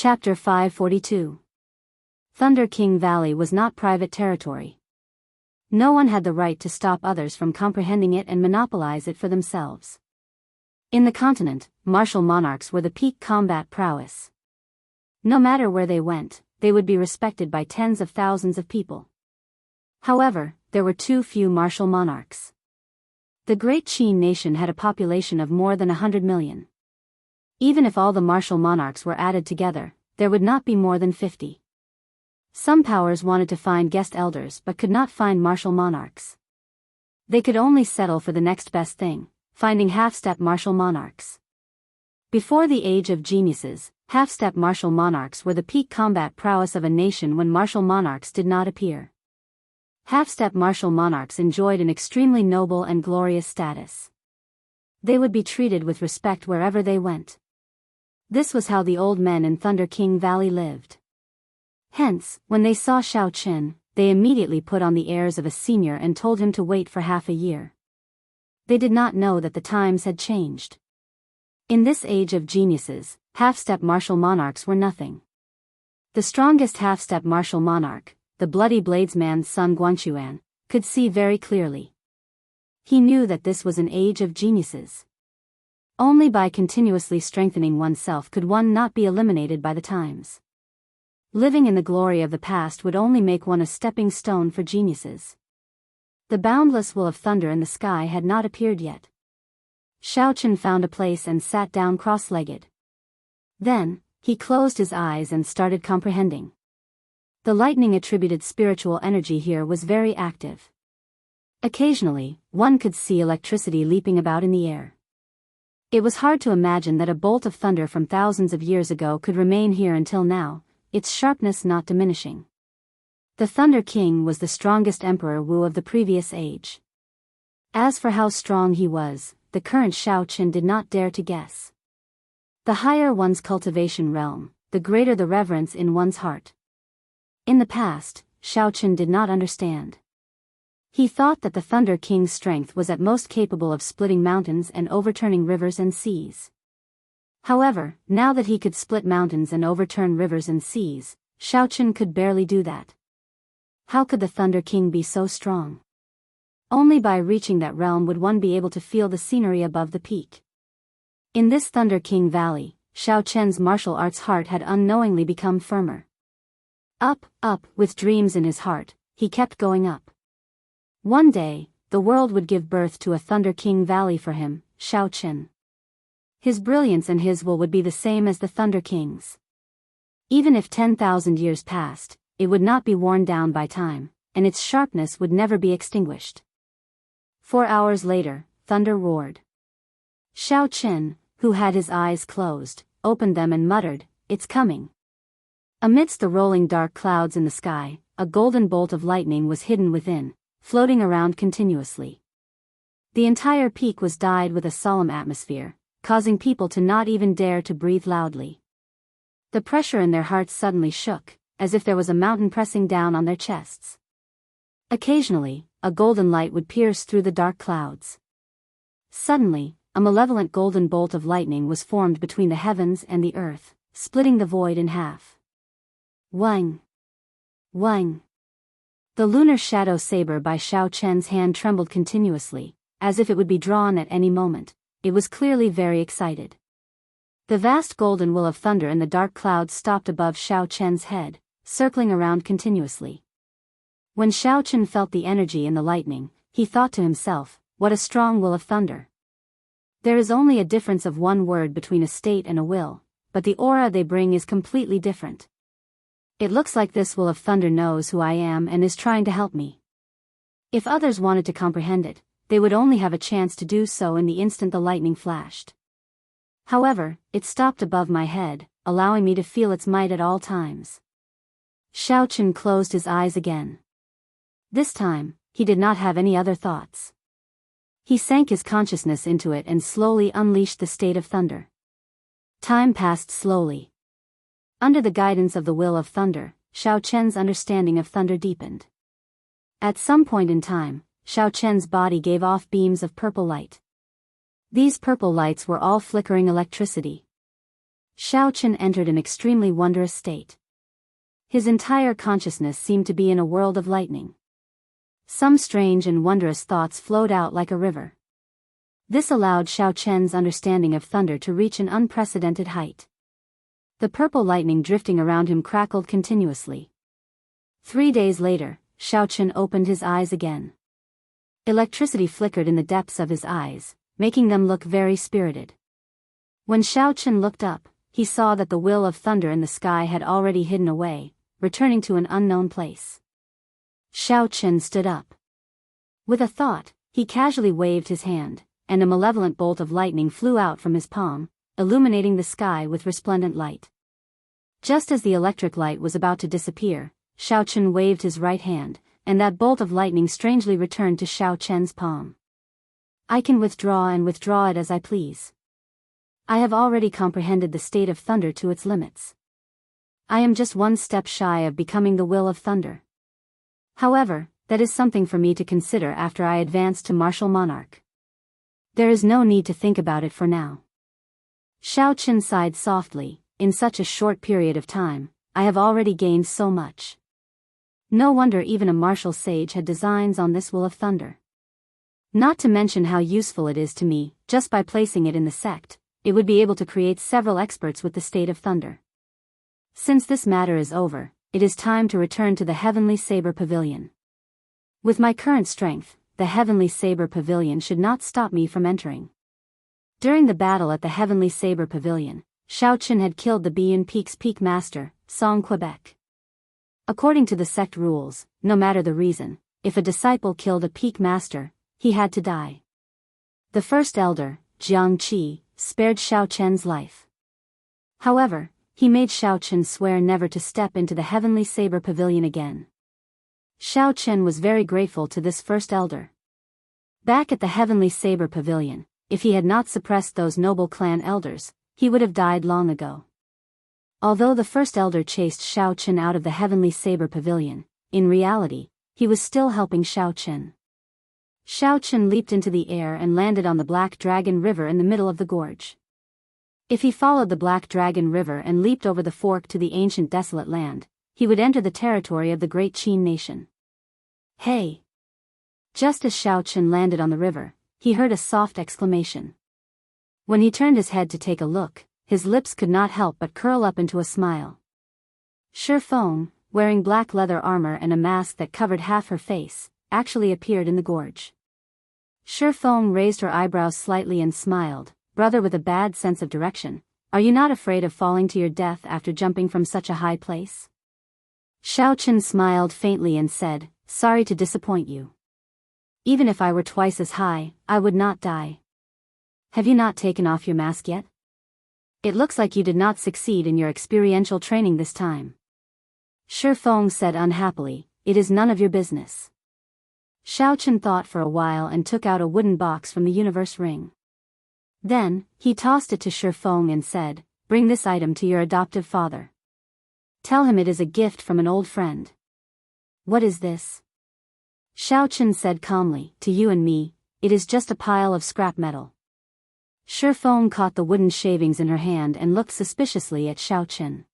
Chapter 542. Thunder King Valley was not private territory. No one had the right to stop others from comprehending it and monopolize it for themselves. In the continent, martial monarchs were the peak combat prowess. No matter where they went, they would be respected by tens of thousands of people. However, there were too few martial monarchs. The Great Qin nation had a population of more than 100 million. Even if all the martial monarchs were added together, there would not be more than 50. Some powers wanted to find guest elders but could not find martial monarchs. They could only settle for the next best thing, finding half-step martial monarchs. Before the age of geniuses, half-step martial monarchs were the peak combat prowess of a nation when martial monarchs did not appear. Half-step martial monarchs enjoyed an extremely noble and glorious status. They would be treated with respect wherever they went. This was how the old men in Thunder King Valley lived. Hence, when they saw Xiao Qin, they immediately put on the airs of a senior and told him to wait for half a year. They did not know that the times had changed. In this age of geniuses, half-step martial monarchs were nothing. The strongest half-step martial monarch, the bloody bladesman's son Guanquan, could see very clearly. He knew that this was an age of geniuses. Only by continuously strengthening oneself could one not be eliminated by the times. Living in the glory of the past would only make one a stepping stone for geniuses. The boundless will of thunder in the sky had not appeared yet. Xiao Qin found a place and sat down cross-legged. Then, he closed his eyes and started comprehending. The lightning-attributed spiritual energy here was very active. Occasionally, one could see electricity leaping about in the air. It was hard to imagine that a bolt of thunder from thousands of years ago could remain here until now, its sharpness not diminishing. The Thunder King was the strongest Emperor Wu of the previous age. As for how strong he was, the current Xiao Qin did not dare to guess. The higher one's cultivation realm, the greater the reverence in one's heart. In the past, Xiao Qin did not understand. He thought that the Thunder King's strength was at most capable of splitting mountains and overturning rivers and seas. However, now that he could split mountains and overturn rivers and seas, Xiao Qin could barely do that. How could the Thunder King be so strong? Only by reaching that realm would one be able to feel the scenery above the peak. In this Thunder King Valley, Xiao Qin's martial arts heart had unknowingly become firmer. Up, with dreams in his heart, he kept going up. One day, the world would give birth to a Thunder King Valley for him, Xiao Qin. His brilliance and his will would be the same as the Thunder King's. Even if 10,000 years passed, it would not be worn down by time, and its sharpness would never be extinguished. 4 hours later, thunder roared. Xiao Qin, who had his eyes closed, opened them and muttered, "It's coming." Amidst the rolling dark clouds in the sky, a golden bolt of lightning was hidden within, floating around continuously. The entire peak was dyed with a solemn atmosphere, causing people to not even dare to breathe loudly. The pressure in their hearts suddenly shook, as if there was a mountain pressing down on their chests. Occasionally, a golden light would pierce through the dark clouds. Suddenly, a malevolent golden bolt of lightning was formed between the heavens and the earth, splitting the void in half. Wang! Wang! The lunar shadow saber by Xiao Qin's hand trembled continuously, as if it would be drawn at any moment. It was clearly very excited. The vast golden will of thunder in the dark clouds stopped above Xiao Qin's head, circling around continuously. When Xiao Qin felt the energy in the lightning, he thought to himself, "What a strong will of thunder." There is only a difference of one word between a state and a will, but the aura they bring is completely different. It looks like this will of thunder knows who I am and is trying to help me. If others wanted to comprehend it, they would only have a chance to do so in the instant the lightning flashed. However, it stopped above my head, allowing me to feel its might at all times. Xiao Qin closed his eyes again. This time, he did not have any other thoughts. He sank his consciousness into it and slowly unleashed the state of thunder. Time passed slowly. Under the guidance of the will of thunder, Xiao Qin's understanding of thunder deepened. At some point in time, Xiao Qin's body gave off beams of purple light. These purple lights were all flickering electricity. Xiao Chen entered an extremely wondrous state. His entire consciousness seemed to be in a world of lightning. Some strange and wondrous thoughts flowed out like a river. This allowed Xiao Chen's understanding of thunder to reach an unprecedented height. The purple lightning drifting around him crackled continuously. 3 days later, Xiao Chen opened his eyes again. Electricity flickered in the depths of his eyes, making them look very spirited. When Xiao Chen looked up, he saw that the will of thunder in the sky had already hidden away, returning to an unknown place. Xiao Chen stood up. With a thought, he casually waved his hand, and a malevolent bolt of lightning flew out from his palm, illuminating the sky with resplendent light. Just as the electric light was about to disappear, Xiao Chen waved his right hand, and that bolt of lightning strangely returned to Xiao Chen's palm. I can withdraw it as I please. I have already comprehended the state of thunder to its limits. I am just one step shy of becoming the will of thunder. However, that is something for me to consider after I advance to martial monarch. There is no need to think about it for now. Xiao Chen sighed softly. In such a short period of time, I have already gained so much. No wonder even a martial sage had designs on this will of thunder. Not to mention how useful it is to me. Just by placing it in the sect, it would be able to create several experts with the state of thunder. Since this matter is over, it is time to return to the Heavenly Saber Pavilion. With my current strength, the Heavenly Saber Pavilion should not stop me from entering. During the battle at the Heavenly Saber Pavilion, Xiao Chen had killed the Biyao Peak's peak master, Song Quebec. According to the sect rules, no matter the reason, if a disciple killed a peak master, he had to die. The first elder, Jianghu, spared Xiao Chen's life. However, he made Xiao Chen swear never to step into the Heavenly Saber Pavilion again. Xiao Chen was very grateful to this first elder. Back at the Heavenly Saber Pavilion, if he had not suppressed those noble clan elders, he would have died long ago. Although the first elder chased Xiao Chen out of the Heavenly Saber Pavilion, in reality, he was still helping Xiao Chen. Xiao Chen leaped into the air and landed on the Black Dragon River in the middle of the gorge. If he followed the Black Dragon River and leaped over the fork to the ancient desolate land, he would enter the territory of the great Qin nation. Hey! Just as Xiao Chen landed on the river, he heard a soft exclamation. When he turned his head to take a look, his lips could not help but curl up into a smile. Shi Feng, wearing black leather armor and a mask that covered half her face, actually appeared in the gorge. Shi Feng raised her eyebrows slightly and smiled. Brother with a bad sense of direction, are you not afraid of falling to your death after jumping from such a high place? Xiao Chen smiled faintly and said, sorry to disappoint you. Even if I were twice as high, I would not die. Have you not taken off your mask yet? It looks like you did not succeed in your experiential training this time. Shi Feng said unhappily, it is none of your business. Xiao Chen thought for a while and took out a wooden box from the universe ring. Then, he tossed it to Shi Feng and said, bring this item to your adoptive father. Tell him it is a gift from an old friend. What is this? Xiao Chen said calmly, to you and me, it is just a pile of scrap metal. Shi Feng caught the wooden shavings in her hand and looked suspiciously at Xiao Chen.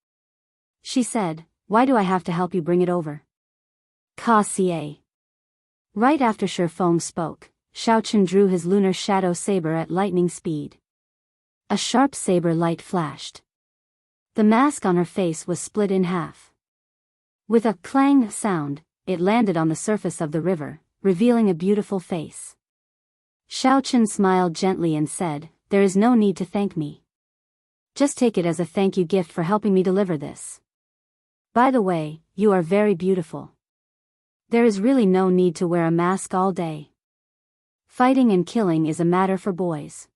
She said, why do I have to help you bring it over? Ka-ca. Right after Shi Feng spoke, Xiao Chen drew his lunar shadow saber at lightning speed. A sharp saber light flashed. The mask on her face was split in half. With a clang sound, it landed on the surface of the river, revealing a beautiful face. Xiao Chen smiled gently and said, there is no need to thank me. Just take it as a thank you gift for helping me deliver this. By the way, you are very beautiful. There is really no need to wear a mask all day. Fighting and killing is a matter for boys.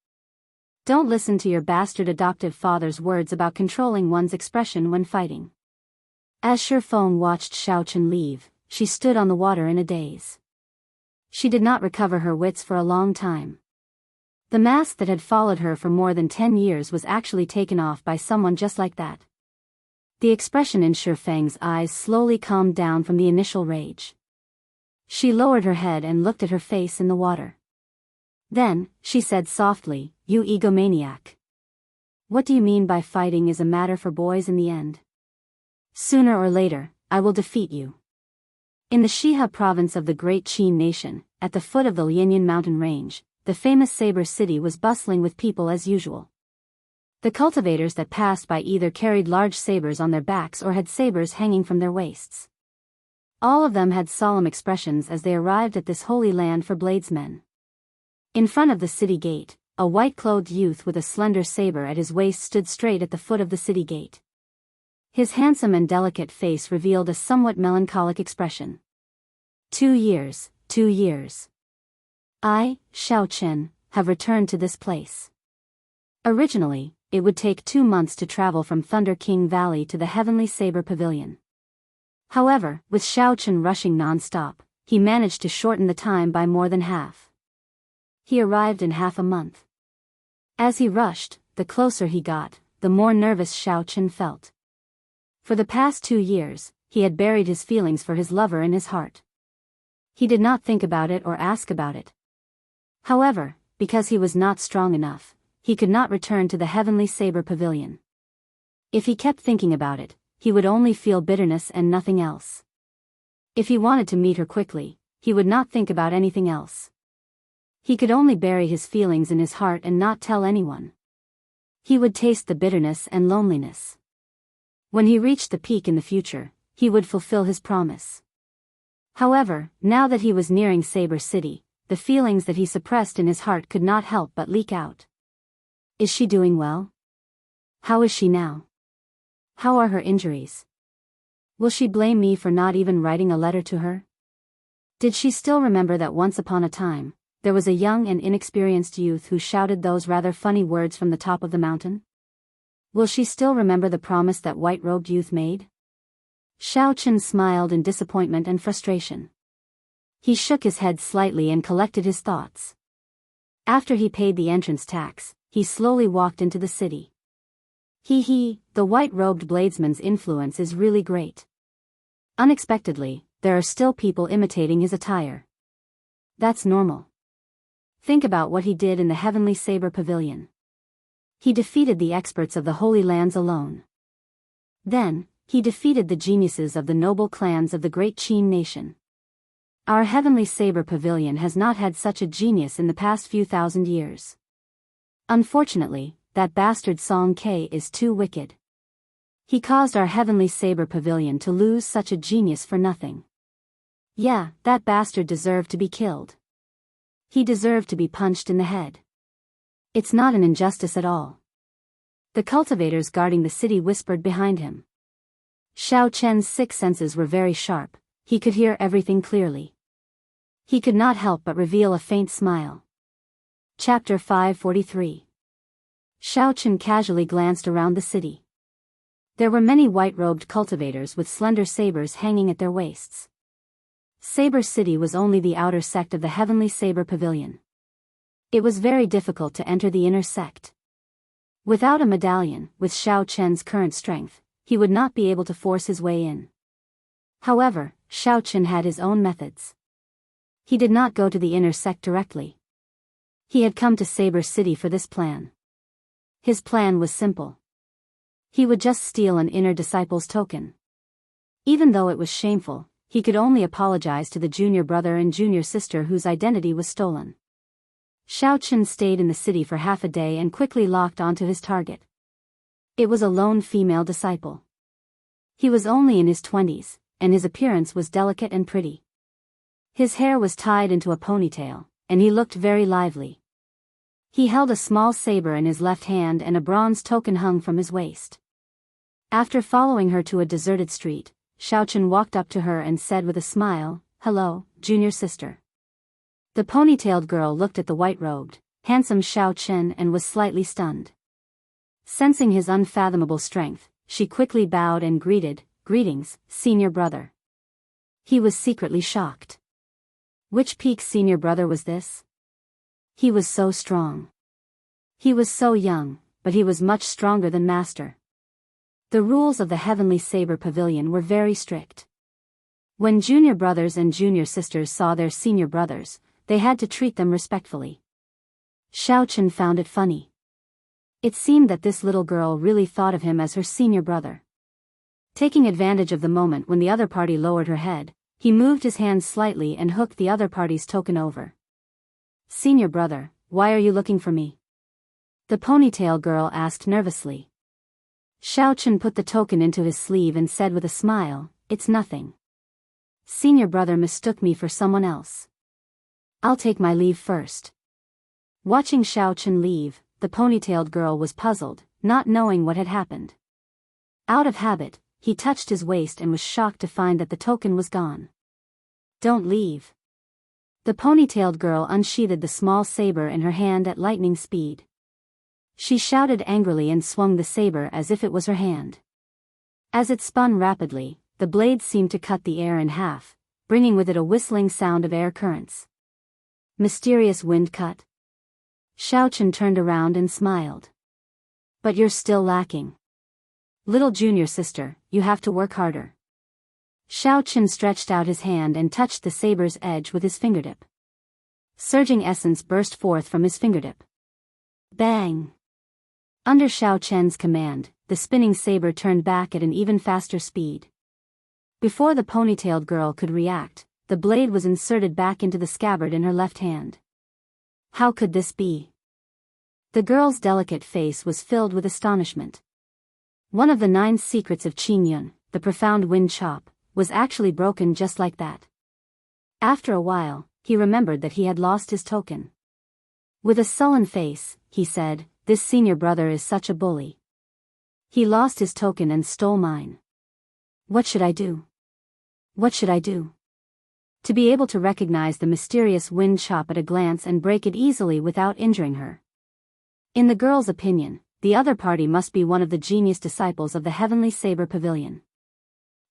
Don't listen to your bastard adoptive father's words about controlling one's expression when fighting. As Shi Feng watched Xiao Chen leave, she stood on the water in a daze. She did not recover her wits for a long time. The mask that had followed her for more than 10 years was actually taken off by someone just like that. The expression in Shi Feng's eyes slowly calmed down from the initial rage. She lowered her head and looked at her face in the water. Then, she said softly, you egomaniac. What do you mean by fighting is a matter for boys in the end? Sooner or later, I will defeat you. In the Shiha province of the Great Qin Nation, at the foot of the Lianyan mountain range, the famous Saber City was bustling with people as usual. The cultivators that passed by either carried large sabers on their backs or had sabers hanging from their waists. All of them had solemn expressions as they arrived at this holy land for bladesmen. In front of the city gate, a white-clothed youth with a slender saber at his waist stood straight at the foot of the city gate. His handsome and delicate face revealed a somewhat melancholic expression. 2 years, 2 years. I, Xiao Chen, have returned to this place. Originally, it would take 2 months to travel from Thunder King Valley to the Heavenly Saber Pavilion. However, with Xiao Chen rushing non-stop, he managed to shorten the time by more than half. He arrived in half a month. As he rushed, the closer he got, the more nervous Xiao Chen felt. For the past 2 years, he had buried his feelings for his lover in his heart. He did not think about it or ask about it. However, because he was not strong enough, he could not return to the Heavenly Saber Pavilion. If he kept thinking about it, he would only feel bitterness and nothing else. If he wanted to meet her quickly, he would not think about anything else. He could only bury his feelings in his heart and not tell anyone. He would taste the bitterness and loneliness. When he reached the peak in the future, he would fulfill his promise. However, now that he was nearing Saber City, the feelings that he suppressed in his heart could not help but leak out. Is she doing well? How is she now? How are her injuries? Will she blame me for not even writing a letter to her? Did she still remember that once upon a time, there was a young and inexperienced youth who shouted those rather funny words from the top of the mountain? Will she still remember the promise that white-robed youth made? Xiao Chen smiled in disappointment and frustration. He shook his head slightly and collected his thoughts. After he paid the entrance tax, he slowly walked into the city. The white-robed bladesman's influence is really great. Unexpectedly, there are still people imitating his attire. That's normal. Think about what he did in the Heavenly Saber Pavilion. He defeated the experts of the Holy Lands alone. Then, he defeated the geniuses of the noble clans of the Great Qin Nation. Our Heavenly Saber Pavilion has not had such a genius in the past few thousand years. Unfortunately, that bastard Song Ke is too wicked. He caused our Heavenly Saber Pavilion to lose such a genius for nothing. Yeah, that bastard deserved to be killed. He deserved to be punched in the head. It's not an injustice at all. The cultivators guarding the city whispered behind him. Xiao Chen's 6 senses were very sharp, he could hear everything clearly. He could not help but reveal a faint smile. Chapter 543. Xiao Chen casually glanced around the city. There were many white-robed cultivators with slender sabers hanging at their waists. Saber City was only the outer sect of the Heavenly Saber Pavilion. It was very difficult to enter the inner sect. Without a medallion, with Xiao Chen's current strength, he would not be able to force his way in. However, Xiao Chen had his own methods. He did not go to the inner sect directly. He had come to Saber City for this plan. His plan was simple. He would just steal an inner disciple's token. Even though it was shameful, he could only apologize to the junior brother and junior sister whose identity was stolen. Xiao Chen stayed in the city for half a day and quickly locked onto his target. It was a lone female disciple. He was only in his 20s, and his appearance was delicate and pretty. His hair was tied into a ponytail, and he looked very lively. He held a small saber in his left hand and a bronze token hung from his waist. After following her to a deserted street, Xiao Chen walked up to her and said with a smile, "Hello, junior sister." The ponytailed girl looked at the white-robed, handsome Xiao Chen and was slightly stunned. Sensing his unfathomable strength, she quickly bowed and greeted, "Greetings, senior brother." He was secretly shocked. Which peak senior brother was this? He was so strong. He was so young, but he was much stronger than master. The rules of the Heavenly Saber Pavilion were very strict. When junior brothers and junior sisters saw their senior brothers, they had to treat them respectfully. Xiao Chen found it funny. It seemed that this little girl really thought of him as her senior brother. Taking advantage of the moment when the other party lowered her head, he moved his hand slightly and hooked the other party's token over. "Senior brother, why are you looking for me?" the ponytail girl asked nervously. Xiao Chen put the token into his sleeve and said with a smile, "It's nothing. Senior brother mistook me for someone else. I'll take my leave first." Watching Xiao Chen leave, the ponytailed girl was puzzled, not knowing what had happened. Out of habit, he touched his waist and was shocked to find that the token was gone. "Don't leave." The ponytailed girl unsheathed the small saber in her hand at lightning speed. She shouted angrily and swung the saber as if it was her hand. As it spun rapidly, the blade seemed to cut the air in half, bringing with it a whistling sound of air currents. Mysterious wind cut? Xiao Chen turned around and smiled. "But you're still lacking. Little junior sister, you have to work harder." Xiao Chen stretched out his hand and touched the saber's edge with his fingertip. Surging essence burst forth from his fingertip. Bang! Under Xiao Chen's command, the spinning saber turned back at an even faster speed. Before the ponytailed girl could react, the blade was inserted back into the scabbard in her left hand. How could this be? The girl's delicate face was filled with astonishment. One of the 9 secrets of Qingyun, the profound wind chop, was actually broken just like that. After a while, he remembered that he had lost his token. With a sullen face, he said, "This senior brother is such a bully. He lost his token and stole mine. What should I do? What should I do?" To be able to recognize the mysterious wind chop at a glance and break it easily without injuring her. In the girl's opinion, the other party must be one of the genius disciples of the Heavenly Saber Pavilion.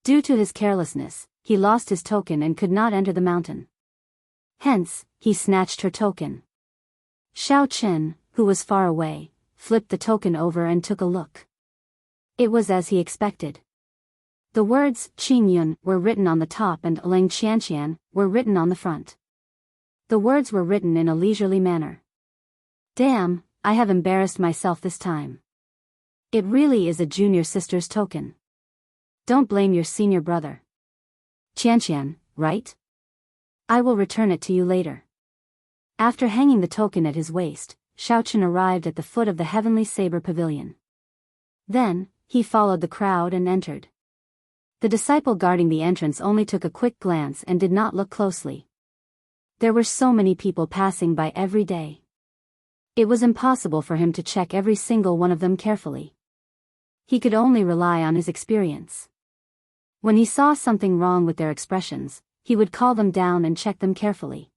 Due to his carelessness, he lost his token and could not enter the mountain. Hence, he snatched her token. Xiao Chen, who was far away, flipped the token over and took a look. It was as he expected. The words Qingyun were written on the top and Leng Qianqian were written on the front. The words were written in a leisurely manner. "Damn, I have embarrassed myself this time. It really is a junior sister's token. Don't blame your senior brother. Qianqian, right? I will return it to you later." After hanging the token at his waist, Xiao Chen arrived at the foot of the Heavenly Saber Pavilion. Then, he followed the crowd and entered. The disciple guarding the entrance only took a quick glance and did not look closely. There were so many people passing by every day. It was impossible for him to check every single one of them carefully. He could only rely on his experience. When he saw something wrong with their expressions, he would call them down and check them carefully.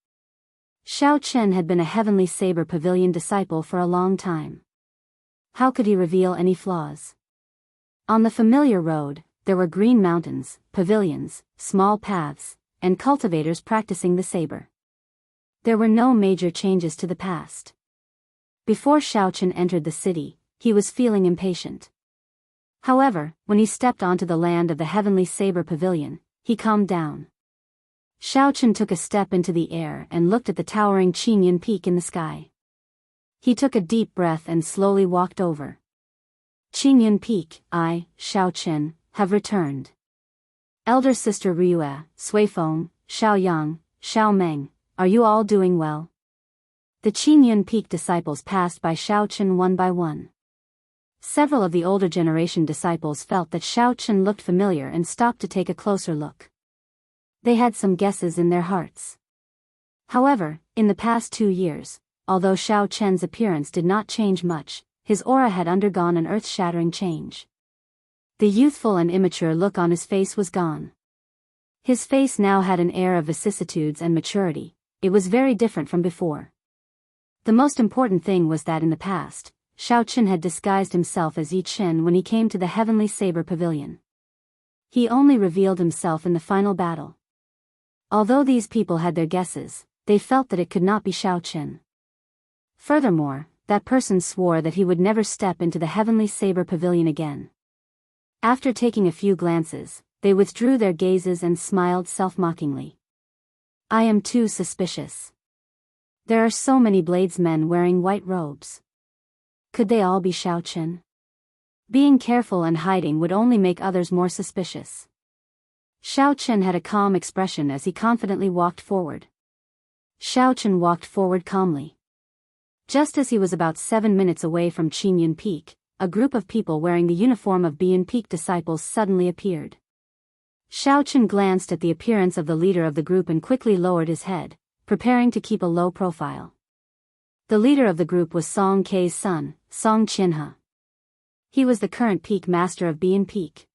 Xiao Chen had been a Heavenly Saber Pavilion disciple for a long time. How could he reveal any flaws? On the familiar road, there were green mountains, pavilions, small paths, and cultivators practicing the saber. There were no major changes to the past. Before Xiao Chen entered the city, he was feeling impatient. However, when he stepped onto the land of the Heavenly Saber Pavilion, he calmed down. Xiao Chen took a step into the air and looked at the towering Qingyun peak in the sky. He took a deep breath and slowly walked over. "Qingyun Peak, I, Xiao Chen, have returned. Elder sister Ryue, Suifeng, Xiaoyang, Xiaomeng, are you all doing well?" The Qingyun Peak disciples passed by Xiao Chen one by one. Several of the older generation disciples felt that Xiao Chen looked familiar and stopped to take a closer look. They had some guesses in their hearts. However, in the past 2 years, although Xiao Chen's appearance did not change much, his aura had undergone an earth-shattering change. The youthful and immature look on his face was gone. His face now had an air of vicissitudes and maturity. It was very different from before. The most important thing was that in the past, Xiao Chen had disguised himself as Yi Chen when he came to the Heavenly Saber Pavilion. He only revealed himself in the final battle. Although these people had their guesses, they felt that it could not be Xiao Chen. Furthermore, that person swore that he would never step into the Heavenly Saber Pavilion again. After taking a few glances, they withdrew their gazes and smiled self-mockingly. "I am too suspicious. There are so many bladesmen wearing white robes. Could they all be Xiaochen? Being careful and hiding would only make others more suspicious. Xiaochen had a calm expression as he confidently walked forward. Xiaochen walked forward calmly. Just as he was about 7 minutes away from Qingyun Peak, a group of people wearing the uniform of Biyao Peak disciples suddenly appeared. Xiaochen glanced at the appearance of the leader of the group and quickly lowered his head, preparing to keep a low profile. The leader of the group was Song Ke's son, Song Qianhe. He was the current peak master of Biyao Peak.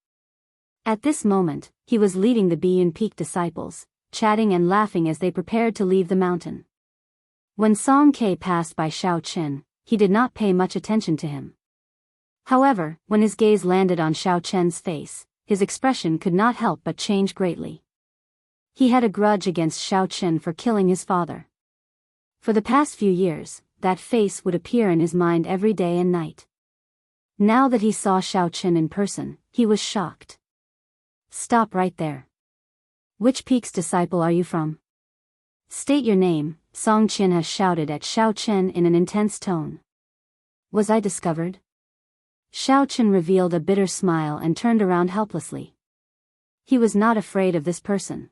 At this moment, he was leading the Biyao Peak disciples, chatting and laughing as they prepared to leave the mountain. When Song Ke passed by Xiaochen, he did not pay much attention to him. However, when his gaze landed on Xiaochen's face, his expression could not help but change greatly. He had a grudge against Xiaochen for killing his father. For the past few years, that face would appear in his mind every day and night. Now that he saw Xiaochen in person, he was shocked. Stop right there. Which peak's disciple are you from? State your name, Song Qianhe shouted at Xiaochen in an intense tone. Was I discovered? Xiaochen revealed a bitter smile and turned around helplessly. He was not afraid of this person.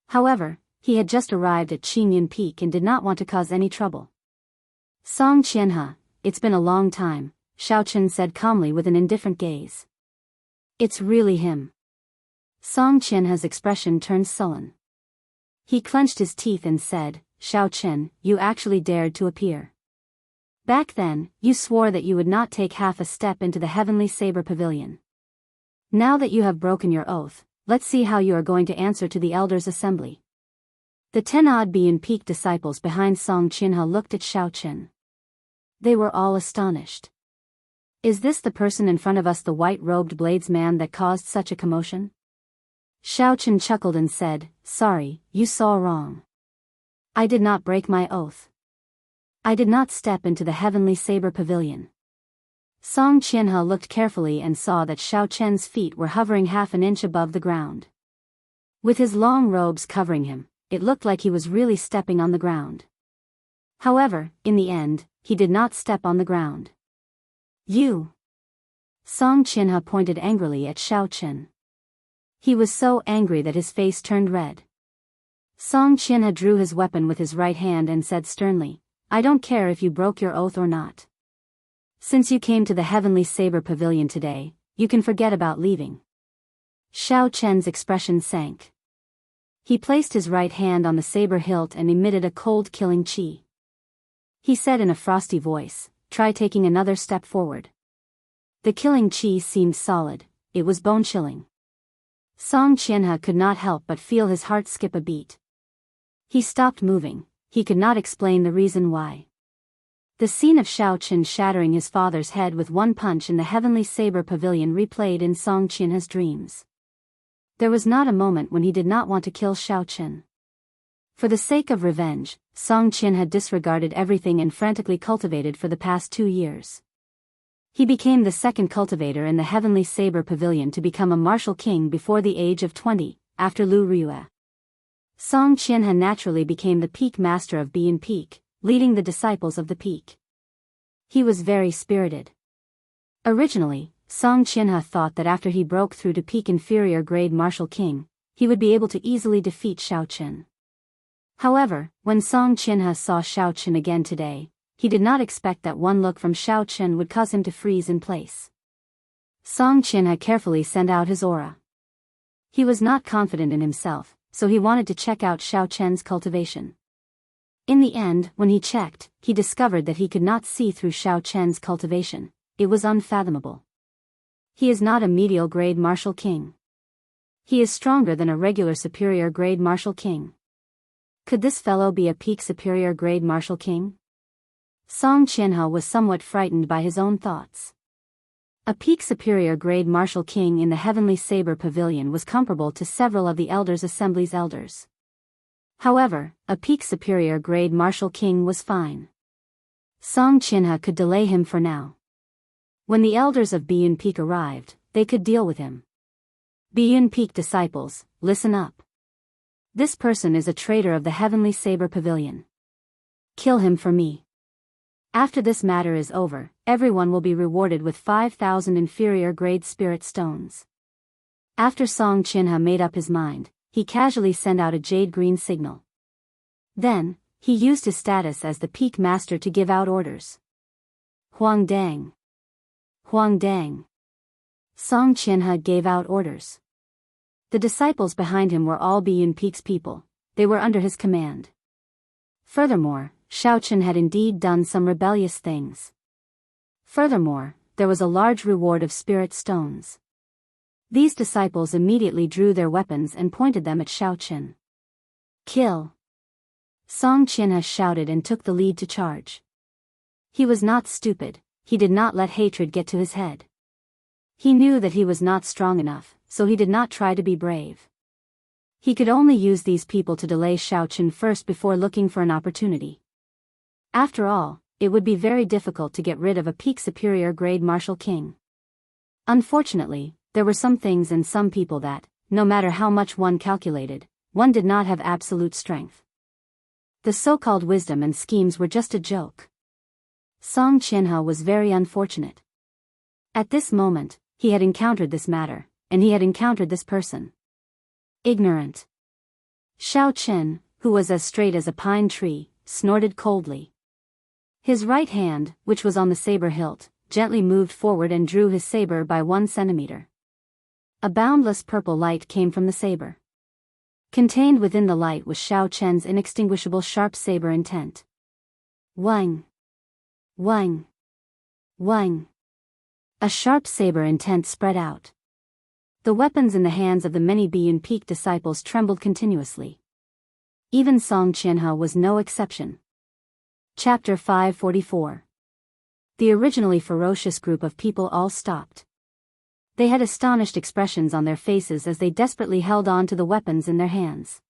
However, he had just arrived at Qingyun Peak and did not want to cause any trouble. Song Qianhe, it's been a long time, Xiaochen said calmly with an indifferent gaze. It's really him. Song Qianhe's expression turned sullen. He clenched his teeth and said, Xiaochen, you actually dared to appear. Back then, you swore that you would not take half a step into the Heavenly Saber Pavilion. Now that you have broken your oath, let's see how you are going to answer to the Elders' Assembly. The 10-odd Biyao Peak disciples behind Song Qianhe looked at Xiaochen. They were all astonished. Is this the person in front of us, the white-robed bladesman that caused such a commotion? Xiaochen chuckled and said, Sorry, you saw wrong. I did not break my oath. I did not step into the Heavenly Saber Pavilion. Song Qianhe looked carefully and saw that Xiaochen's feet were hovering half an inch above the ground. With his long robes covering him, it looked like he was really stepping on the ground. However, in the end, he did not step on the ground. You! Song Qianhe pointed angrily at Xiaochen. He was so angry that his face turned red. Song Qianhe drew his weapon with his right hand and said sternly, I don't care if you broke your oath or not. Since you came to the Heavenly Saber Pavilion today, you can forget about leaving. Xiaochen's expression sank. He placed his right hand on the saber hilt and emitted a cold killing qi. He said in a frosty voice, Try taking another step forward. The killing qi seemed solid, it was bone-chilling. Song Qianhe could not help but feel his heart skip a beat. He stopped moving, he could not explain the reason why. The scene of Xiaochen shattering his father's head with one punch in the Heavenly Saber Pavilion replayed in Song Qianhe's dreams. There was not a moment when he did not want to kill Xiaochen. For the sake of revenge, Song Qianhe had disregarded everything and frantically cultivated for the past 2 years. He became the second cultivator in the Heavenly Saber Pavilion to become a martial king before the age of 20, after Lu Riyue. Song Qianhe naturally became the peak master of Biyao Peak, leading the disciples of the peak. He was very spirited. Originally, Song Qianhe thought that after he broke through to peak inferior grade martial king, he would be able to easily defeat Xiaochen. However, when Song Qianhe saw Xiaochen again today, he did not expect that one look from Xiaochen would cause him to freeze in place. Song Qianhe carefully sent out his aura. He was not confident in himself, so he wanted to check out Xiaochen's cultivation. In the end, when he checked, he discovered that he could not see through Xiaochen's cultivation. It was unfathomable. He is not a medial grade martial king. He is stronger than a regular superior grade martial king. Could this fellow be a peak superior grade martial king? Song Qianhe was somewhat frightened by his own thoughts. A peak superior grade martial king in the Heavenly Saber Pavilion was comparable to several of the Elders' Assembly's elders. However, a peak superior grade martial king was fine. Song Qianhe could delay him for now. When the elders of Biyao Peak arrived, they could deal with him. Biyao Peak disciples, listen up. This person is a traitor of the Heavenly Saber Pavilion. Kill him for me. After this matter is over, everyone will be rewarded with 5,000 inferior-grade spirit stones. After Song Chinha made up his mind, he casually sent out a jade-green signal. Then, he used his status as the peak master to give out orders. Huang Dang. Huang Dang. Song Chinha gave out orders. The disciples behind him were all Biyun Peak's people. They were under his command. Furthermore, Shaochen had indeed done some rebellious things. Furthermore, there was a large reward of spirit stones. These disciples immediately drew their weapons and pointed them at Shaochen. Kill! Song Chinha shouted and took the lead to charge. He was not stupid, he did not let hatred get to his head. He knew that he was not strong enough, so he did not try to be brave. He could only use these people to delay Shaochen first before looking for an opportunity. After all, it would be very difficult to get rid of a peak superior grade martial king. Unfortunately, there were some things and some people that, no matter how much one calculated, one did not have absolute strength. The so-called wisdom and schemes were just a joke. Song Chinha was very unfortunate. At this moment, he had encountered this matter, and he had encountered this person. Ignorant. Shaochen, who was as straight as a pine tree, snorted coldly. His right hand, which was on the saber hilt, gently moved forward and drew his saber by 1 centimeter. A boundless purple light came from the saber. Contained within the light was Shaochen's inextinguishable sharp saber intent. Wang! Wang! Wang! A sharp saber intent spread out. The weapons in the hands of the many Biyun Peak disciples trembled continuously. Even Song Chinha was no exception. Chapter 544. The originally ferocious group of people all stopped. They had astonished expressions on their faces as they desperately held on to the weapons in their hands.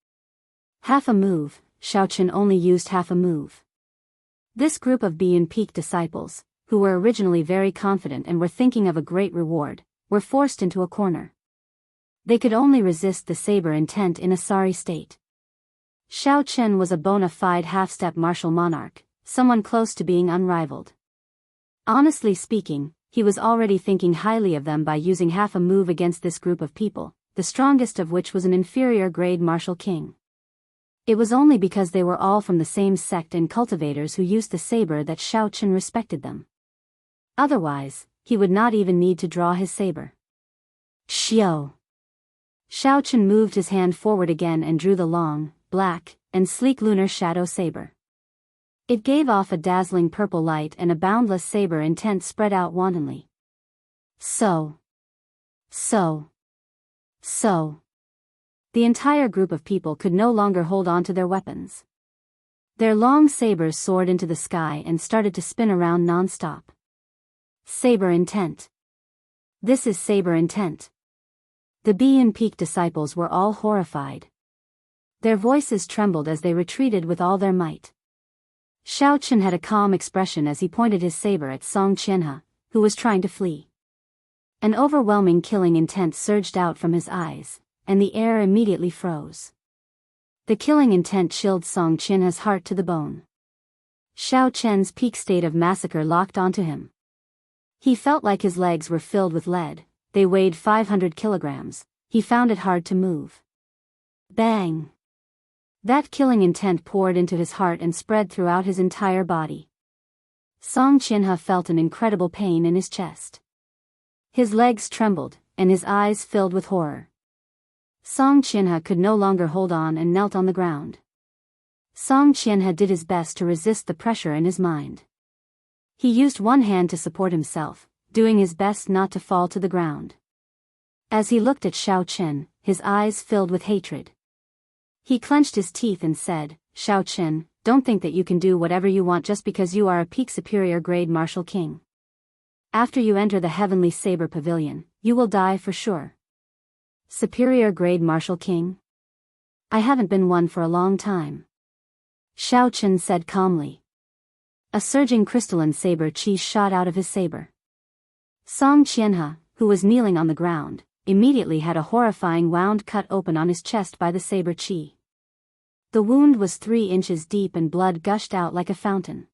Half a move, Shaochen only used half a move. This group of Biyun Peak disciples, who were originally very confident and were thinking of a great reward, were forced into a corner. They could only resist the saber intent in a sorry state. Shaochen was a bona fide half-step martial monarch, someone close to being unrivaled. Honestly speaking, he was already thinking highly of them by using half a move against this group of people, the strongest of which was an inferior-grade martial king. It was only because they were all from the same sect and cultivators who used the saber that Shaochen respected them. Otherwise, he would not even need to draw his saber. Xiao! Shaochen moved his hand forward again and drew the long, black, and sleek lunar shadow saber. It gave off a dazzling purple light and a boundless saber intent spread out wantonly. So. The entire group of people could no longer hold on to their weapons. Their long sabers soared into the sky and started to spin around non-stop. Saber intent. This is saber intent. The Biyun Peak disciples were all horrified. Their voices trembled as they retreated with all their might. Shaochen had a calm expression as he pointed his saber at Song Chinha, who was trying to flee. An overwhelming killing intent surged out from his eyes, and the air immediately froze. The killing intent chilled Song Chinha's heart to the bone. Shaochen's peak state of massacre locked onto him. He felt like his legs were filled with lead, they weighed 500 kilograms, he found it hard to move. Bang! That killing intent poured into his heart and spread throughout his entire body. Song Chinha felt an incredible pain in his chest. His legs trembled, and his eyes filled with horror. Song Chinha could no longer hold on and knelt on the ground. Song Chinha did his best to resist the pressure in his mind. He used one hand to support himself, doing his best not to fall to the ground. As he looked at Shaochen, his eyes filled with hatred. He clenched his teeth and said, Shaochen, don't think that you can do whatever you want just because you are a peak superior grade martial king. After you enter the heavenly saber pavilion, you will die for sure. Superior grade martial king? I haven't been one for a long time. Shaochen said calmly. A surging crystalline saber chi shot out of his saber. Song Chinha, who was kneeling on the ground, immediately had a horrifying wound cut open on his chest by the saber chi. The wound was 3 inches deep and blood gushed out like a fountain.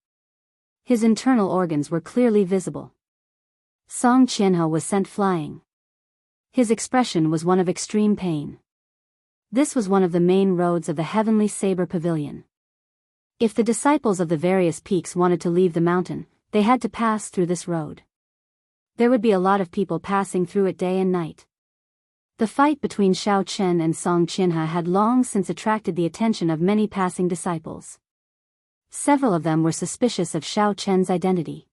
His internal organs were clearly visible. Song Qianhe was sent flying. His expression was one of extreme pain. This was one of the main roads of the Heavenly Saber Pavilion. If the disciples of the various peaks wanted to leave the mountain, they had to pass through this road. There would be a lot of people passing through it day and night. The fight between Xiao Chen and Song Qianhe had long since attracted the attention of many passing disciples. Several of them were suspicious of Xiao Chen's identity.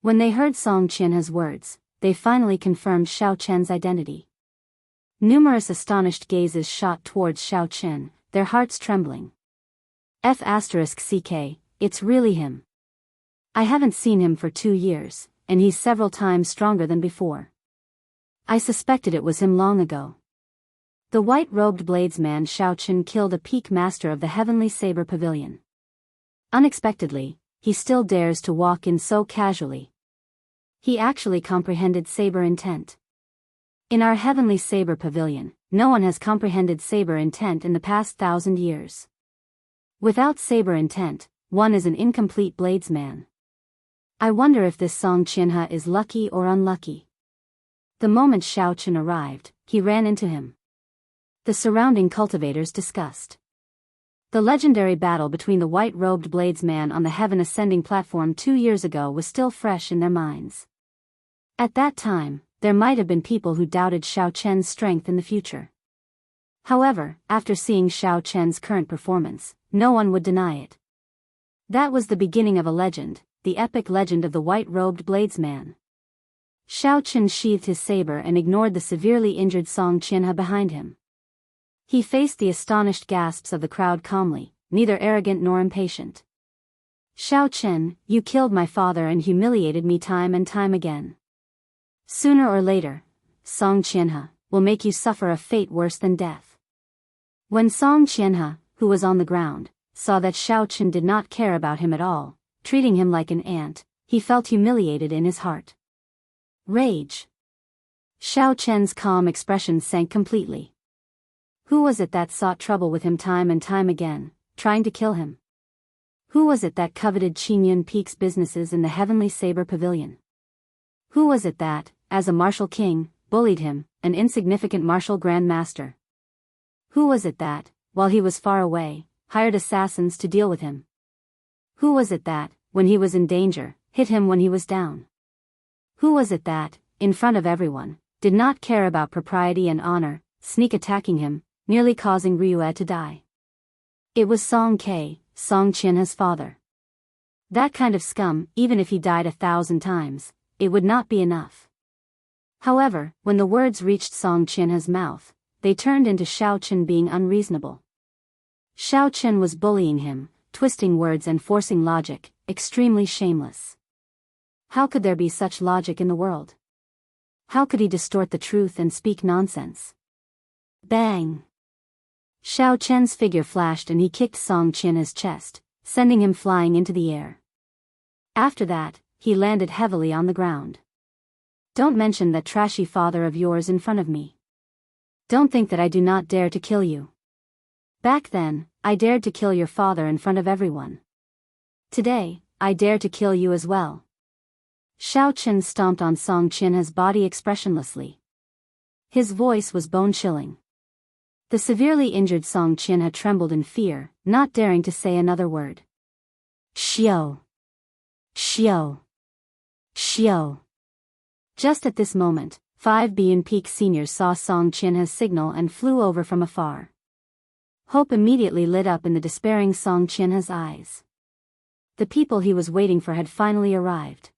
When they heard Song Qianhe's words, they finally confirmed Xiao Chen's identity. Numerous astonished gazes shot towards Xiao Chen, their hearts trembling. F***CK, it's really him. I haven't seen him for 2 years, and he's several times stronger than before. I suspected it was him long ago. The white-robed bladesman Xiao Chen killed a peak master of the Heavenly Saber Pavilion. Unexpectedly, he still dares to walk in so casually. He actually comprehended saber intent. In our Heavenly Saber Pavilion, no one has comprehended saber intent in the past 1,000 years. Without saber intent, one is an incomplete bladesman. I wonder if this Song Qianhe is lucky or unlucky. The moment Xiao Chen arrived, he ran into him. The surrounding cultivators discussed. The legendary battle between the white-robed bladesman on the heaven-ascending platform 2 years ago was still fresh in their minds. At that time, there might have been people who doubted Xiao Chen's strength in the future. However, after seeing Xiao Chen's current performance, no one would deny it. That was the beginning of a legend, the epic legend of the white-robed bladesman. Xiao Chen sheathed his saber and ignored the severely injured Song Qianhe behind him. He faced the astonished gasps of the crowd calmly, neither arrogant nor impatient. Xiao Chen, you killed my father and humiliated me time and time again. Sooner or later, Song Qianhe, will make you suffer a fate worse than death. When Song Qianhe, who was on the ground, saw that Xiao Chen did not care about him at all, treating him like an ant, he felt humiliated in his heart. Rage. Xiao Chen's calm expression sank completely. Who was it that sought trouble with him time and time again, trying to kill him? Who was it that coveted Qingyun Peak's businesses in the Heavenly Saber Pavilion? Who was it that, as a martial king, bullied him, an insignificant martial grandmaster? Who was it that, while he was far away, hired assassins to deal with him? Who was it that, when he was in danger, hit him when he was down? Who was it that, in front of everyone, did not care about propriety and honor, sneak attacking him, nearly causing Ryue to die? It was Song Ke, Song Qianhe's father. That kind of scum, even if he died 1,000 times, it would not be enough. However, when the words reached Song Qianhe's mouth, they turned into Xiao Chen being unreasonable. Xiao Chen was bullying him, twisting words and forcing logic, extremely shameless. How could there be such logic in the world? How could he distort the truth and speak nonsense? Bang! Xiao Chen's figure flashed and he kicked Song Qianhe's chest, sending him flying into the air. After that, he landed heavily on the ground. Don't mention that trashy father of yours in front of me. Don't think that I do not dare to kill you. Back then, I dared to kill your father in front of everyone. Today, I dare to kill you as well. Xiao Chen stomped on Song Qianhe's body expressionlessly. His voice was bone-chilling. The severely injured Song Qianhe trembled in fear, not daring to say another word. Xiao! Xiao! Xiao! Just at this moment, 5 Biyao Peak seniors saw Song Qianhe's signal and flew over from afar. Hope immediately lit up in the despairing Song Qianhe's eyes. The people he was waiting for had finally arrived.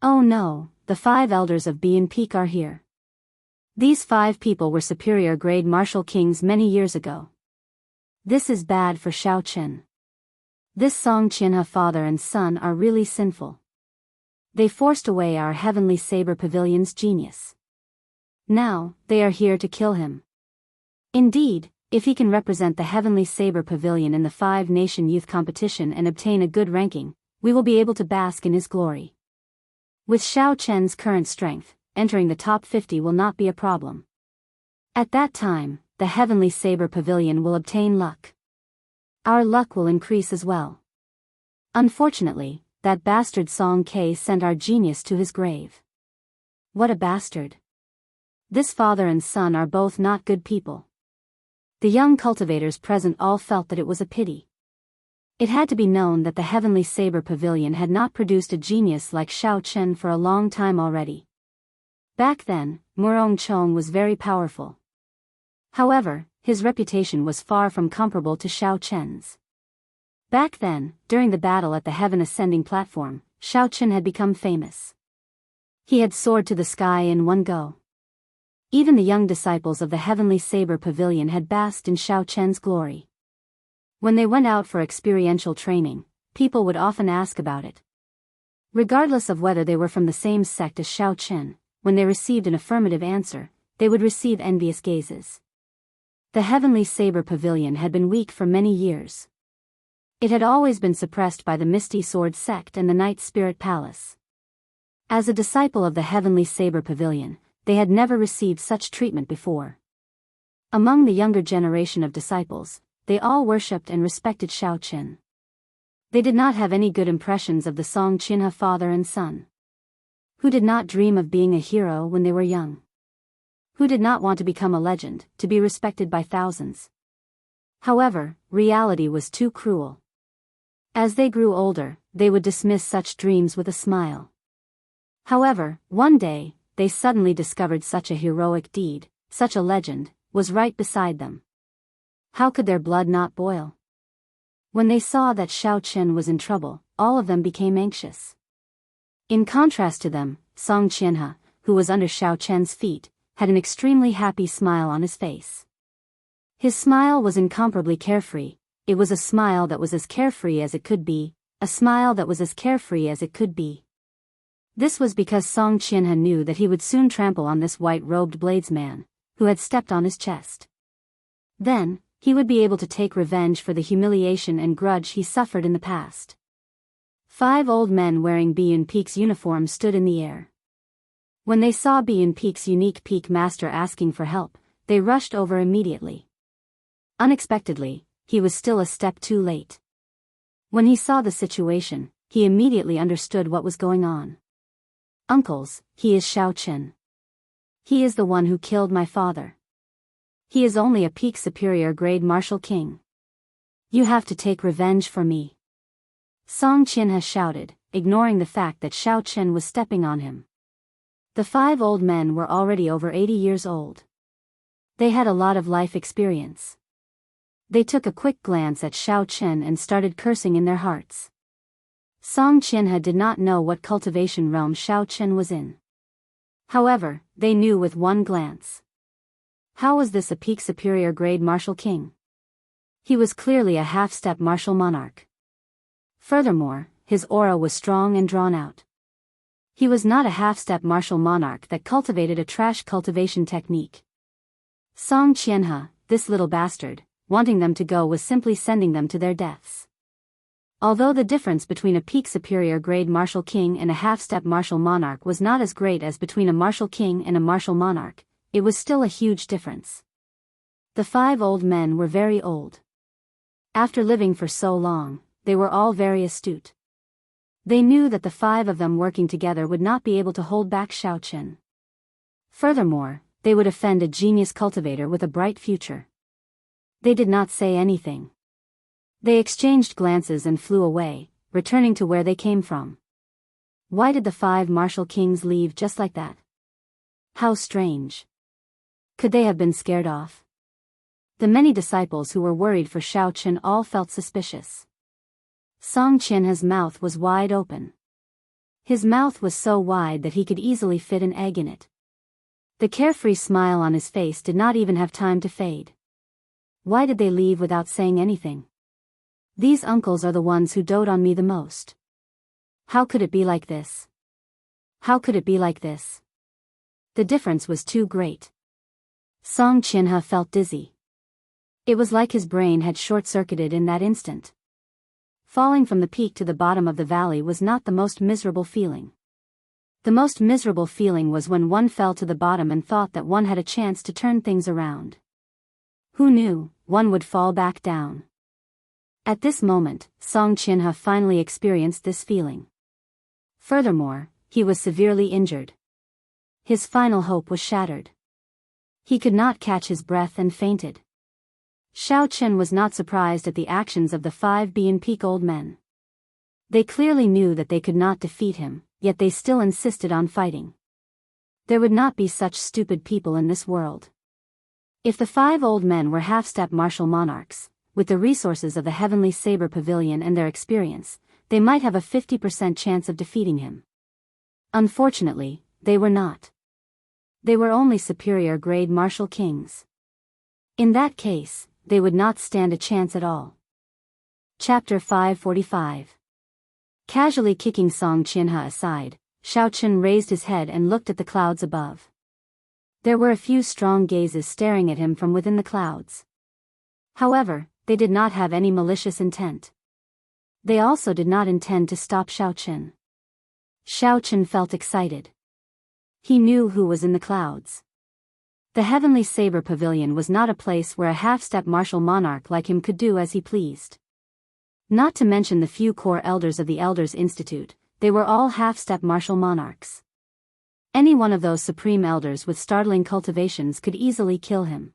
Oh no, the 5 elders of Biyao Peak are here. These 5 people were superior grade martial kings many years ago. This is bad for Xiao Chen. This Song Qianhe father and son are really sinful. They forced away our Heavenly Saber Pavilion's genius. Now, they are here to kill him. Indeed, if he can represent the Heavenly Saber Pavilion in the 5-nation youth competition and obtain a good ranking, we will be able to bask in his glory. With Xiao Chen's current strength, entering the top 50 will not be a problem. At that time, the Heavenly Saber Pavilion will obtain luck. Our luck will increase as well. Unfortunately, that bastard Song K sent our genius to his grave. What a bastard. This father and son are both not good people. The young cultivators present all felt that it was a pity. It had to be known that the Heavenly Saber Pavilion had not produced a genius like Xiao Chen for a long time already. Back then, Murong Chong was very powerful. However, his reputation was far from comparable to Xiao Chen's. Back then, during the battle at the Heaven Ascending platform, Xiao Chen had become famous. He had soared to the sky in one go. Even the young disciples of the Heavenly Saber Pavilion had basked in Xiao Chen's glory. When they went out for experiential training, people would often ask about it. Regardless of whether they were from the same sect as Xiao Chen, when they received an affirmative answer, they would receive envious gazes. The Heavenly Saber Pavilion had been weak for many years. It had always been suppressed by the Misty Sword sect and the Night Spirit Palace. As a disciple of the Heavenly Saber Pavilion, they had never received such treatment before. Among the younger generation of disciples, they all worshipped and respected Xiao Chen. They did not have any good impressions of the Song Qinhe father and son. Who did not dream of being a hero when they were young? Who did not want to become a legend, to be respected by thousands? However, reality was too cruel. As they grew older, they would dismiss such dreams with a smile. However, one day, they suddenly discovered such a heroic deed, such a legend, was right beside them. How could their blood not boil? When they saw that Xiao Chen was in trouble, all of them became anxious. In contrast to them, Song Qianhe, who was under Xiao Chen's feet, had an extremely happy smile on his face. His smile was incomparably carefree. It was a smile that was as carefree as it could be, a smile that was as carefree as it could be. This was because Song Qianhe knew that he would soon trample on this white-robed bladesman, who had stepped on his chest. Then, he would be able to take revenge for the humiliation and grudge he suffered in the past. 5 old men wearing Biyun Peak's uniform stood in the air. When they saw Biyun Peak's unique peak master asking for help, they rushed over immediately. Unexpectedly, he was still a step too late. When he saw the situation, he immediately understood what was going on. Uncles, he is Xiao Chen. He is the one who killed my father. He is only a peak superior grade martial king. You have to take revenge for me. Song Qianhe shouted, ignoring the fact that Xiao Chen was stepping on him. The 5 old men were already over 80 years old. They had a lot of life experience. They took a quick glance at Xiao Chen and started cursing in their hearts. Song Qianhe did not know what cultivation realm Xiao Chen was in. However, they knew with one glance. How was this a peak superior grade martial king? He was clearly a half-step martial monarch. Furthermore, his aura was strong and drawn out. He was not a half-step martial monarch that cultivated a trash cultivation technique. Song Qianhe, this little bastard, wanting them to go was simply sending them to their deaths. Although the difference between a peak superior grade martial king and a half-step martial monarch was not as great as between a martial king and a martial monarch, it was still a huge difference. The 5 old men were very old. After living for so long, they were all very astute. They knew that the 5 of them working together would not be able to hold back Xiao Chen. Furthermore, they would offend a genius cultivator with a bright future. They did not say anything. They exchanged glances and flew away, returning to where they came from. Why did the 5 martial kings leave just like that? How strange. Could they have been scared off? The many disciples who were worried for Xiao Chen all felt suspicious. Song Qianhe's mouth was wide open. His mouth was so wide that he could easily fit an egg in it. The carefree smile on his face did not even have time to fade. Why did they leave without saying anything? These uncles are the ones who dote on me the most. How could it be like this? How could it be like this? The difference was too great. Song Qianhe felt dizzy. It was like his brain had short-circuited in that instant. Falling from the peak to the bottom of the valley was not the most miserable feeling. The most miserable feeling was when one fell to the bottom and thought that one had a chance to turn things around. Who knew, one would fall back down. At this moment, Song Qinhe finally experienced this feeling. Furthermore, he was severely injured. His final hope was shattered. He could not catch his breath and fainted. Xiao Qin was not surprised at the actions of the 5 Bian Peak old men. They clearly knew that they could not defeat him, yet they still insisted on fighting. There would not be such stupid people in this world. If the 5 old men were half-step martial monarchs, with the resources of the Heavenly Saber Pavilion and their experience, they might have a 50% chance of defeating him. Unfortunately, they were not. They were only superior-grade martial kings. In that case, they would not stand a chance at all. Chapter 545. Casually kicking Song Qinhe aside, Xiao Qin raised his head and looked at the clouds above. There were a few strong gazes staring at him from within the clouds. However, they did not have any malicious intent. They also did not intend to stop Xiao Qin. Xiao Qin felt excited. He knew who was in the clouds. The Heavenly Saber Pavilion was not a place where a half-step martial monarch like him could do as he pleased. Not to mention the few core elders of the Elders Institute, they were all half-step martial monarchs. Any one of those supreme elders with startling cultivations could easily kill him.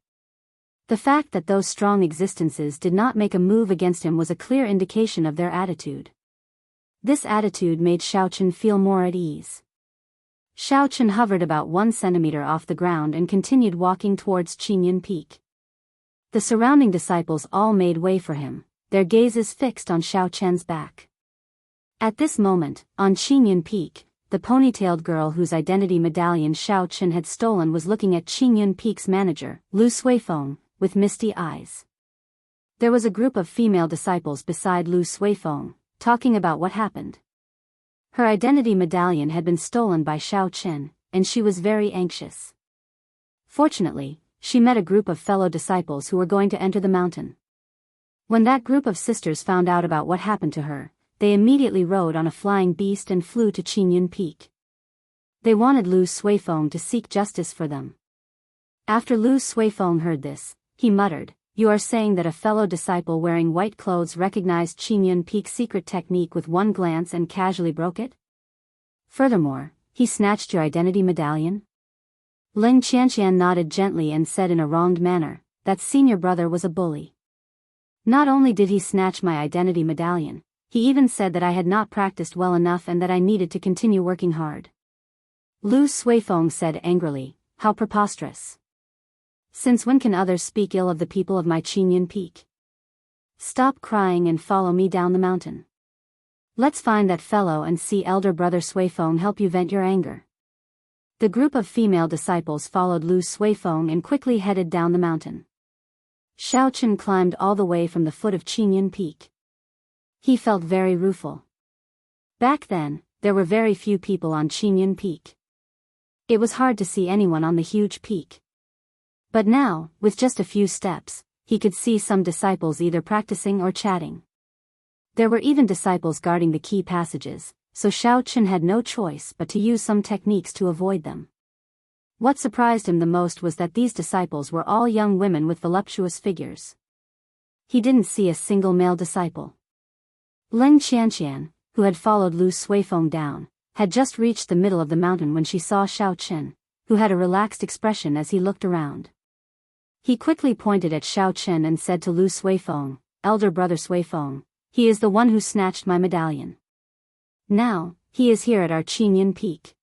The fact that those strong existences did not make a move against him was a clear indication of their attitude. This attitude made Xiao Qin feel more at ease. Xiao Qin hovered about 1 centimeter off the ground and continued walking towards Qingyun Peak. The surrounding disciples all made way for him, their gazes fixed on Xiao Qin's back. At this moment, on Qingyun Peak, the ponytailed girl whose identity medallion Xiao Qin had stolen was looking at Qingyun Peak's manager, Lu Suifeng, with misty eyes. There was a group of female disciples beside Lu Suifeng, talking about what happened. Her identity medallion had been stolen by Xiao Qin, and she was very anxious. Fortunately, she met a group of fellow disciples who were going to enter the mountain. When that group of sisters found out about what happened to her, they immediately rode on a flying beast and flew to Qingyun Peak. They wanted Lu Suifeng to seek justice for them. After Lu Suifeng heard this, he muttered, "You are saying that a fellow disciple wearing white clothes recognized Qingyun Peak's secret technique with one glance and casually broke it? Furthermore, he snatched your identity medallion?" Ling Qianqian nodded gently and said in a wronged manner, "That senior brother was a bully. Not only did he snatch my identity medallion, he even said that I had not practiced well enough and that I needed to continue working hard." Lu Suifeng said angrily, "How preposterous. Since when can others speak ill of the people of my Qingyun Peak? Stop crying and follow me down the mountain. Let's find that fellow and see elder brother Suifeng help you vent your anger." The group of female disciples followed Lu Suifeng and quickly headed down the mountain. Xiao Qin climbed all the way from the foot of Qingyun Peak. He felt very rueful. Back then, there were very few people on Qingyun Peak. It was hard to see anyone on the huge peak. But now, with just a few steps, he could see some disciples either practicing or chatting. There were even disciples guarding the key passages, so Xiao Qin had no choice but to use some techniques to avoid them. What surprised him the most was that these disciples were all young women with voluptuous figures. He didn't see a single male disciple. Ling Qianqian, who had followed Lu Suifeng down, had just reached the middle of the mountain when she saw Xiao Qin, who had a relaxed expression as he looked around. He quickly pointed at Xiao Qin and said to Lu Suifeng, "Elder brother Suifeng, he is the one who snatched my medallion. Now, he is here at our Qingyun Peak."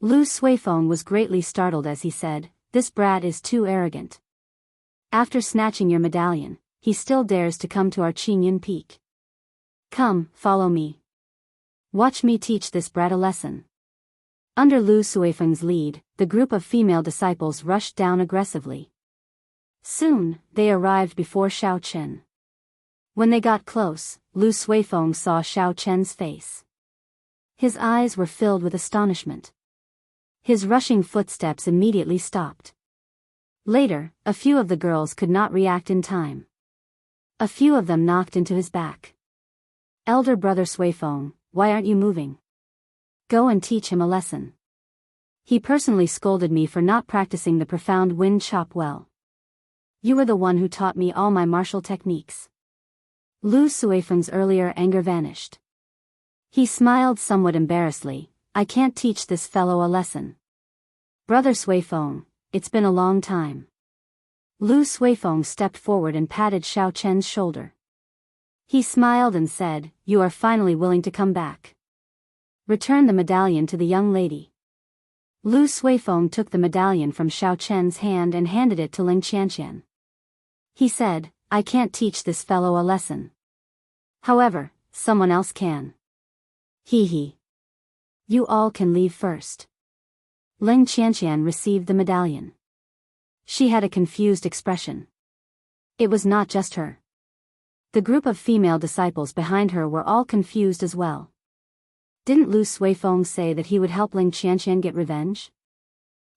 Lu Suifeng was greatly startled as he said, "This brat is too arrogant. After snatching your medallion, he still dares to come to our Qingyun Peak. Come, follow me. Watch me teach this brat a lesson." Under Lu Suifeng's lead, the group of female disciples rushed down aggressively. Soon, they arrived before Xiao Qin. When they got close, Lu Suifeng saw Xiao Qin's face. His eyes were filled with astonishment. His rushing footsteps immediately stopped. Later, a few of the girls could not react in time. A few of them knocked into his back. "Elder brother Suifeng, why aren't you moving? Go and teach him a lesson. He personally scolded me for not practicing the profound wind chop well. You were the one who taught me all my martial techniques." Lu Suifeng's earlier anger vanished. He smiled somewhat embarrassedly. I can't teach this fellow a lesson. Brother Suifeng, it's been a long time. Lu Suifeng stepped forward and patted Xiao Chen's shoulder. He smiled and said, You are finally willing to come back. Return the medallion to the young lady. Lu Suifeng took the medallion from Xiao Chen's hand and handed it to Ling Qianqian. He said, I can't teach this fellow a lesson. However, someone else can. He. You all can leave first. Ling Qianqian received the medallion. She had a confused expression. It was not just her. The group of female disciples behind her were all confused as well. Didn't Lu Suifeng say that he would help Ling Qianqian get revenge?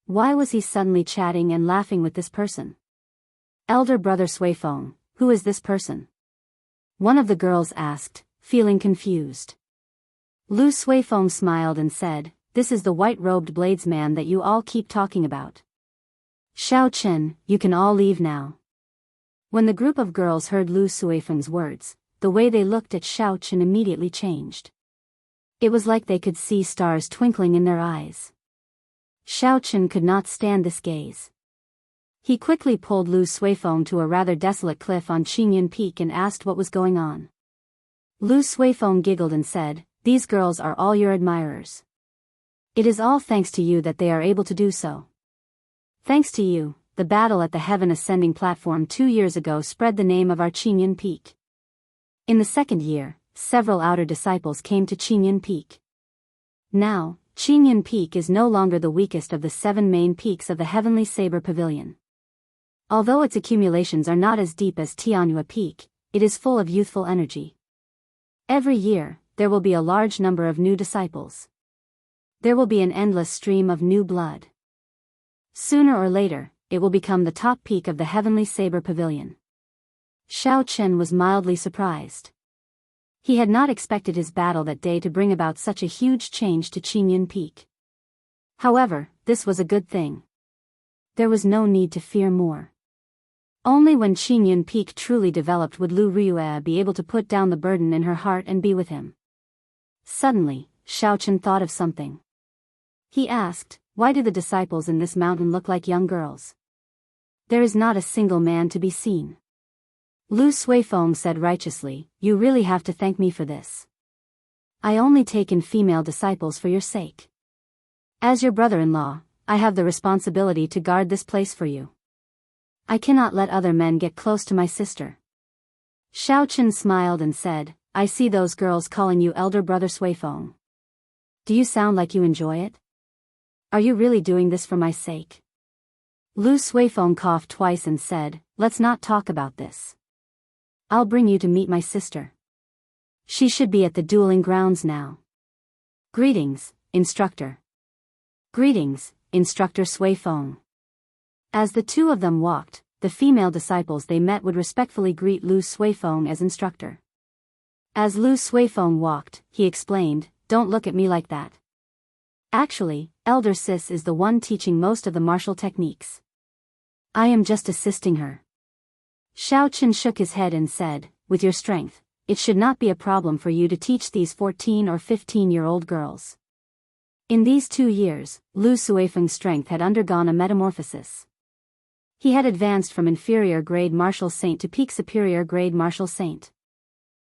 Why was he suddenly chatting and laughing with this person? Elder brother Suifeng, who is this person? One of the girls asked, feeling confused. Lu Suifeng smiled and said, This is the white-robed bladesman that you all keep talking about. Xiao Chen, you can all leave now. When the group of girls heard Lu Suifeng's words, the way they looked at Xiao Chen immediately changed. It was like they could see stars twinkling in their eyes. Xiao Chen could not stand this gaze. He quickly pulled Lu Suifeng to a rather desolate cliff on Qingyun Peak and asked what was going on. Lu Suifeng giggled and said, These girls are all your admirers. It is all thanks to you that they are able to do so. Thanks to you, the battle at the Heaven Ascending platform 2 years ago spread the name of our Qingyun Peak. In the second year, several outer disciples came to Qingyun Peak. Now, Qingyun Peak is no longer the weakest of the 7 main peaks of the Heavenly Saber Pavilion. Although its accumulations are not as deep as Tianhua Peak, it is full of youthful energy. Every year, there will be a large number of new disciples. There will be an endless stream of new blood. Sooner or later, it will become the top peak of the Heavenly Saber Pavilion. Xiao Chen was mildly surprised. He had not expected his battle that day to bring about such a huge change to Qingyun Peak. However, this was a good thing. There was no need to fear more. Only when Qingyun Peak truly developed would Lu Riyue be able to put down the burden in her heart and be with him. Suddenly, Xiao Chen thought of something. He asked, Why do the disciples in this mountain look like young girls? There is not a single man to be seen. Lu Suifeng said righteously, You really have to thank me for this. I only take in female disciples for your sake. As your brother-in-law, I have the responsibility to guard this place for you. I cannot let other men get close to my sister. Xiao Chen smiled and said, I see those girls calling you elder brother Suifeng. Do you sound like you enjoy it? Are you really doing this for my sake? Lu Suifeng coughed twice and said, Let's not talk about this. I'll bring you to meet my sister. She should be at the dueling grounds now. Greetings, instructor. Greetings, Instructor Suifeng. As the two of them walked, the female disciples they met would respectfully greet Lu Suifeng as instructor. As Lu Suifeng walked, he explained, Don't look at me like that. Actually, Elder Sis is the one teaching most of the martial techniques. I am just assisting her. Xiao Chen shook his head and said, With your strength, it should not be a problem for you to teach these 14 or 15-year-old girls. In these 2 years, Lu Suifeng's strength had undergone a metamorphosis. He had advanced from inferior grade martial saint to peak superior grade martial saint.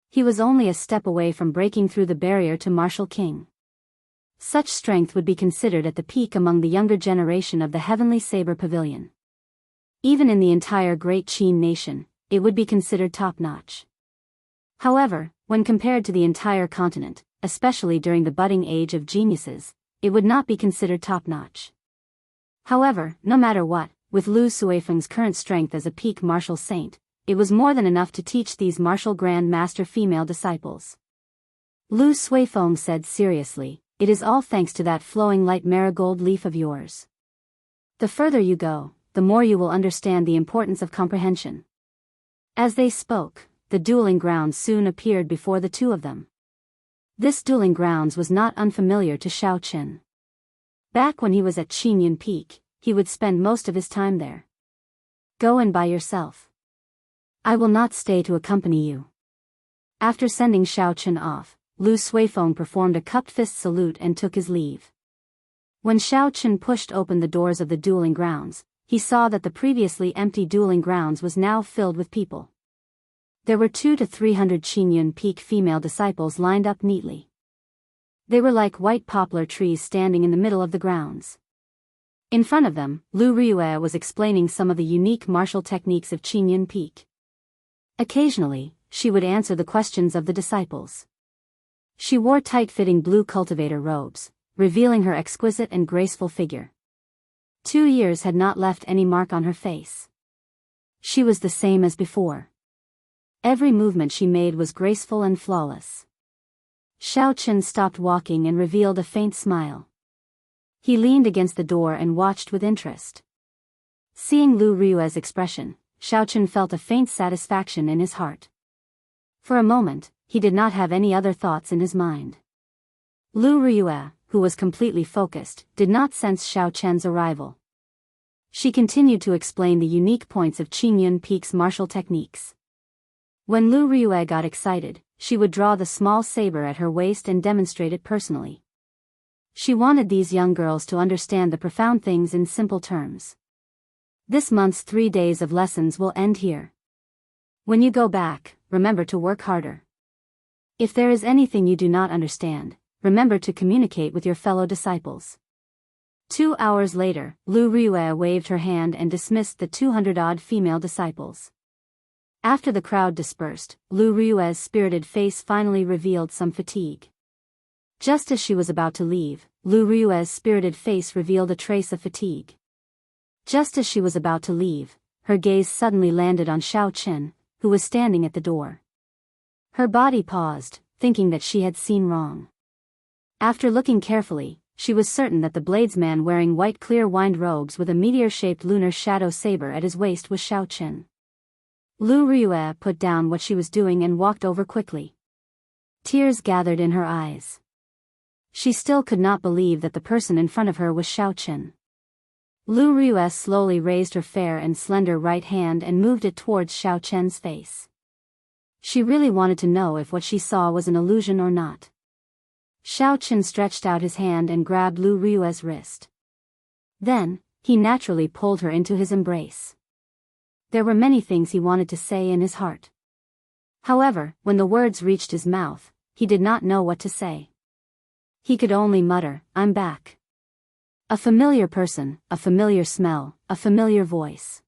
He was only a step away from breaking through the barrier to martial king. Such strength would be considered at the peak among the younger generation of the Heavenly Saber Pavilion. Even in the entire Great Qin nation, it would be considered top-notch. However, when compared to the entire continent, especially during the budding age of geniuses, it would not be considered top-notch. However, no matter what, with Lu Suifeng's current strength as a peak martial saint, it was more than enough to teach these martial grand master female disciples. Lu Suifeng said seriously, It is all thanks to that flowing light marigold leaf of yours. The further you go, the more you will understand the importance of comprehension. As they spoke, the dueling grounds soon appeared before the two of them. This dueling grounds was not unfamiliar to Xiao Chen. Back when he was at Qingyun Peak, he would spend most of his time there. Go and by yourself. I will not stay to accompany you. After sending Xiao Chen off, Lu Suifeng performed a cupped fist salute and took his leave. When Xiao Chen pushed open the doors of the dueling grounds, he saw that the previously empty dueling grounds was now filled with people. There were 200 to 300 Qingyun Peak female disciples lined up neatly. They were like white poplar trees standing in the middle of the grounds. In front of them, Lu Riyue was explaining some of the unique martial techniques of Qingyun Peak. Occasionally, she would answer the questions of the disciples. She wore tight-fitting blue cultivator robes, revealing her exquisite and graceful figure. 2 years had not left any mark on her face. She was the same as before. Every movement she made was graceful and flawless. Xiao Chen stopped walking and revealed a faint smile. He leaned against the door and watched with interest. Seeing Lu Riyue's expression, Xiao Chen felt a faint satisfaction in his heart. For a moment, he did not have any other thoughts in his mind. Lu Riyue, who was completely focused, did not sense Xiao Chen's arrival. She continued to explain the unique points of Qingyun Peak's martial techniques. When Lu Riyue got excited, she would draw the small saber at her waist and demonstrate it personally. She wanted these young girls to understand the profound things in simple terms. This month's 3 days of lessons will end here. When you go back, remember to work harder. If there is anything you do not understand, remember to communicate with your fellow disciples. 2 hours later, Lu Riyue waved her hand and dismissed the 200-odd female disciples. After the crowd dispersed, Lu Riyue's spirited face finally revealed some fatigue. Just as she was about to leave, Lu Riyue's spirited face revealed a trace of fatigue. Just as she was about to leave, her gaze suddenly landed on Xiao Chen, who was standing at the door. Her body paused, thinking that she had seen wrong. After looking carefully, she was certain that the bladesman wearing white clear-wined robes with a meteor-shaped lunar shadow saber at his waist was Xiao Chen. Lu Riyue put down what she was doing and walked over quickly. Tears gathered in her eyes. She still could not believe that the person in front of her was Xiao Chen. Lu Riyue slowly raised her fair and slender right hand and moved it towards Xiao Chen's face. She really wanted to know if what she saw was an illusion or not. Xiao Chen stretched out his hand and grabbed Lu Riyue's wrist. Then, he naturally pulled her into his embrace. There were many things he wanted to say in his heart. However, when the words reached his mouth, he did not know what to say. He could only mutter, "I'm back." A familiar person, a familiar smell, a familiar voice.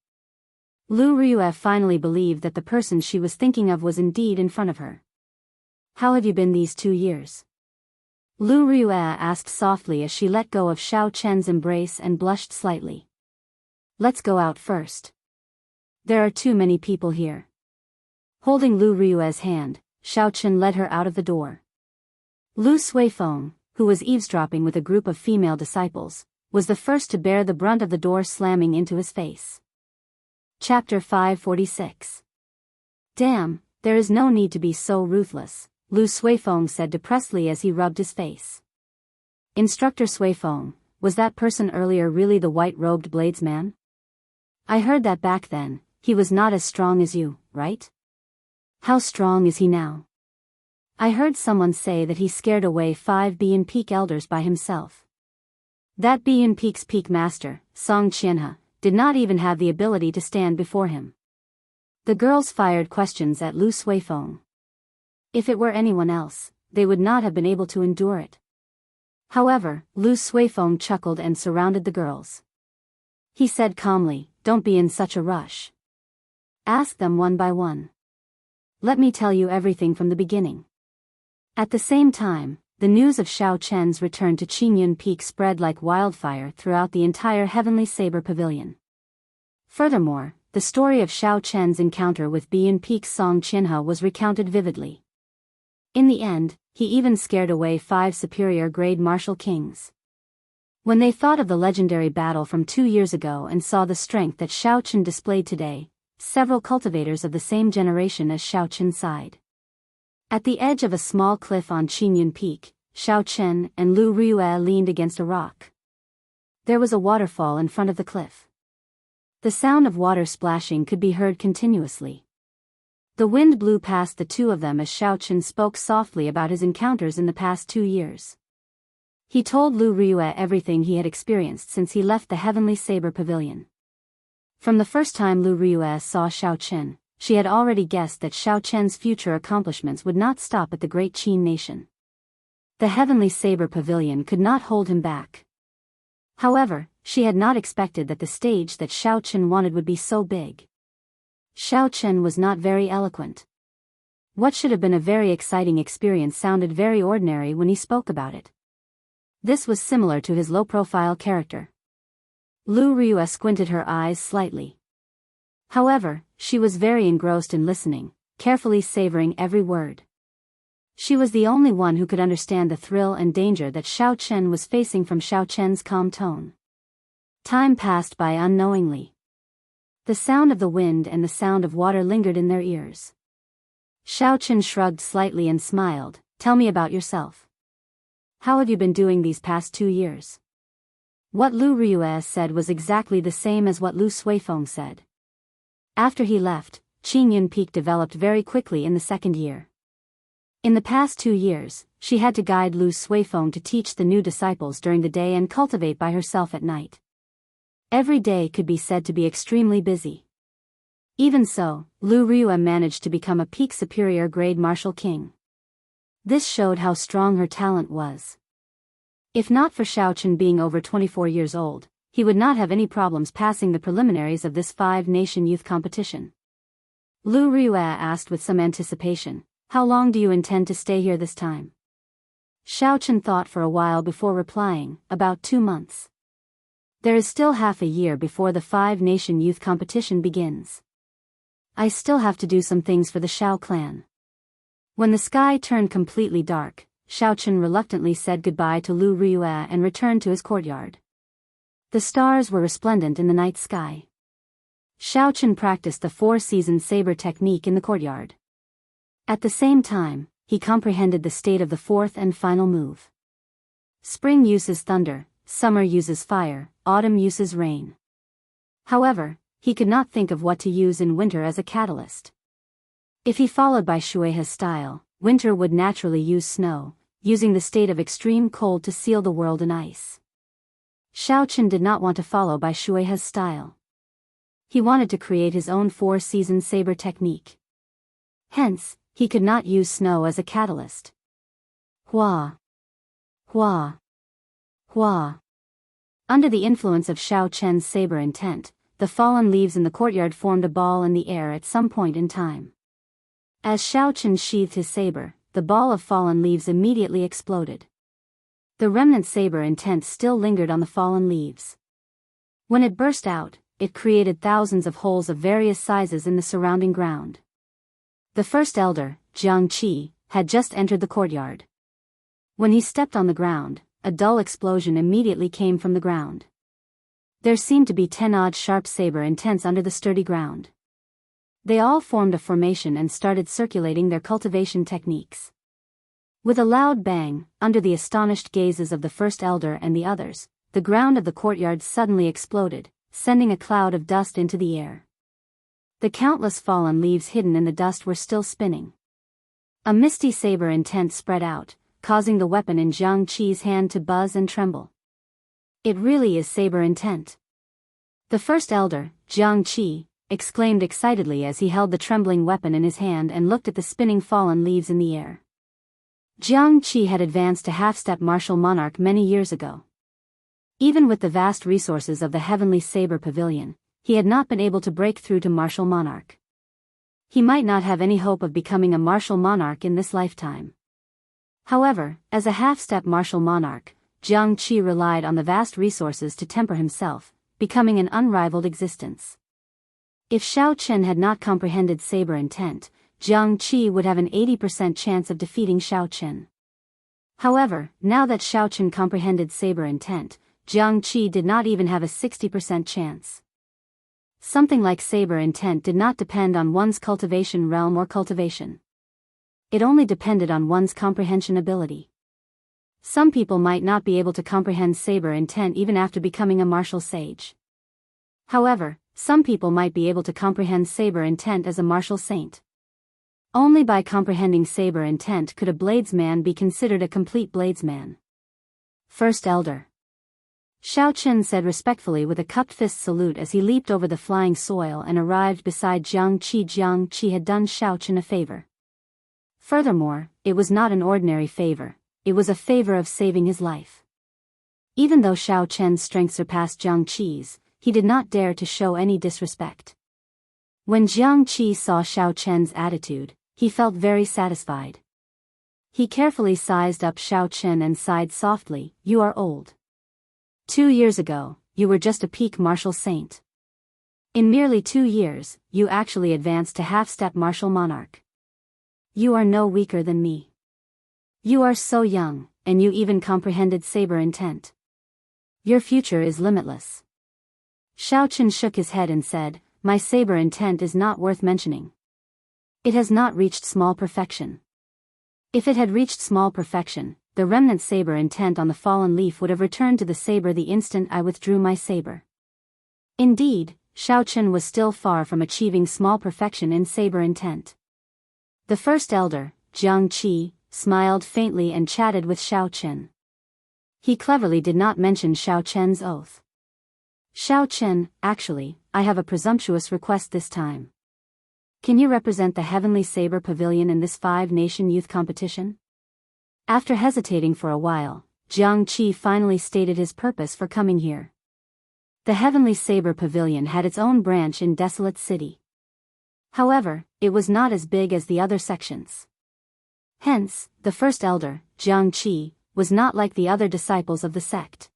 Lu Riyue finally believed that the person she was thinking of was indeed in front of her. "How have you been these 2 years?" Lu Riyue asked softly as she let go of Xiao Chen's embrace and blushed slightly. "Let's go out first. There are too many people here." Holding Lu Riyue's hand, Xiao Chen led her out of the door. Lu Suifeng, who was eavesdropping with a group of female disciples, was the first to bear the brunt of the door slamming into his face. Chapter 546. "Damn, there is no need to be so ruthless," Lu Suifeng said depressedly as he rubbed his face. "Instructor Suifeng, was that person earlier really the white-robed bladesman? I heard that back then, he was not as strong as you, right? How strong is he now? I heard someone say that he scared away 5 Biyao Peak elders by himself. That Biyao Peak's peak master, Song Qianhe, did not even have the ability to stand before him." The girls fired questions at Lu Suifeng. If it were anyone else, they would not have been able to endure it. However, Lu Suifeng chuckled and surrounded the girls. He said calmly, "Don't be in such a rush. Ask them one by one. Let me tell you everything from the beginning." At the same time, the news of Xiao Chen's return to Qingyun Peak spread like wildfire throughout the entire Heavenly Saber Pavilion. Furthermore, the story of Xiao Chen's encounter with Biyao Peak's Song Qianhe was recounted vividly. In the end, he even scared away 5 superior-grade martial kings. When they thought of the legendary battle from 2 years ago and saw the strength that Xiao Chen displayed today, several cultivators of the same generation as Xiao Chen sighed. At the edge of a small cliff on Qingyun Peak, Xiao Chen and Lu Riyue leaned against a rock. There was a waterfall in front of the cliff. The sound of water splashing could be heard continuously. The wind blew past the two of them as Xiao Chen spoke softly about his encounters in the past 2 years. He told Lu Ryue everything he had experienced since he left the Heavenly Saber Pavilion. From the first time Lu Ryue saw Xiao Chen, she had already guessed that Xiao Chen's future accomplishments would not stop at the great Qin nation. The Heavenly Saber Pavilion could not hold him back. However, she had not expected that the stage that Xiao Chen wanted would be so big. Xiao Chen was not very eloquent. What should have been a very exciting experience sounded very ordinary when he spoke about it. This was similar to his low-profile character. Lu Ryue squinted her eyes slightly. However, she was very engrossed in listening, carefully savoring every word. She was the only one who could understand the thrill and danger that Xiao Chen was facing from Xiao Chen's calm tone. Time passed by unknowingly. The sound of the wind and the sound of water lingered in their ears. Xiao Chen shrugged slightly and smiled. "Tell me about yourself. How have you been doing these past 2 years?" What Lu Ryue said was exactly the same as what Lu Suifeng said. After he left, Qing Yun Peak developed very quickly in the 2nd year. In the past 2 years, she had to guide Lu Suifeng to teach the new disciples during the day and cultivate by herself at night. Every day could be said to be extremely busy. Even so, Lu Ryue managed to become a peak superior grade martial king. This showed how strong her talent was. If not for Xiao Chen being over 24 years old, he would not have any problems passing the preliminaries of this 5-nation youth competition. Lu Ryue asked with some anticipation, "How long do you intend to stay here this time?" Xiao Chen thought for a while before replying, "About 2 months. There is still half a year before the 5-nation youth competition begins. I still have to do some things for the Xiao clan." When the sky turned completely dark, Xiao Chen reluctantly said goodbye to Lu Ryue and returned to his courtyard. The stars were resplendent in the night sky. Xiao Chen practiced the 4-season saber technique in the courtyard. At the same time, he comprehended the state of the 4th and final move. Spring uses thunder, summer uses fire, autumn uses rain. However, he could not think of what to use in winter as a catalyst. If he followed by Shuihe's style, winter would naturally use snow, using the state of extreme cold to seal the world in ice. Xiao Chen did not want to follow by Shuihe's style. He wanted to create his own 4-season saber technique. Hence, he could not use snow as a catalyst. Hua! Hua! Hua! Under the influence of Xiao Chen's saber intent, the fallen leaves in the courtyard formed a ball in the air at some point in time. As Xiao Chen sheathed his saber, the ball of fallen leaves immediately exploded. The remnant saber intent still lingered on the fallen leaves. When it burst out, it created thousands of holes of various sizes in the surrounding ground. The first elder, Jianghu, had just entered the courtyard. When he stepped on the ground, a dull explosion immediately came from the ground. There seemed to be 10 odd sharp saber intents under the sturdy ground. They all formed a formation and started circulating their cultivation techniques. With a loud bang, under the astonished gazes of the first elder and the others, the ground of the courtyard suddenly exploded, sending a cloud of dust into the air. The countless fallen leaves hidden in the dust were still spinning. A misty saber intent spread out, causing the weapon in Jiang Qi's hand to buzz and tremble. It really is saber intent. The first elder, Jiang Qi, exclaimed excitedly as he held the trembling weapon in his hand and looked at the spinning fallen leaves in the air. Jiang Qi had advanced to half-step martial monarch many years ago. Even with the vast resources of the Heavenly Saber Pavilion, he had not been able to break through to martial monarch. He might not have any hope of becoming a martial monarch in this lifetime. However, as a half-step martial monarch, Jiang Qi relied on the vast resources to temper himself, becoming an unrivaled existence. If Xiao Chen had not comprehended saber intent, Jiang Qi would have an 80% chance of defeating Xiao Chen. However, now that Xiao Chen comprehended saber intent, Jiang Qi did not even have a 60% chance. Something like saber intent did not depend on one's cultivation realm or cultivation. It only depended on one's comprehension ability. Some people might not be able to comprehend saber intent even after becoming a martial sage. However, some people might be able to comprehend saber intent as a martial saint. Only by comprehending saber intent could a bladesman be considered a complete bladesman. First Elder. Xiao Chen said respectfully with a cupped fist salute as he leaped over the flying soil and arrived beside Jiang Qi. Jiang Qi had done Xiao Chen a favor. Furthermore, it was not an ordinary favor, it was a favor of saving his life. Even though Xiao Chen's strength surpassed Jiang Qi's, he did not dare to show any disrespect. When Jiang Qi saw Xiao Chen's attitude, he felt very satisfied. He carefully sized up Xiao Chen and sighed softly, "You are old. 2 years ago, you were just a peak martial saint. In merely 2 years, you actually advanced to half-step martial monarch. You are no weaker than me. You are so young, and you even comprehended saber intent. Your future is limitless." Xiao Chen shook his head and said, "My saber intent is not worth mentioning. It has not reached small perfection. If it had reached small perfection, the remnant saber intent on the fallen leaf would have returned to the saber the instant I withdrew my saber." Indeed, Xiao Chen was still far from achieving small perfection in saber intent. The first elder, Jiang Qi, smiled faintly and chatted with Xiao Chen. He cleverly did not mention Xiao Chen's oath. "Xiao Chen, actually, I have a presumptuous request this time. Can you represent the Heavenly Saber Pavilion in this 5-nation youth competition?" After hesitating for a while, Jiang Qi finally stated his purpose for coming here. The Heavenly Saber Pavilion had its own branch in Desolate City. However, it was not as big as the other sections. Hence, the first elder, Jiang Qi, was not like the other disciples of the sect.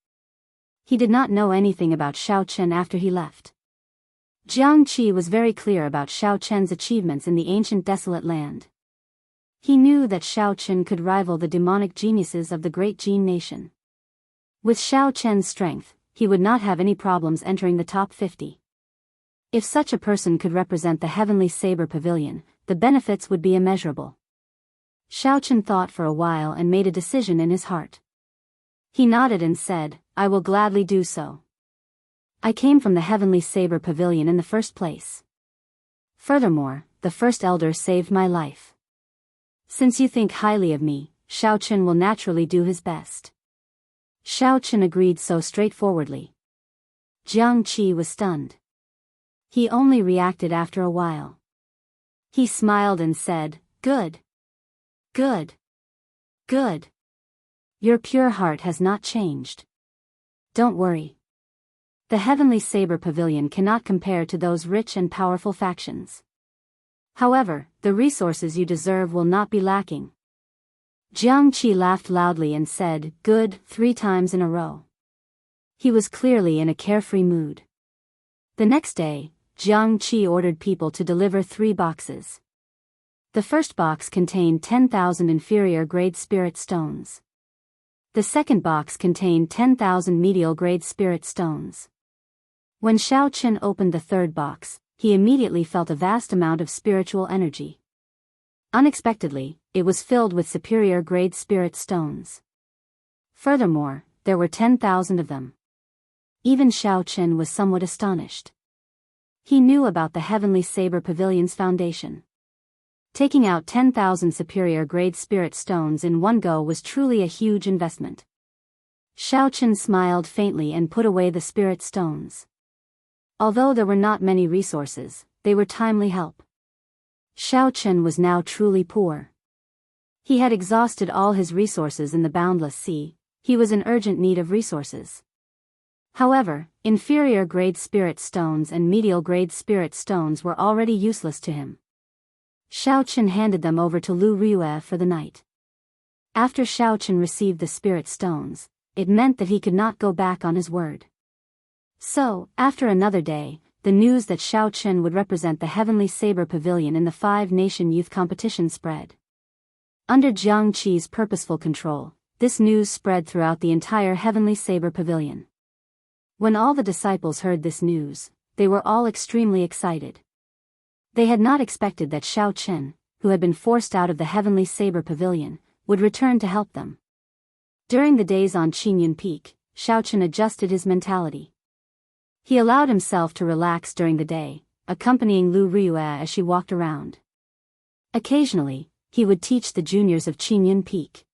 He did not know anything about Xiao Chen after he left. Jiang Qi was very clear about Xiao Chen's achievements in the ancient desolate land. He knew that Xiao Chen could rival the demonic geniuses of the great Jin nation. With Xiao Chen's strength, he would not have any problems entering the top 50. If such a person could represent the Heavenly Saber Pavilion, the benefits would be immeasurable. Xiao Chen thought for a while and made a decision in his heart. He nodded and said, "I will gladly do so. I came from the Heavenly Saber Pavilion in the first place. Furthermore, the first elder saved my life. Since you think highly of me, Xiao Chen will naturally do his best." Xiao Chen agreed so straightforwardly. Jiang Qi was stunned. He only reacted after a while. He smiled and said, "Good. Good. Good. Your pure heart has not changed. Don't worry. The Heavenly Saber Pavilion cannot compare to those rich and powerful factions. However, the resources you deserve will not be lacking." Jiang Qi laughed loudly and said, "Good," 3 times in a row. He was clearly in a carefree mood. The next day, Jiang Qi ordered people to deliver 3 boxes. The first box contained 10,000 inferior-grade spirit stones. The second box contained 10,000 medial-grade spirit stones. When Xiao Chen opened the third box, he immediately felt a vast amount of spiritual energy. Unexpectedly, it was filled with superior-grade spirit stones. Furthermore, there were 10,000 of them. Even Xiao Chen was somewhat astonished. He knew about the Heavenly Saber Pavilion's foundation. Taking out 10,000 superior-grade spirit stones in one go was truly a huge investment. Xiao Chen smiled faintly and put away the spirit stones. Although there were not many resources, they were timely help. Xiao Chen was now truly poor. He had exhausted all his resources in the boundless sea. He was in urgent need of resources. However, inferior-grade spirit stones and medial-grade spirit stones were already useless to him. Xiao Chen handed them over to Lu Riyue for the night. After Xiao Chen received the spirit stones, it meant that he could not go back on his word. So, after another day, the news that Xiao Chen would represent the Heavenly Saber Pavilion in the 5-nation youth competition spread. Under Jiang Qi's purposeful control, this news spread throughout the entire Heavenly Saber Pavilion. When all the disciples heard this news, they were all extremely excited. They had not expected that Xiao Chen, who had been forced out of the Heavenly Saber Pavilion, would return to help them. During the days on Qingyun Peak, Xiao Chen adjusted his mentality. He allowed himself to relax during the day, accompanying Lu Riyue as she walked around. Occasionally, he would teach the juniors of Qingyun Peak.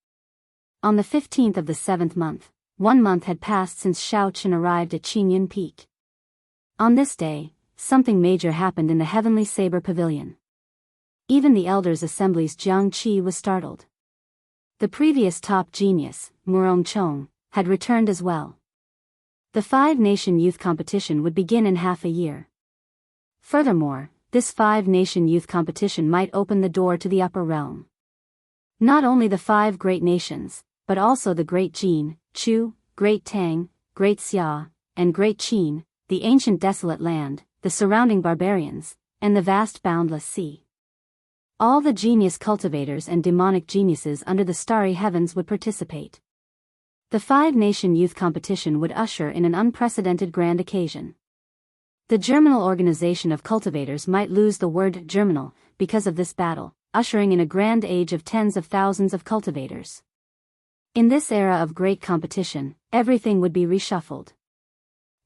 On the 15th of the 7th month, 1 month had passed since Xiao Chen arrived at Qingyun Peak. On this day, something major happened in the Heavenly Saber Pavilion. Even the elders' assembly's Jiang Qi was startled. The previous top genius, Murong Chong, had returned as well. The five-nation youth competition would begin in half a year. Furthermore, this five-nation youth competition might open the door to the upper realm. Not only the five great nations, but also the Great Jin, Chu, Great Tang, Great Xia, and Great Qin, the ancient desolate land, the surrounding barbarians, and the vast boundless sea. All the genius cultivators and demonic geniuses under the starry heavens would participate. The five-nation youth competition would usher in an unprecedented grand occasion. The germinal organization of cultivators might lose the word germinal because of this battle, ushering in a grand age of tens of thousands of cultivators. In this era of great competition, everything would be reshuffled.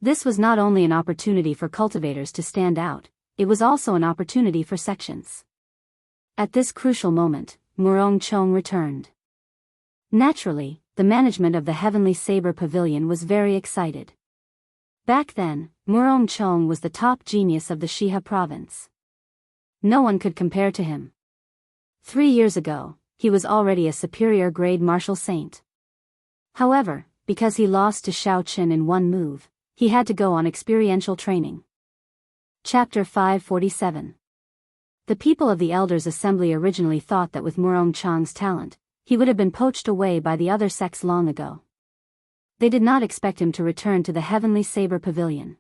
This was not only an opportunity for cultivators to stand out, it was also an opportunity for sections. At this crucial moment, Murong Chong returned. Naturally, the management of the Heavenly Saber Pavilion was very excited. Back then, Murong Chong was the top genius of the Shiha province. No one could compare to him. 3 years ago, he was already a superior grade martial saint. However, because he lost to Xiao Chen in one move, he had to go on experiential training. Chapter 547. The people of the Elders' Assembly originally thought that with Murong Chong's talent, he would have been poached away by the other sects long ago. They did not expect him to return to the Heavenly Saber Pavilion.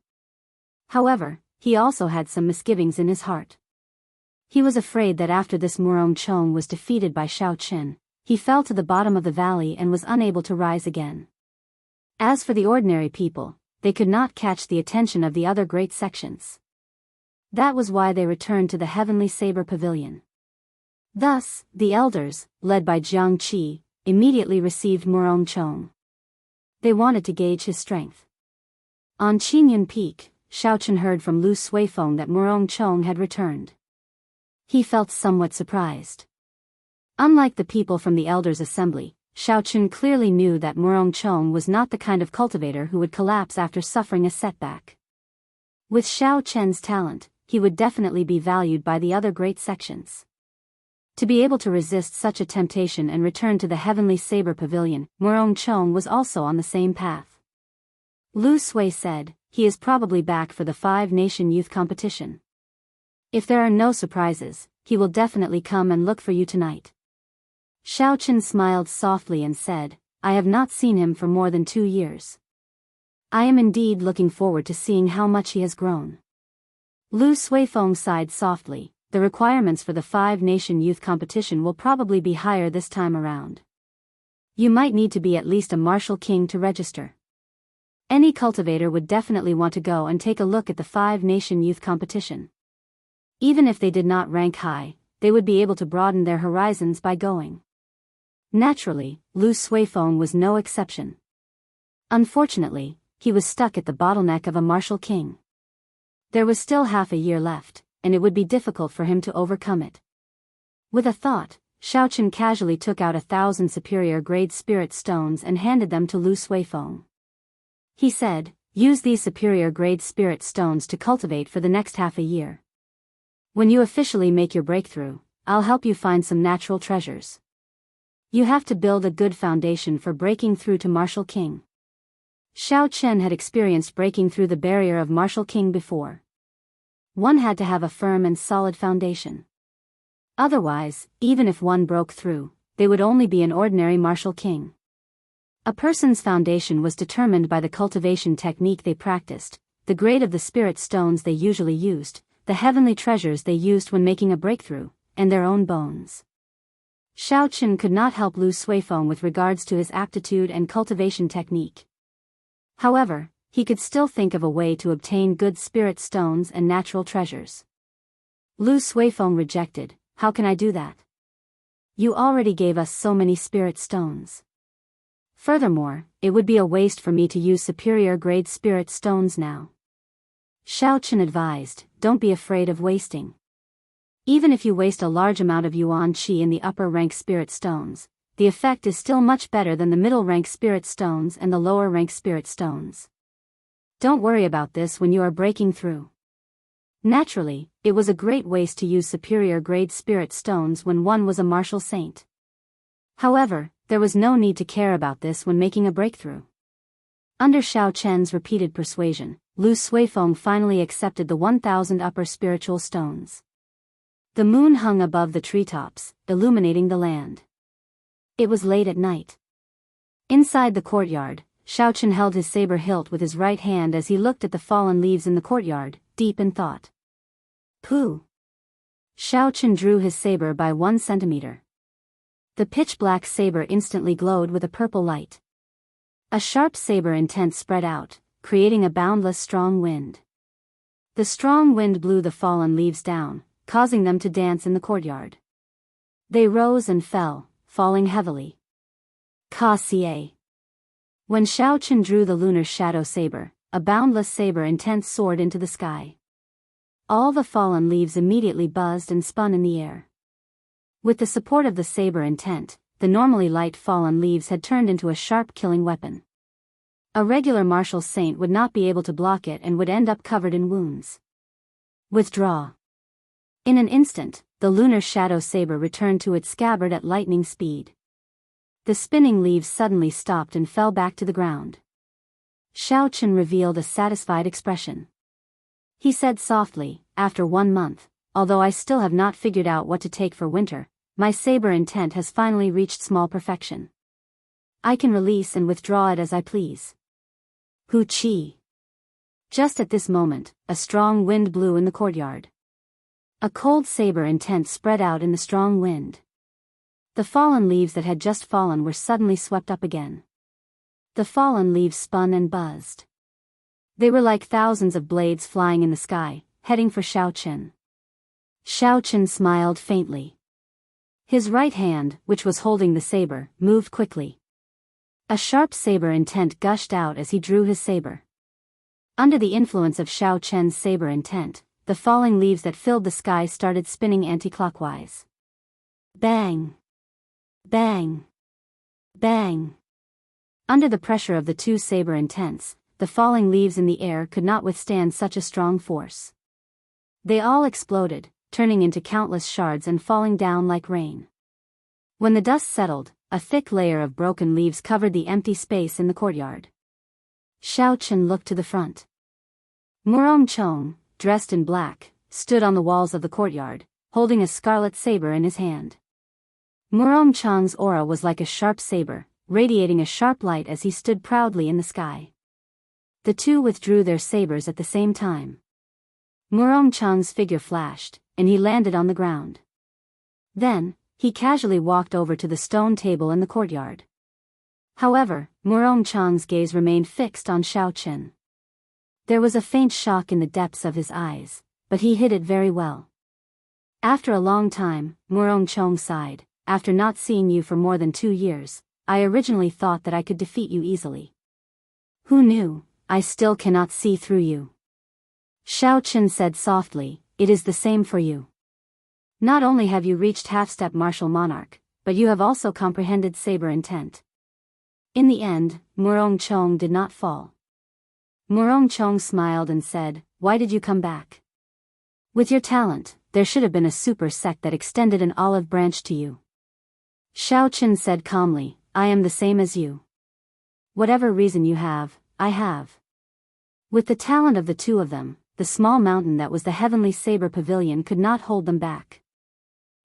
However, he also had some misgivings in his heart. He was afraid that after this Murong Chong was defeated by Xiao Chen, he fell to the bottom of the valley and was unable to rise again. As for the ordinary people, they could not catch the attention of the other great sections. That was why they returned to the Heavenly Saber Pavilion. Thus, the elders, led by Jiang Qi, immediately received Murong Chong. They wanted to gauge his strength. On Qingyun Peak, Xiao Chen heard from Lu Suifeng that Murong Chong had returned. He felt somewhat surprised. Unlike the people from the Elders' Assembly, Xiao Chen clearly knew that Murong Chong was not the kind of cultivator who would collapse after suffering a setback. With Xiao Chen's talent, he would definitely be valued by the other great sections. To be able to resist such a temptation and return to the Heavenly Saber Pavilion, Murong Chong was also on the same path. Lu Sui said, he is probably back for the five-nation youth competition. If there are no surprises, he will definitely come and look for you tonight. Xiao Chen smiled softly and said, I have not seen him for more than 2 years. I am indeed looking forward to seeing how much he has grown. Lu Suifeng sighed softly, the requirements for the five-nation youth competition will probably be higher this time around. You might need to be at least a martial king to register. Any cultivator would definitely want to go and take a look at the five-nation youth competition. Even if they did not rank high, they would be able to broaden their horizons by going. Naturally, Lu Suifeng was no exception. Unfortunately, he was stuck at the bottleneck of a martial king. There was still half a year left, and it would be difficult for him to overcome it. With a thought, Xiao Chen casually took out 1,000 superior-grade spirit stones and handed them to Lu Suifeng. He said, use these superior-grade spirit stones to cultivate for the next half a year. When you officially make your breakthrough, I'll help you find some natural treasures. You have to build a good foundation for breaking through to Martial King. Xiao Chen had experienced breaking through the barrier of Martial King before. One had to have a firm and solid foundation. Otherwise, even if one broke through, they would only be an ordinary Martial King. A person's foundation was determined by the cultivation technique they practiced, the grade of the spirit stones they usually used, the heavenly treasures they used when making a breakthrough, and their own bones. Xiao Chen could not help Lu Suifeng with regards to his aptitude and cultivation technique. However, he could still think of a way to obtain good spirit stones and natural treasures. Lu Suifeng rejected, how can I do that? You already gave us so many spirit stones. Furthermore, it would be a waste for me to use superior grade spirit stones now. Xiao Chen advised, don't be afraid of wasting. Even if you waste a large amount of yuan qi in the upper rank spirit stones, the effect is still much better than the middle rank spirit stones and the lower rank spirit stones. Don't worry about this when you are breaking through. Naturally, it was a great waste to use superior grade spirit stones when one was a martial saint. However, there was no need to care about this when making a breakthrough. Under Xiao Chen's repeated persuasion, Lu Suifeng finally accepted the 1,000 upper spiritual stones. The moon hung above the treetops, illuminating the land. It was late at night. Inside the courtyard, Xiao Chen held his saber hilt with his right hand as he looked at the fallen leaves in the courtyard, deep in thought. Pooh! Xiao Chen drew his saber by 1 centimeter. The pitch-black saber instantly glowed with a purple light. A sharp saber intent spread out, creating a boundless strong wind. The strong wind blew the fallen leaves down, causing them to dance in the courtyard. They rose and fell, falling heavily. Ka-Cie. When Xiao Chen drew the lunar shadow saber, a boundless saber intent soared into the sky. All the fallen leaves immediately buzzed and spun in the air. With the support of the saber intent, the normally light fallen leaves had turned into a sharp killing weapon. A regular martial saint would not be able to block it and would end up covered in wounds. Withdraw. In an instant, the lunar shadow saber returned to its scabbard at lightning speed. The spinning leaves suddenly stopped and fell back to the ground. Xiao Chen revealed a satisfied expression. He said softly, "After 1 month, although I still have not figured out what to take for winter, my saber intent has finally reached small perfection. I can release and withdraw it as I please." Hu Qi. Just at this moment, a strong wind blew in the courtyard. A cold saber intent spread out in the strong wind. The fallen leaves that had just fallen were suddenly swept up again. The fallen leaves spun and buzzed. They were like thousands of blades flying in the sky, heading for Xiao Chen. Xiao Chen smiled faintly. His right hand, which was holding the saber, moved quickly. A sharp saber intent gushed out as he drew his saber. Under the influence of Xiao Chen's saber intent, the falling leaves that filled the sky started spinning anti-clockwise. Bang! Bang! Bang! Under the pressure of the 2 saber intents, the falling leaves in the air could not withstand such a strong force. They all exploded, turning into countless shards and falling down like rain. When the dust settled, a thick layer of broken leaves covered the empty space in the courtyard. Xiao Chen looked to the front. Murong Chong, dressed in black, stood on the walls of the courtyard, holding a scarlet saber in his hand. Murong Chong's aura was like a sharp saber, radiating a sharp light as he stood proudly in the sky. The two withdrew their sabers at the same time. Murong Chong's figure flashed, and he landed on the ground. Then, he casually walked over to the stone table in the courtyard. However, Murong Chong's gaze remained fixed on Xiao Chen. There was a faint shock in the depths of his eyes, but he hid it very well. After a long time, Murong Chong sighed. "After not seeing you for more than 2 years, I originally thought that I could defeat you easily. Who knew? I still cannot see through you." Xiao Chen said softly, "It is the same for you. Not only have you reached half-step martial monarch, but you have also comprehended saber intent." In the end, Murong Chong did not fall. Murong Chong smiled and said, "Why did you come back? With your talent, there should have been a super sect that extended an olive branch to you." Xiao Chen said calmly, "I am the same as you. Whatever reason you have, I have." With the talent of the two of them, the small mountain that was the Heavenly Saber Pavilion could not hold them back.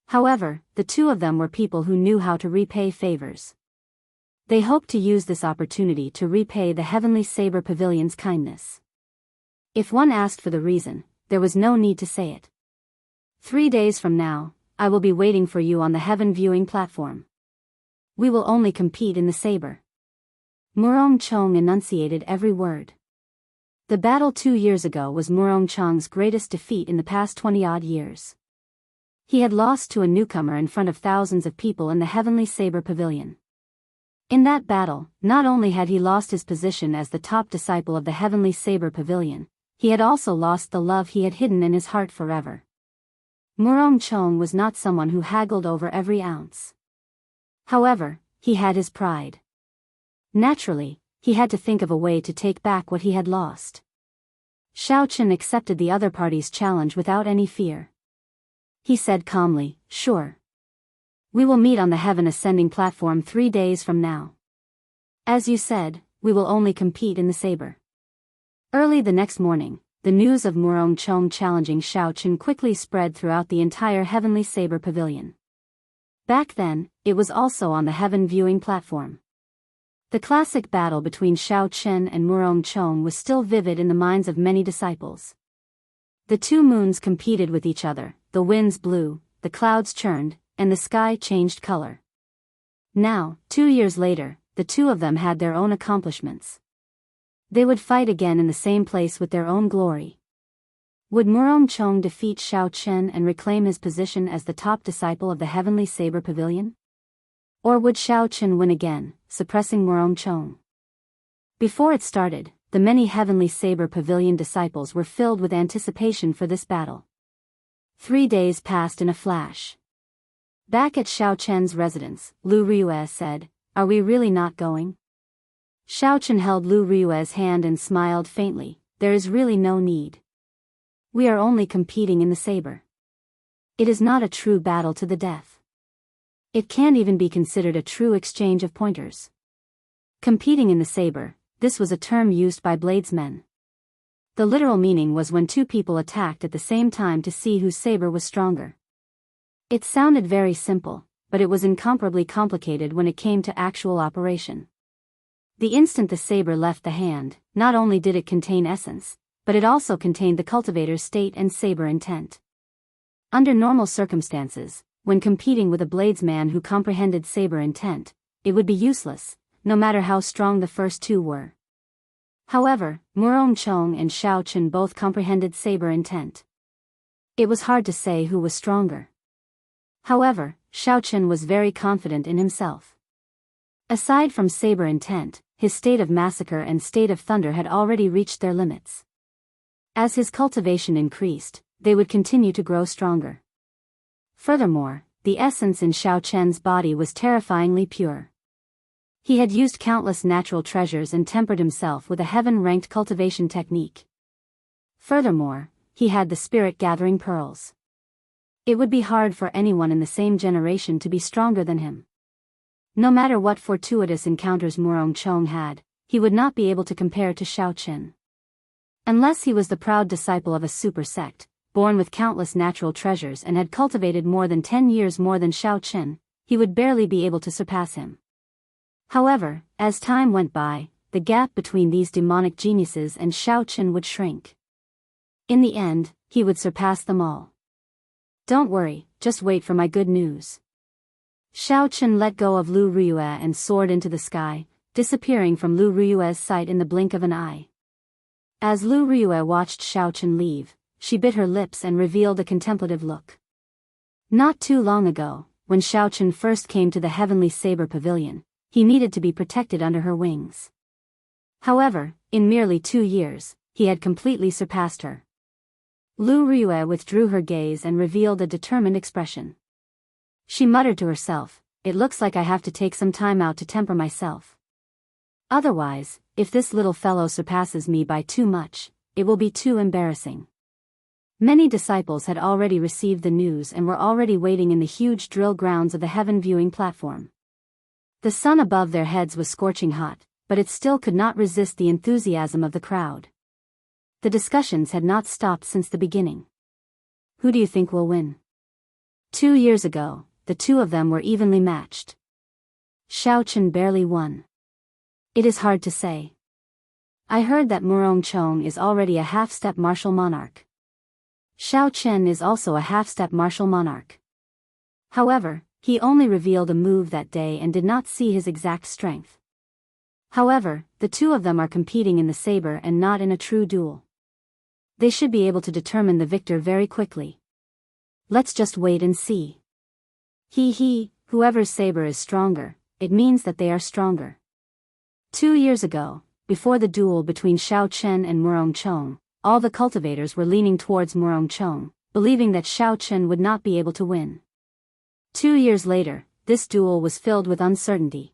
However, the two of them were people who knew how to repay favors. They hoped to use this opportunity to repay the Heavenly Saber Pavilion's kindness. If one asked for the reason, there was no need to say it. 3 days from now, I will be waiting for you on the heaven viewing platform. We will only compete in the saber. Murong Chong enunciated every word. The battle 2 years ago was Murong Chong's greatest defeat in the past 20-odd years. He had lost to a newcomer in front of thousands of people in the Heavenly Saber Pavilion. In that battle, not only had he lost his position as the top disciple of the Heavenly Saber Pavilion, he had also lost the love he had hidden in his heart forever. Murong Chong was not someone who haggled over every ounce. However, he had his pride. Naturally, he had to think of a way to take back what he had lost. Xiao Chen accepted the other party's challenge without any fear. He said calmly, "Sure. We will meet on the heaven ascending platform 3 days from now. As you said, we will only compete in the saber." Early the next morning, the news of Murong Chong challenging Xiao Chen quickly spread throughout the entire Heavenly Saber Pavilion. Back then, it was also on the heaven viewing platform. The classic battle between Xiao Chen and Murong Chong was still vivid in the minds of many disciples. The two moons competed with each other, the winds blew, the clouds churned, and the sky changed color. Now, 2 years later, the two of them had their own accomplishments. They would fight again in the same place with their own glory. Would Murong Chong defeat Xiao Chen and reclaim his position as the top disciple of the Heavenly Saber Pavilion? Or would Xiao Chen win again, suppressing Murong Chong? Before it started, the many Heavenly Saber Pavilion disciples were filled with anticipation for this battle. 3 days passed in a flash. Back at Xiao Chen's residence, Lu Riyue said, "Are we really not going?" Xiao Chen held Lu Riyue's hand and smiled faintly, "There is really no need. We are only competing in the saber. It is not a true battle to the death. It can't even be considered a true exchange of pointers." Competing in the saber, this was a term used by bladesmen. The literal meaning was when two people attacked at the same time to see whose saber was stronger. It sounded very simple, but it was incomparably complicated when it came to actual operation. The instant the saber left the hand, not only did it contain essence, but it also contained the cultivator's state and saber intent. Under normal circumstances, when competing with a bladesman who comprehended saber intent, it would be useless, no matter how strong the first two were. However, Murong Chong and Xiao Chen both comprehended saber intent. It was hard to say who was stronger. However, Xiao Chen was very confident in himself. Aside from saber intent, his state of massacre and state of thunder had already reached their limits. As his cultivation increased, they would continue to grow stronger. Furthermore, the essence in Xiao Chen's body was terrifyingly pure. He had used countless natural treasures and tempered himself with a heaven-ranked cultivation technique. Furthermore, he had the spirit-gathering pearls. It would be hard for anyone in the same generation to be stronger than him. No matter what fortuitous encounters Murong Chong had, he would not be able to compare to Xiao Chen. Unless he was the proud disciple of a super sect, born with countless natural treasures and had cultivated more than 10 years more than Xiao Chen, he would barely be able to surpass him. However, as time went by, the gap between these demonic geniuses and Xiao Chen would shrink. In the end, he would surpass them all. "Don't worry, just wait for my good news." Xiao Chen let go of Lu Riyue and soared into the sky, disappearing from Lu Riyue's sight in the blink of an eye. As Lu Riyue watched Xiao Chen leave, she bit her lips and revealed a contemplative look. Not too long ago, when Xiao Chen first came to the Heavenly Saber Pavilion, he needed to be protected under her wings. However, in merely 2 years, he had completely surpassed her. Lu Riyue withdrew her gaze and revealed a determined expression. She muttered to herself, "It looks like I have to take some time out to temper myself. Otherwise, if this little fellow surpasses me by too much, it will be too embarrassing." Many disciples had already received the news and were already waiting in the huge drill grounds of the heaven viewing platform. The sun above their heads was scorching hot, but it still could not resist the enthusiasm of the crowd. The discussions had not stopped since the beginning. Who do you think will win? 2 years ago, the two of them were evenly matched. Xiao Chen barely won. It is hard to say. I heard that Murong Chong is already a half-step martial monarch. Xiao Chen is also a half-step martial monarch. However, he only revealed a move that day and did not see his exact strength. However, the two of them are competing in the saber and not in a true duel. They should be able to determine the victor very quickly. Let's just wait and see. Whoever's saber is stronger, it means that they are stronger. 2 years ago, before the duel between Xiao Chen and Murong Chong, all the cultivators were leaning towards Murong Chong, believing that Xiao Chen would not be able to win. 2 years later, this duel was filled with uncertainty.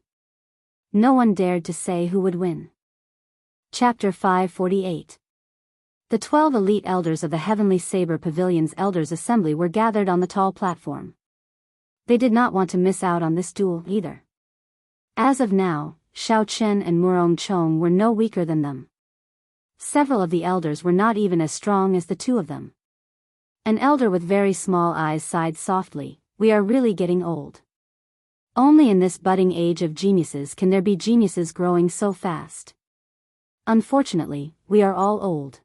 No one dared to say who would win. Chapter 548. The 12 elite elders of the Heavenly Saber Pavilion's Elders' Assembly were gathered on the tall platform. They did not want to miss out on this duel either. As of now, Xiao Chen and Murong Chong were no weaker than them. Several of the elders were not even as strong as the two of them. An elder with very small eyes sighed softly, "We are really getting old. Only in this budding age of geniuses can there be geniuses growing so fast. Unfortunately, we are all old.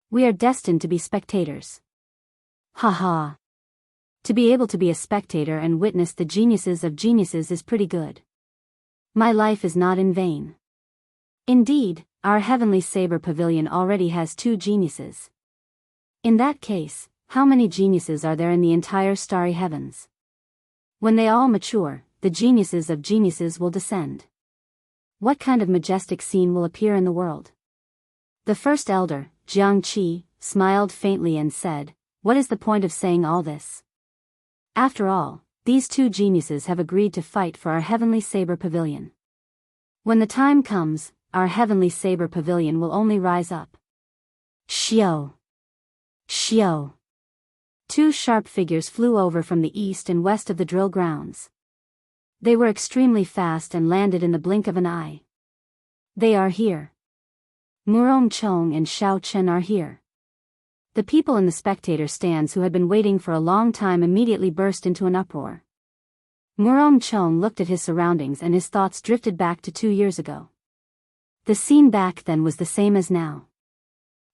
We are destined to be spectators." Ha ha. To be able to be a spectator and witness the geniuses of geniuses is pretty good. My life is not in vain. Indeed, our Heavenly Saber Pavilion already has 2 geniuses. In that case, how many geniuses are there in the entire starry heavens? When they all mature, the geniuses of geniuses will descend. What kind of majestic scene will appear in the world? The first elder, Jianghu, smiled faintly and said, "What is the point of saying all this? After all, these 2 geniuses have agreed to fight for our Heavenly Saber Pavilion. When the time comes, our Heavenly Saber Pavilion will only rise up." Xiao! Xiao! 2 sharp figures flew over from the east and west of the drill grounds. They were extremely fast and landed in the blink of an eye. They are here. Murong Chong and Xiao Chen are here. The people in the spectator stands who had been waiting for a long time immediately burst into an uproar. Murong Chong looked at his surroundings and his thoughts drifted back to 2 years ago. The scene back then was the same as now.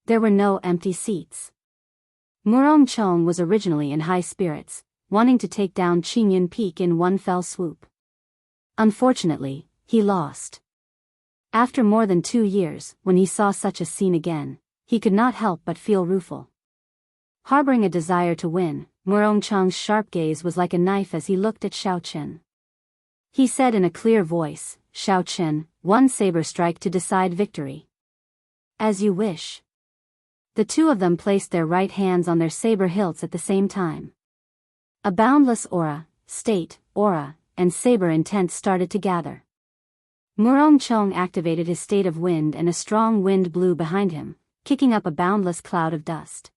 There were no empty seats. Murong Chong was originally in high spirits, wanting to take down Qingyun Peak in one fell swoop. Unfortunately, he lost. After more than 2 years, when he saw such a scene again, he could not help but feel rueful. Harboring a desire to win, Murong Chong's sharp gaze was like a knife as he looked at Xiao Chen. He said in a clear voice, "Xiao Chen, 1 saber strike to decide victory." "As you wish." The 2 of them placed their right hands on their saber hilts at the same time. A boundless aura, state, aura, and saber intent started to gather. Murong Chong activated his state of wind and a strong wind blew behind him, kicking up a boundless cloud of dust.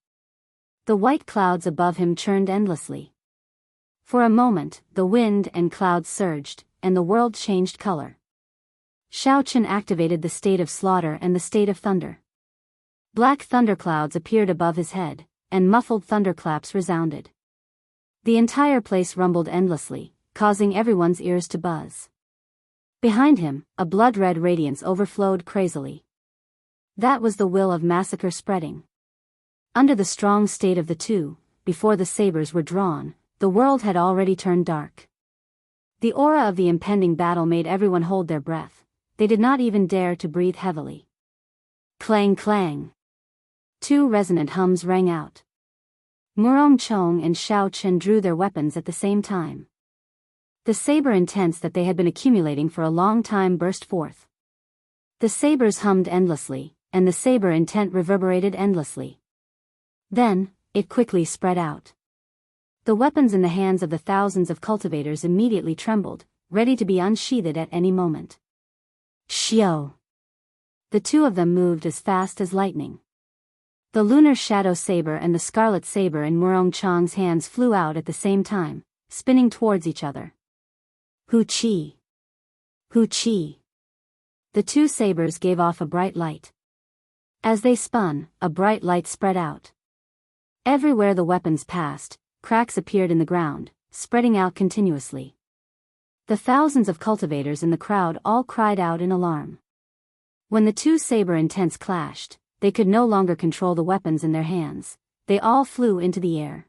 The white clouds above him churned endlessly. For a moment, the wind and clouds surged, and the world changed color. Xiao Chen activated the state of slaughter and the state of thunder. Black thunderclouds appeared above his head, and muffled thunderclaps resounded. The entire place rumbled endlessly, causing everyone's ears to buzz. Behind him, a blood-red radiance overflowed crazily. That was the will of massacre spreading. Under the strong state of the 2, before the sabers were drawn, the world had already turned dark. The aura of the impending battle made everyone hold their breath. They did not even dare to breathe heavily. Clang clang! 2 resonant hums rang out. Murong Chong and Xiao Chen drew their weapons at the same time. The saber intents that they had been accumulating for a long time burst forth. The sabers hummed endlessly, and the saber intent reverberated endlessly. Then, it quickly spread out. The weapons in the hands of the thousands of cultivators immediately trembled, ready to be unsheathed at any moment. Xiao! The 2 of them moved as fast as lightning. The lunar shadow saber and the scarlet saber in Murong Chong's hands flew out at the same time, spinning towards each other. Hu Qi! Hu Qi! The 2 sabers gave off a bright light. As they spun, a bright light spread out. Everywhere the weapons passed, cracks appeared in the ground, spreading out continuously. The thousands of cultivators in the crowd all cried out in alarm. When the 2 saber intents clashed, they could no longer control the weapons in their hands. They all flew into the air.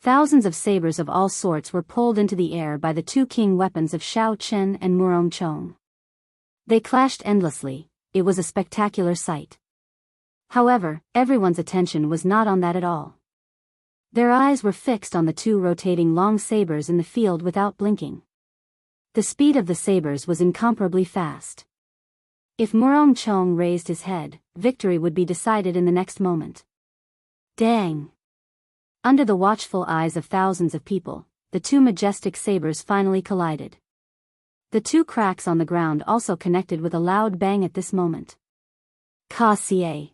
Thousands of sabers of all sorts were pulled into the air by the 2 king weapons of Xiao Chen and Murong Chong. They clashed endlessly. It was a spectacular sight. However, everyone's attention was not on that at all. Their eyes were fixed on the 2 rotating long sabers in the field without blinking. The speed of the sabers was incomparably fast. If Murong Chong raised his head, victory would be decided in the next moment. Dang! Under the watchful eyes of thousands of people, the two majestic sabers finally collided. The two cracks on the ground also connected with a loud bang at this moment. Ka-ca.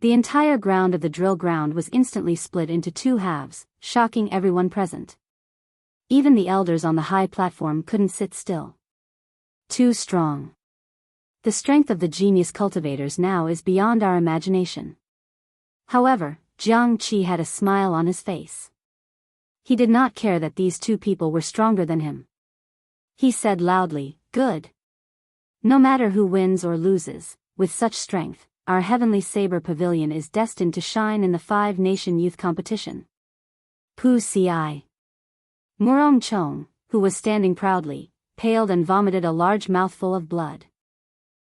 The entire ground of the drill ground was instantly split into two halves, shocking everyone present. Even the elders on the high platform couldn't sit still. Too strong. The strength of the genius cultivators now is beyond our imagination. However, Jianghu had a smile on his face. He did not care that these two people were stronger than him. He said loudly, "Good. No matter who wins or loses, with such strength, our Heavenly Saber Pavilion is destined to shine in the 5-nation youth competition." Pu-ci. Murong Chong, who was standing proudly, paled and vomited a large mouthful of blood.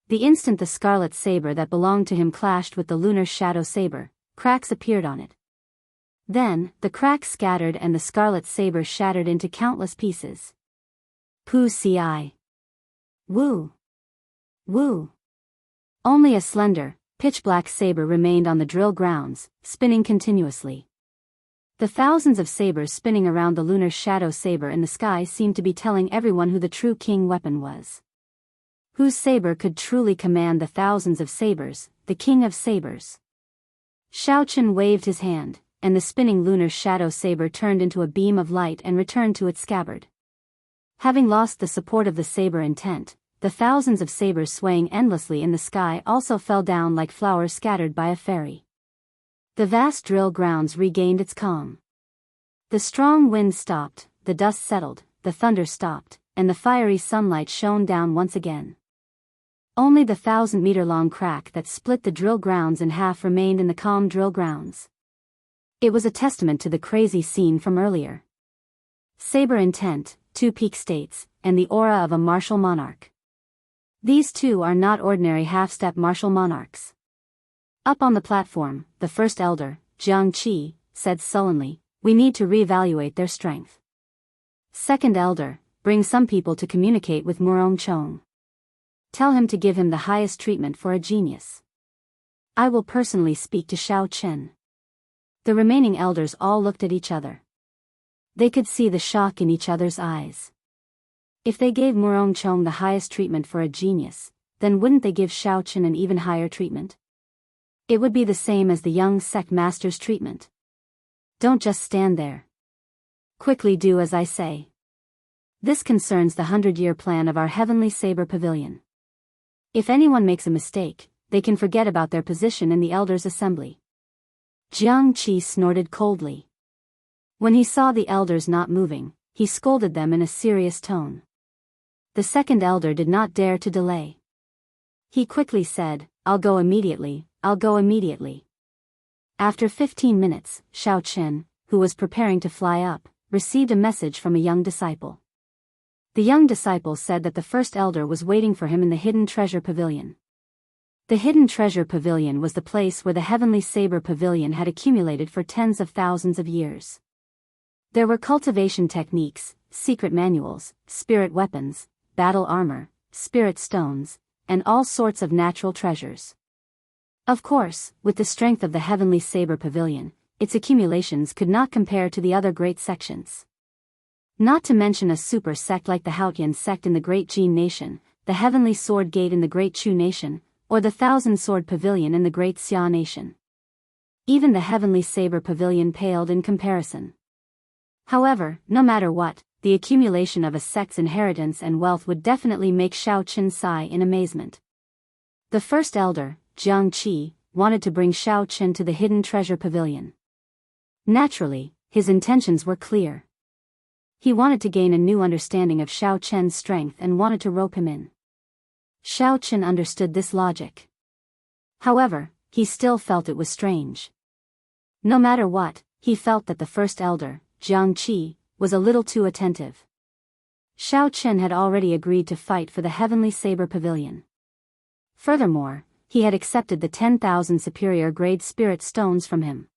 The instant the scarlet saber that belonged to him clashed with the lunar shadow saber, cracks appeared on it. Then, the cracks scattered and the scarlet saber shattered into countless pieces. Pu-ci. Woo! Woo! Only a slender, pitch-black saber remained on the drill grounds, spinning continuously. The thousands of sabers spinning around the lunar shadow saber in the sky seemed to be telling everyone who the true king weapon was. Whose saber could truly command the thousands of sabers, the king of sabers. Shaochen waved his hand, and the spinning lunar shadow saber turned into a beam of light and returned to its scabbard. Having lost the support of the saber intent, the thousands of sabers swaying endlessly in the sky also fell down like flowers scattered by a fairy. The vast drill grounds regained its calm. The strong wind stopped, the dust settled, the thunder stopped, and the fiery sunlight shone down once again. Only the 1,000-meter-long crack that split the drill grounds in half remained in the calm drill grounds. It was a testament to the crazy scene from earlier. Saber intent, two peak states, and the aura of a martial monarch. These two are not ordinary half-step martial monarchs. Up on the platform, the first elder, Jianghu, said sullenly, "We need to reevaluate their strength." Second elder, "Bring some people to communicate with Murong Chong. Tell him to give him the highest treatment for a genius. I will personally speak to Shaochen." The remaining elders all looked at each other. They could see the shock in each other's eyes. If they gave Murong Chong the highest treatment for a genius, then wouldn't they give Shaochen an even higher treatment? It would be the same as the young sect master's treatment. Don't just stand there. Quickly do as I say. This concerns the 100-year plan of our Heavenly Saber Pavilion. If anyone makes a mistake, they can forget about their position in the elders' assembly. Jianghu snorted coldly. When he saw the elders not moving, he scolded them in a serious tone. The second elder did not dare to delay. He quickly said, "I'll go immediately, I'll go immediately." After 15 minutes, Shaochen, who was preparing to fly up, received a message from a young disciple. The young disciple said that the first elder was waiting for him in the Hidden Treasure Pavilion. The Hidden Treasure Pavilion was the place where the Heavenly Saber Pavilion had accumulated for tens of thousands of years. There were cultivation techniques, secret manuals, spirit weapons, battle armor, spirit stones, and all sorts of natural treasures. Of course, with the strength of the Heavenly Saber Pavilion, its accumulations could not compare to the other great sections. Not to mention a super sect like the Haotian sect in the Great Jin Nation, the Heavenly Sword Gate in the Great Chu Nation, or the Thousand Sword Pavilion in the Great Xia Nation. Even the Heavenly Saber Pavilion paled in comparison. However, no matter what, the accumulation of a sect's inheritance and wealth would definitely make Shaochen sigh in amazement. The first elder, Jianghu, wanted to bring Shaochen to the Hidden Treasure Pavilion. Naturally, his intentions were clear. He wanted to gain a new understanding of Shaochen's strength and wanted to rope him in. Shaochen understood this logic. However, he still felt it was strange. No matter what, he felt that the first elder, Jianghu, was a little too attentive. Shaochen had already agreed to fight for the Heavenly Saber Pavilion. Furthermore, he had accepted the 10,000 superior grade spirit stones from him.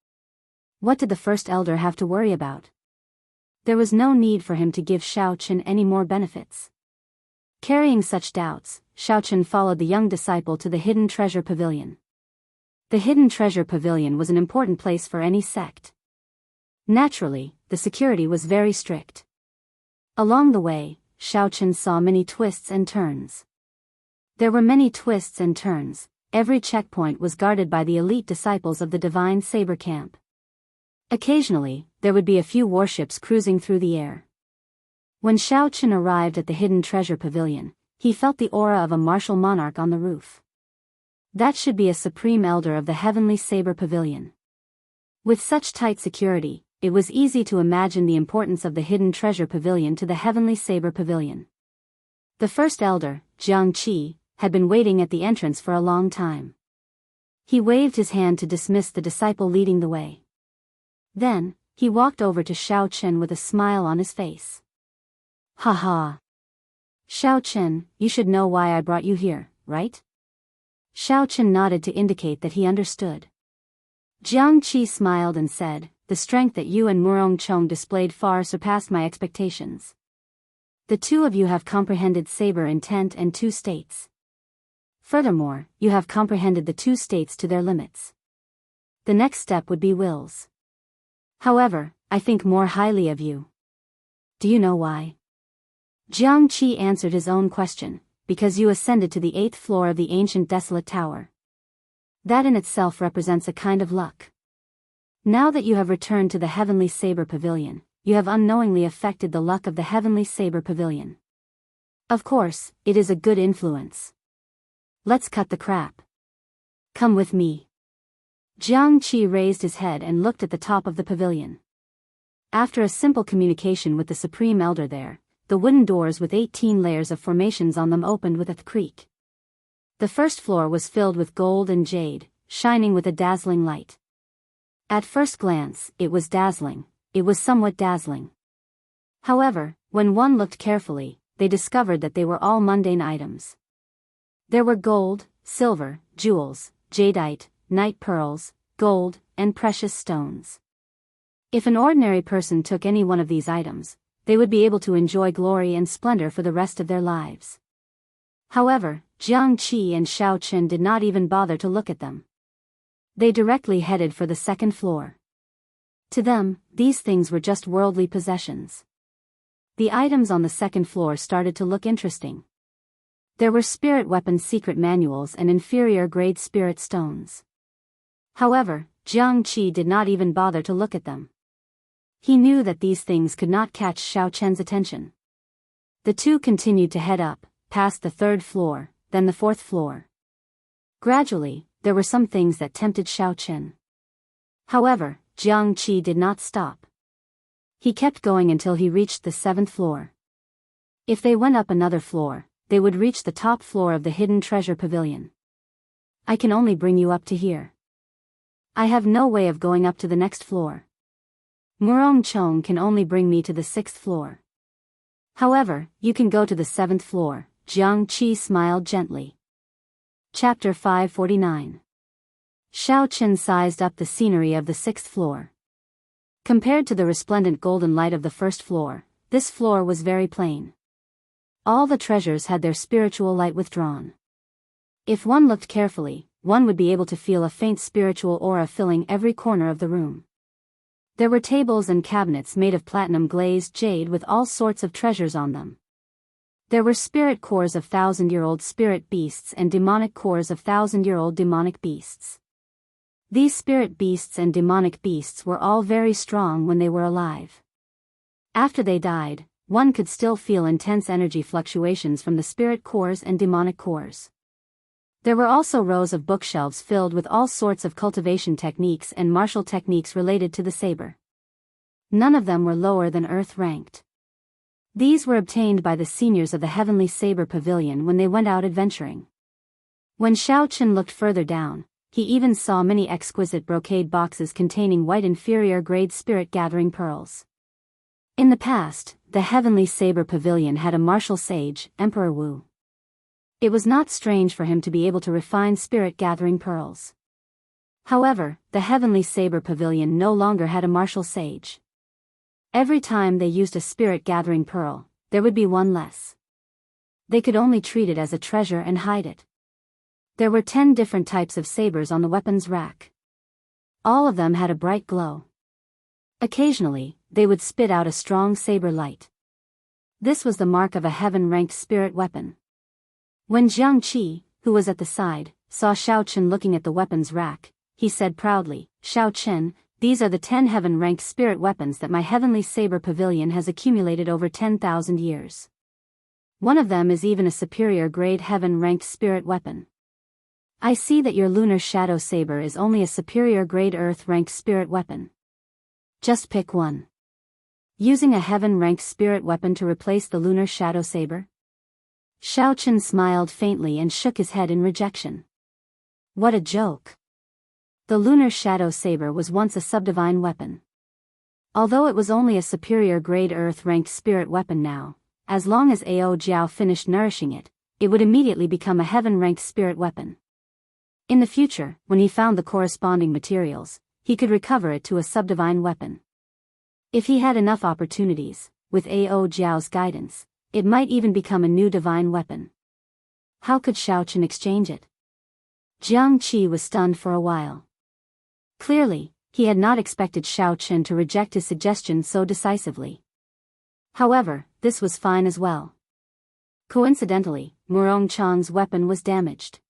What did the first elder have to worry about? There was no need for him to give Shaochen any more benefits. Carrying such doubts, Shaochen followed the young disciple to the Hidden Treasure Pavilion. The Hidden Treasure Pavilion was an important place for any sect. Naturally, the security was very strict. Along the way, Xiaochen saw many twists and turns. There were many twists and turns. Every checkpoint was guarded by the elite disciples of the divine saber camp. Occasionally, there would be a few warships cruising through the air. When Xiaochen arrived at the hidden treasure pavilion, he felt the aura of a martial monarch on the roof. That should be a supreme elder of the heavenly saber pavilion. With such tight security, it was easy to imagine the importance of the hidden treasure pavilion to the heavenly saber pavilion. The first elder, Jianghu, had been waiting at the entrance for a long time. He waved his hand to dismiss the disciple leading the way. Then, he walked over to Xiaochen with a smile on his face. Ha ha. Xiaochen, you should know why I brought you here, right? Xiaochen nodded to indicate that he understood. Jianghu smiled and said, the strength that you and Murong displayed far surpassed my expectations. The two of you have comprehended saber intent and two states. Furthermore, you have comprehended the two states to their limits. The next step would be wills. However, I think more highly of you. Do you know why? Jianghu answered his own question, because you ascended to the 8th floor of the ancient desolate tower. That in itself represents a kind of luck. Now that you have returned to the heavenly saber pavilion, you have unknowingly affected the luck of the heavenly saber pavilion. Of course, it is a good influence. Let's cut the crap. Come with me. Jianghu raised his head and looked at the top of the pavilion. After a simple communication with the Supreme Elder there, the wooden doors with 18 layers of formations on them opened with a creak. The first floor was filled with gold and jade, shining with a dazzling light. At first glance, it was dazzling. It was somewhat dazzling. However, when one looked carefully, they discovered that they were all mundane items. There were gold, silver, jewels, jadeite, night pearls, gold, and precious stones. If an ordinary person took any one of these items, they would be able to enjoy glory and splendor for the rest of their lives. However, Jianghu and Xiaochen did not even bother to look at them. They directly headed for the second floor. To them, these things were just worldly possessions. The items on the second floor started to look interesting. There were spirit weapons secret manuals and inferior-grade spirit stones. However, Jianghu did not even bother to look at them. He knew that these things could not catch Xiaochen's attention. The two continued to head up, past the 3rd floor, then the 4th floor. Gradually, there were some things that tempted Xiaochen. However, Jianghu did not stop. He kept going until he reached the 7th floor. If they went up another floor, they would reach the top floor of the hidden treasure pavilion. I can only bring you up to here. I have no way of going up to the next floor. Murong can only bring me to the 6th floor. However, you can go to the 7th floor, Jianghu smiled gently. Chapter 549. Xiaochen sized up the scenery of the 6th floor. Compared to the resplendent golden light of the 1st floor, this floor was very plain. All the treasures had their spiritual light withdrawn. If one looked carefully, one would be able to feel a faint spiritual aura filling every corner of the room. There were tables and cabinets made of platinum-glazed jade with all sorts of treasures on them. There were spirit cores of 1,000-year-old spirit beasts and demonic cores of 1,000-year-old demonic beasts. These spirit beasts and demonic beasts were all very strong when they were alive. After they died, one could still feel intense energy fluctuations from the spirit cores and demonic cores. There were also rows of bookshelves filled with all sorts of cultivation techniques and martial techniques related to the saber. None of them were lower than Earth ranked. These were obtained by the seniors of the Heavenly Saber Pavilion when they went out adventuring. When Xiaochen looked further down, he even saw many exquisite brocade boxes containing white inferior-grade spirit-gathering pearls. In the past, the Heavenly Saber Pavilion had a martial sage, Emperor Wu. It was not strange for him to be able to refine spirit-gathering pearls. However, the Heavenly Saber Pavilion no longer had a martial sage. Every time they used a spirit-gathering pearl, there would be one less. They could only treat it as a treasure and hide it. There were 10 different types of sabers on the weapons rack. All of them had a bright glow. Occasionally, they would spit out a strong saber light. This was the mark of a heaven-ranked spirit weapon. When Jiang Qi, who was at the side, saw Shao Chen looking at the weapons rack, he said proudly, "Shao Chen, these are the 10 heaven-ranked spirit weapons that my heavenly saber pavilion has accumulated over 10,000 years. One of them is even a superior grade heaven-ranked spirit weapon. I see that your lunar shadow saber is only a superior grade earth-ranked spirit weapon. Just pick one." Using a heaven-ranked spirit weapon to replace the lunar shadow saber? Shao Chen smiled faintly and shook his head in rejection. What a joke. The lunar shadow saber was once a subdivine weapon. Although it was only a superior grade earth-ranked spirit weapon now, as long as Ao Jiao finished nourishing it, it would immediately become a heaven-ranked spirit weapon. In the future, when he found the corresponding materials, he could recover it to a subdivine weapon. If he had enough opportunities, with Ao Jiao's guidance, it might even become a new divine weapon. How could Shao Chen exchange it? Jiang Qi was stunned for a while. Clearly, he had not expected Shao Chen to reject his suggestion so decisively. However, this was fine as well. Coincidentally, Murong Chang's weapon was damaged.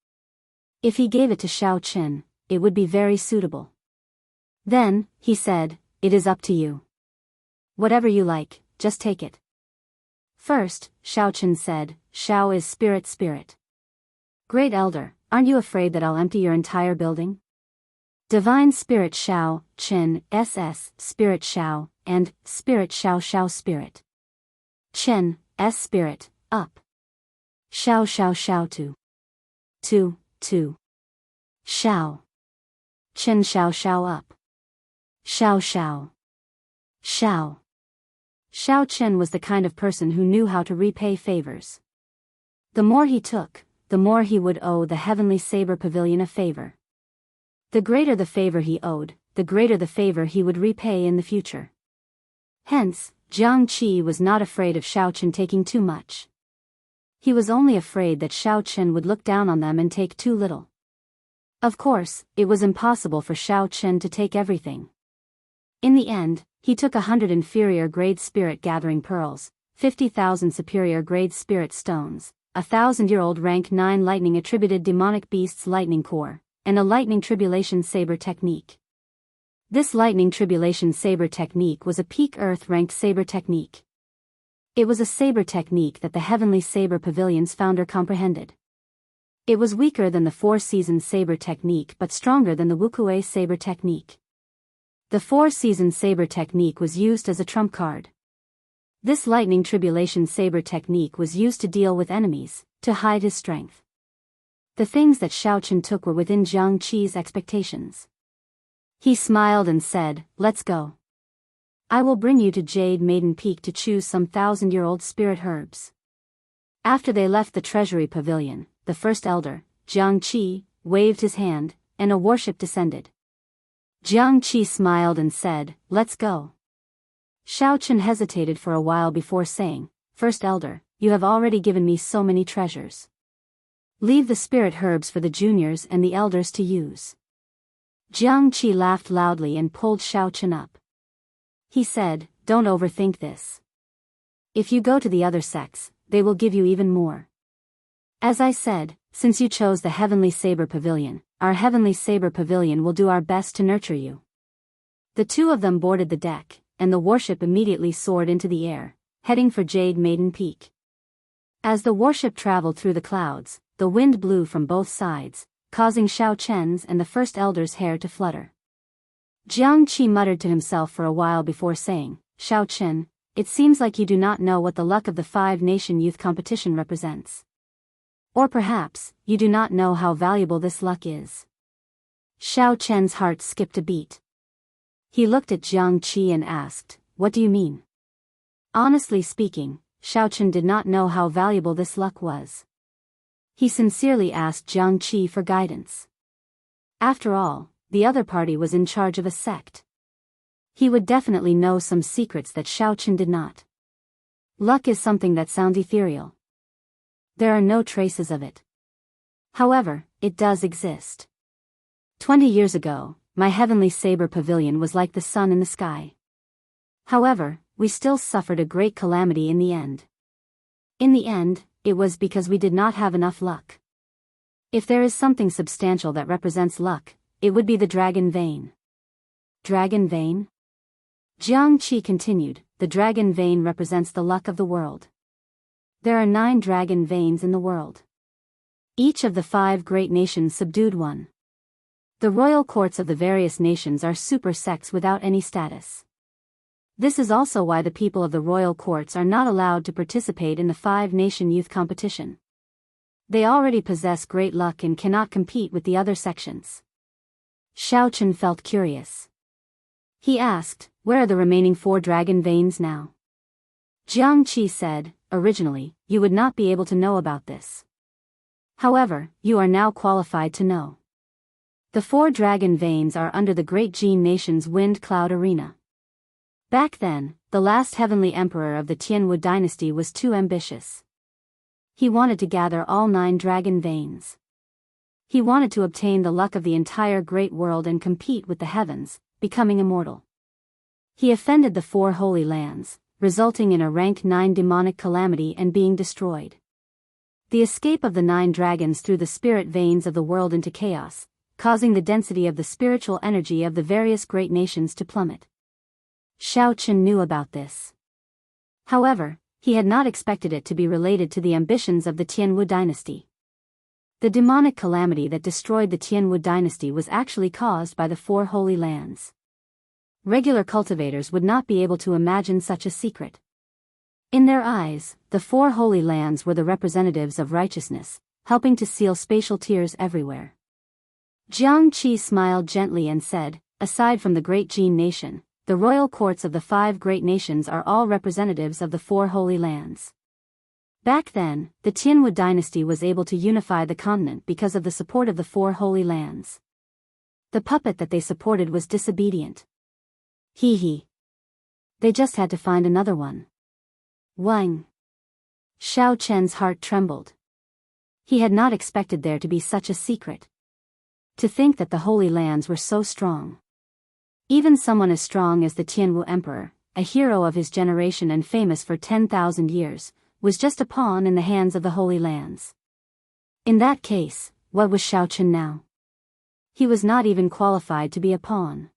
If he gave it to Shao Chen, it would be very suitable. Then, he said, "It is up to you. Whatever you like, just take it." First, Shao Chen said, "Shao is spirit. Great Elder, aren't you afraid that I'll empty your entire building?" Divine Spirit Shao, Chen, SS, Spirit Shao, and Spirit Shao Shao Spirit. Chen, S Spirit, up. Shao 2. 2. Shao. Chen Shao up. Shao. Shao Chen was the kind of person who knew how to repay favors. The more he took, the more he would owe the Heavenly Saber Pavilion a favor. The greater the favor he owed, the greater the favor he would repay in the future. Hence, Jiang Qi was not afraid of Shao Chen taking too much. He was only afraid that Shao Chen would look down on them and take too little. Of course, it was impossible for Shao Chen to take everything. In the end, he took 100 inferior grade spirit gathering pearls, 50,000 superior grade spirit stones, 1,000-year-old rank 9 lightning attributed demonic beasts lightning core, and a lightning tribulation saber technique. This lightning tribulation saber technique was a peak earth ranked saber technique. It was a saber technique that the Heavenly Saber Pavilion's founder comprehended. It was weaker than the Four-Season Saber technique but stronger than the Wuxia Saber technique. The Four-Season Saber technique was used as a trump card. This Lightning Tribulation Saber technique was used to deal with enemies, to hide his strength. The things that Shao Chen took were within Jiang Qi's expectations. He smiled and said, "Let's go. I will bring you to Jade Maiden Peak to choose some 1,000-year-old spirit herbs." After they left the Treasury Pavilion, the first elder, Jiang Qi, waved his hand, and a warship descended. Jiang Qi smiled and said, "Let's go." Shao Chen hesitated for a while before saying, "First elder, you have already given me so many treasures. Leave the spirit herbs for the juniors and the elders to use." Jiang Qi laughed loudly and pulled Shao Chen up. He said, "Don't overthink this. If you go to the other sects, they will give you even more. As I said, since you chose the Heavenly Saber Pavilion, our Heavenly Saber Pavilion will do our best to nurture you." The two of them boarded the deck, and the warship immediately soared into the air, heading for Jade Maiden Peak. As the warship traveled through the clouds, the wind blew from both sides, causing Shao Chen's and the first elder's hair to flutter. Jiang Qi muttered to himself for a while before saying, "Shao Chen, it seems like you do not know what the luck of the 5-nation youth competition represents. Or perhaps, you do not know how valuable this luck is." Shao Chen's heart skipped a beat. He looked at Jiang Qi and asked, "What do you mean?" Honestly speaking, Shao Chen did not know how valuable this luck was. He sincerely asked Jiang Qi for guidance. After all, the other party was in charge of a sect. He would definitely know some secrets that Shao Chen did not. Luck is something that sounds ethereal. There are no traces of it. However, it does exist. 20 years ago, my Heavenly Saber Pavilion was like the sun in the sky. However, we still suffered a great calamity in the end. In the end, it was because we did not have enough luck. If there is something substantial that represents luck, it would be the dragon vein. Dragon vein? Jianghu continued, the dragon vein represents the luck of the world. There are 9 dragon veins in the world. Each of the 5 great nations subdued one. The royal courts of the various nations are super sects without any status. This is also why the people of the royal courts are not allowed to participate in the 5-nation youth competition. They already possess great luck and cannot compete with the other sections. Xiaochen felt curious. He asked, where are the remaining 4 dragon veins now? Jianghu said, originally, you would not be able to know about this. However, you are now qualified to know. The 4 dragon veins are under the great Jin nation's wind cloud arena. Back then, the last heavenly emperor of the Tianwu dynasty was too ambitious. He wanted to gather all 9 dragon veins. He wanted to obtain the luck of the entire great world and compete with the heavens, becoming immortal. He offended the 4 holy lands, resulting in a rank 9 demonic calamity and being destroyed. The escape of the 9 dragons threw the spirit veins of the world into chaos, causing the density of the spiritual energy of the various great nations to plummet. Xiaochen knew about this. However, he had not expected it to be related to the ambitions of the Tianwu dynasty. The demonic calamity that destroyed the Tianwu dynasty was actually caused by the 4 holy lands. Regular cultivators would not be able to imagine such a secret. In their eyes, the 4 holy lands were the representatives of righteousness, helping to seal spatial tiers everywhere. Jianghu smiled gently and said, aside from the great Jin nation, the royal courts of the 5 great nations are all representatives of the 4 holy lands. Back then, the Tianwu dynasty was able to unify the continent because of the support of the 4 holy lands. The puppet that they supported was disobedient. Hee. They just had to find another one. Wang. Xiaochen's heart trembled. He had not expected there to be such a secret. To think that the holy lands were so strong. Even someone as strong as the Tianwu emperor, a hero of his generation and famous for 10,000 years, was just a pawn in the hands of the holy lands. In that case, what was Xiaochen now? He was not even qualified to be a pawn.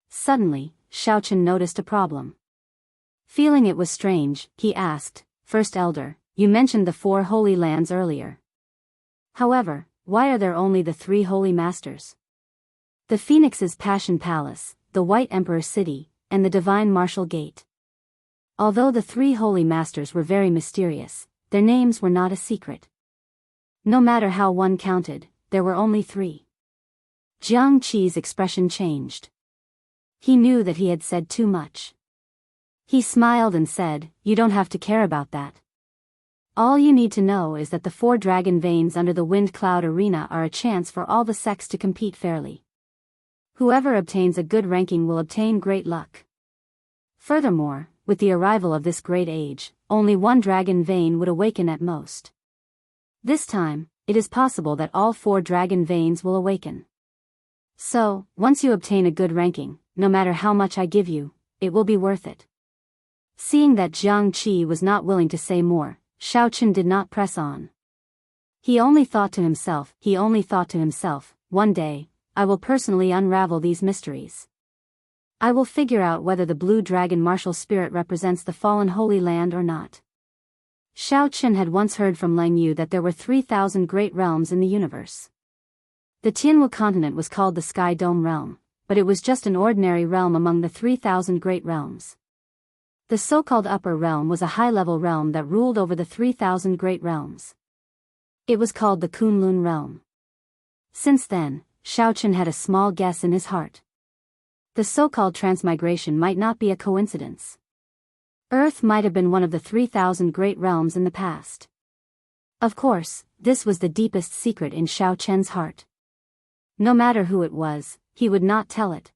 Suddenly, Xiaochen noticed a problem. Feeling it was strange, he asked, First Elder, you mentioned the 4 holy lands earlier. However, why are there only the 3 holy masters? The Phoenix's Passion Palace, the White Emperor City, and the Divine Martial Gate. Although the 3 holy masters were very mysterious, their names were not a secret. No matter how one counted, there were only 3. Jianghu's expression changed. He knew that he had said too much. He smiled and said, you don't have to care about that. All you need to know is that the 4 dragon veins under the wind cloud arena are a chance for all the sects to compete fairly. Whoever obtains a good ranking will obtain great luck. Furthermore, with the arrival of this great age, only 1 dragon vein would awaken at most. This time, it is possible that all 4 dragon veins will awaken. So, once you obtain a good ranking, no matter how much I give you, it will be worth it. Seeing that Jianghu was not willing to say more, Xiaochen did not press on. He only thought to himself, one day, I will personally unravel these mysteries. I will figure out whether the blue dragon martial spirit represents the fallen Holy Land or not. Xiaochen had once heard from Lang Yu that there were 3,000 great realms in the universe. The Tianwu continent was called the Sky Dome Realm, but it was just an ordinary realm among the 3,000 great realms. The so-called Upper Realm was a high-level realm that ruled over the 3,000 great realms. It was called the Kunlun Realm. Since then, Xiaochen had a small guess in his heart. The so-called transmigration might not be a coincidence. Earth might have been one of the 3,000 great realms in the past. Of course, this was the deepest secret in Xiaochen's heart. No matter who it was, he would not tell it.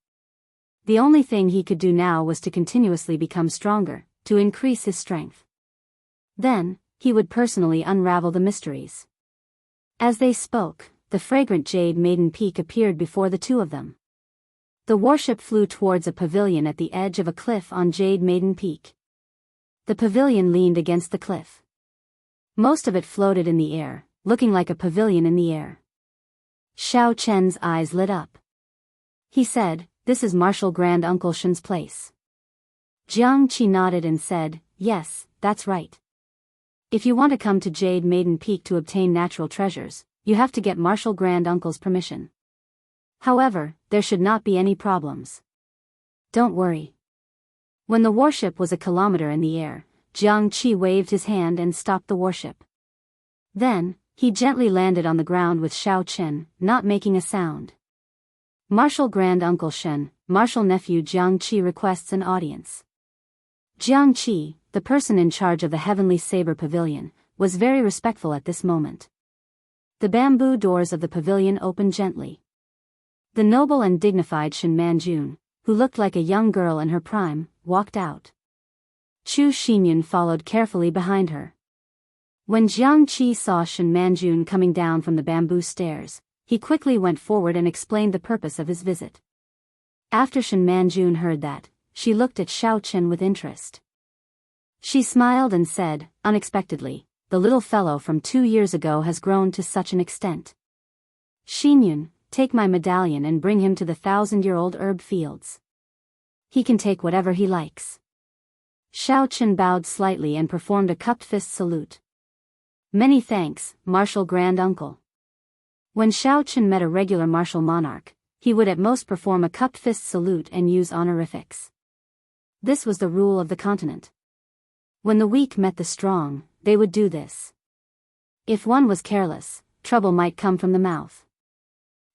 The only thing he could do now was to continuously become stronger, to increase his strength. Then, he would personally unravel the mysteries. As they spoke, the fragrant jade maiden peak appeared before the 2 of them. The warship flew towards a pavilion at the edge of a cliff on Jade Maiden Peak. The pavilion leaned against the cliff. Most of it floated in the air, looking like a pavilion in the air. Xiao Chen's eyes lit up. He said, "This is Marshal Grand Uncle Shen's place." Jiang Qi nodded and said, "Yes, that's right. If you want to come to Jade Maiden Peak to obtain natural treasures, you have to get Marshal Grand Uncle's permission. However, there should not be any problems. Don't worry." When the warship was a kilometer in the air, Jiang Qi waved his hand and stopped the warship. Then, he gently landed on the ground with Xiao Chen, not making a sound. Marshal Grand Uncle Shen, Marshal Nephew Jiang Qi requests an audience. Jiang Qi, the person in charge of the Heavenly Saber Pavilion, was very respectful at this moment. The bamboo doors of the pavilion opened gently. The noble and dignified Shen Manjun, who looked like a young girl in her prime, walked out. Chu Xinyun followed carefully behind her. When Jiang Qi saw Shen Manjun coming down from the bamboo stairs, he quickly went forward and explained the purpose of his visit. After Shen Manjun heard that, she looked at Xiao Chen with interest. She smiled and said, unexpectedly, "The little fellow from 2 years ago has grown to such an extent. Xinyun, take my medallion and bring him to the 1,000-year-old herb fields. He can take whatever he likes." Xiao Chen bowed slightly and performed a cupped fist salute. "Many thanks, Marshal Grand Uncle." When Xiao Chen met a regular martial monarch, he would at most perform a cupped fist salute and use honorifics. This was the rule of the continent. When the weak met the strong, they would do this. If one was careless, trouble might come from the mouth.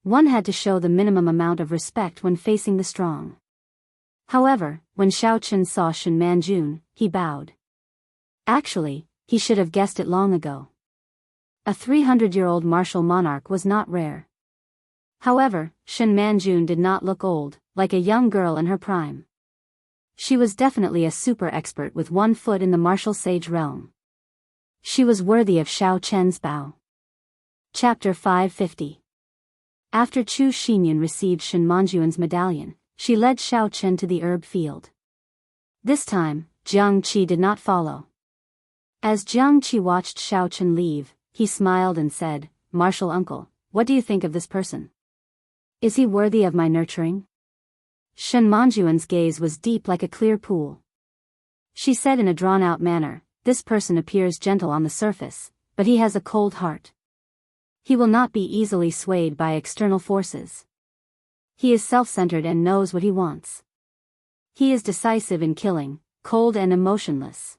One had to show the minimum amount of respect when facing the strong. However, when Xiao Chen saw Shen Manjun, he bowed. Actually, he should have guessed it long ago. A 300-year-old martial monarch was not rare. However, Shen Manjun did not look old, like a young girl in her prime. She was definitely a super expert with 1 foot in the martial sage realm. She was worthy of Xiao Chen's bow. Chapter 550. After Chu Xinyun received Shen Manjun's medallion, she led Xiao Chen to the herb field. This time, Jiang Qi did not follow. As Jiang Qi watched Xiao Chen leave, he smiled and said, "Martial uncle, what do you think of this person? Is he worthy of my nurturing?" Shen Manjun's gaze was deep like a clear pool. She said in a drawn-out manner, "This person appears gentle on the surface, but he has a cold heart. He will not be easily swayed by external forces. He is self-centered and knows what he wants. He is decisive in killing, cold and emotionless."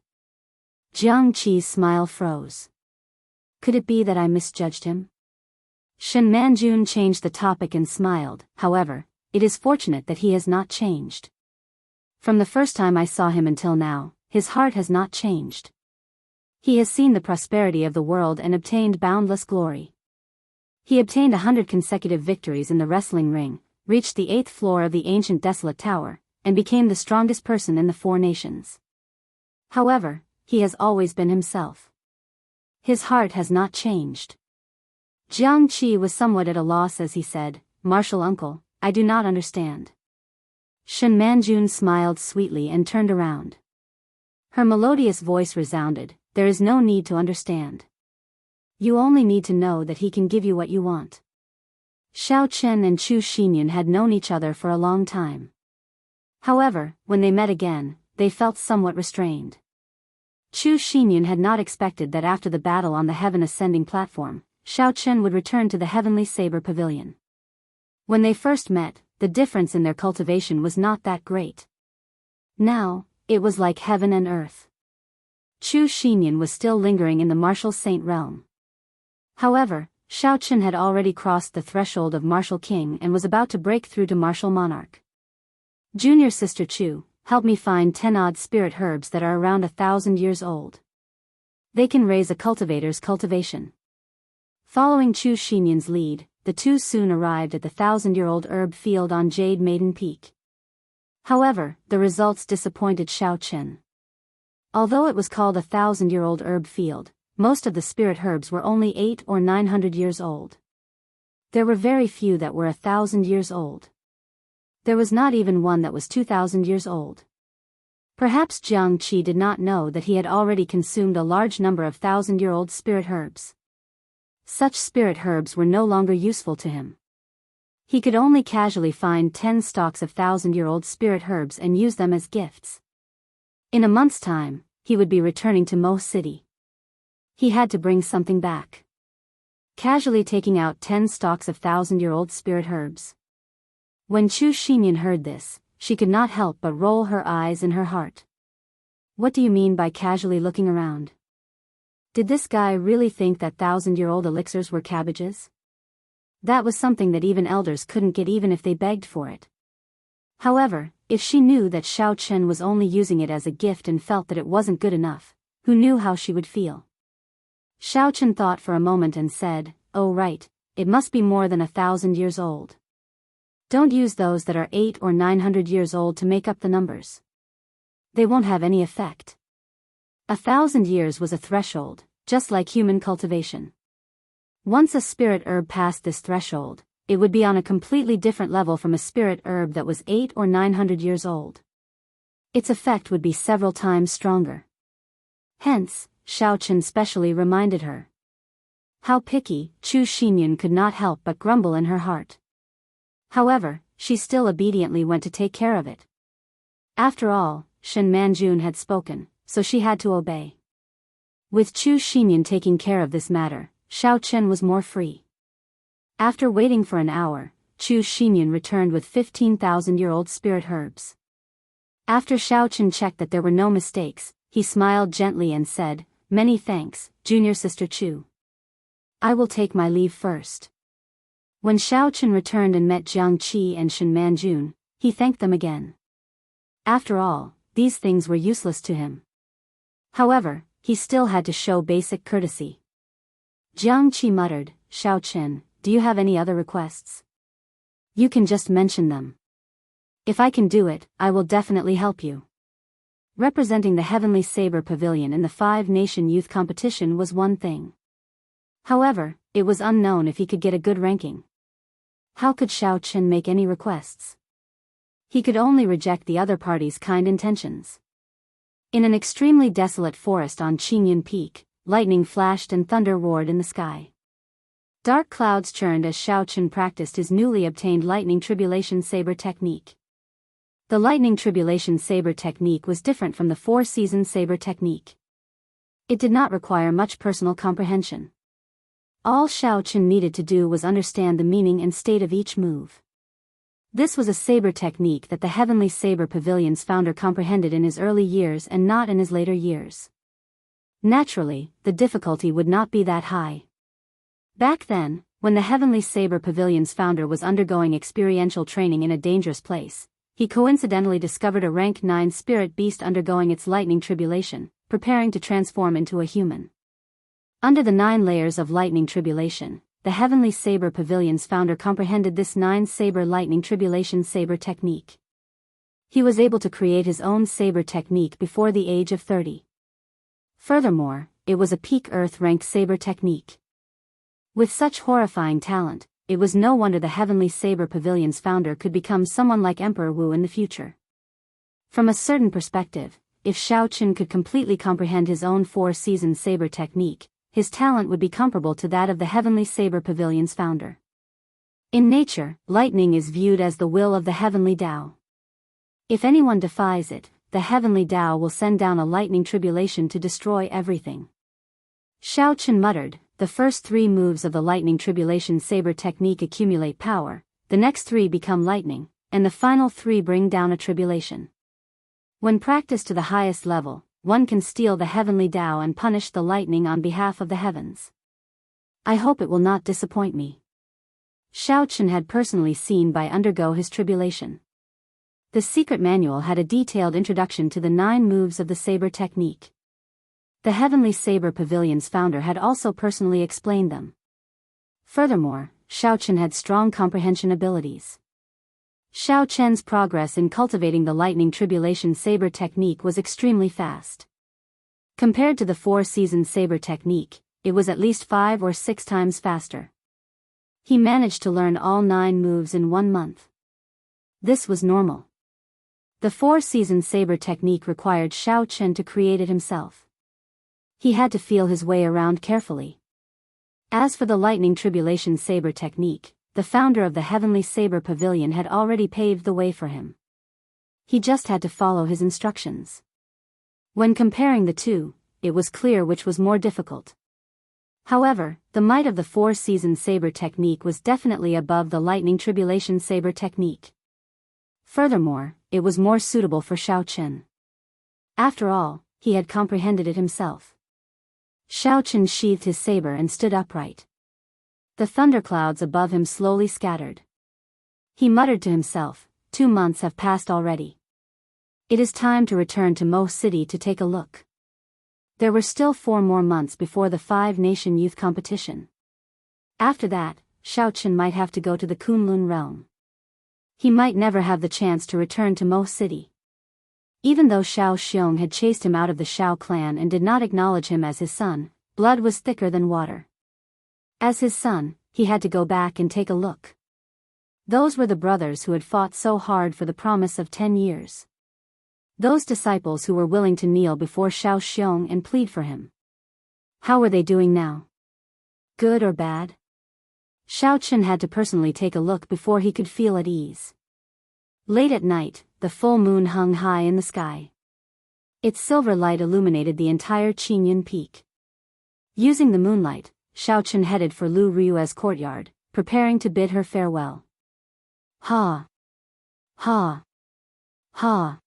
Jiang Qi's smile froze. Could it be that I misjudged him? Shen Manjun changed the topic and smiled. "However, it is fortunate that he has not changed. From the first time I saw him until now, his heart has not changed. He has seen the prosperity of the world and obtained boundless glory. He obtained 100 consecutive victories in the wrestling ring, reached the 8th floor of the ancient desolate tower, and became the strongest person in the 4 nations. However, he has always been himself. His heart has not changed." Jiang Qi was somewhat at a loss as he said, "Martial uncle, I do not understand." Shen Manjun smiled sweetly and turned around. Her melodious voice resounded, "There is no need to understand. You only need to know that he can give you what you want." Xiao Chen and Chu Xinyun had known each other for a long time. However, when they met again, they felt somewhat restrained. Chu Xinyun had not expected that after the battle on the heaven ascending platform, Xiao Chen would return to the Heavenly Saber Pavilion. When they first met, the difference in their cultivation was not that great. Now, it was like heaven and earth. Chu Xinyun was still lingering in the martial saint realm. However, Xiao Chen had already crossed the threshold of martial king and was about to break through to martial monarch. "Junior sister Chu, help me find 10 odd spirit herbs that are around 1,000 years old. They can raise a cultivator's cultivation." Following Chu Xinyun's lead, the two soon arrived at the 1,000-year-old herb field on Jade Maiden Peak. However, the results disappointed Xiao Chen. Although it was called a 1,000-year-old herb field, most of the spirit herbs were only 800 or 900 years old. There were very few that were 1,000 years old. There was not even one that was 2,000 years old. Perhaps Jianghu did not know that he had already consumed a large number of thousand-year-old spirit herbs. Such spirit herbs were no longer useful to him. He could only casually find 10 stalks of thousand-year-old spirit herbs and use them as gifts. In a month's time, he would be returning to Mo City. He had to bring something back. Casually taking out 10 stalks of thousand-year-old spirit herbs. When Chu Xinyan heard this, she could not help but roll her eyes in her heart. What do you mean by casually looking around? Did this guy really think that thousand-year-old elixirs were cabbages? That was something that even elders couldn't get even if they begged for it. However, if she knew that Xiao Chen was only using it as a gift and felt that it wasn't good enough, who knew how she would feel? Xiao Chen thought for a moment and said, "Oh right, it must be more than 1,000 years old. Don't use those that are 800 or 900 years old to make up the numbers. They won't have any effect." 1,000 years was a threshold, just like human cultivation. Once a spirit herb passed this threshold, it would be on a completely different level from a spirit herb that was 800 or 900 years old. Its effect would be several times stronger. Hence, Xiao Chen specially reminded her. How picky, Chu Xinyan could not help but grumble in her heart. However, she still obediently went to take care of it. After all, Shen Manjun had spoken, so she had to obey. With Chu Xinyan taking care of this matter, Xiao Chen was more free. After waiting for an hour, Chu Xinyan returned with 15,000-year-old spirit herbs. After Xiao Chen checked that there were no mistakes, he smiled gently and said, "Many thanks, junior sister Chu. I will take my leave first." When Xiao Chen returned and met Jianghu and Shen Manjun, he thanked them again. After all, these things were useless to him. However, he still had to show basic courtesy. Jianghu muttered, "Xiao Chen, do you have any other requests? You can just mention them. If I can do it, I will definitely help you." Representing the Heavenly Saber Pavilion in the 5-Nation Youth Competition was one thing. However, it was unknown if he could get a good ranking. How could Xiao Chen make any requests? He could only reject the other party's kind intentions. In an extremely desolate forest on Qingyan Peak, lightning flashed and thunder roared in the sky. Dark clouds churned as Xiao Chen practiced his newly obtained lightning tribulation saber technique. The lightning tribulation saber technique was different from the 4-season saber technique. It did not require much personal comprehension. All Xiao Chen needed to do was understand the meaning and state of each move. This was a saber technique that the Heavenly Saber Pavilion's founder comprehended in his early years and not in his later years. Naturally, the difficulty would not be that high. Back then, when the Heavenly Saber Pavilion's founder was undergoing experiential training in a dangerous place, he coincidentally discovered a rank 9 spirit beast undergoing its lightning tribulation, preparing to transform into a human. Under the 9 layers of lightning tribulation, the Heavenly Saber Pavilion's founder comprehended this 9-saber lightning tribulation saber technique. He was able to create his own saber technique before the age of 30. Furthermore, it was a peak Earth-ranked saber technique. With such horrifying talent, it was no wonder the Heavenly Saber Pavilion's founder could become someone like Emperor Wu in the future. From a certain perspective, if Xiao Chen could completely comprehend his own 4-season saber technique, his talent would be comparable to that of the Heavenly Saber Pavilion's founder. In nature, lightning is viewed as the will of the Heavenly Tao. If anyone defies it, the Heavenly Tao will send down a lightning tribulation to destroy everything. Xiao Chen muttered, "The first 3 moves of the lightning tribulation saber technique accumulate power, the next 3 become lightning, and the final 3 bring down a tribulation. When practiced to the highest level, one can steal the Heavenly Tao and punish the lightning on behalf of the heavens. I hope it will not disappoint me." Xiao Chen had personally seen Bai undergo his tribulation. The secret manual had a detailed introduction to the 9 moves of the saber technique. The Heavenly Saber Pavilion's founder had also personally explained them. Furthermore, Xiao Chen had strong comprehension abilities. Xiao Chen's progress in cultivating the lightning tribulation saber technique was extremely fast. Compared to the 4-season saber technique, it was at least 5 or 6 times faster. He managed to learn all 9 moves in 1 month. This was normal. The four-season saber technique required Xiao Chen to create it himself. He had to feel his way around carefully. As for the lightning tribulation saber technique, the founder of the Heavenly Saber Pavilion had already paved the way for him. He just had to follow his instructions. When comparing the two, it was clear which was more difficult. However, the might of the four-season saber technique was definitely above the lightning tribulation saber technique. Furthermore, it was more suitable for Xiao Chen. After all, he had comprehended it himself. Xiao Chen sheathed his saber and stood upright. The thunderclouds above him slowly scattered. He muttered to himself, 2 months have passed already. It is time to return to Mo City to take a look. There were still 4 more months before the 5-nation youth competition. After that, Xiao Chen might have to go to the Kunlun realm. He might never have the chance to return to Mo City. Even though Xiao Xiong had chased him out of the Xiao clan and did not acknowledge him as his son, blood was thicker than water. As his son, he had to go back and take a look. Those were the brothers who had fought so hard for the promise of 10 years. Those disciples who were willing to kneel before Xiao Xiong and plead for him. How were they doing now? Good or bad? Xiao Chen had to personally take a look before he could feel at ease. Late at night, the full moon hung high in the sky. Its silver light illuminated the entire Qingyun Peak. Using the moonlight, Xiao Chen headed for Lu Ryue's courtyard, preparing to bid her farewell. Ha! Ha! Ha!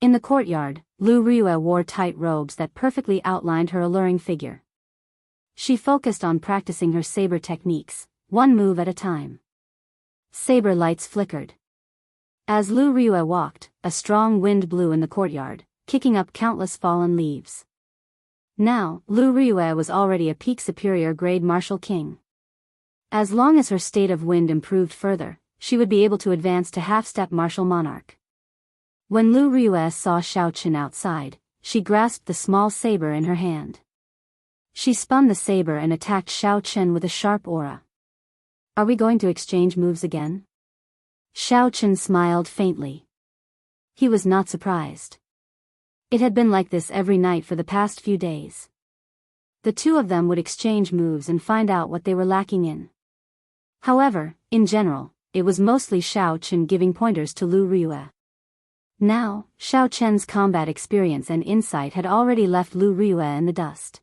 In the courtyard, Lu Ryue wore tight robes that perfectly outlined her alluring figure. She focused on practicing her saber techniques, one move at a time. Saber lights flickered. As Lu Ryue walked, a strong wind blew in the courtyard, kicking up countless fallen leaves. Now, Lu Ryue was already a peak superior grade martial king. As long as her state of wind improved further, she would be able to advance to half-step martial monarch. When Lu Ryue saw Xiao Chen outside, she grasped the small saber in her hand. She spun the saber and attacked Xiao Chen with a sharp aura. Are we going to exchange moves again? Xiao Chen smiled faintly. He was not surprised. It had been like this every night for the past few days. The two of them would exchange moves and find out what they were lacking in. However, in general, it was mostly Xiao Chen giving pointers to Lu Ryue. Now, Xiao Chen's combat experience and insight had already left Lu Ryue in the dust.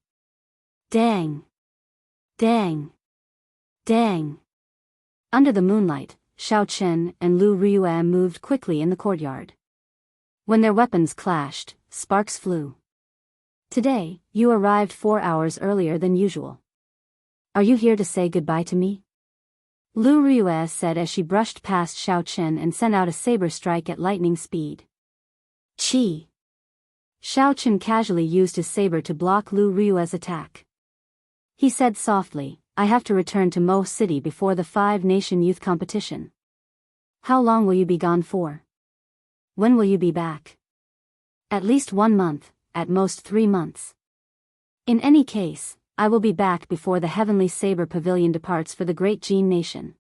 Dang! Dang! Dang! Under the moonlight, Xiao Chen and Lu Ryue moved quickly in the courtyard. When their weapons clashed, sparks flew. Today, you arrived 4 hours earlier than usual. Are you here to say goodbye to me? Lu Ryue said as she brushed past Xiao Chen and sent out a saber strike at lightning speed. Chi! Xiao Chen casually used his saber to block Lu Ryue's attack. He said softly, I have to return to Mo City before the 5-nation youth competition. How long will you be gone for? When will you be back? At least 1 month, at most 3 months. In any case, I will be back before the Heavenly Saber Pavilion departs for the Great Jin Nation.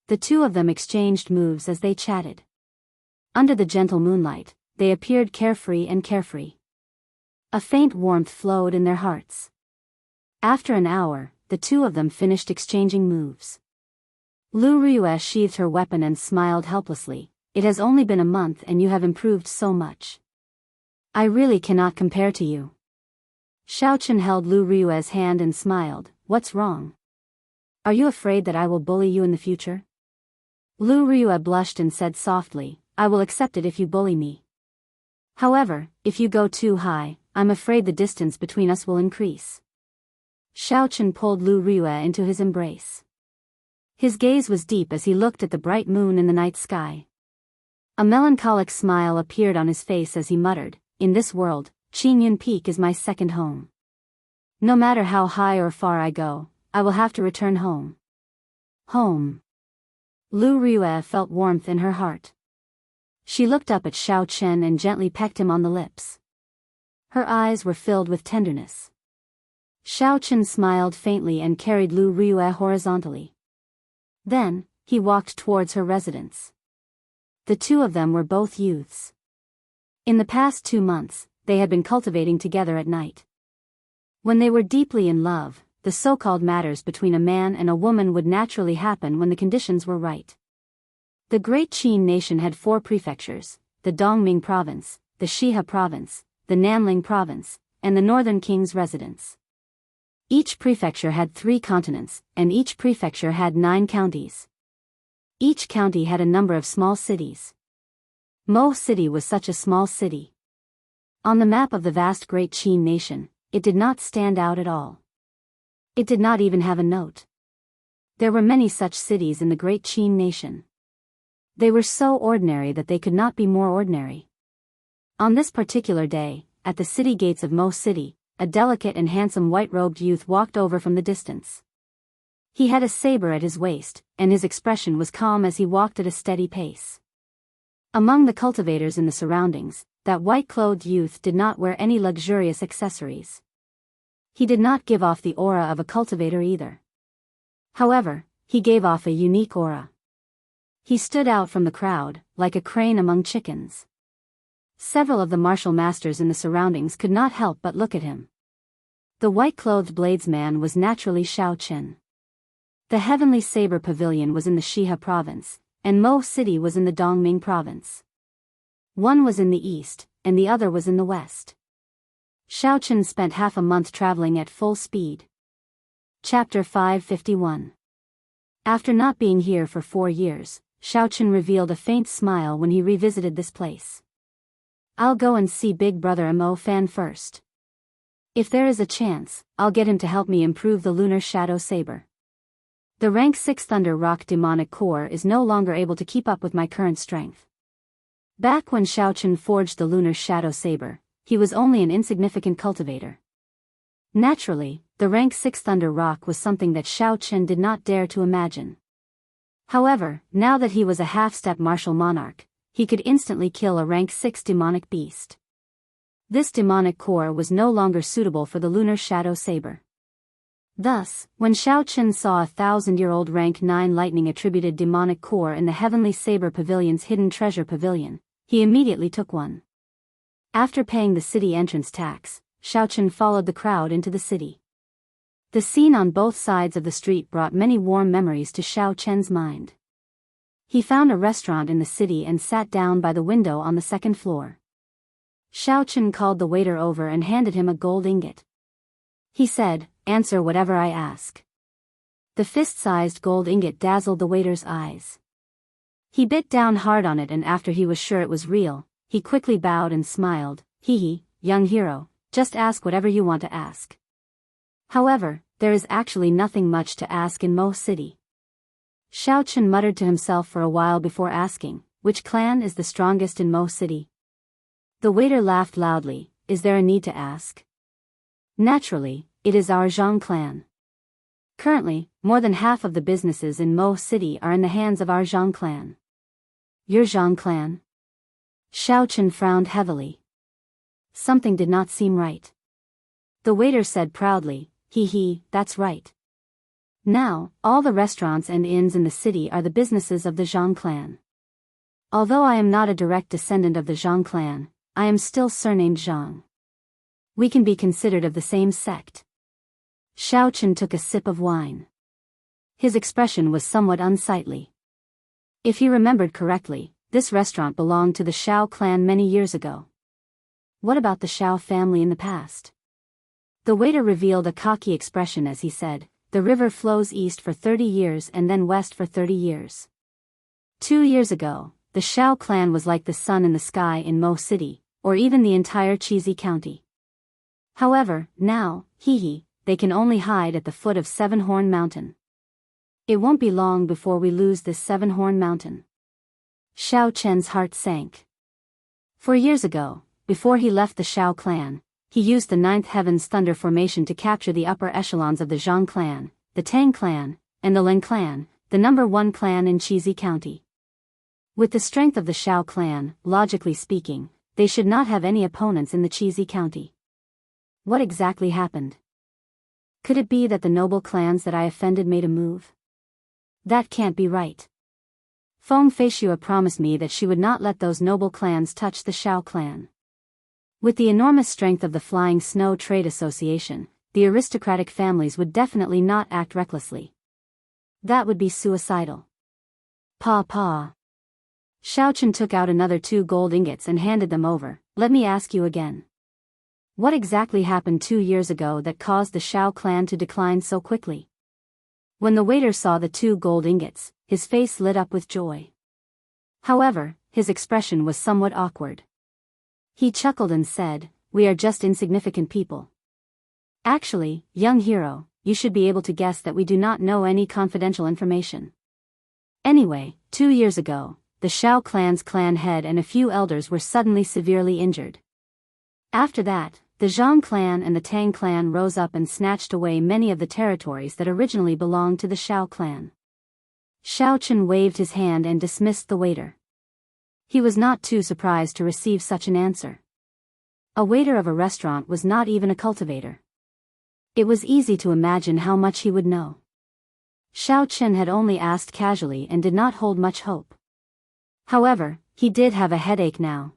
The two of them exchanged moves as they chatted. Under the gentle moonlight, they appeared carefree and carefree. A faint warmth flowed in their hearts. After an hour, the two of them finished exchanging moves. Lu Ryue sheathed her weapon and smiled helplessly. It has only been a month and you have improved so much. I really cannot compare to you. Xiao Chen held Lu Ryue's hand and smiled. What's wrong? Are you afraid that I will bully you in the future? Lu Ryue blushed and said softly, I will accept it if you bully me. However, if you go too high, I'm afraid the distance between us will increase. Xiao Chen pulled Lu Ryue into his embrace. His gaze was deep as he looked at the bright moon in the night sky. A melancholic smile appeared on his face as he muttered, in this world, Qingyun Peak is my second home. No matter how high or far I go, I will have to return home. Home. Lu Ryue felt warmth in her heart. She looked up at Xiao Chen and gently pecked him on the lips. Her eyes were filled with tenderness. Xiao Chen smiled faintly and carried Lu Ryue horizontally. Then, he walked towards her residence. The two of them were both youths. In the past 2 months, they had been cultivating together at night. When they were deeply in love, the so-called matters between a man and a woman would naturally happen when the conditions were right. The Great Qin nation had 4 prefectures, the Dongming province, the Shihe province, the Nanling province, and the northern king's residence. Each prefecture had 3 continents, and each prefecture had 9 counties. Each county had a number of small cities. Mo City was such a small city. On the map of the vast Great Qin nation, it did not stand out at all. It did not even have a note. There were many such cities in the Great Qin nation. They were so ordinary that they could not be more ordinary. On this particular day, at the city gates of Mo City, a delicate and handsome white-robed youth walked over from the distance. He had a saber at his waist, and his expression was calm as he walked at a steady pace. Among the cultivators in the surroundings, that white-clothed youth did not wear any luxurious accessories. He did not give off the aura of a cultivator either. However, he gave off a unique aura. He stood out from the crowd, like a crane among chickens. Several of the martial masters in the surroundings could not help but look at him. The white-clothed bladesman was naturally Shao Chen. The Heavenly Saber Pavilion was in the Shihe province, and Mo City was in the Dongming province. One was in the east, and the other was in the west. Shao Chen spent half a month traveling at full speed. Chapter 551. After not being here for 4 years, Shao Chen revealed a faint smile when he revisited this place. I'll go and see Big Brother Mo Fan first. If there is a chance, I'll get him to help me improve the Lunar Shadow Saber. The rank 6 Thunder Rock demonic core is no longer able to keep up with my current strength. Back when Shao Chen forged the Lunar Shadow Saber, he was only an insignificant cultivator. Naturally, the rank 6 Thunder Rock was something that Shao Chen did not dare to imagine. However, now that he was a half-step martial monarch, he could instantly kill a rank 6 demonic beast. This demonic core was no longer suitable for the Lunar Shadow Saber. Thus, when Shao Chen saw a 1,000-year-old rank 9 lightning-attributed demonic core in the Heavenly Saber Pavilion's hidden treasure pavilion, he immediately took one. After paying the city entrance tax, Shao Chen followed the crowd into the city. The scene on both sides of the street brought many warm memories to Shao Chen's mind. He found a restaurant in the city and sat down by the window on the 2nd floor. Shao Chen called the waiter over and handed him a gold ingot. He said, "Answer whatever I ask." The fist-sized gold ingot dazzled the waiter's eyes. He bit down hard on it, and after he was sure it was real, he quickly bowed and smiled. "Hee, young hero, just ask whatever you want to ask." However, there is actually nothing much to ask in Mo City. Shao Chen muttered to himself for a while before asking, "Which clan is the strongest in Mo City?" The waiter laughed loudly. "Is there a need to ask?" "Naturally, it is our Zhang clan. Currently, more than half of the businesses in Mo City are in the hands of our Zhang clan." "Your Zhang clan?" Shao Chen frowned heavily. Something did not seem right. The waiter said proudly, "Hee, that's right. Now, all the restaurants and inns in the city are the businesses of the Zhang clan. Although I am not a direct descendant of the Zhang clan, I am still surnamed Zhang. We can be considered of the same sect." Shao Chen took a sip of wine. His expression was somewhat unsightly. If he remembered correctly, this restaurant belonged to the Shao clan many years ago. What about the Shao family in the past? The waiter revealed a cocky expression as he said, "The river flows east for 30 years and then west for 30 years. 2 years ago, the Shao clan was like the sun in the sky in Mo City, or even the entire Chizi County. However, now, they can only hide at the foot of 7-Horn Mountain. It won't be long before we lose this 7-Horn Mountain." Shao Chen's heart sank. 4 years ago, before he left the Shao clan, he used the 9th Heaven's Thunder Formation to capture the upper echelons of the Zhang clan, the Tang clan, and the Lin clan, the number 1 clan in Chizi County. With the strength of the Shao clan, logically speaking, they should not have any opponents in the Chizi County. What exactly happened? Could it be that the noble clans that I offended made a move? That can't be right. Feng Feishua promised me that she would not let those noble clans touch the Shao clan. With the enormous strength of the Flying Snow Trade Association, the aristocratic families would definitely not act recklessly. That would be suicidal. Pa. Xiaochen took out another 2 gold ingots and handed them over. Let me ask you again. What exactly happened 2 years ago that caused the Shao clan to decline so quickly? When the waiter saw the 2 gold ingots, his face lit up with joy. However, his expression was somewhat awkward. He chuckled and said, "We are just insignificant people. Actually, young hero, you should be able to guess that we do not know any confidential information. Anyway, 2 years ago, the Shao clan's clan head and a few elders were suddenly severely injured. After that, the Zhang clan and the Tang clan rose up and snatched away many of the territories that originally belonged to the Shao clan." Xiaochen waved his hand and dismissed the waiter. He was not too surprised to receive such an answer. A waiter of a restaurant was not even a cultivator. It was easy to imagine how much he would know. Xiaochen had only asked casually and did not hold much hope. However, he did have a headache now.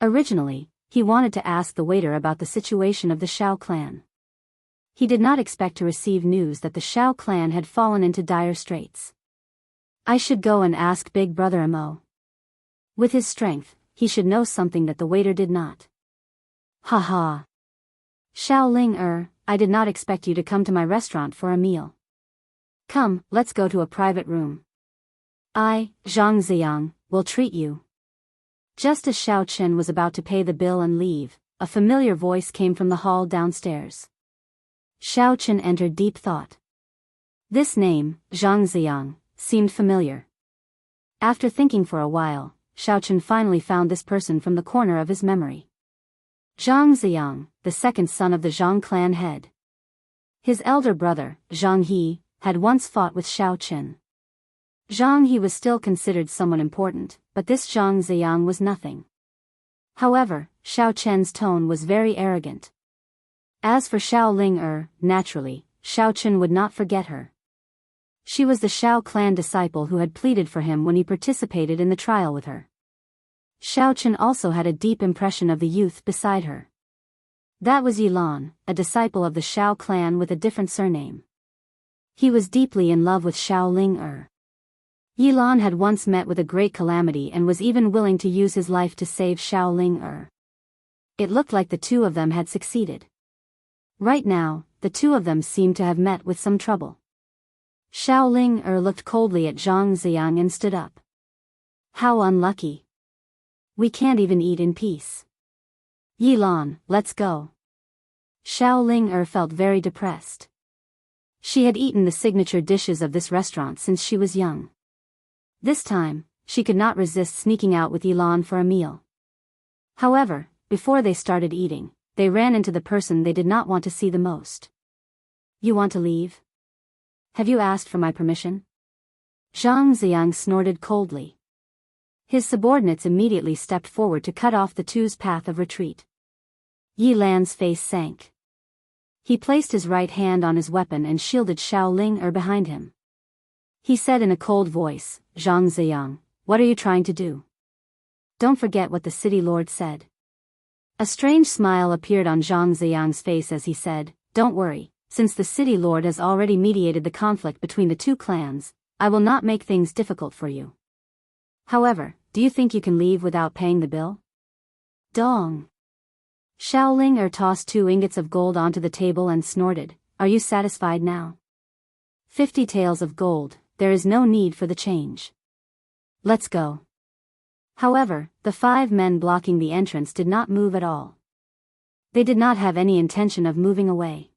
Originally, he wanted to ask the waiter about the situation of the Shao clan. He did not expect to receive news that the Shao clan had fallen into dire straits. I should go and ask Big Brother Mo. With his strength, he should know something that the waiter did not. Ha. Xiao I did not expect you to come to my restaurant for a meal. Come, let's go to a private room. I, Zhang Ziyang, will treat you. Just as Xiaochen was about to pay the bill and leave, a familiar voice came from the hall downstairs. Xiaochen entered deep thought. This name, Zhang Ziyang, seemed familiar. After thinking for a while, Xiaochen finally found this person from the corner of his memory. Zhang Ziyang, the second son of the Zhang clan head. His elder brother, Zhang He, had once fought with Xiaochen. Zhang He was still considered someone important, but this Zhang Ziyang was nothing. However, Xiaochen's tone was very arrogant. As for Xiao naturally, Xiaochen would not forget her. She was the Shao clan disciple who had pleaded for him when he participated in the trial with her. Xiaochen also had a deep impression of the youth beside her. That was Yilan, a disciple of the Shao clan with a different surname. He was deeply in love with Xiao Yilan had once met with a great calamity and was even willing to use his life to save Xiao It looked like the two of them had succeeded. Right now, the two of them seemed to have met with some trouble. Xiao looked coldly at Zhang Ziyang and stood up. How unlucky. We can't even eat in peace. Yilan, let's go. Xiao felt very depressed. She had eaten the signature dishes of this restaurant since she was young. This time, she could not resist sneaking out with Yilan for a meal. However, before they started eating, they ran into the person they did not want to see the most. You want to leave? Have you asked for my permission? Zhang Ziyang snorted coldly. His subordinates immediately stepped forward to cut off the two's path of retreat. Yilan's face sank. He placed his right hand on his weapon and shielded Xiao behind him. He said in a cold voice, Zhang Ziyang, what are you trying to do? Don't forget what the city lord said. A strange smile appeared on Zhang Ziyang's face as he said, don't worry, since the city lord has already mediated the conflict between the two clans, I will not make things difficult for you. However, do you think you can leave without paying the bill? Dong. Xiao tossed 2 ingots of gold onto the table and snorted, are you satisfied now? 50 taels of gold, there is no need for the change. Let's go. However, the 5 men blocking the entrance did not move at all. They did not have any intention of moving away.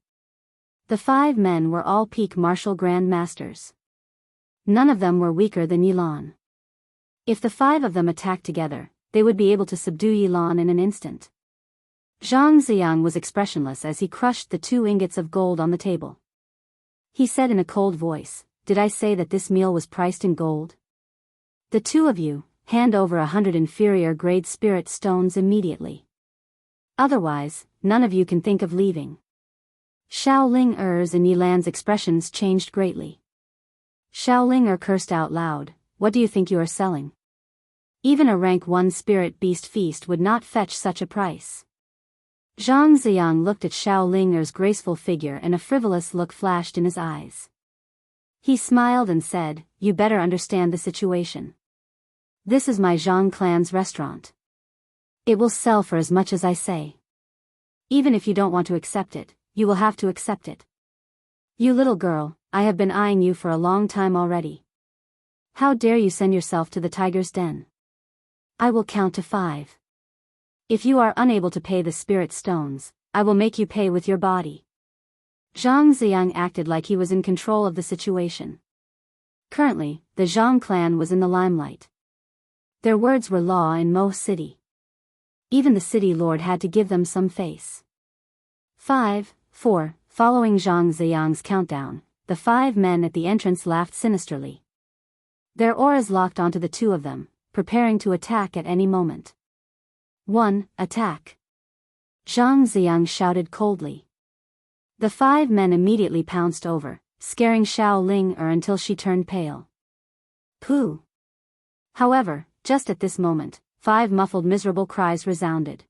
The 5 men were all peak martial grand masters. None of them were weaker than Yilan. If the 5 of them attacked together, they would be able to subdue Yilan in an instant. Zhang Ziyang was expressionless as he crushed the 2 ingots of gold on the table. He said in a cold voice, did I say that this meal was priced in gold? The 2 of you, hand over 100 inferior grade spirit stones immediately. Otherwise, none of you can think of leaving. Xiao and Yilan's expressions changed greatly. Xiao cursed out loud, what do you think you are selling? Even a rank 1 spirit beast feast would not fetch such a price. Zhang Ziyang looked at Xiao Linger's graceful figure and a frivolous look flashed in his eyes. He smiled and said, you better understand the situation. This is my Zhang clan's restaurant. It will sell for as much as I say. Even if you don't want to accept it, you will have to accept it. You little girl, I have been eyeing you for a long time already. How dare you send yourself to the tiger's den? I will count to 5. If you are unable to pay the spirit stones, I will make you pay with your body. Zhang Ziyang acted like he was in control of the situation. Currently, the Zhang clan was in the limelight. Their words were law in Mo City. Even the city lord had to give them some face. 5, 4, following Zhang Ziyang's countdown, the 5 men at the entrance laughed sinisterly. Their auras locked onto the 2 of them, preparing to attack at any moment. 1. Attack! Zhang Ziyang shouted coldly. The 5 men immediately pounced over, scaring Xiao Ling until she turned pale. Pooh! However, just at this moment, 5 muffled miserable cries resounded.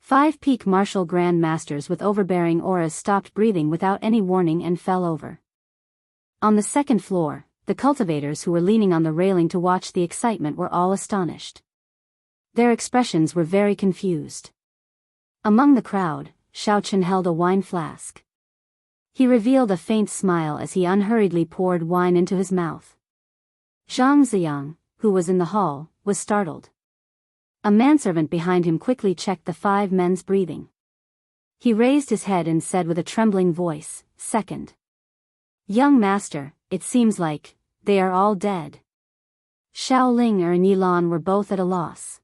5 peak martial grand masters with overbearing auras stopped breathing without any warning and fell over. On the second floor, the cultivators who were leaning on the railing to watch the excitement were all astonished. Their expressions were very confused. Among the crowd, Xiaochen held a wine flask. He revealed a faint smile as he unhurriedly poured wine into his mouth. Zhang Ziyang, who was in the hall, was startled. A manservant behind him quickly checked the 5 men's breathing. He raised his head and said with a trembling voice, "Second. Young master, it seems like they are all dead." Xiao Ling and Yilan were both at a loss.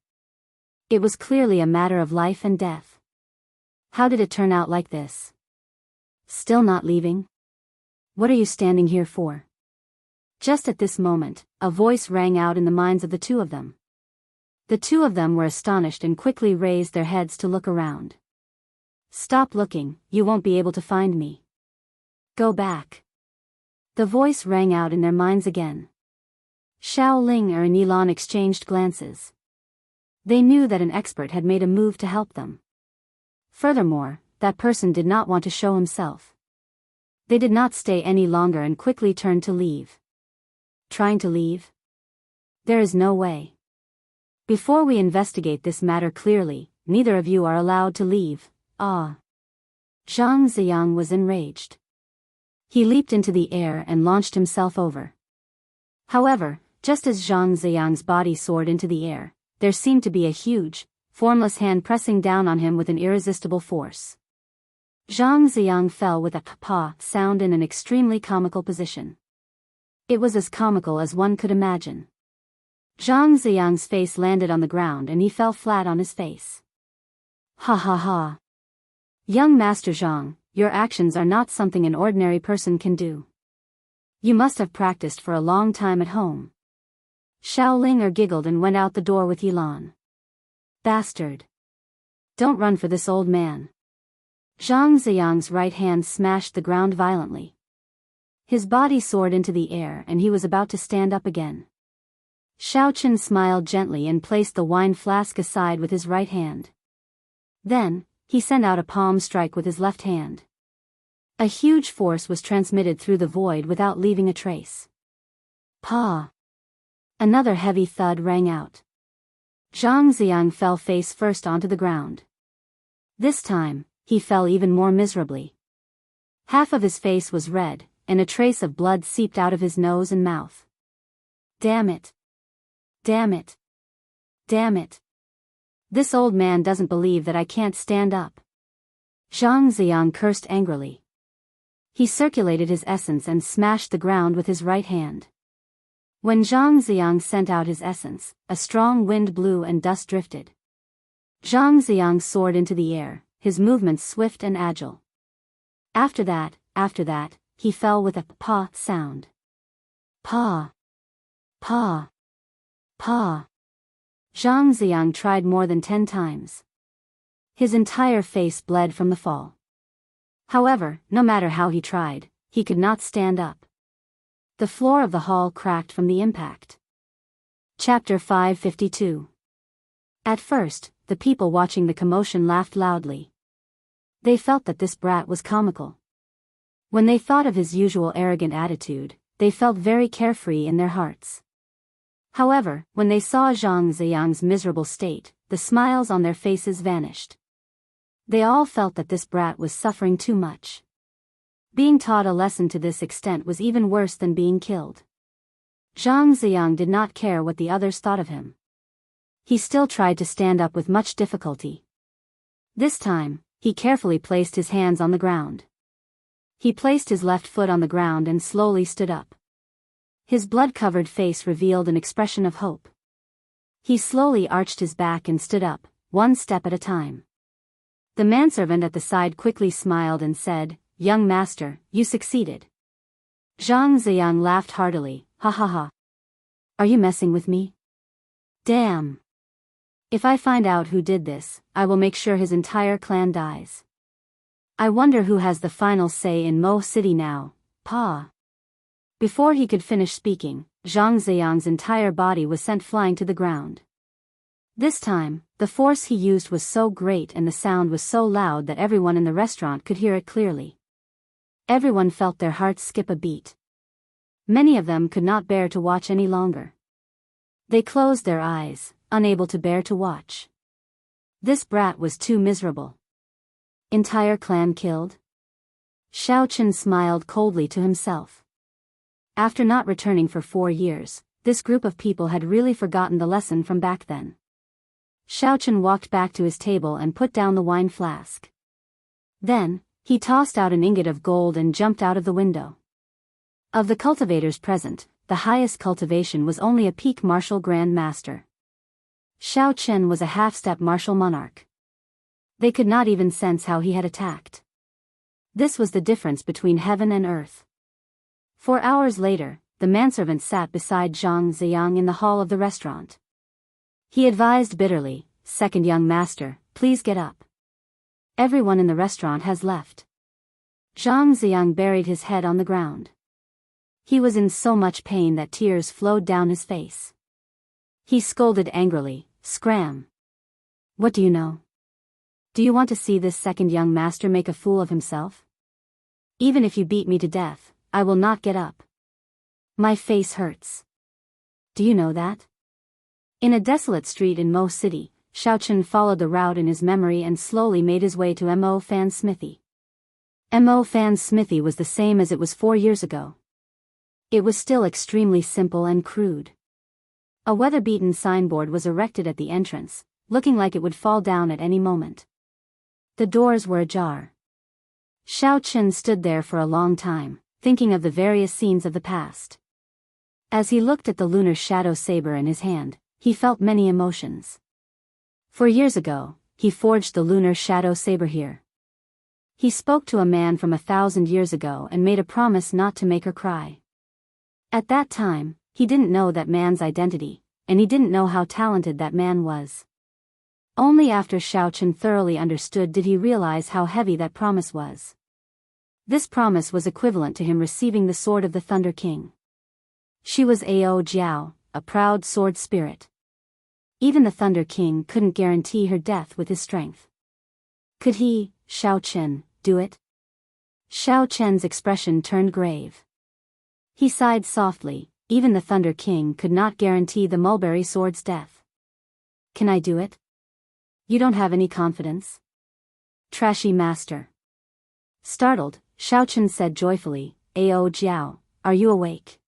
It was clearly a matter of life and death. How did it turn out like this? Still not leaving? What are you standing here for? Just at this moment, a voice rang out in the minds of the 2 of them. The 2 of them were astonished and quickly raised their heads to look around. Stop looking, you won't be able to find me. Go back. The voice rang out in their minds again. Xiao Ling and Yilan exchanged glances. They knew that an expert had made a move to help them. Furthermore, that person did not want to show himself. They did not stay any longer and quickly turned to leave. Trying to leave? There is no way. Before we investigate this matter clearly, neither of you are allowed to leave. Ah. Zhang Ziyang was enraged. He leaped into the air and launched himself over. However, just as Zhang Ziyang's body soared into the air, there seemed to be a huge, formless hand pressing down on him with an irresistible force. Zhang Ziyang fell with a pa sound in an extremely comical position. It was as comical as one could imagine. Zhang Ziyang's face landed on the ground and he fell flat on his face. Ha ha ha. Young Master Zhang, your actions are not something an ordinary person can do. You must have practiced for a long time at home. Xiao Linger giggled and went out the door with Yilan. Bastard. Don't run for this old man. Zhang Ziyang's right hand smashed the ground violently. His body soared into the air and he was about to stand up again. Xiaochen smiled gently and placed the wine flask aside with his right hand. Then, he sent out a palm strike with his left hand. A huge force was transmitted through the void without leaving a trace. Pa! Another heavy thud rang out. Zhang Ziyang fell face first onto the ground. This time, he fell even more miserably. Half of his face was red, and a trace of blood seeped out of his nose and mouth. Damn it! Damn it! Damn it! This old man doesn't believe that I can't stand up. Zhang Ziyang cursed angrily. He circulated his essence and smashed the ground with his right hand. When Zhang Ziyang sent out his essence, a strong wind blew and dust drifted. Zhang Ziyang soared into the air, his movements swift and agile. After that, he fell with a pa sound. Pa! Pa! Pa! Zhang Ziyang tried more than 10 times. His entire face bled from the fall. However, no matter how he tried, he could not stand up. The floor of the hall cracked from the impact. Chapter 552. At first, the people watching the commotion laughed loudly. They felt that this brat was comical. When they thought of his usual arrogant attitude, they felt very carefree in their hearts. However, when they saw Zhang Ziyang's miserable state, the smiles on their faces vanished. They all felt that this brat was suffering too much. Being taught a lesson to this extent was even worse than being killed. Zhang Ziyang did not care what the others thought of him. He still tried to stand up with much difficulty. This time, he carefully placed his hands on the ground. He placed his left foot on the ground and slowly stood up. His blood-covered face revealed an expression of hope. He slowly arched his back and stood up, one step at a time. The manservant at the side quickly smiled and said, "Young master, you succeeded." Zhang Ziyang laughed heartily. "Ha ha ha. Are you messing with me? Damn. If I find out who did this, I will make sure his entire clan dies. I wonder who has the final say in Mo City now, Pa." Before he could finish speaking, Zhang Ziyang's entire body was sent flying to the ground. This time, the force he used was so great and the sound was so loud that everyone in the restaurant could hear it clearly. Everyone felt their hearts skip a beat. Many of them could not bear to watch any longer. They closed their eyes, unable to bear to watch. This brat was too miserable. Entire clan killed? Xiao Chen smiled coldly to himself. After not returning for 4 years, this group of people had really forgotten the lesson from back then. Xiao Chen walked back to his table and put down the wine flask. Then, he tossed out an ingot of gold and jumped out of the window. Of the cultivators present, the highest cultivation was only a peak martial grand master. Xiao Chen was a half-step martial monarch. They could not even sense how he had attacked. This was the difference between heaven and earth. 4 hours later, the manservant sat beside Zhang Ziyang in the hall of the restaurant. He advised bitterly, "Second young master, please get up. Everyone in the restaurant has left." Zhang Ziyang buried his head on the ground. He was in so much pain that tears flowed down his face. He scolded angrily, "Scram! What do you know? Do you want to see this second young master make a fool of himself? Even if you beat me to death, I will not get up. My face hurts. Do you know that?" In a desolate street in Mo City, Xiao Chen followed the route in his memory and slowly made his way to Mo Fan's smithy. Mo Fan's smithy was the same as it was 4 years ago. It was still extremely simple and crude. A weather-beaten signboard was erected at the entrance, looking like it would fall down at any moment. The doors were ajar. Xiao Chen stood there for a long time, thinking of the various scenes of the past. As he looked at the lunar shadow saber in his hand, he felt many emotions. 4 years ago, he forged the lunar shadow saber here. He spoke to a man from 1,000 years ago and made a promise not to make her cry. At that time, he didn't know that man's identity, and he didn't know how talented that man was. Only after Xiao Chen thoroughly understood did he realize how heavy that promise was. This promise was equivalent to him receiving the sword of the Thunder King. She was Ao Jiao, a proud sword spirit. Even the Thunder King couldn't guarantee her death with his strength. Could he, Xiao Chen, do it? Xiao Chen's expression turned grave. He sighed softly. Even the Thunder King could not guarantee the mulberry sword's death. "Can I do it? You don't have any confidence? Trashy master." Startled, Xiao Chen said joyfully, "Ao Jiao, are you awake?"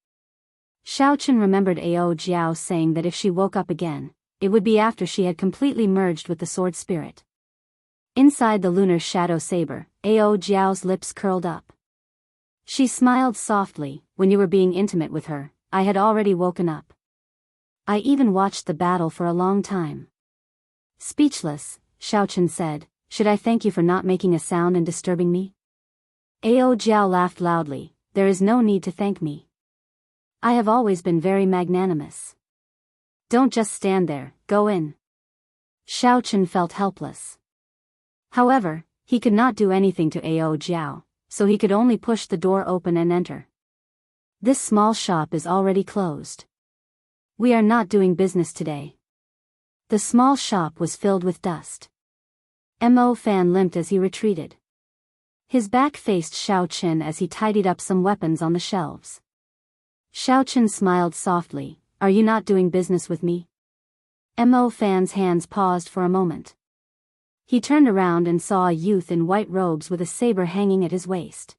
Xiao Chen remembered Ao Jiao saying that if she woke up again, it would be after she had completely merged with the sword spirit. Inside the lunar shadow saber, Ao Jiao's lips curled up. She smiled softly. "When you were being intimate with her, I had already woken up. I even watched the battle for a long time." Speechless, Xiao Chen said, "Should I thank you for not making a sound and disturbing me?" Ao Jiao laughed loudly. "There is no need to thank me. I have always been very magnanimous. Don't just stand there, go in." Xiao Chen felt helpless. However, he could not do anything to Ao Jiao, so he could only push the door open and enter. "This small shop is already closed. We are not doing business today. The small shop was filled with dust. Mo Fan limped as he retreated. His back faced Xiao Qin as he tidied up some weapons on the shelves. Xiao Qin smiled softly. Are you not doing business with me? Mo Fan's hands paused for a moment. He turned around and saw a youth in white robes with a saber hanging at his waist.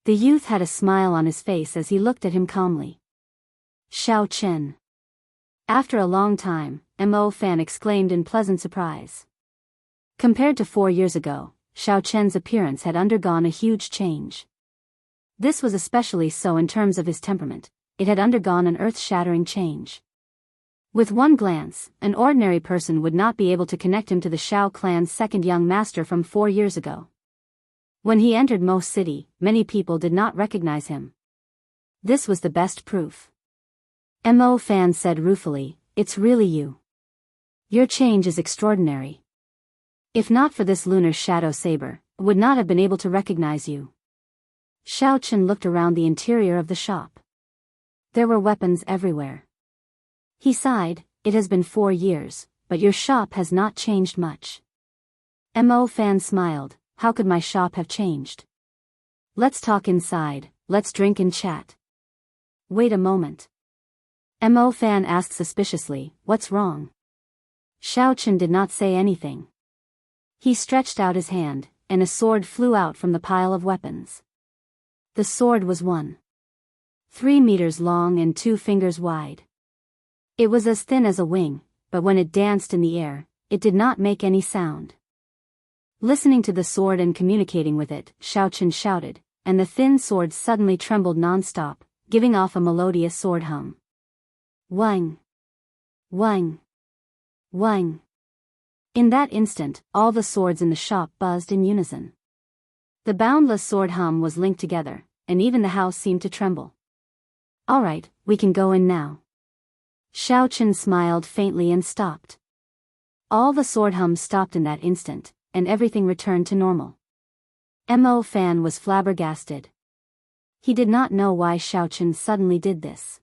The youth had a smile on his face as he looked at him calmly. Xiao Qin. After a long time, Mo Fan exclaimed in pleasant surprise. Compared to 4 years ago, Xiao Qin's appearance had undergone a huge change. This was especially so in terms of his temperament. It had undergone an earth-shattering change. With one glance, an ordinary person would not be able to connect him to the Xiao clan's second young master from 4 years ago. When he entered Mo City, many people did not recognize him. This was the best proof. Mo Fan said ruefully, "It's really you. Your change is extraordinary. If not for this lunar shadow saber, I would not have been able to recognize you." Xiao Qin looked around the interior of the shop. There were weapons everywhere. He sighed, "It has been 4 years, but your shop has not changed much." Mo Fan smiled, "How could my shop have changed? Let's talk inside, let's drink and chat." "Wait a moment." Mo Fan asked suspiciously, "What's wrong?" Xiao Qin did not say anything. He stretched out his hand, and a sword flew out from the pile of weapons. The sword was 1.3 meters long and 2 fingers wide. It was as thin as a wing, but when it danced in the air, it did not make any sound. Listening to the sword and communicating with it, Xiao Qin shouted, and the thin sword suddenly trembled non-stop, giving off a melodious sword hum. Wang! Wang! Wang! In that instant, all the swords in the shop buzzed in unison. The boundless sword hum was linked together, and even the house seemed to tremble. "All right, we can go in now." Xiao Qin smiled faintly and stopped. All the sword hums stopped in that instant, and everything returned to normal. Mo Fan was flabbergasted. He did not know why Xiao Qin suddenly did this.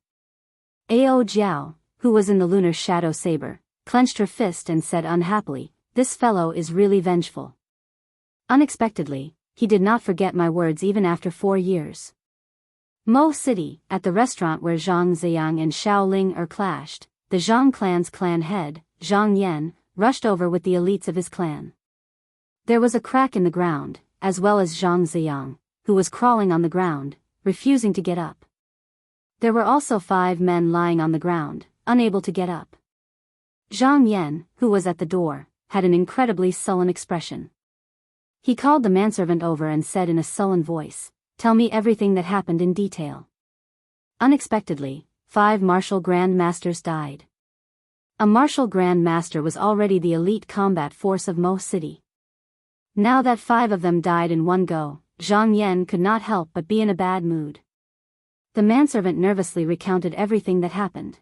Ao Jiao, who was in the lunar shadow saber, clenched her fist and said unhappily, "This fellow is really vengeful." Unexpectedly, he did not forget my words even after 4 years. Mo City, at the restaurant where Zhang Ziyang and Xiao Ling clashed, the Zhang clan's clan head, Zhang Yan, rushed over with the elites of his clan. There was a crack in the ground, as well as Zhang Ziyang, who was crawling on the ground, refusing to get up. There were also 5 men lying on the ground, unable to get up. Zhang Yan, who was at the door, had an incredibly sullen expression. He called the manservant over and said in a sullen voice, "Tell me everything that happened in detail." Unexpectedly, 5 martial grand masters died. A martial grand master was already the elite combat force of Mo City. Now that 5 of them died in one go, Zhang Yan could not help but be in a bad mood. The manservant nervously recounted everything that happened.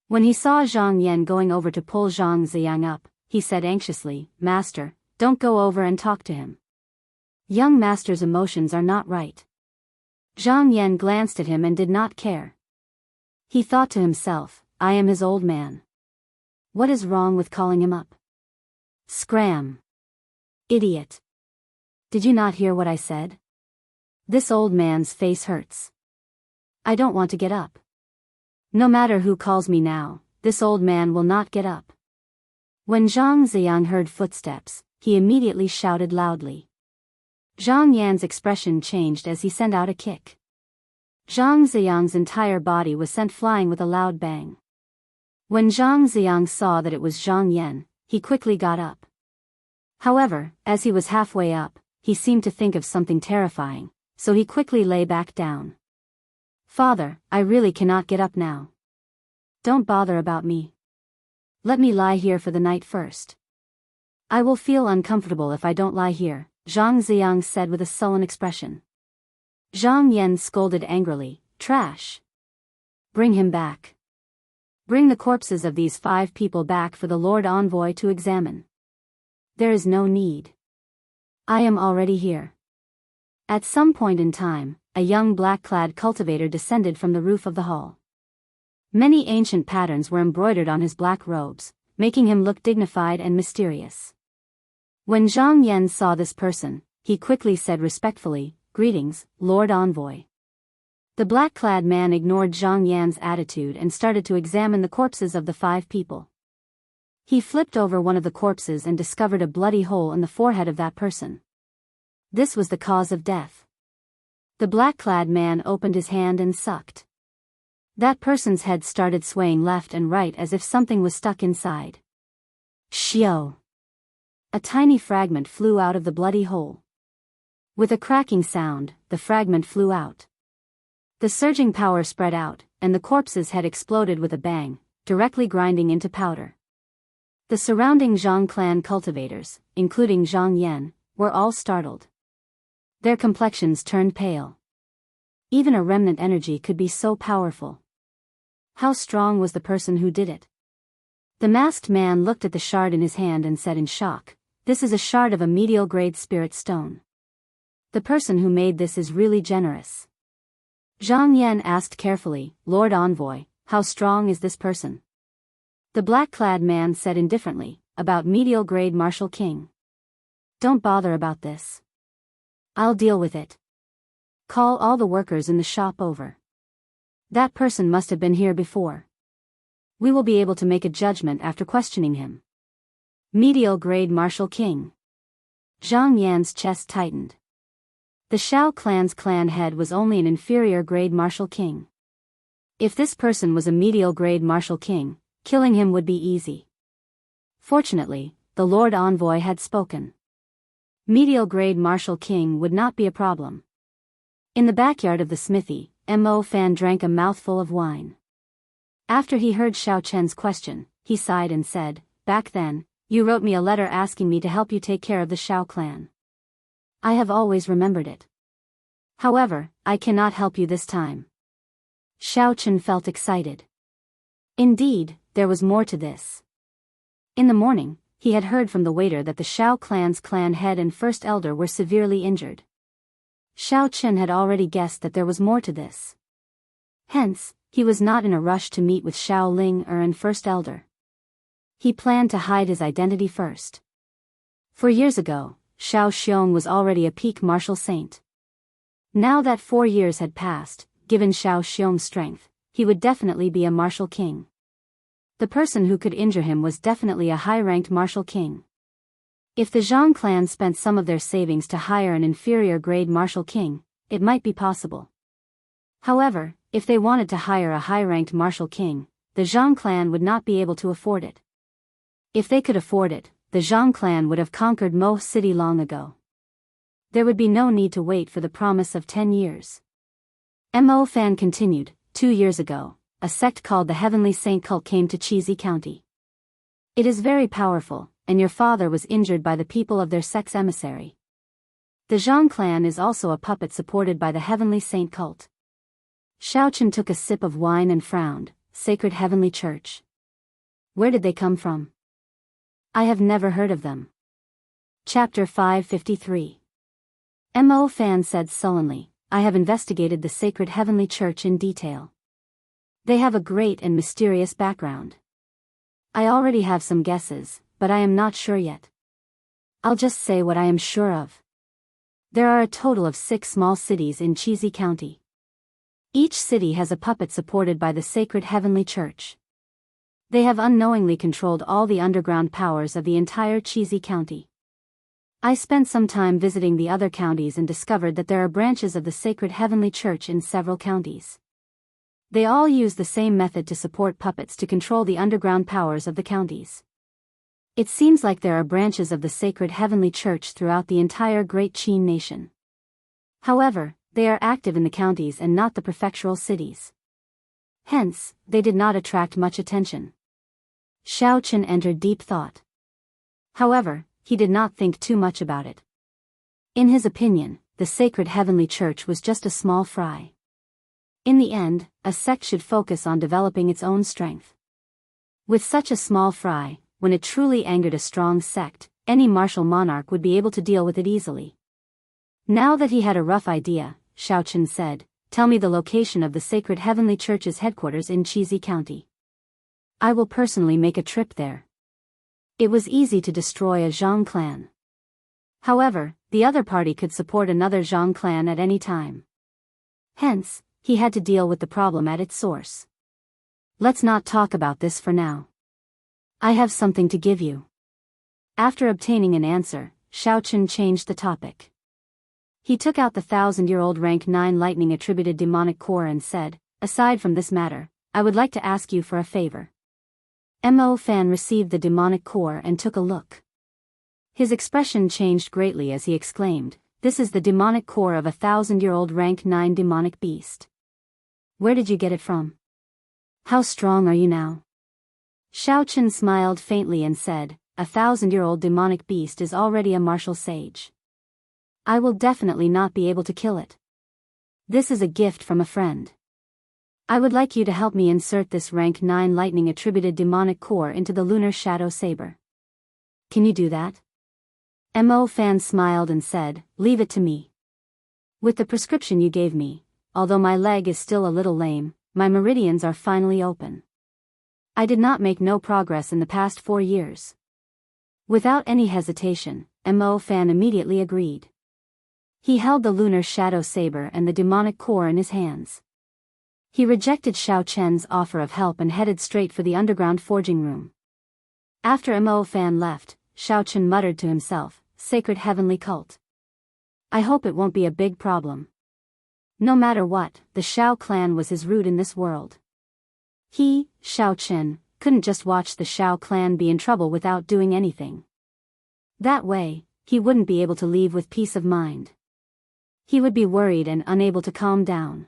When he saw Zhang Yan going over to pull Zhang Ziyang up, he said anxiously, "Master, don't go over and talk to him. Young master's emotions are not right." Zhang Yan glanced at him and did not care. He thought to himself, "I am his old man. What is wrong with calling him up? Scram! Idiot! Did you not hear what I said? This old man's face hurts. I don't want to get up. No matter who calls me now, this old man will not get up." When Zhang Ziyang heard footsteps, he immediately shouted loudly. Zhang Yan's expression changed as he sent out a kick. Zhang Ziyang's entire body was sent flying with a loud bang. When Zhang Ziyang saw that it was Zhang Yan, he quickly got up. However, as he was halfway up, he seemed to think of something terrifying, so he quickly lay back down. "Father, I really cannot get up now. Don't bother about me. Let me lie here for the night first. I will feel uncomfortable if I don't lie here," Zhang Ziyang said with a sullen expression. Zhang Yan scolded angrily, "Trash! Bring him back. Bring the corpses of these 5 people back for the Lord Envoy to examine." "There is no need. I am already here." At some point in time, a young black-clad cultivator descended from the roof of the hall. Many ancient patterns were embroidered on his black robes, making him look dignified and mysterious. When Zhang Yan saw this person, he quickly said respectfully, "Greetings, Lord Envoy." The black-clad man ignored Zhang Yan's attitude and started to examine the corpses of the 5 people. He flipped over one of the corpses and discovered a bloody hole in the forehead of that person. This was the cause of death. The black-clad man opened his hand and sucked. That person's head started swaying left and right as if something was stuck inside. Xiao! A tiny fragment flew out of the bloody hole. With a cracking sound, the fragment flew out. The surging power spread out, and the corpse's head exploded with a bang, directly grinding into powder. The surrounding Zhang clan cultivators, including Zhang Yan, were all startled. Their complexions turned pale. Even a remnant energy could be so powerful. How strong was the person who did it? The masked man looked at the shard in his hand and said in shock, "This is a shard of a medial-grade spirit stone. The person who made this is really generous." Zhang Yan asked carefully, "Lord Envoy, how strong is this person?" The black-clad man said indifferently, "About medial-grade Martial King. Don't bother about this. I'll deal with it. Call all the workers in the shop over. That person must have been here before. We will be able to make a judgment after questioning him." Medial-grade Martial King. Zhang Yan's chest tightened. The Shao clan's clan head was only an inferior-grade Martial King. If this person was a medial-grade Martial King, killing him would be easy. Fortunately, the Lord Envoy had spoken. Medial-grade Martial King would not be a problem. In the backyard of the smithy, Mo Fan drank a mouthful of wine. After he heard Xiao Chen's question, he sighed and said, "Back then, you wrote me a letter asking me to help you take care of the Shao clan. I have always remembered it. However, I cannot help you this time." Xiao Chen felt excited. Indeed, there was more to this. In the morning, he had heard from the waiter that the Shao clan's clan head and first elder were severely injured. Xiao Chen had already guessed that there was more to this. Hence, he was not in a rush to meet with Xiao Ling and first elder. He planned to hide his identity first. For years ago, Xiao Xiong was already a peak martial saint. Now that 4 years had passed, given Xiao Xiong's strength, he would definitely be a martial king. The person who could injure him was definitely a high-ranked martial king. If the Zhang clan spent some of their savings to hire an inferior-grade martial king, it might be possible. However, if they wanted to hire a high-ranked martial king, the Zhang clan would not be able to afford it. If they could afford it, the Zhang clan would have conquered Mo City long ago. There would be no need to wait for the promise of 10 years. Mo Fan continued, 2 years ago, a sect called the Heavenly Saint cult came to Chizi County. It is very powerful, and your father was injured by the people of their sect's emissary. The Zhang clan is also a puppet supported by the Heavenly Saint cult. Xiao Chen took a sip of wine and frowned. Sacred Heavenly Church. Where did they come from? I have never heard of them. Chapter 553. Mo Fan said sullenly, I have investigated the Sacred Heavenly Church in detail. They have a great and mysterious background. I already have some guesses, but I am not sure yet. I'll just say what I am sure of. There are a total of 6 small cities in Chizi County. Each city has a puppet supported by the Sacred Heavenly Church. They have unknowingly controlled all the underground powers of the entire Chizi County. I spent some time visiting the other counties and discovered that there are branches of the Sacred Heavenly Church in several counties. They all use the same method to support puppets to control the underground powers of the counties. It seems like there are branches of the Sacred Heavenly Church throughout the entire Great Qin nation. However, they are active in the counties and not the prefectural cities. Hence, they did not attract much attention. Xiao Chen entered deep thought. However, he did not think too much about it. In his opinion, the Sacred Heavenly Church was just a small fry. In the end, a sect should focus on developing its own strength. With such a small fry, when it truly angered a strong sect, any martial monarch would be able to deal with it easily. Now that he had a rough idea, Xiao Chen said, tell me the location of the Sacred Heavenly Church's headquarters in Chizi County. I will personally make a trip there. It was easy to destroy a Zhang clan. However, the other party could support another Zhang clan at any time. Hence, he had to deal with the problem at its source. Let's not talk about this for now. I have something to give you. After obtaining an answer, Xiaochen changed the topic. He took out the 1,000-year-old rank 9 lightning attributed demonic core and said, aside from this matter, I would like to ask you for a favor. Mo Fan received the demonic core and took a look. His expression changed greatly as he exclaimed, this is the demonic core of a 1,000-year-old rank 9 demonic beast. Where did you get it from? How strong are you now? Xiaochen smiled faintly and said, a 1,000-year-old demonic beast is already a martial sage. I will definitely not be able to kill it. This is a gift from a friend. I would like you to help me insert this rank 9 lightning attributed demonic core into the lunar shadow saber. Can you do that? Mo Fan smiled and said, leave it to me. With the prescription you gave me, although my leg is still a little lame, my meridians are finally open. I did not make no progress in the past 4 years. Without any hesitation, Mo Fan immediately agreed. He held the lunar shadow saber and the demonic core in his hands. He rejected Xiaochen's offer of help and headed straight for the underground forging room. After Mo Fan left, Xiaochen muttered to himself, Sacred Heavenly Cult. I hope it won't be a big problem. No matter what, the Xiao clan was his root in this world. He, Xiaochen, couldn't just watch the Xiao clan be in trouble without doing anything. That way, he wouldn't be able to leave with peace of mind. He would be worried and unable to calm down.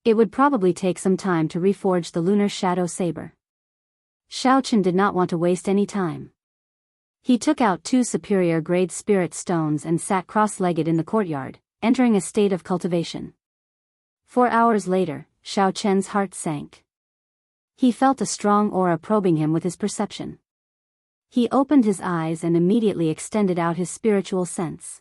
It would probably take some time to reforge the lunar shadow saber. Xiaochen did not want to waste any time. He took out 2 superior-grade spirit stones and sat cross-legged in the courtyard, entering a state of cultivation. 4 hours later, Xiaochen's heart sank. He felt a strong aura probing him with his perception. He opened his eyes and immediately extended out his spiritual sense.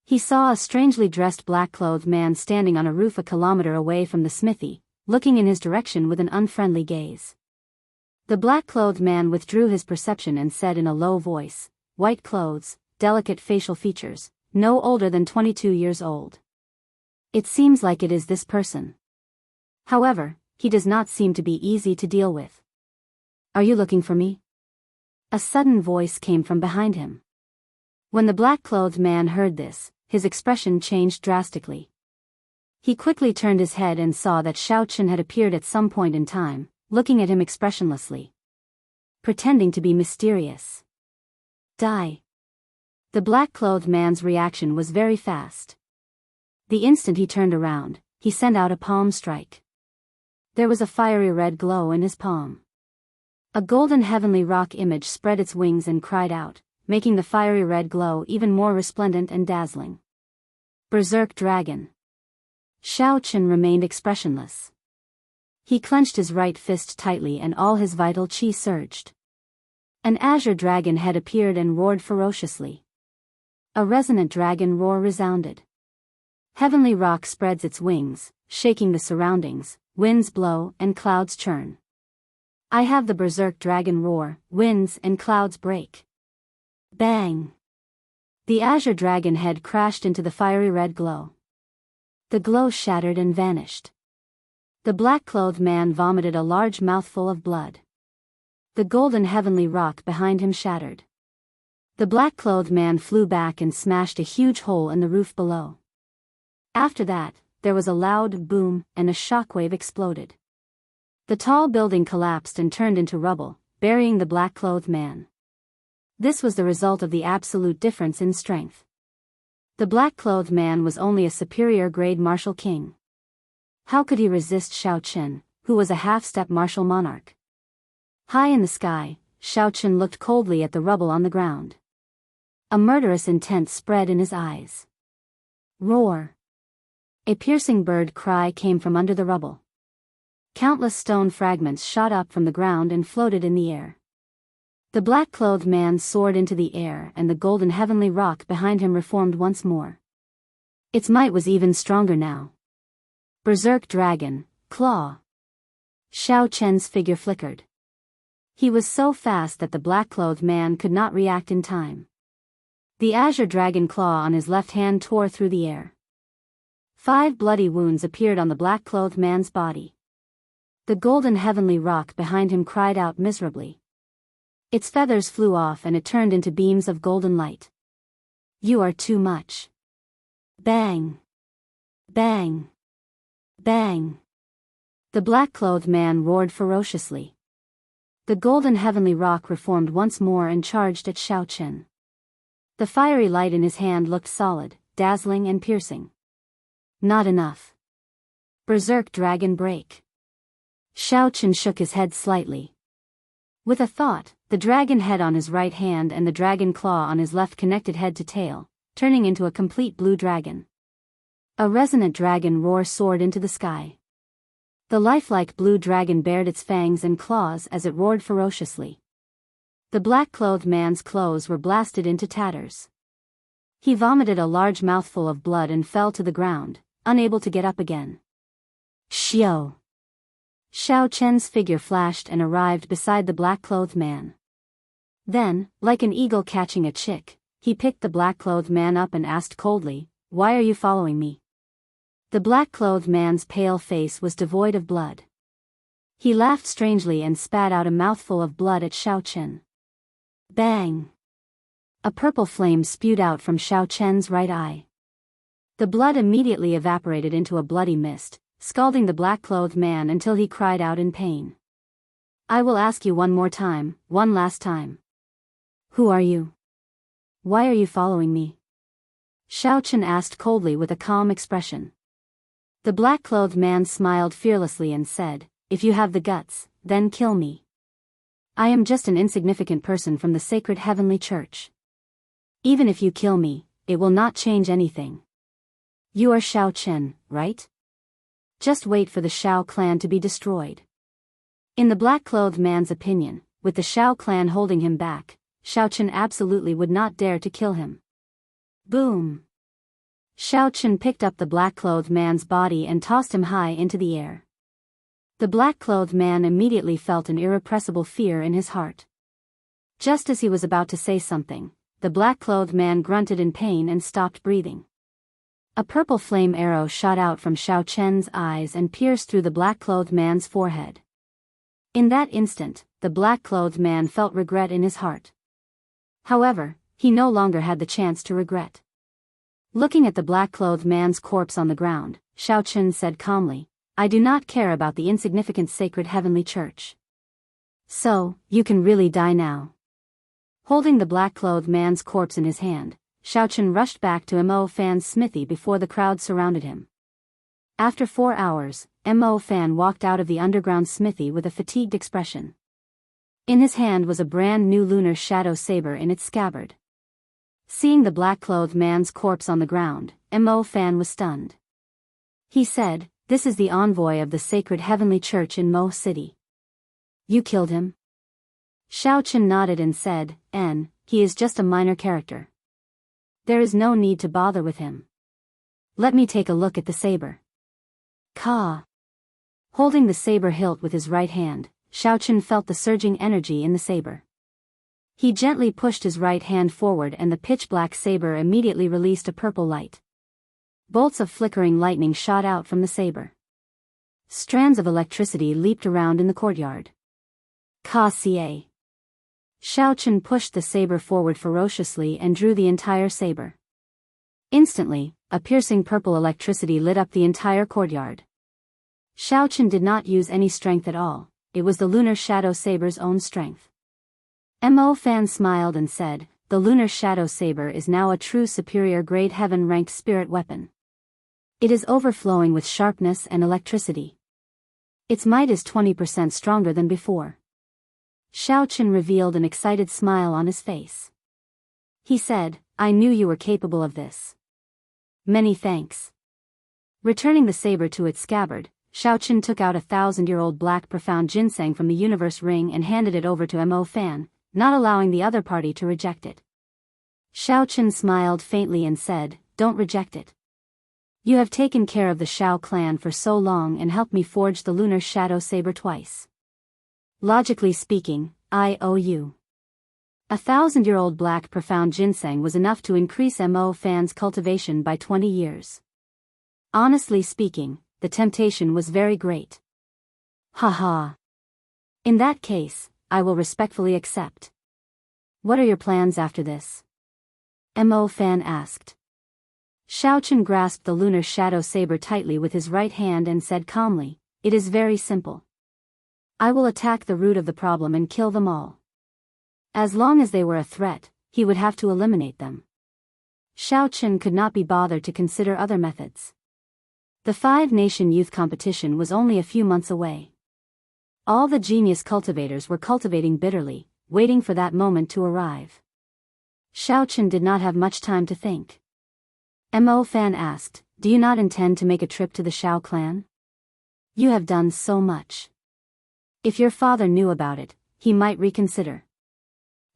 He saw a strangely dressed black-clothed man standing on a roof a kilometer away from the smithy, looking in his direction with an unfriendly gaze. The black-clothed man withdrew his perception and said in a low voice, white clothes, delicate facial features, no older than 22 years old. It seems like it is this person. However, he does not seem to be easy to deal with. Are you looking for me? A sudden voice came from behind him. When the black-clothed man heard this, his expression changed drastically. He quickly turned his head and saw that Xiaochen had appeared at some point in time, looking at him expressionlessly. Pretending to be mysterious. Die. The black-clothed man's reaction was very fast. The instant he turned around, he sent out a palm strike. There was a fiery red glow in his palm. A golden heavenly rock image spread its wings and cried out, making the fiery red glow even more resplendent and dazzling. Berserk Dragon. Xiaochen remained expressionless. He clenched his right fist tightly and all his vital qi surged. An azure dragon head appeared and roared ferociously. A resonant dragon roar resounded. Heavenly rock spreads its wings, shaking the surroundings, winds blow and clouds churn. I have the berserk dragon roar, winds and clouds break. Bang! The azure dragon head crashed into the fiery red glow. The glow shattered and vanished. The black-clothed man vomited a large mouthful of blood. The golden heavenly rock behind him shattered. The black-clothed man flew back and smashed a huge hole in the roof below. After that, there was a loud boom and a shockwave exploded. The tall building collapsed and turned into rubble, burying the black-clothed man. This was the result of the absolute difference in strength. The black-clothed man was only a superior-grade martial king. How could he resist Xiaochen, who was a half-step martial monarch? High in the sky, Xiaochen looked coldly at the rubble on the ground. A murderous intent spread in his eyes. Roar! A piercing bird cry came from under the rubble. Countless stone fragments shot up from the ground and floated in the air. The black-clothed man soared into the air and the golden heavenly rock behind him reformed once more. Its might was even stronger now. Berserk Dragon, Claw. Xiao Chen's figure flickered. He was so fast that the black-clothed man could not react in time. The azure dragon claw on his left hand tore through the air. 5 bloody wounds appeared on the black-clothed man's body. The golden heavenly rock behind him cried out miserably. Its feathers flew off and it turned into beams of golden light. You are too much. Bang! Bang! Bang! The black-clothed man roared ferociously. The golden heavenly rock reformed once more and charged at Xiao Chen. The fiery light in his hand looked solid, dazzling and piercing. Not enough. Berserk Dragon Break. Xiao Chen shook his head slightly. With a thought, the dragon head on his right hand and the dragon claw on his left connected head to tail, turning into a complete blue dragon. A resonant dragon roar soared into the sky. The lifelike blue dragon bared its fangs and claws as it roared ferociously. The black-clothed man's clothes were blasted into tatters. He vomited a large mouthful of blood and fell to the ground, unable to get up again. Xiao! Xiao Chen's figure flashed and arrived beside the black-clothed man. Then, like an eagle catching a chick, he picked the black-clothed man up and asked coldly, "Why are you following me?" The black-clothed man's pale face was devoid of blood. He laughed strangely and spat out a mouthful of blood at Xiao Chen. Bang! A purple flame spewed out from Xiao Chen's right eye. The blood immediately evaporated into a bloody mist, scalding the black-clothed man until he cried out in pain. I will ask you one more time, one last time. Who are you? Why are you following me? Xiao Chen asked coldly with a calm expression. The black-clothed man smiled fearlessly and said, If you have the guts, then kill me. I am just an insignificant person from the sacred heavenly church. Even if you kill me, it will not change anything. You are Xiao Chen, right? Just wait for the Xiao clan to be destroyed. In the black-clothed man's opinion, with the Xiao clan holding him back, Xiao Chen absolutely would not dare to kill him. Boom! Xiao Chen picked up the black-clothed man's body and tossed him high into the air. The black-clothed man immediately felt an irrepressible fear in his heart. Just as he was about to say something, the black-clothed man grunted in pain and stopped breathing. A purple flame arrow shot out from Xiao Chen's eyes and pierced through the black-clothed man's forehead. In that instant, the black-clothed man felt regret in his heart. However, he no longer had the chance to regret. Looking at the black-clothed man's corpse on the ground, Xiao Chen said calmly, I do not care about the insignificant sacred heavenly church. So, you can really die now. Holding the black-clothed man's corpse in his hand, Xiao Chen rushed back to Mo Fan's smithy before the crowd surrounded him. After 4 hours, Mo Fan walked out of the underground smithy with a fatigued expression. In his hand was a brand new lunar shadow saber in its scabbard. Seeing the black-clothed man's corpse on the ground, Mo Fan was stunned. He said, This is the envoy of the sacred heavenly church in Mo City. You killed him? Xiao Chen nodded and said, he is just a minor character. There is no need to bother with him. Let me take a look at the saber. Ka! Holding the saber hilt with his right hand, Xiao Chen felt the surging energy in the saber. He gently pushed his right hand forward and the pitch-black saber immediately released a purple light. Bolts of flickering lightning shot out from the saber. Strands of electricity leaped around in the courtyard. Ka-ca. Xiao Chen pushed the saber forward ferociously and drew the entire saber. Instantly, a piercing purple electricity lit up the entire courtyard. Xiao Chen did not use any strength at all, it was the lunar shadow saber's own strength. Mo Fan smiled and said, The lunar shadow saber is now a true superior grade heaven-ranked spirit weapon. It is overflowing with sharpness and electricity. Its might is 20% stronger than before. Xiao Chen revealed an excited smile on his face. He said, I knew you were capable of this. Many thanks. Returning the saber to its scabbard, Xiao Chen took out a 1,000-year-old black profound ginseng from the universe ring and handed it over to Mo Fan, not allowing the other party to reject it. Xiao Chen smiled faintly and said, Don't reject it. You have taken care of the Shao clan for so long and helped me forge the lunar shadow saber twice. Logically speaking, I owe you. 1,000-year-old black profound ginseng was enough to increase Mo Fan's cultivation by 20 years. Honestly speaking, the temptation was very great. Haha. In that case, I will respectfully accept. What are your plans after this? Mo Fan asked. Shao Chen grasped the lunar shadow saber tightly with his right hand and said calmly, "It is very simple. I will attack the root of the problem and kill them all. As long as they were a threat, he would have to eliminate them." Shao Chen could not be bothered to consider other methods. The five-nation youth competition was only a few months away. All the genius cultivators were cultivating bitterly, waiting for that moment to arrive. Shao Chen did not have much time to think. Mo Fan asked, "Do you not intend to make a trip to the Shao clan? You have done so much. If your father knew about it, he might reconsider."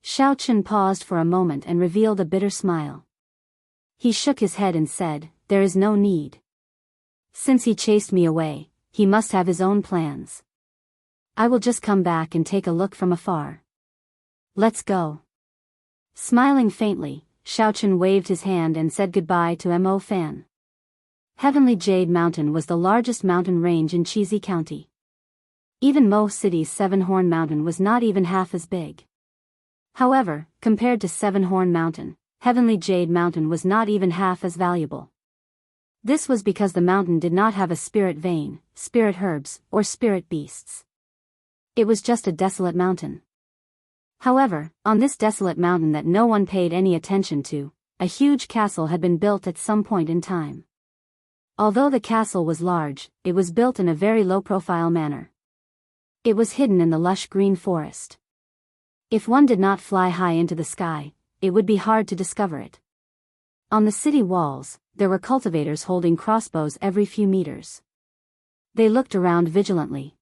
Shao Chen paused for a moment and revealed a bitter smile. He shook his head and said, "There is no need. Since he chased me away, he must have his own plans. I will just come back and take a look from afar. Let's go." Smiling faintly, Shao Chen waved his hand and said goodbye to Mo Fan. Heavenly Jade Mountain was the largest mountain range in Chizi County. Even Mo City's Seven-Horn Mountain was not even half as big. However, compared to Seven-Horn Mountain, Heavenly Jade Mountain was not even half as valuable. This was because the mountain did not have a spirit vein, spirit herbs, or spirit beasts. It was just a desolate mountain. However, on this desolate mountain that no one paid any attention to, a huge castle had been built at some point in time. Although the castle was large, it was built in a very low-profile manner. It was hidden in the lush green forest. If one did not fly high into the sky, it would be hard to discover it. On the city walls, there were cultivators holding crossbows every few meters. They looked around vigilantly.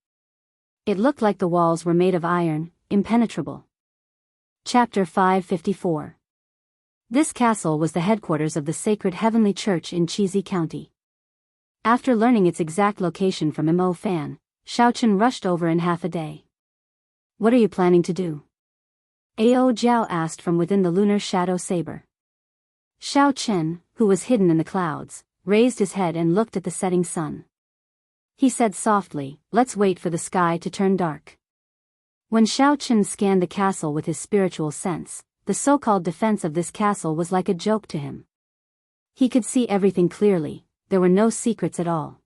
It looked like the walls were made of iron, impenetrable. Chapter 554. This castle was the headquarters of the Sacred Heavenly Church in Chizi County. After learning its exact location from Mo Fan, Shao Chen rushed over in half a day. "What are you planning to do?" Ao Jiao asked from within the lunar shadow saber. Shao Chen, who was hidden in the clouds, raised his head and looked at the setting sun. He said softly, "Let's wait for the sky to turn dark." When Shao Chen scanned the castle with his spiritual sense, the so-called defense of this castle was like a joke to him. He could see everything clearly, there were no secrets at all.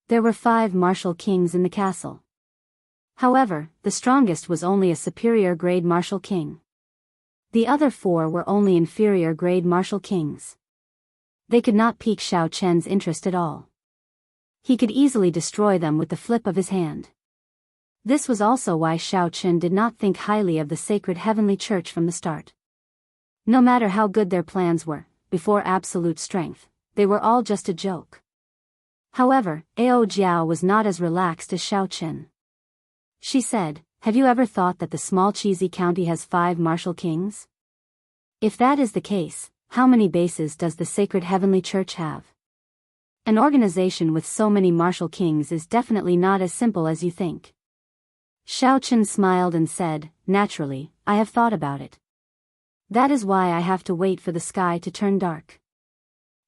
There were 5 martial kings in the castle. However, the strongest was only a superior-grade martial king. The other 4 were only inferior-grade martial kings. They could not pique Shao Chen's interest at all. He could easily destroy them with the flip of his hand. This was also why Shao Chen did not think highly of the Sacred Heavenly Church from the start. No matter how good their plans were, before absolute strength, they were all just a joke. However, Ao Jiao was not as relaxed as Shao Chen. She said, "Have you ever thought that the small Chizi County has 5 martial kings? If that is the case, how many bases does the Sacred Heavenly Church have? An organization with so many martial kings is definitely not as simple as you think." Shao Chen smiled and said, "Naturally, I have thought about it. That is why I have to wait for the sky to turn dark.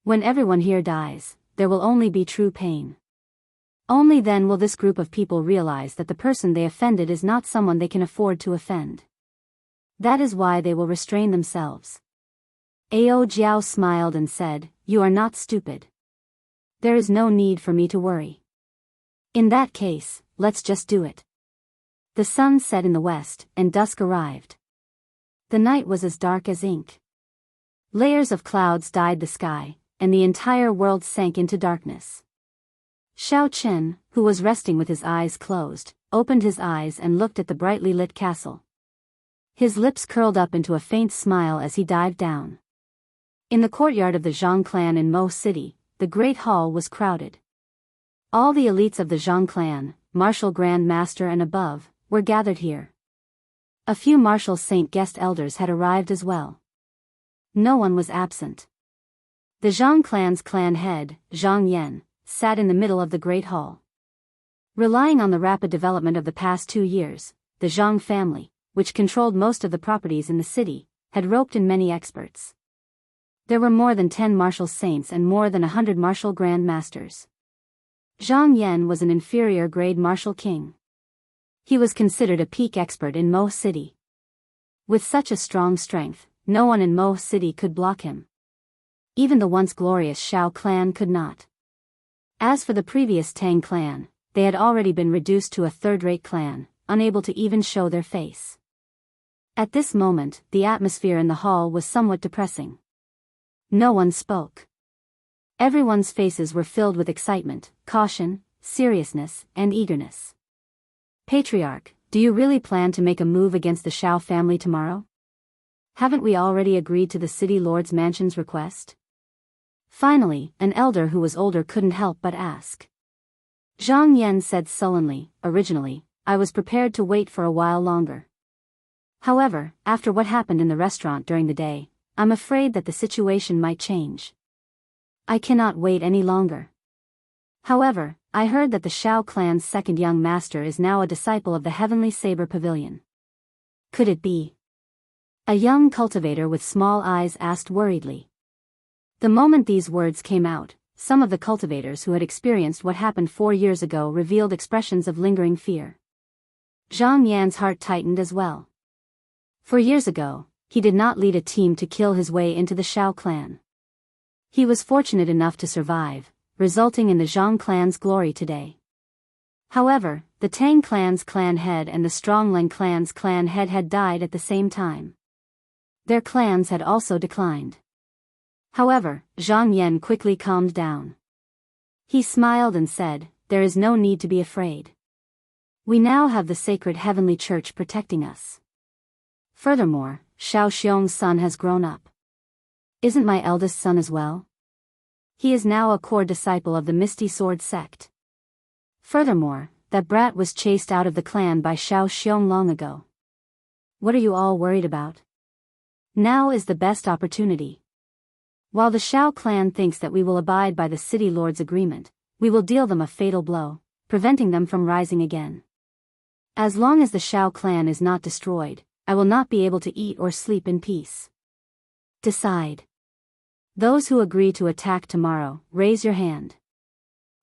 When everyone here dies, there will only be true pain. Only then will this group of people realize that the person they offended is not someone they can afford to offend. That is why they will restrain themselves." Ao Jiao smiled and said, "You are not stupid. There is no need for me to worry. In that case, let's just do it." The sun set in the west, and dusk arrived. The night was as dark as ink. Layers of clouds dyed the sky, and the entire world sank into darkness. Shao Chen, who was resting with his eyes closed, opened his eyes and looked at the brightly lit castle. His lips curled up into a faint smile as he dived down. In the courtyard of the Zhang clan in Mo City, the Great Hall was crowded. All the elites of the Zhang clan, Martial Grand Master and above, were gathered here. A few Martial Saint guest elders had arrived as well. No one was absent. The Zhang clan's clan head, Zhang Yan, sat in the middle of the Great Hall. Relying on the rapid development of the past 2 years, the Zhang family, which controlled most of the properties in the city, had roped in many experts. There were more than 10 martial saints and more than 100 martial grand masters. Zhang Yan was an inferior grade martial king. He was considered a peak expert in Mo City. With such a strong strength, no one in Mo City could block him. Even the once glorious Shao clan could not. As for the previous Tang clan, they had already been reduced to a third-rate clan, unable to even show their face. At this moment, the atmosphere in the hall was somewhat depressing. No one spoke. Everyone's faces were filled with excitement, caution, seriousness, and eagerness. Patriarch, do you really plan to make a move against the Shao family tomorrow? Haven't we already agreed to the city lord's mansion's request? Finally, an elder who was older couldn't help but ask. Zhang Yan said sullenly, originally, I was prepared to wait for a while longer. However, after what happened in the restaurant during the day, I'm afraid that the situation might change. I cannot wait any longer. However, I heard that the Shao clan's second young master is now a disciple of the Heavenly Saber Pavilion. Could it be? A young cultivator with small eyes asked worriedly. The moment these words came out, some of the cultivators who had experienced what happened 4 years ago revealed expressions of lingering fear. Zhang Yan's heart tightened as well. 4 years ago, he did not lead a team to kill his way into the Shao clan. He was fortunate enough to survive, resulting in the Zhang clan's glory today. However, the Tang clan's clan head and the Strongling clan's clan head had died at the same time. Their clans had also declined. However, Zhang Yan quickly calmed down. He smiled and said, there is no need to be afraid. We now have the sacred heavenly church protecting us. Furthermore, Shao Xiong's son has grown up. Isn't my eldest son as well? He is now a core disciple of the Misty Sword sect. Furthermore, that brat was chased out of the clan by Shao Xiong long ago. What are you all worried about? Now is the best opportunity. While the Shao clan thinks that we will abide by the city lord's agreement, we will deal them a fatal blow, preventing them from rising again. As long as the Shao clan is not destroyed, I will not be able to eat or sleep in peace. Decide. Those who agree to attack tomorrow, raise your hand.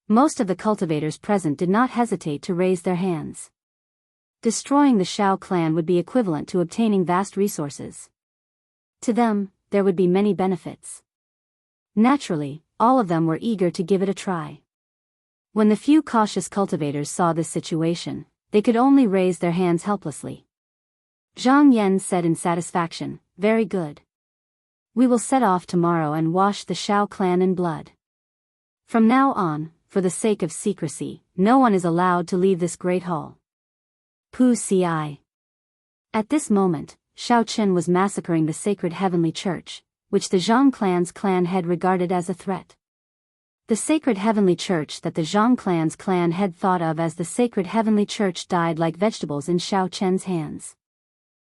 Most of the cultivators present did not hesitate to raise their hands. Destroying the Shao clan would be equivalent to obtaining vast resources. To them, there would be many benefits. Naturally, all of them were eager to give it a try. When the few cautious cultivators saw this situation, they could only raise their hands helplessly. Zhang Yan said in satisfaction, very good. We will set off tomorrow and wash the Shao clan in blood. From now on, for the sake of secrecy, no one is allowed to leave this great hall. Pu Ci. At this moment, Shao Chen was massacring the sacred heavenly church, which the Zhang clan's clan head regarded as a threat. The sacred heavenly church that the Zhang clan's clan head thought of as the sacred heavenly church died like vegetables in Shao Chen's hands.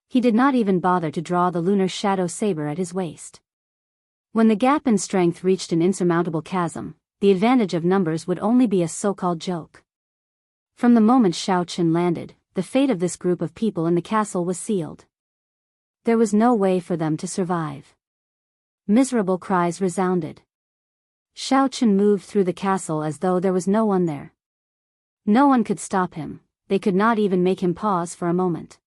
He did not even bother to draw the lunar shadow saber at his waist. When the gap in strength reached an insurmountable chasm, the advantage of numbers would only be a so-called joke. From the moment Shao Chen landed, the fate of this group of people in the castle was sealed. There was no way for them to survive. Miserable cries resounded. Shao Chen moved through the castle as though there was no one there. No one could stop him, they could not even make him pause for a moment.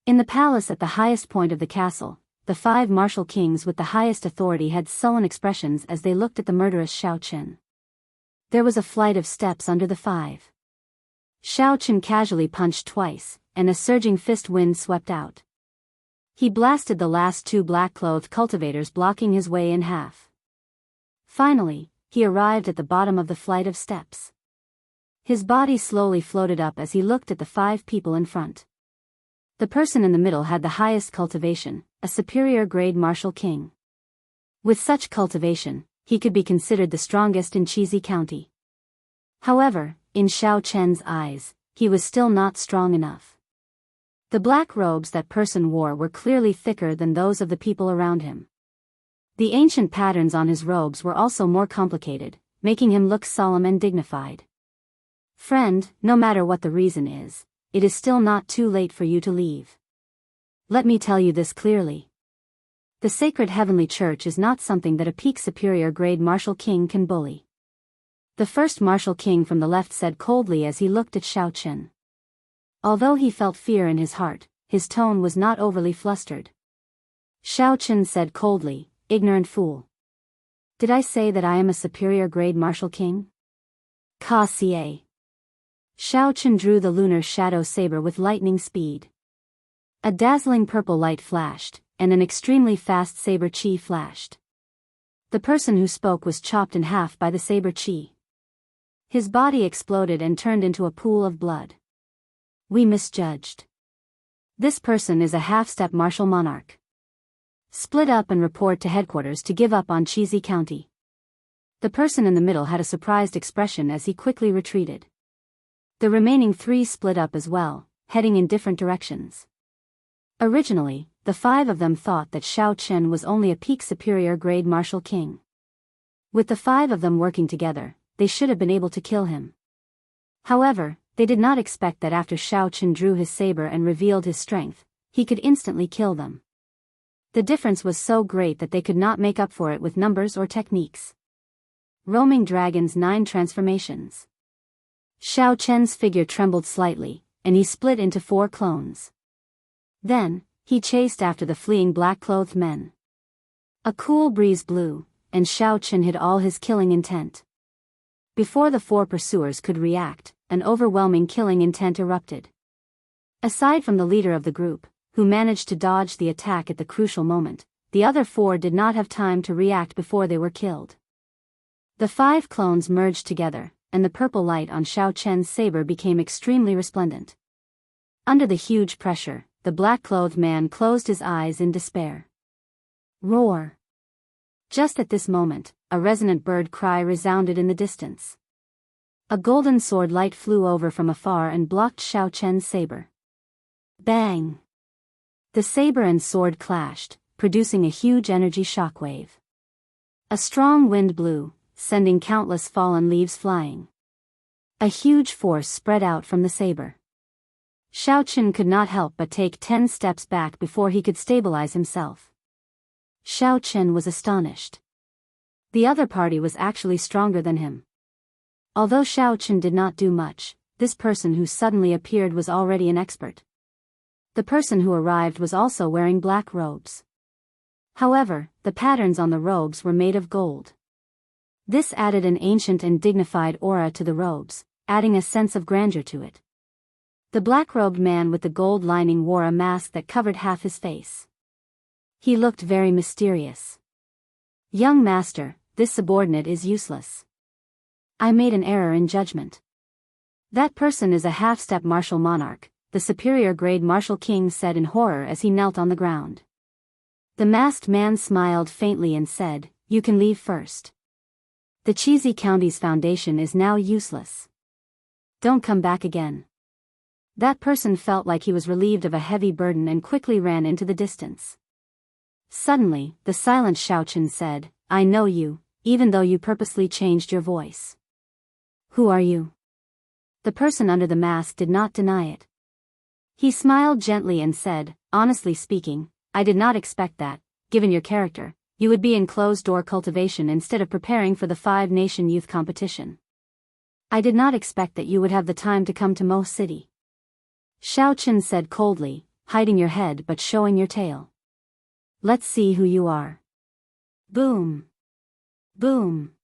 In the palace at the highest point of the castle, the 5 martial kings with the highest authority had sullen expressions as they looked at the murderous Shao Chen. There was a flight of steps under the 5. Shao Chen casually punched twice, and a surging fist wind swept out. He blasted the last 2 black-clothed cultivators, blocking his way in half. Finally, he arrived at the bottom of the flight of steps. His body slowly floated up as he looked at the 5 people in front. The person in the middle had the highest cultivation, a superior grade martial king. With such cultivation, he could be considered the strongest in Chizi County. However, in Shao Chen's eyes, he was still not strong enough. The black robes that person wore were clearly thicker than those of the people around him. The ancient patterns on his robes were also more complicated, making him look solemn and dignified. Friend, no matter what the reason is, it is still not too late for you to leave. Let me tell you this clearly. The sacred heavenly church is not something that a peak superior grade martial king can bully. The first martial king from the left said coldly as he looked at Xiao Chen. Although he felt fear in his heart, his tone was not overly flustered. Xiao Chen said coldly, ignorant fool. Did I say that I am a superior grade martial king? Ka Xie. Xiao Chen drew the lunar shadow saber with lightning speed. A dazzling purple light flashed, and an extremely fast saber chi flashed. The person who spoke was chopped in half by the saber chi. His body exploded and turned into a pool of blood. We misjudged. This person is a half-step martial monarch. Split up and report to headquarters to give up on Cheesy County. The person in the middle had a surprised expression as he quickly retreated. The remaining 3 split up as well, heading in different directions. Originally, the 5 of them thought that Xiao Chen was only a peak superior grade martial king. With the 5 of them working together, they should have been able to kill him. However, they did not expect that after Xiao Chen drew his saber and revealed his strength, he could instantly kill them. The difference was so great that they could not make up for it with numbers or techniques. Roaming Dragon's 9 transformations. Xiao Chen's figure trembled slightly, and he split into 4 clones. Then, he chased after the fleeing black-clothed men. A cool breeze blew, and Xiao Chen hid all his killing intent. Before the 4 pursuers could react, an overwhelming killing intent erupted. Aside from the leader of the group, who managed to dodge the attack at the crucial moment, the other 4 did not have time to react before they were killed. The 5 clones merged together, and the purple light on Xiao Chen's saber became extremely resplendent. Under the huge pressure, the black-clothed man closed his eyes in despair. Roar! Just at this moment, a resonant bird cry resounded in the distance. A golden sword light flew over from afar and blocked Xiao Chen's saber. Bang! The saber and sword clashed, producing a huge energy shockwave. A strong wind blew, sending countless fallen leaves flying. A huge force spread out from the saber. Xiao Chen could not help but take 10 steps back before he could stabilize himself. Xiao Chen was astonished. The other party was actually stronger than him. Although Xiao Chen did not do much, this person who suddenly appeared was already an expert. The person who arrived was also wearing black robes. However, the patterns on the robes were made of gold. This added an ancient and dignified aura to the robes, adding a sense of grandeur to it. The black-robed man with the gold lining wore a mask that covered half his face. He looked very mysterious. Young master, this subordinate is useless. I made an error in judgment. That person is a half-step martial monarch, the superior grade martial king said in horror as he knelt on the ground. The masked man smiled faintly and said, "You can leave first. The Cheesy County's foundation is now useless. Don't come back again." That person felt like he was relieved of a heavy burden and quickly ran into the distance. Suddenly, the silent Xiao Chen said, "I know you, even though you purposely changed your voice." "Who are you?" The person under the mask did not deny it. He smiled gently and said, "Honestly speaking, I did not expect that, given your character, you would be in closed-door cultivation instead of preparing for the 5-nation youth competition. I did not expect that you would have the time to come to Mo City." Xiao Chen said coldly, hiding your head but showing your tail. "Let's see who you are." Boom! Boom!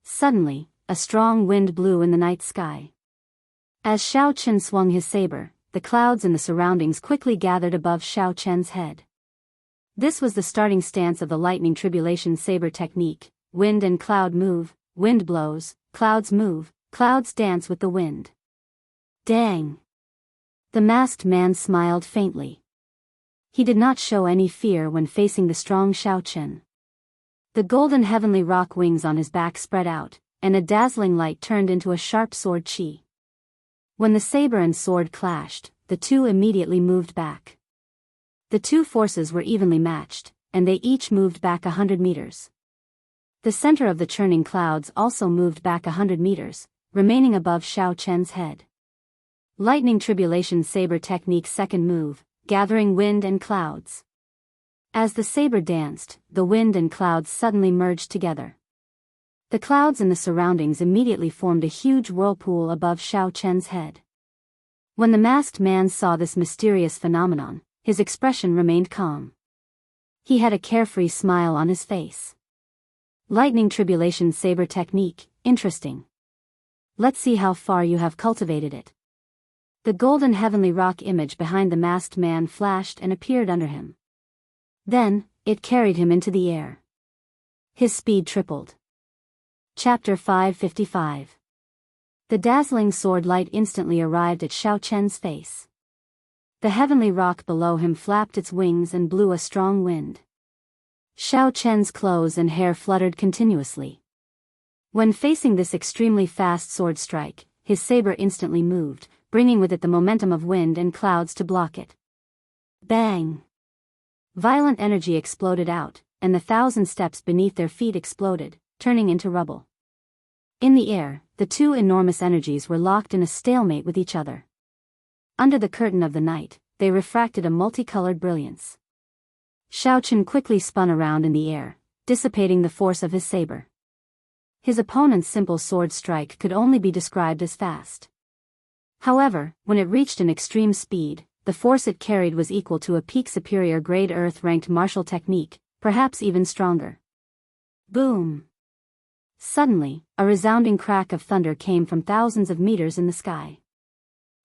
Suddenly, a strong wind blew in the night sky. As Xiao Chen swung his saber, the clouds in the surroundings quickly gathered above Xiao Chen's head. This was the starting stance of the lightning tribulation saber technique. Wind and cloud move, wind blows, clouds move, clouds dance with the wind. Dang! The masked man smiled faintly. He did not show any fear when facing the strong Xiao Chen. The golden heavenly rock wings on his back spread out, and a dazzling light turned into a sharp sword chi. When the saber and sword clashed, the two immediately moved back. The two forces were evenly matched, and they each moved back 100 meters. The center of the churning clouds also moved back 100 meters, remaining above Xiao Chen's head. Lightning Tribulation Saber Technique Second Move, Gathering Wind and Clouds. As the saber danced, the wind and clouds suddenly merged together. The clouds in the surroundings immediately formed a huge whirlpool above Xiao Chen's head. When the masked man saw this mysterious phenomenon, his expression remained calm. He had a carefree smile on his face. Lightning Tribulation Saber Technique, interesting. Let's see how far you have cultivated it. The golden heavenly rock image behind the masked man flashed and appeared under him. Then, it carried him into the air. His speed tripled. Chapter 555. The dazzling sword light instantly arrived at Xiao Chen's face. The heavenly rock below him flapped its wings and blew a strong wind. Xiao Chen's clothes and hair fluttered continuously. When facing this extremely fast sword strike, his saber instantly moved, bringing with it the momentum of wind and clouds to block it. Bang! Violent energy exploded out, and the 1,000 steps beneath their feet exploded, turning into rubble. In the air, the two enormous energies were locked in a stalemate with each other. Under the curtain of the night, they refracted a multicolored brilliance. Xiao Chen quickly spun around in the air, dissipating the force of his saber. His opponent's simple sword strike could only be described as fast. However, when it reached an extreme speed, the force it carried was equal to a peak superior grade Earth-ranked martial technique, perhaps even stronger. Boom! Suddenly, a resounding crack of thunder came from thousands of meters in the sky.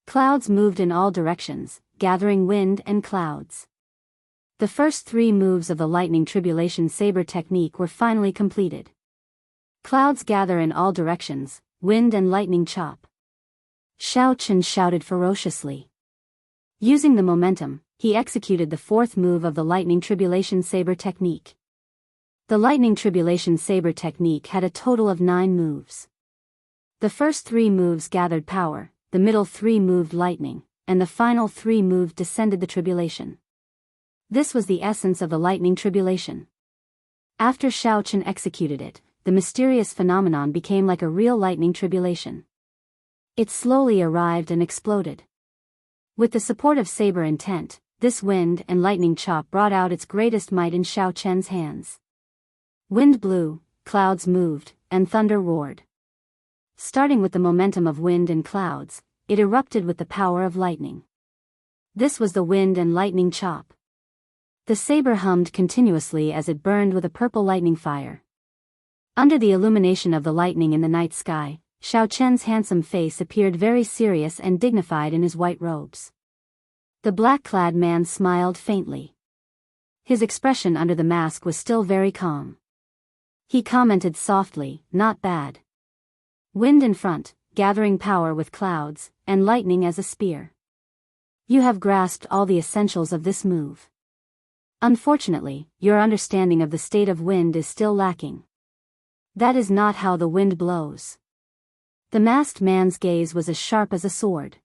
Clouds moved in all directions, gathering wind and clouds. The first 3 moves of the Lightning Tribulation Saber Technique were finally completed. Clouds gather in all directions, wind and lightning chop. Xiao Chen shouted ferociously. Using the momentum, he executed the 4th move of the Lightning Tribulation Saber Technique. The Lightning Tribulation Saber Technique had a total of 9 moves. The first 3 moves gathered power, the middle 3 moved lightning, and the final 3 moved descended the tribulation. This was the essence of the Lightning Tribulation. After Xiao Chen executed it, the mysterious phenomenon became like a real lightning tribulation. It slowly arrived and exploded. With the support of saber intent, this wind and lightning chop brought out its greatest might in Xiao Chen's hands. Wind blew, clouds moved, and thunder roared. Starting with the momentum of wind and clouds, it erupted with the power of lightning. This was the wind and lightning chop. The saber hummed continuously as it burned with a purple lightning fire. Under the illumination of the lightning in the night sky, Xiao Chen's handsome face appeared very serious and dignified in his white robes. The black-clad man smiled faintly. His expression under the mask was still very calm. He commented softly, "Not bad. Wind in front, gathering power with clouds, and lightning as a spear. You have grasped all the essentials of this move. Unfortunately, your understanding of the state of wind is still lacking. That is not how the wind blows." The masked man's gaze was as sharp as a sword.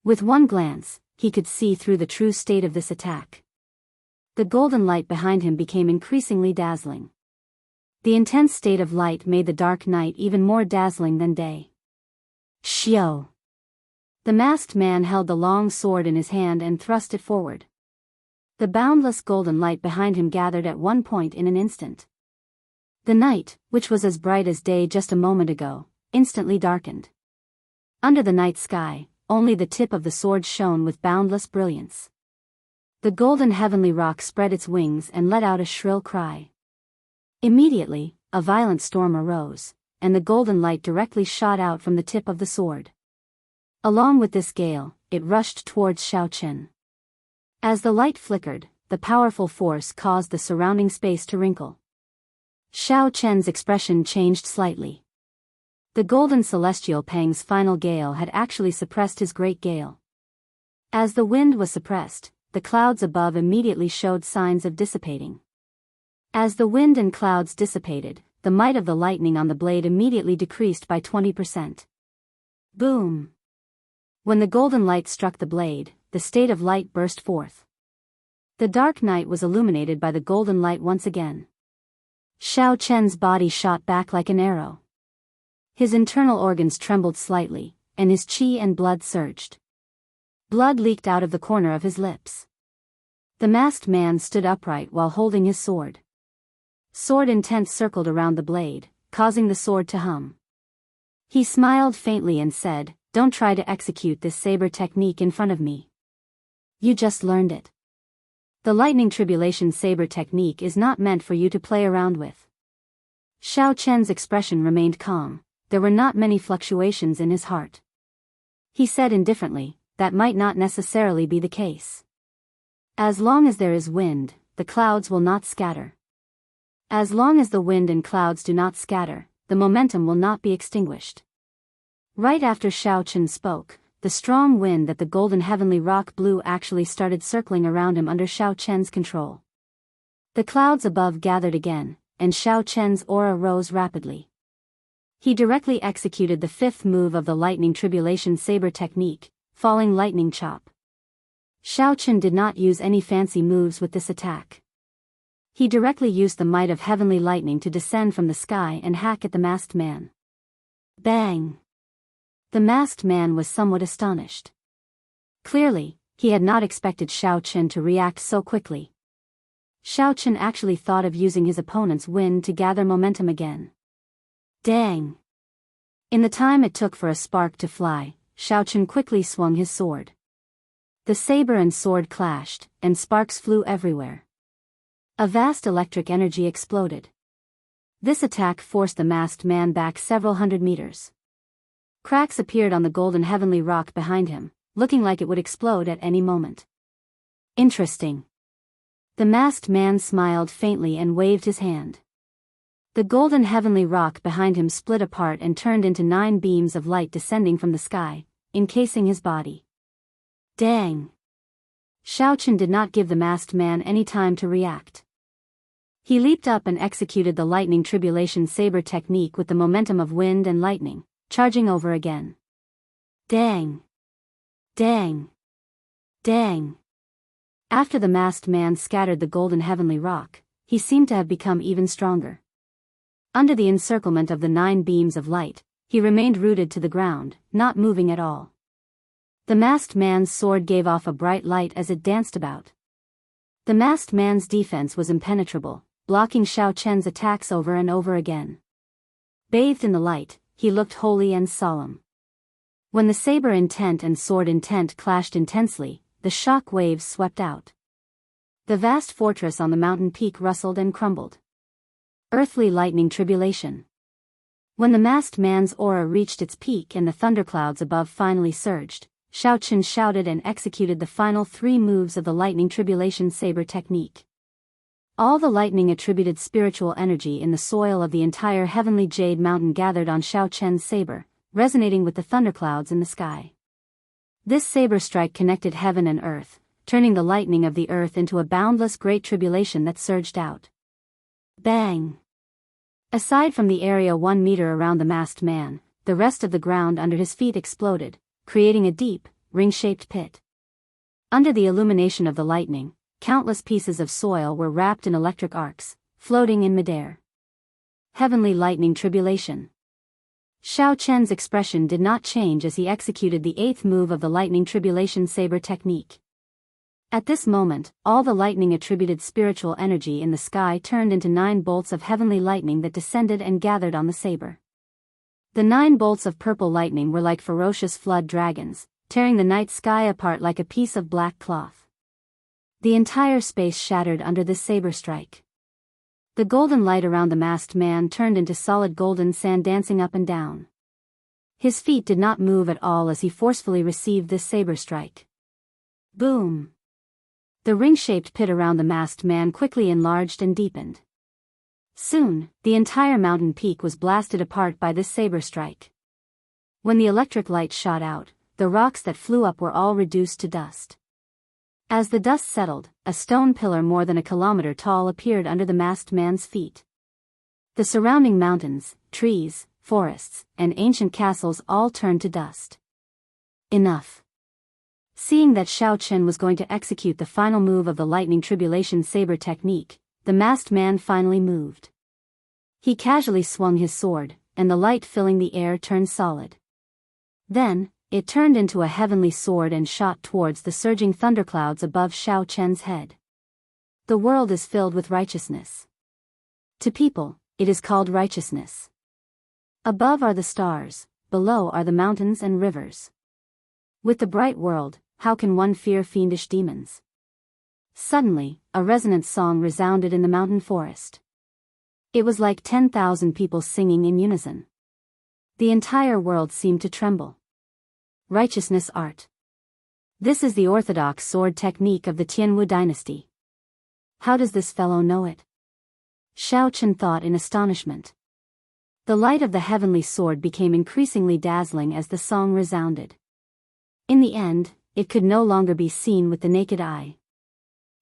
With one glance, he could see through the true state of this attack. The golden light behind him became increasingly dazzling. The intense state of light made the dark night even more dazzling than day. Xiao! The masked man held the long sword in his hand and thrust it forward. The boundless golden light behind him gathered at one point in an instant. The night, which was as bright as day just a moment ago, instantly darkened. Under the night sky, only the tip of the sword shone with boundless brilliance. The golden heavenly rock spread its wings and let out a shrill cry. Immediately, a violent storm arose, and the golden light directly shot out from the tip of the sword. Along with this gale, it rushed towards Xiao Chen. As the light flickered, the powerful force caused the surrounding space to wrinkle. Xiao Chen's expression changed slightly. The golden celestial Pang's final gale had actually suppressed his great gale. As the wind was suppressed, the clouds above immediately showed signs of dissipating. As the wind and clouds dissipated, the might of the lightning on the blade immediately decreased by 20%. Boom! When the golden light struck the blade, the state of light burst forth. The dark night was illuminated by the golden light once again. Xiao Chen's body shot back like an arrow. His internal organs trembled slightly, and his qi and blood surged. Blood leaked out of the corner of his lips. The masked man stood upright while holding his sword. Sword intent circled around the blade, causing the sword to hum. He smiled faintly and said, "Don't try to execute this saber technique in front of me. You just learned it. The lightning tribulation saber technique is not meant for you to play around with." Xiao Chen's expression remained calm. There were not many fluctuations in his heart. He said indifferently, "That might not necessarily be the case. As long as there is wind, the clouds will not scatter. As long as the wind and clouds do not scatter, the momentum will not be extinguished." Right after Xiao Chen spoke, the strong wind that the golden heavenly rock blew actually started circling around him under Xiao Chen's control. The clouds above gathered again, and Xiao Chen's aura rose rapidly. He directly executed the fifth move of the lightning tribulation saber technique, falling lightning chop. Xiao Chen did not use any fancy moves with this attack. He directly used the might of heavenly lightning to descend from the sky and hack at the masked man. Bang! The masked man was somewhat astonished. Clearly, he had not expected Xiao Chen to react so quickly. Xiao Chen actually thought of using his opponent's wind to gather momentum again. Dang! In the time it took for a spark to fly, Xiao Chen quickly swung his sword. The saber and sword clashed, and sparks flew everywhere. A vast electric energy exploded. This attack forced the masked man back several hundred meters. Cracks appeared on the golden heavenly rock behind him, looking like it would explode at any moment. Interesting. The masked man smiled faintly and waved his hand. The golden heavenly rock behind him split apart and turned into 9 beams of light descending from the sky, encasing his body. Dang! Xiao Chen did not give the masked man any time to react. He leaped up and executed the lightning tribulation saber technique with the momentum of wind and lightning, charging over again. Dang! Dang! Dang! After the masked man scattered the golden heavenly rock, he seemed to have become even stronger. Under the encirclement of the 9 beams of light, he remained rooted to the ground, not moving at all. The masked man's sword gave off a bright light as it danced about. The masked man's defense was impenetrable, blocking Xiao Chen's attacks over and over again. Bathed in the light, he looked holy and solemn. When the saber intent and sword intent clashed intensely, the shock waves swept out. The vast fortress on the mountain peak rustled and crumbled. Earthly lightning tribulation. When the masked man's aura reached its peak and the thunderclouds above finally surged, Xiao Chen shouted and executed the final 3 moves of the lightning tribulation saber technique. All the lightning attributed spiritual energy in the soil of the entire heavenly jade mountain gathered on Xiao Chen's saber, resonating with the thunderclouds in the sky. This saber strike connected heaven and earth, turning the lightning of the earth into a boundless great tribulation that surged out. Bang! Aside from the area 1 meter around the masked man, the rest of the ground under his feet exploded, creating a deep, ring-shaped pit. Under the illumination of the lightning, countless pieces of soil were wrapped in electric arcs, floating in midair. Heavenly lightning tribulation. Xiao Chen's expression did not change as he executed the 8th move of the lightning tribulation saber technique. At this moment, all the lightning attributed spiritual energy in the sky turned into 9 bolts of heavenly lightning that descended and gathered on the saber. The 9 bolts of purple lightning were like ferocious flood dragons, tearing the night sky apart like a piece of black cloth. The entire space shattered under this saber strike. The golden light around the masked man turned into solid golden sand dancing up and down. His feet did not move at all as he forcefully received this saber strike. Boom! The ring-shaped pit around the masked man quickly enlarged and deepened. Soon, the entire mountain peak was blasted apart by this saber strike. When the electric light shot out, the rocks that flew up were all reduced to dust. As the dust settled, a stone pillar more than a kilometer tall appeared under the masked man's feet. The surrounding mountains, trees, forests, and ancient castles all turned to dust. Enough. Seeing that Xiao Chen was going to execute the final move of the lightning tribulation saber technique, the masked man finally moved. He casually swung his sword, and the light filling the air turned solid. Then, it turned into a heavenly sword and shot towards the surging thunderclouds above Xiao Chen's head. The world is filled with righteousness. To people, it is called righteousness. Above are the stars, below are the mountains and rivers. With the bright world, how can one fear fiendish demons? Suddenly, a resonant song resounded in the mountain forest. It was like 10,000 people singing in unison. The entire world seemed to tremble. Righteousness art. This is the orthodox sword technique of the Tianwu dynasty. How does this fellow know it? Xiao Chen thought in astonishment. The light of the heavenly sword became increasingly dazzling as the song resounded. In the end, it could no longer be seen with the naked eye.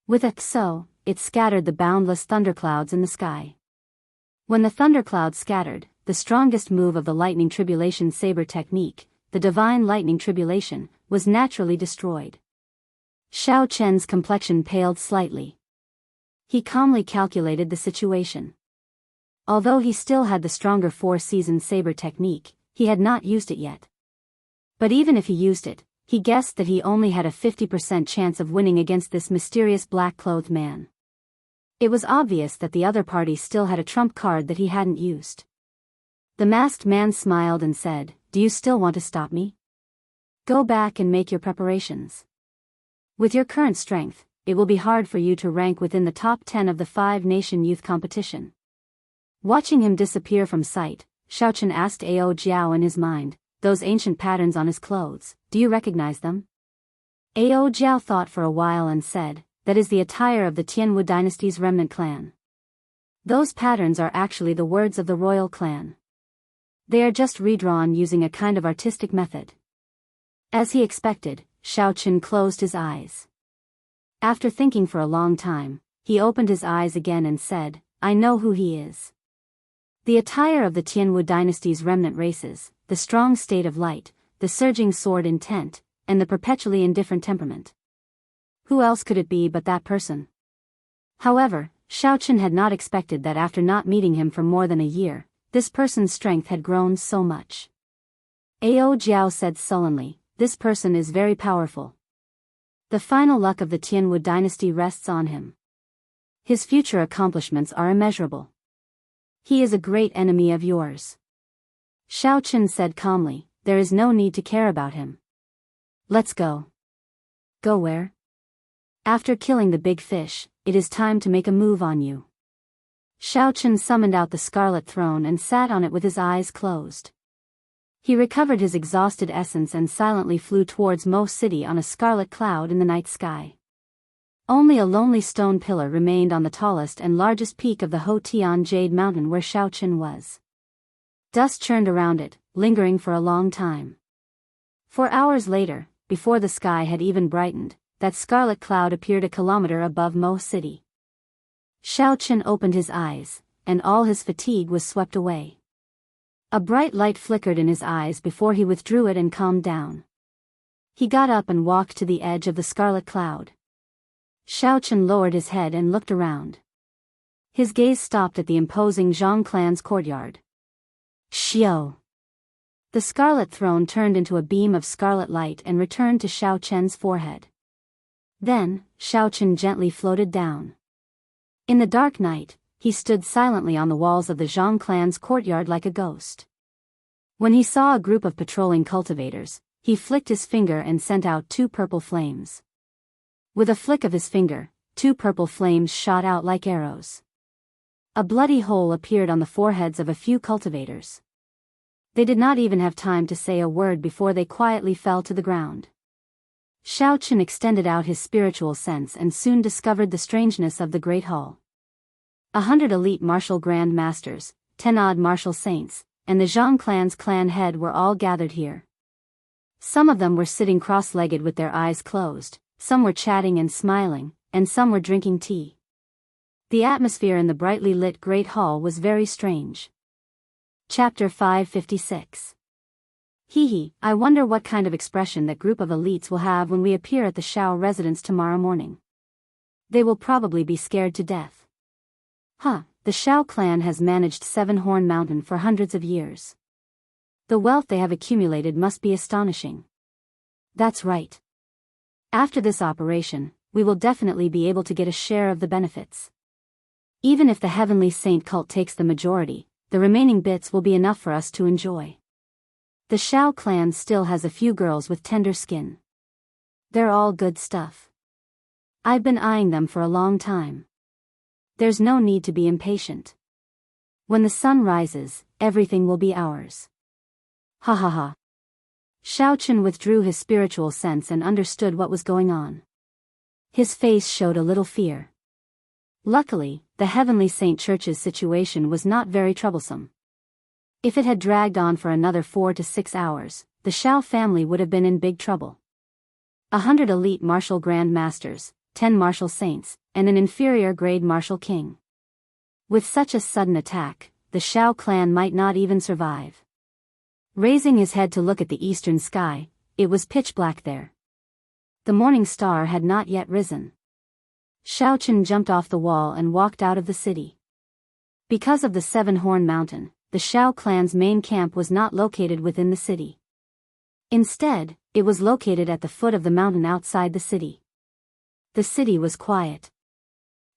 With a so, it scattered the boundless thunderclouds in the sky. When the thunderclouds scattered, the strongest move of the lightning tribulation saber technique, the divine lightning tribulation, was naturally destroyed. Xiao Chen's complexion paled slightly. He calmly calculated the situation. Although he still had the stronger four-season saber technique, he had not used it yet. But even if he used it, he guessed that he only had a 50% chance of winning against this mysterious black-clothed man. It was obvious that the other party still had a trump card that he hadn't used. The masked man smiled and said, "Do you still want to stop me? Go back and make your preparations. With your current strength, it will be hard for you to rank within the top 10 of the 5-nation youth competition." Watching him disappear from sight, Xiao Chen asked Ao Jiao in his mind, "Those ancient patterns on his clothes, do you recognize them?" Ao Jiao thought for a while and said, "That is the attire of the Tianwu dynasty's remnant clan. Those patterns are actually the words of the royal clan. They are just redrawn using a kind of artistic method." As he expected, Xiao Chen closed his eyes. After thinking for a long time, he opened his eyes again and said, "I know who he is. The attire of the Tianwu dynasty's remnant races, the strong state of light, the surging sword intent, and the perpetually indifferent temperament. Who else could it be but that person?" However, Xiao Chen had not expected that after not meeting him for more than a year, this person's strength had grown so much. Ao Jiao said sullenly, "This person is very powerful. The final luck of the Tianwu dynasty rests on him. His future accomplishments are immeasurable. He is a great enemy of yours." Xiao Chen said calmly, "There is no need to care about him. Let's go." "Go where?" "After killing the big fish, it is time to make a move on you." Xiao Chen summoned out the scarlet throne and sat on it with his eyes closed. He recovered his exhausted essence and silently flew towards Mo City on a scarlet cloud in the night sky. Only a lonely stone pillar remained on the tallest and largest peak of the Ho Tian Jade Mountain where Xiao Chen was. Dust churned around it, lingering for a long time. 4 hours later, before the sky had even brightened, that scarlet cloud appeared a kilometer above Mo City. Xiao Chen opened his eyes, and all his fatigue was swept away. A bright light flickered in his eyes before he withdrew it and calmed down. He got up and walked to the edge of the scarlet cloud. Xiao Chen lowered his head and looked around. His gaze stopped at the imposing Zhang clan's courtyard. Xiao! The scarlet throne turned into a beam of scarlet light and returned to Xiao Chen's forehead. Then, Xiao Chen gently floated down. In the dark night, he stood silently on the walls of the Zhang clan's courtyard like a ghost. When he saw a group of patrolling cultivators, he flicked his finger and sent out 2 purple flames. With a flick of his finger, 2 purple flames shot out like arrows. A bloody hole appeared on the foreheads of a few cultivators. They did not even have time to say a word before they quietly fell to the ground. Xiao Chen extended out his spiritual sense and soon discovered the strangeness of the Great Hall. 100 elite martial grand masters, 10 odd martial saints, and the Zhang clan's clan head were all gathered here. Some of them were sitting cross-legged with their eyes closed, some were chatting and smiling, and some were drinking tea. The atmosphere in the brightly lit Great Hall was very strange. Chapter 556. Hee hee, I wonder what kind of expression that group of elites will have when we appear at the Shao residence tomorrow morning. They will probably be scared to death. Huh, the Shao clan has managed Seven Horn Mountain for hundreds of years. The wealth they have accumulated must be astonishing. That's right. After this operation, we will definitely be able to get a share of the benefits. Even if the Heavenly Saint cult takes the majority, the remaining bits will be enough for us to enjoy. The Shao clan still has a few girls with tender skin. They're all good stuff. I've been eyeing them for a long time. There's no need to be impatient. When the sun rises, everything will be ours. Ha ha ha. Shao Chen withdrew his spiritual sense and understood what was going on. His face showed a little fear. Luckily, the Heavenly Saint Church's situation was not very troublesome. If it had dragged on for another 4 to 6 hours, the Shao family would have been in big trouble. 100 elite martial grand masters, 10 martial saints, and an inferior grade martial king. With such a sudden attack, the Shao clan might not even survive. Raising his head to look at the eastern sky, it was pitch black there. The morning star had not yet risen. Shao Chen jumped off the wall and walked out of the city. Because of the Seven Horn Mountain, the Shao clan's main camp was not located within the city. Instead, it was located at the foot of the mountain outside the city. The city was quiet.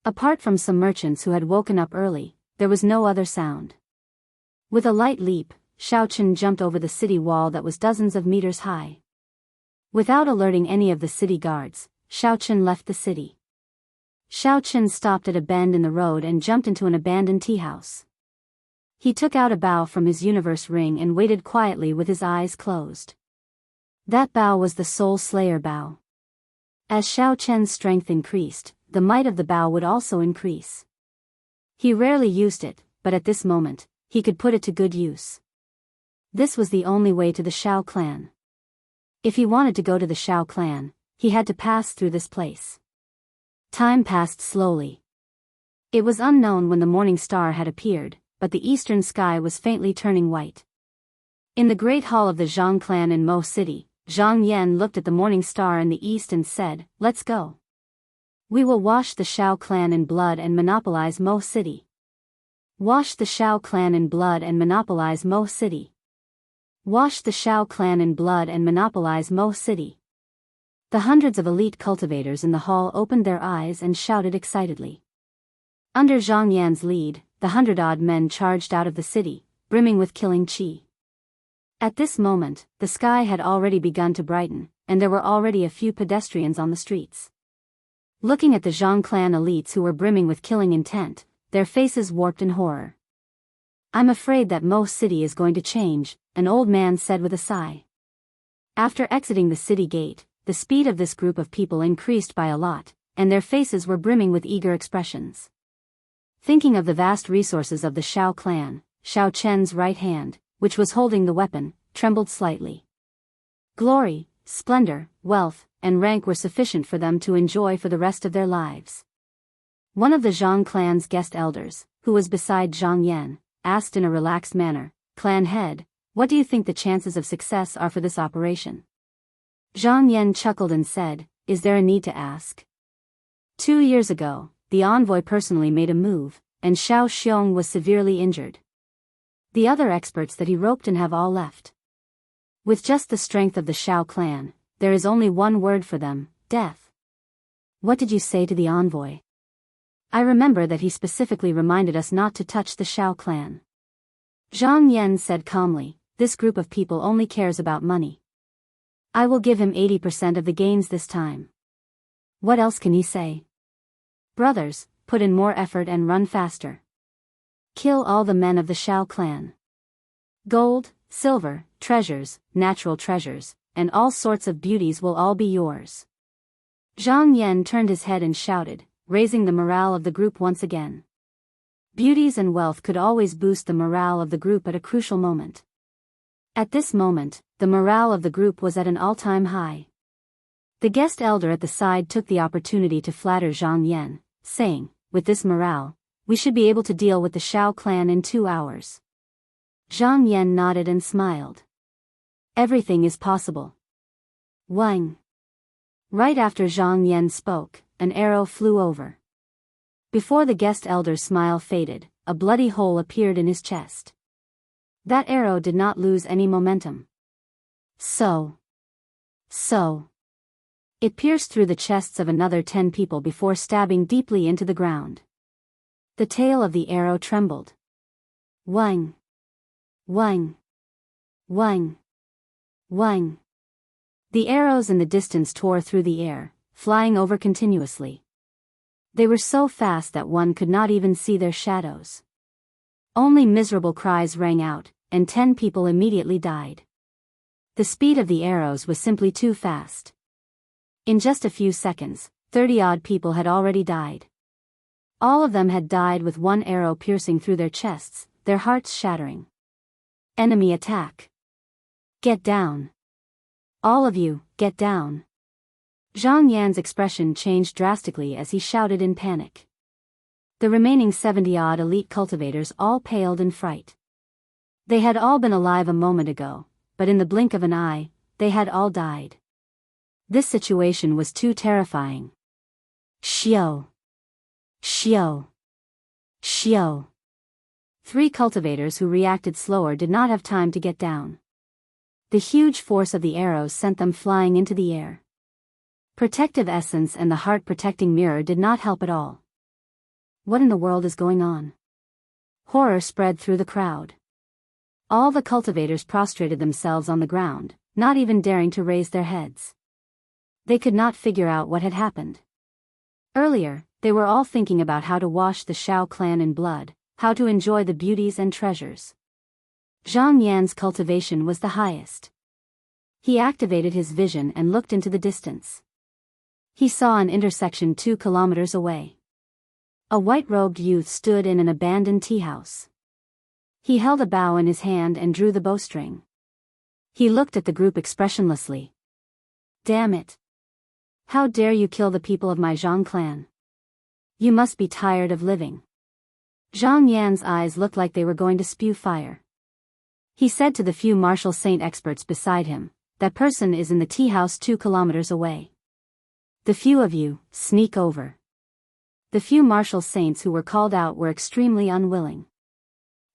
Apart from some merchants who had woken up early, there was no other sound. With a light leap, Shao Chen jumped over the city wall that was dozens of meters high. Without alerting any of the city guards, Shao Chen left the city. Shao Chen stopped at a bend in the road and jumped into an abandoned tea house. He took out a bow from his universe ring and waited quietly with his eyes closed. That bow was the Soul Slayer bow. As Shao Chen's strength increased, the might of the bow would also increase. He rarely used it, but at this moment, he could put it to good use. This was the only way to the Shao clan. If he wanted to go to the Shao clan, he had to pass through this place. Time passed slowly. It was unknown when the morning star had appeared, but the eastern sky was faintly turning white. In the great hall of the Zhang clan in Mo City, Zhang Yan looked at the morning star in the east and said, "Let's go. We will wash the Shao clan in blood and monopolize Mo City. Wash the Shao clan in blood and monopolize Mo City. Wash the Shao clan in blood and monopolize Mo City." The hundreds of elite cultivators in the hall opened their eyes and shouted excitedly. Under Zhang Yan's lead, the 100-odd men charged out of the city, brimming with killing chi. At this moment, the sky had already begun to brighten, and there were already a few pedestrians on the streets. Looking at the Zhang clan elites who were brimming with killing intent, their faces warped in horror. "I'm afraid that Mo City is going to change," an old man said with a sigh. After exiting the city gate, the speed of this group of people increased by a lot, and their faces were brimming with eager expressions. Thinking of the vast resources of the Shao clan, Shao Chen's right hand, which was holding the weapon, trembled slightly. Glory, splendor, wealth, and rank were sufficient for them to enjoy for the rest of their lives. One of the Zhang clan's guest elders, who was beside Zhang Yan, asked in a relaxed manner, "Clan head, what do you think the chances of success are for this operation?" Zhang Yan chuckled and said, "Is there a need to ask? 2 years ago, the envoy personally made a move, and Shao Xiong was severely injured. The other experts that he roped in have all left. With just the strength of the Shao clan, there is only one word for them, death." "What did you say to the envoy?" "I remember that he specifically reminded us not to touch the Shao clan." Zhang Yan said calmly, "This group of people only cares about money. I will give him 80% of the gains this time." What else can he say? Brothers, put in more effort and run faster. Kill all the men of the Shao clan. Gold, silver, treasures, natural treasures, and all sorts of beauties will all be yours. Zhang Yan turned his head and shouted, raising the morale of the group once again. Beauties and wealth could always boost the morale of the group at a crucial moment. At this moment, the morale of the group was at an all-time high. The guest elder at the side took the opportunity to flatter Zhang Yan, saying, "With this morale, we should be able to deal with the Shao clan in 2 hours." Zhang Yan nodded and smiled. Everything is possible. Wang. Right after Zhang Yan spoke, an arrow flew over. Before the guest elder's smile faded, a bloody hole appeared in his chest. That arrow did not lose any momentum. So. It pierced through the chests of another 10 people before stabbing deeply into the ground. The tail of the arrow trembled. Wang. Wang. Wang. Wang. The arrows in the distance tore through the air, flying over continuously. They were so fast that one could not even see their shadows. Only miserable cries rang out, and 10 people immediately died. The speed of the arrows was simply too fast. In just a few seconds, 30-odd people had already died. All of them had died with one arrow piercing through their chests, their hearts shattering. Enemy attack. Get down. All of you, get down. Zhang Yan's expression changed drastically as he shouted in panic. The remaining 70-odd elite cultivators all paled in fright. They had all been alive a moment ago, but in the blink of an eye, they had all died. This situation was too terrifying. Xiao. Xiao. Xiao. 3 cultivators who reacted slower did not have time to get down. The huge force of the arrows sent them flying into the air. Protective essence and the heart-protecting mirror did not help at all. What in the world is going on? Horror spread through the crowd. All the cultivators prostrated themselves on the ground, not even daring to raise their heads. They could not figure out what had happened. Earlier, they were all thinking about how to wash the Shao clan in blood, how to enjoy the beauties and treasures. Zhang Yan's cultivation was the highest. He activated his vision and looked into the distance. He saw an intersection 2 kilometers away. A white-robed youth stood in an abandoned tea house. He held a bow in his hand and drew the bowstring. He looked at the group expressionlessly. Damn it! How dare you kill the people of my Zhang clan? You must be tired of living. Zhang Yan's eyes looked like they were going to spew fire. He said to the few martial saint experts beside him, that person is in the tea house 2 kilometers away. The few of you, sneak over. The few martial saints who were called out were extremely unwilling.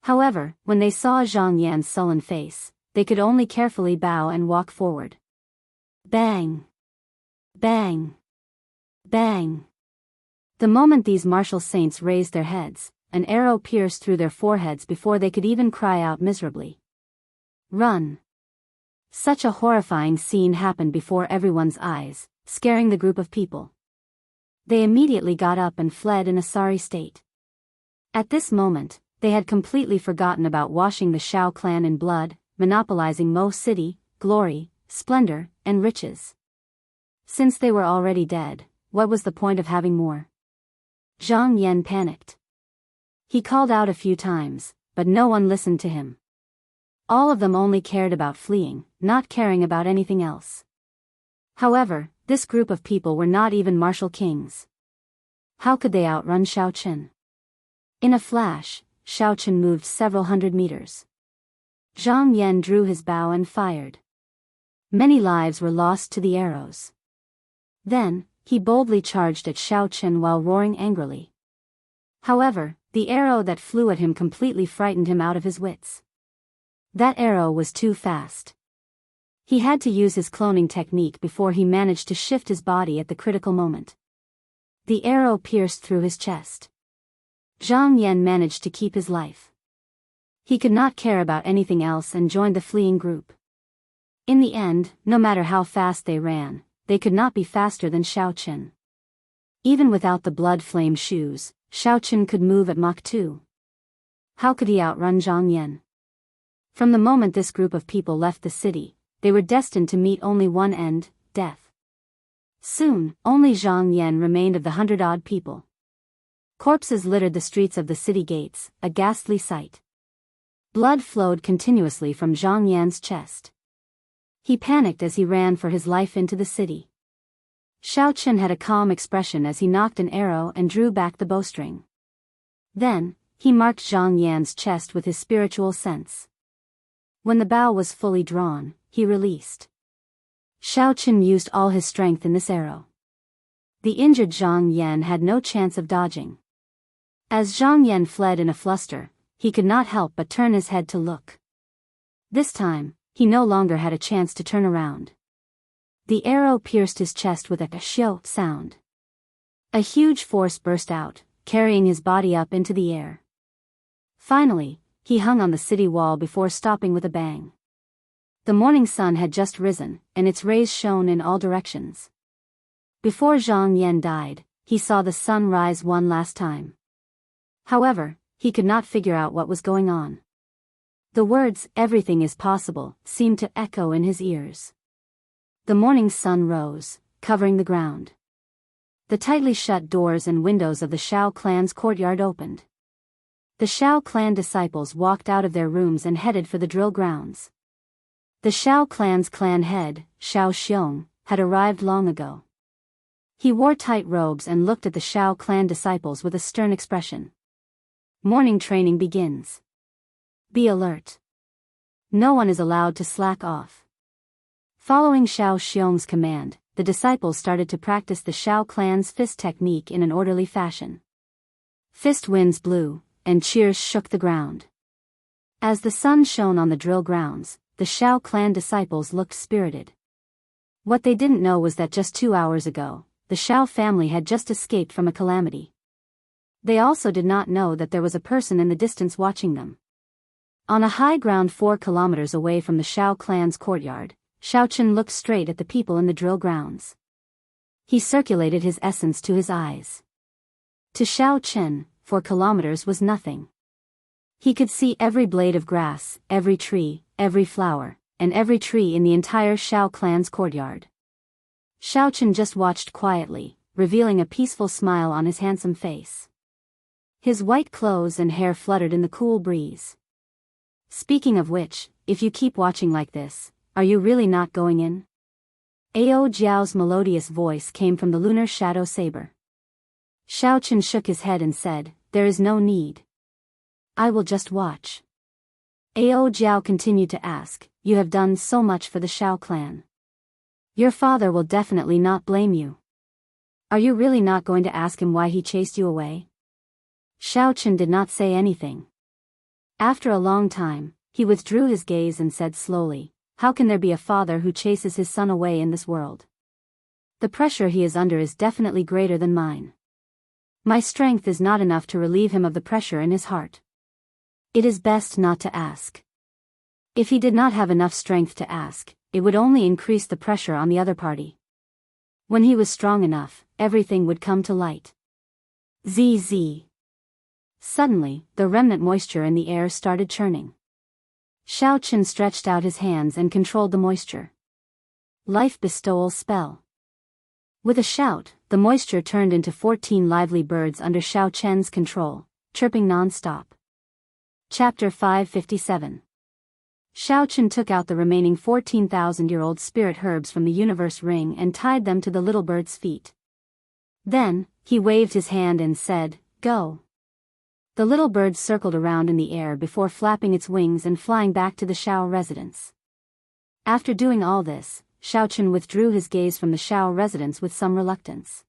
However, when they saw Zhang Yan's sullen face, they could only carefully bow and walk forward. Bang! Bang! Bang! The moment these martial saints raised their heads, an arrow pierced through their foreheads before they could even cry out miserably. Run! Such a horrifying scene happened before everyone's eyes, scaring the group of people. They immediately got up and fled in a sorry state. At this moment, they had completely forgotten about washing the Shao clan in blood, monopolizing Mo City, glory, splendor, and riches. Since they were already dead, what was the point of having more? Zhang Yan panicked. He called out a few times, but no one listened to him. All of them only cared about fleeing, not caring about anything else. However, this group of people were not even martial kings. How could they outrun Shao Chen? In a flash, Shao Chen moved several hundred meters. Zhang Yan drew his bow and fired. Many lives were lost to the arrows. Then, he boldly charged at Shao Chen while roaring angrily. However, the arrow that flew at him completely frightened him out of his wits. That arrow was too fast. He had to use his cloning technique before he managed to shift his body at the critical moment. The arrow pierced through his chest. Zhang Yan managed to keep his life. He could not care about anything else and joined the fleeing group. In the end, no matter how fast they ran, they could not be faster than Shao Chen. Even without the blood flame shoes, Shao Chen could move at Mach 2. How could he outrun Zhang Yan? From the moment this group of people left the city, they were destined to meet only one end, death. Soon, only Zhang Yan remained of the 100-odd people. Corpses littered the streets of the city gates, a ghastly sight. Blood flowed continuously from Zhang Yan's chest. He panicked as he ran for his life into the city. Shao Chen had a calm expression as he knocked an arrow and drew back the bowstring. Then, he marked Zhang Yan's chest with his spiritual sense. When the bow was fully drawn, he released. Xiao Chen used all his strength in this arrow. The injured Zhang Yan had no chance of dodging. As Zhang Yan fled in a fluster, he could not help but turn his head to look. This time, he no longer had a chance to turn around. The arrow pierced his chest with a xiao sound. A huge force burst out, carrying his body up into the air. Finally, he hung on the city wall before stopping with a bang. The morning sun had just risen, and its rays shone in all directions. Before Zhang Yan died, he saw the sun rise one last time. However, he could not figure out what was going on. The words, "everything is possible," seemed to echo in his ears. The morning sun rose, covering the ground. The tightly shut doors and windows of the Shao clan's courtyard opened. The Shao clan disciples walked out of their rooms and headed for the drill grounds. The Shao clan's clan head, Shao Xiong, had arrived long ago. He wore tight robes and looked at the Shao clan disciples with a stern expression. Morning training begins. Be alert. No one is allowed to slack off. Following Shao Xiong's command, the disciples started to practice the Shao clan's fist technique in an orderly fashion. Fist winds blew, and cheers shook the ground. As the sun shone on the drill grounds, the Shao clan disciples looked spirited. What they didn't know was that just 2 hours ago, the Shao family had just escaped from a calamity. They also did not know that there was a person in the distance watching them. On a high ground 4 kilometers away from the Shao clan's courtyard, Xiao Chen looked straight at the people in the drill grounds. He circulated his essence to his eyes. To Xiao Chen, 4 kilometers was nothing. He could see every blade of grass, every tree, every flower, and every tree in the entire Shao clan's courtyard. Xiao Chen just watched quietly, revealing a peaceful smile on his handsome face. His white clothes and hair fluttered in the cool breeze. Speaking of which, if you keep watching like this, are you really not going in? Ao Jiao's melodious voice came from the lunar shadow saber. Xiao Chen shook his head and said, "There is no need. I will just watch." Ao Jiao continued to ask, "You have done so much for the Shao clan. Your father will definitely not blame you. Are you really not going to ask him why he chased you away?" Xiao Chen did not say anything. After a long time, he withdrew his gaze and said slowly, "How can there be a father who chases his son away in this world? The pressure he is under is definitely greater than mine. My strength is not enough to relieve him of the pressure in his heart. It is best not to ask." If he did not have enough strength to ask, it would only increase the pressure on the other party. When he was strong enough, everything would come to light. ZZ. Suddenly, the remnant moisture in the air started churning. Xiao Chen stretched out his hands and controlled the moisture. Life bestowal spell. With a shout, the moisture turned into 14 lively birds under Xiao Chen's control, chirping non-stop. Chapter 557. Xiao Chen took out the remaining 14,000-year-old spirit herbs from the universe ring and tied them to the little bird's feet. Then, he waved his hand and said, "Go." The little bird circled around in the air before flapping its wings and flying back to the Shao residence. After doing all this, Xiao Chen withdrew his gaze from the Shao residence with some reluctance.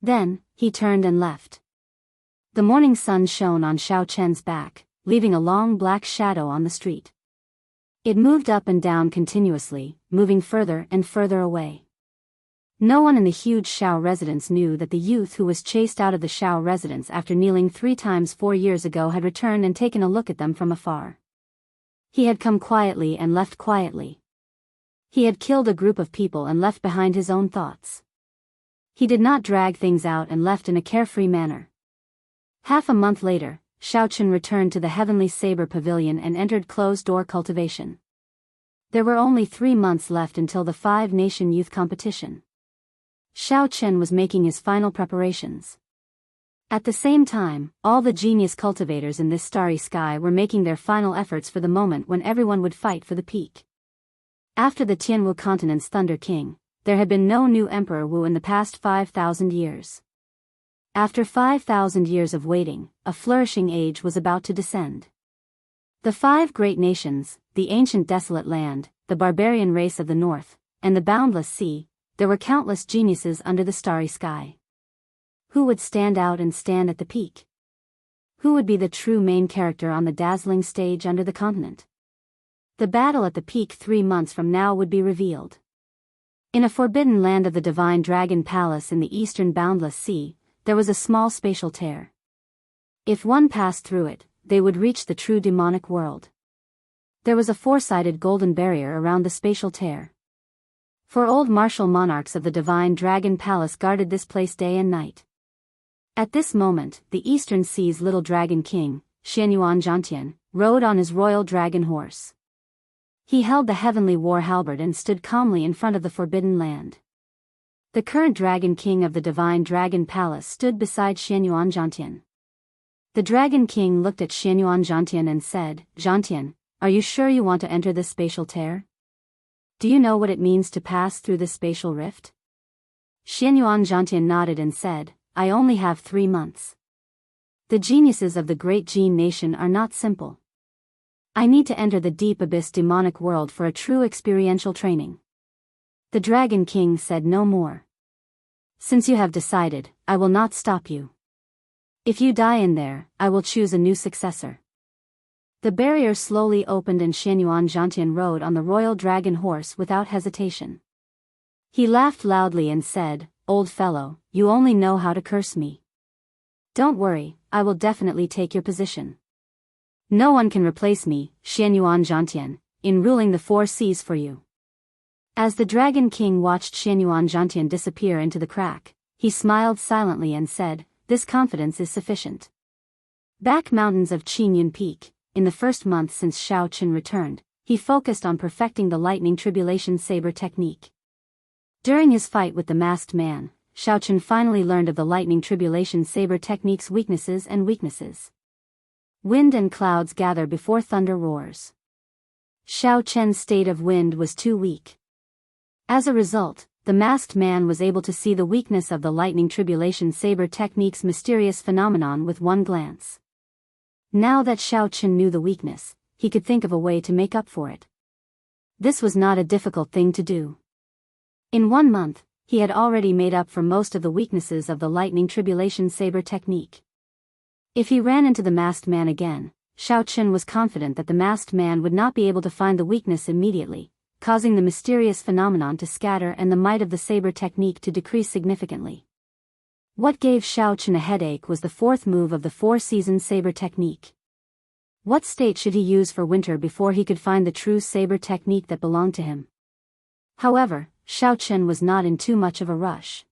Then, he turned and left. The morning sun shone on Xiao Chen's back, leaving a long black shadow on the street. It moved up and down continuously, moving further and further away. No one in the huge Shao residence knew that the youth who was chased out of the Shao residence after kneeling 3 times 4 years ago had returned and taken a look at them from afar. He had come quietly and left quietly. He had killed a group of people and left behind his own thoughts. He did not drag things out and left in a carefree manner. Half a month later, Xiao Chen returned to the Heavenly Saber Pavilion and entered closed-door cultivation. There were only 3 months left until the 5-nation youth competition. Xiao Chen was making his final preparations. At the same time, all the genius cultivators in this starry sky were making their final efforts for the moment when everyone would fight for the peak. After the Tianwu continent's Thunder King, there had been no new Emperor Wu in the past 5,000 years. After 5,000 years of waiting, a flourishing age was about to descend. The 5 great nations, the ancient desolate land, the barbarian race of the north, and the boundless sea, there were countless geniuses under the starry sky. Who would stand out and stand at the peak? Who would be the true main character on the dazzling stage under the continent? The battle at the peak 3 months from now would be revealed. In a forbidden land of the divine dragon palace in the eastern boundless sea, there was a small spatial tear. If one passed through it, they would reach the true demonic world. There was a 4-sided golden barrier around the spatial tear. 4 old martial monarchs of the divine dragon palace guarded this place day and night. At this moment, the eastern sea's little dragon king, Xianyuan Zhantian, rode on his royal dragon horse. He held the heavenly war halberd and stood calmly in front of the forbidden land. The current dragon king of the divine dragon palace stood beside Xianyuan Zhantian. The dragon king looked at Xianyuan Zhantian and said, "Zhantian, are you sure you want to enter this spatial tear? Do you know what it means to pass through this spatial rift?" Xianyuan Zhantian nodded and said, "I only have 3 months. The geniuses of the great Jin nation are not simple. I need to enter the deep abyss demonic world for a true experiential training." The Dragon King said no more. "Since you have decided, I will not stop you. If you die in there, I will choose a new successor." The barrier slowly opened and Xianyuan Zhantian rode on the royal dragon horse without hesitation. He laughed loudly and said, "Old fellow, you only know how to curse me. Don't worry, I will definitely take your position. No one can replace me, Xianyuan Zhantian, in ruling the 4 seas for you." As the Dragon King watched Xianyuan Zhantian disappear into the crack, he smiled silently and said, "This confidence is sufficient." Back mountains of Qingyun Peak, in the first month since Shao Chen returned, he focused on perfecting the lightning tribulation saber technique. During his fight with the masked man, Shao Chen finally learned of the lightning tribulation saber technique's weaknesses and weaknesses. Wind and clouds gather before thunder roars. Shao Chen's state of wind was too weak. As a result, the masked man was able to see the weakness of the lightning tribulation saber technique's mysterious phenomenon with one glance. Now that Shao Chen knew the weakness, he could think of a way to make up for it. This was not a difficult thing to do. In 1 month, he had already made up for most of the weaknesses of the lightning tribulation saber technique. If he ran into the masked man again, Shao Chen was confident that the masked man would not be able to find the weakness immediately, causing the mysterious phenomenon to scatter and the might of the saber technique to decrease significantly. What gave Shao Chen a headache was the 4th move of the 4-season saber technique. What state should he use for winter before he could find the true saber technique that belonged to him? However, Shao Chen was not in too much of a rush.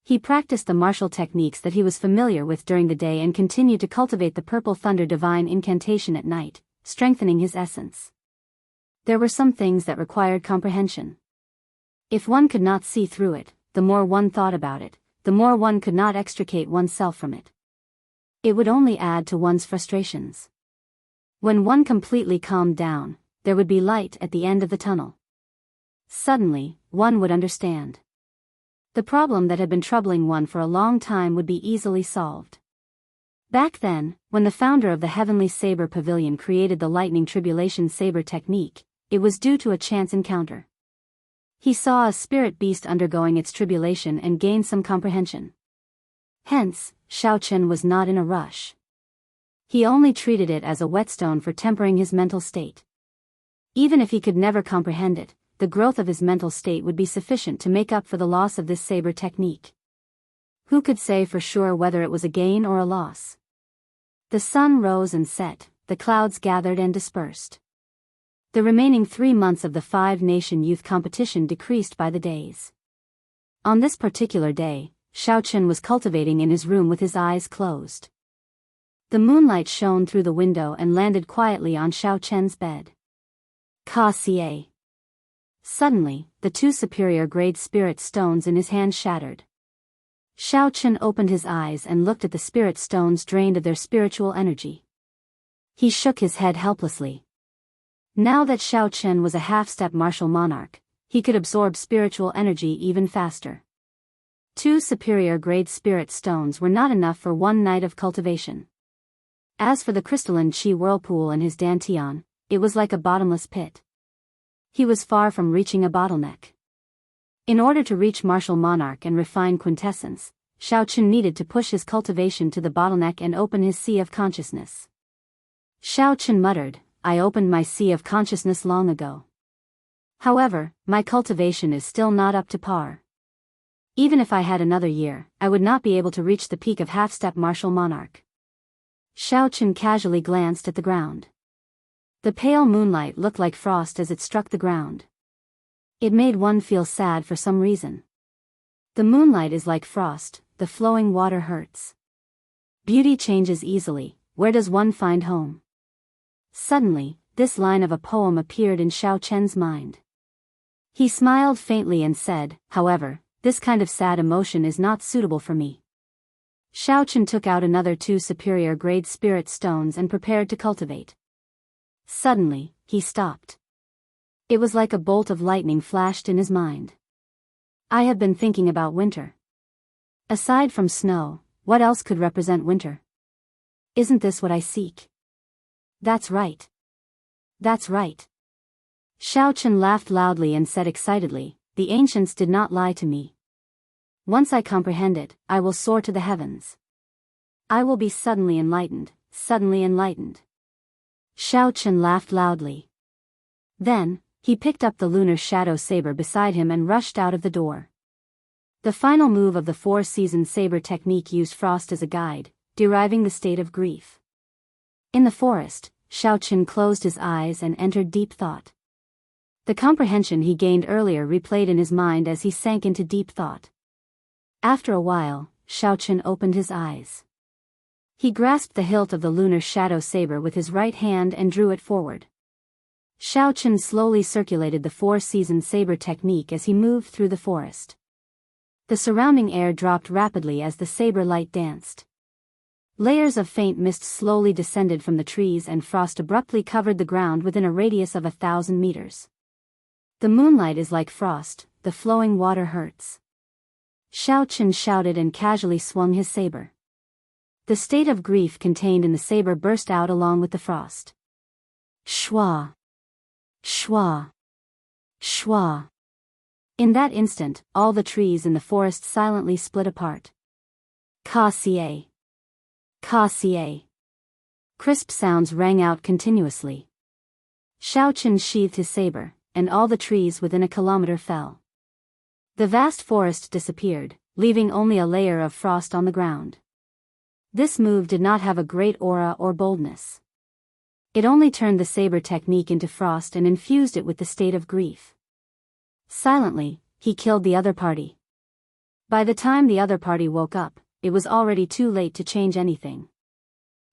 He practiced the martial techniques that he was familiar with during the day and continued to cultivate the Purple Thunder Divine Incantation at night, strengthening his essence. There were some things that required comprehension. If one could not see through it, the more one thought about it, the more one could not extricate oneself from it. It would only add to one's frustrations. When one completely calmed down, there would be light at the end of the tunnel. Suddenly, one would understand. The problem that had been troubling one for a long time would be easily solved. Back then, when the founder of the Heavenly Saber Pavilion created the Lightning Tribulation Saber technique, it was due to a chance encounter. He saw a spirit beast undergoing its tribulation and gained some comprehension. Hence, Shao Chen was not in a rush. He only treated it as a whetstone for tempering his mental state. Even if he could never comprehend it, the growth of his mental state would be sufficient to make up for the loss of this saber technique. Who could say for sure whether it was a gain or a loss? The sun rose and set, the clouds gathered and dispersed. The remaining 3 months of the 5-nation youth competition decreased by the days. On this particular day, Shao Chen was cultivating in his room with his eyes closed. The moonlight shone through the window and landed quietly on Shao Chen's bed. Ka-ca. Suddenly, the 2 superior-grade spirit stones in his hand shattered. Shao Chen opened his eyes and looked at the spirit stones drained of their spiritual energy. He shook his head helplessly. Now that Shao Chen was a half-step martial monarch, he could absorb spiritual energy even faster. 2 superior-grade spirit stones were not enough for 1 night of cultivation. As for the crystalline Qi whirlpool and his dantian, it was like a bottomless pit. He was far from reaching a bottleneck. In order to reach martial monarch and refine quintessence, Shaoqun needed to push his cultivation to the bottleneck and open his sea of consciousness. Shaoqun muttered, "I opened my sea of consciousness long ago. However, my cultivation is still not up to par. Even if I had another year, I would not be able to reach the peak of half-step martial monarch." Shaoqun casually glanced at the ground. The pale moonlight looked like frost as it struck the ground. It made one feel sad for some reason. The moonlight is like frost, the flowing water hurts. Beauty changes easily, where does one find home? Suddenly, this line of a poem appeared in Shaoqun's mind. He smiled faintly and said, "However, this kind of sad emotion is not suitable for me." Shaoqun took out another 2 superior-grade spirit stones and prepared to cultivate. Suddenly, he stopped. It was like a bolt of lightning flashed in his mind. I have been thinking about winter. Aside from snow, what else could represent winter? Isn't this what I seek? That's right. That's right. Shaoqun laughed loudly and said excitedly, "The ancients did not lie to me. Once I comprehend it, I will soar to the heavens. I will be suddenly enlightened, suddenly enlightened." Shaoqun laughed loudly. Then, he picked up the lunar shadow saber beside him and rushed out of the door. The final move of the 4-season saber technique used frost as a guide, deriving the state of grief. In the forest, Shaoqun closed his eyes and entered deep thought. The comprehension he gained earlier replayed in his mind as he sank into deep thought. After a while, Shaoqun opened his eyes. He grasped the hilt of the lunar shadow saber with his right hand and drew it forward. Shaoqun slowly circulated the 4-season saber technique as he moved through the forest. The surrounding air dropped rapidly as the saber light danced. Layers of faint mist slowly descended from the trees and frost abruptly covered the ground within a radius of 1,000 meters. The moonlight is like frost, the flowing water hurts. Shaoqun shouted and casually swung his saber. The state of grief contained in the saber burst out along with the frost. Shwa! Shwa! Shwa! In that instant, all the trees in the forest silently split apart. Ka-sie! Ka-sie! Crisp sounds rang out continuously. Shaoqun sheathed his saber, and all the trees within a kilometer fell. The vast forest disappeared, leaving only a layer of frost on the ground. This move did not have a great aura or boldness. It only turned the saber technique into frost and infused it with the state of grief. Silently, he killed the other party. By the time the other party woke up, it was already too late to change anything.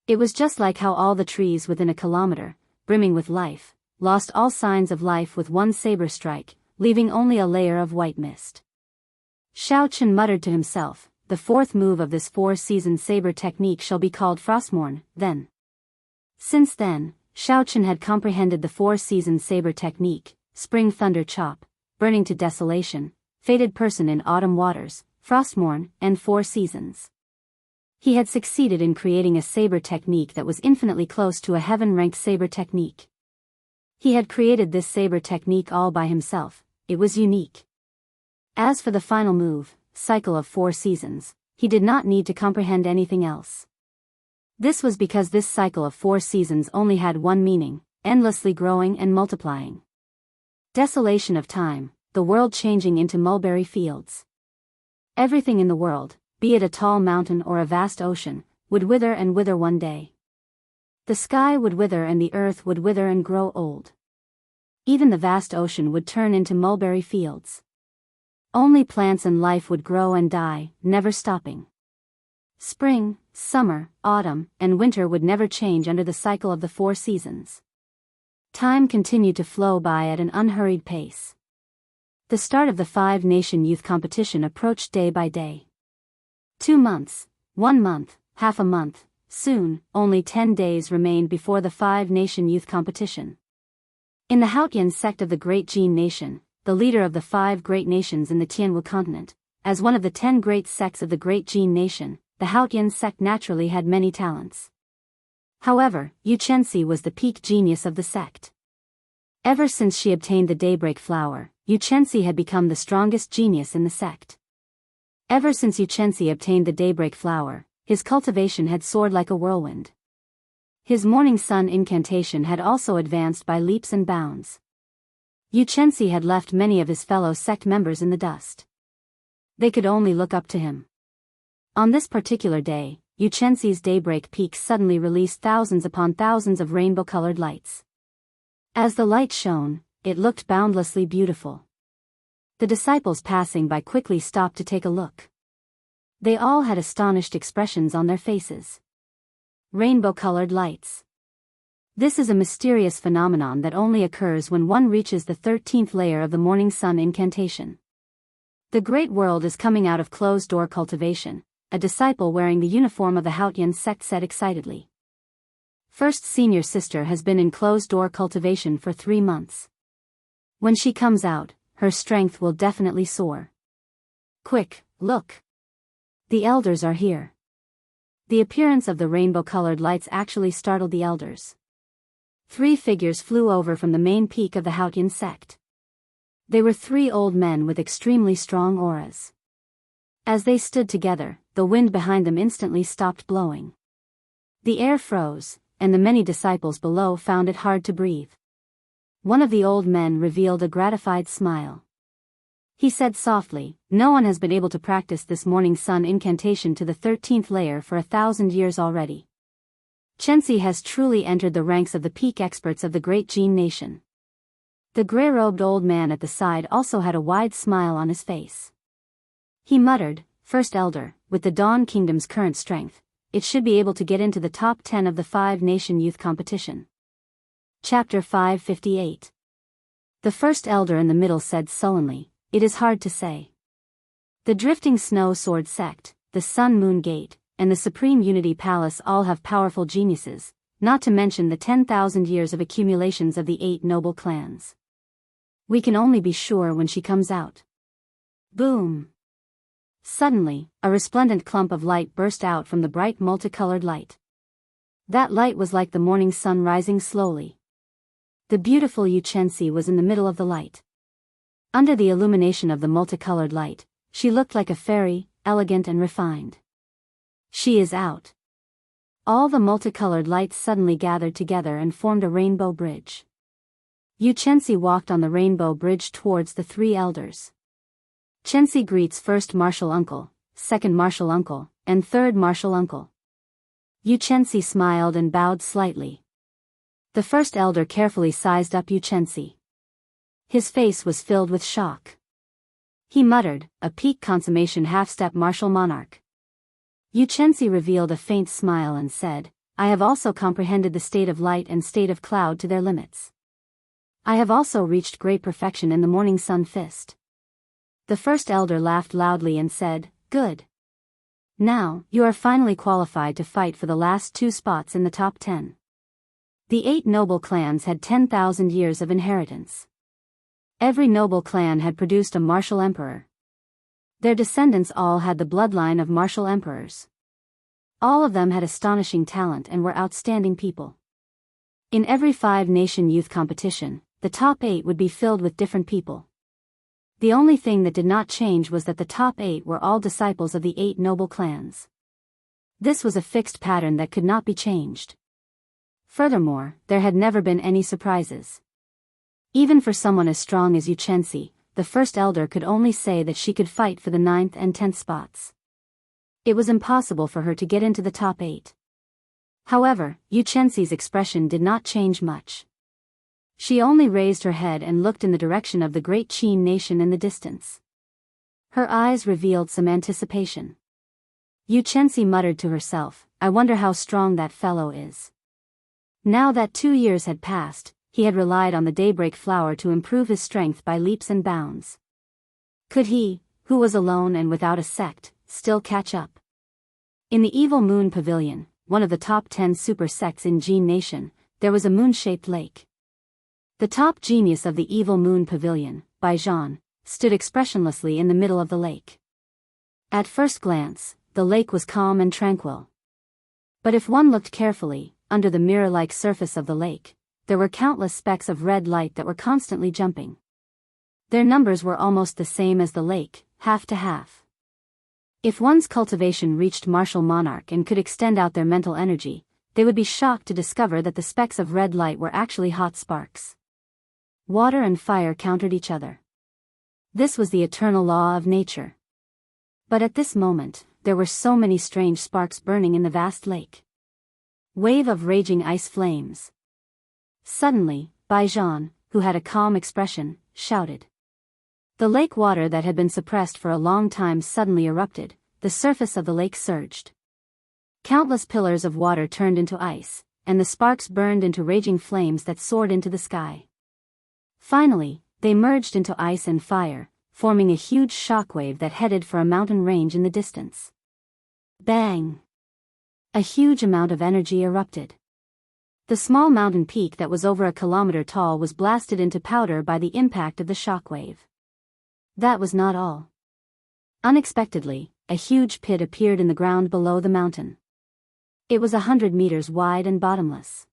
It was just like how all the trees within a kilometer, brimming with life, lost all signs of life with one saber strike, leaving only a layer of white mist. Shaoqun muttered to himself, "The 4th move of this 4-season saber technique shall be called Frostmourne, then." Since then, Shaoqun had comprehended the 4-season saber technique: Spring Thunder Chop, Burning to Desolation, Fated Person in Autumn Waters, Frostmourne, and 4 Seasons. He had succeeded in creating a saber technique that was infinitely close to a heaven-ranked saber technique. He had created this saber technique all by himself. It was unique. As for the final move, Cycle of 4 Seasons, he did not need to comprehend anything else. This was because this cycle of 4 seasons only had one meaning: endlessly growing and multiplying. Desolation of time, the world changing into mulberry fields. Everything in the world, be it a tall mountain or a vast ocean, would wither and wither one day. The sky would wither and the earth would wither and grow old. Even the vast ocean would turn into mulberry fields. Only plants and life would grow and die, never stopping. Spring, summer, autumn, and winter would never change under the cycle of the 4 seasons. Time continued to flow by at an unhurried pace. The start of the 5-nation youth competition approached day by day. 2 months, 1 month, half a month, soon, only 10 days remained before the 5-nation youth competition. In the Hautian sect of the Great Jin Nation, the leader of the 5 great nations in the Tianwu continent, as one of the 10 great sects of the Great Jin Nation, the Hautian sect naturally had many talents. However, Yu Chenxi was the peak genius of the sect. Ever since she obtained the daybreak flower, Yu Chenxi had become the strongest genius in the sect. Ever since Yu Chenxi obtained the daybreak flower, his cultivation had soared like a whirlwind. His morning sun incantation had also advanced by leaps and bounds. Yu Chenxi had left many of his fellow sect members in the dust. They could only look up to him. On this particular day, Yu Chenxi's daybreak peaks suddenly released thousands upon thousands of rainbow-colored lights. As the light shone, it looked boundlessly beautiful. The disciples passing by quickly stopped to take a look. They all had astonished expressions on their faces. Rainbow-colored lights. This is a mysterious phenomenon that only occurs when one reaches the 13th layer of the morning sun incantation. The great world is coming out of closed-door cultivation, a disciple wearing the uniform of the Haotian sect said excitedly. First senior sister has been in closed-door cultivation for 3 months. When she comes out, her strength will definitely soar. Quick, look! The elders are here. The appearance of the rainbow-colored lights actually startled the elders. 3 figures flew over from the main peak of the Haotian sect. They were 3 old men with extremely strong auras. As they stood together, the wind behind them instantly stopped blowing. The air froze, and the many disciples below found it hard to breathe. One of the old men revealed a gratified smile. He said softly, "No one has been able to practice this morning sun incantation to the 13th layer for 1,000 years already. Chenxi has truly entered the ranks of the peak experts of the great Jin nation." The gray-robed old man at the side also had a wide smile on his face. He muttered, "First elder, with the Dawn Kingdom's current strength, it should be able to get into the top 10 of the 5-nation youth competition." Chapter 558. The first elder in the middle said sullenly, "It is hard to say. The Drifting Snow Sword Sect, the Sun Moon Gate, and the Supreme Unity Palace all have powerful geniuses, not to mention the 10,000 years of accumulations of the 8 noble clans. We can only be sure when she comes out." Boom! Suddenly, a resplendent clump of light burst out from the bright multicolored light. That light was like the morning sun rising slowly. The beautiful Yu Chenxi was in the middle of the light. Under the illumination of the multicolored light, she looked like a fairy, elegant and refined. She is out. All the multicolored lights suddenly gathered together and formed a rainbow bridge. Yu Chenxi walked on the rainbow bridge towards the 3 elders. Chenxi greets first martial uncle, second martial uncle, and third martial uncle. Yu Chenxi smiled and bowed slightly. The first elder carefully sized up Yu Chenxi. His face was filled with shock. He muttered, "A peak consummation half-step martial monarch." Yu Chenxi revealed a faint smile and said, "I have also comprehended the state of light and state of cloud to their limits. I have also reached great perfection in the morning sun fist." The first elder laughed loudly and said, "Good. Now, you are finally qualified to fight for the last 2 spots in the top 10. The 8 noble clans had 10,000 years of inheritance. Every noble clan had produced a martial emperor. Their descendants all had the bloodline of martial emperors. All of them had astonishing talent and were outstanding people. In every 5-nation youth competition, the top 8 would be filled with different people. The only thing that did not change was that the top 8 were all disciples of the 8 noble clans. This was a fixed pattern that could not be changed. Furthermore, there had never been any surprises. Even for someone as strong as Yu Chenxi, the first elder could only say that she could fight for the 9th and 10th spots. It was impossible for her to get into the top 8. However, Yu Chenxi's expression did not change much. She only raised her head and looked in the direction of the great Qin nation in the distance. Her eyes revealed some anticipation. Yu Chenxi muttered to herself, "I wonder how strong that fellow is." Now that 2 years had passed, he had relied on the daybreak flower to improve his strength by leaps and bounds. Could he, who was alone and without a sect, still catch up? In the Evil Moon Pavilion, one of the top 10 super sects in Jin Nation, there was a moon-shaped lake. The top genius of the Evil Moon Pavilion, Biyao, stood expressionlessly in the middle of the lake. At first glance, the lake was calm and tranquil. But if one looked carefully, under the mirror-like surface of the lake, there were countless specks of red light that were constantly jumping. Their numbers were almost the same as the lake, half to half. If one's cultivation reached martial monarch and could extend out their mental energy, they would be shocked to discover that the specks of red light were actually hot sparks. Water and fire countered each other. This was the eternal law of nature. But at this moment, there were so many strange sparks burning in the vast lake. Wave of raging ice flames. Suddenly, Biyao, who had a calm expression, shouted. The lake water that had been suppressed for a long time suddenly erupted, the surface of the lake surged. Countless pillars of water turned into ice, and the sparks burned into raging flames that soared into the sky. Finally, they merged into ice and fire, forming a huge shockwave that headed for a mountain range in the distance. Bang! A huge amount of energy erupted. The small mountain peak that was over a kilometer tall was blasted into powder by the impact of the shockwave. That was not all. Unexpectedly, a huge pit appeared in the ground below the mountain. It was 100 meters wide and bottomless.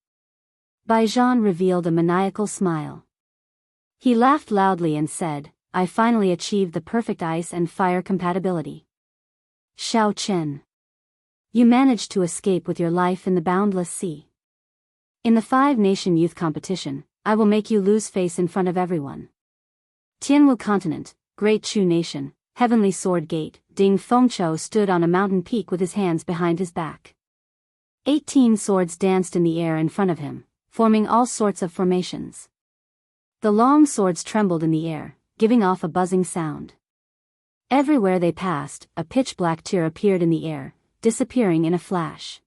Biyao revealed a maniacal smile. He laughed loudly and said, "I finally achieved the perfect ice and fire compatibility. Xiao Chen. You managed to escape with your life in the boundless sea. In the 5-nation youth competition, I will make you lose face in front of everyone." Jianghu continent, Great Chu Nation, Heavenly Sword Gate, Ding Fengqiu stood on a mountain peak with his hands behind his back. 18 swords danced in the air in front of him, forming all sorts of formations. The long swords trembled in the air, giving off a buzzing sound. Everywhere they passed, a pitch-black tear appeared in the air, disappearing in a flash.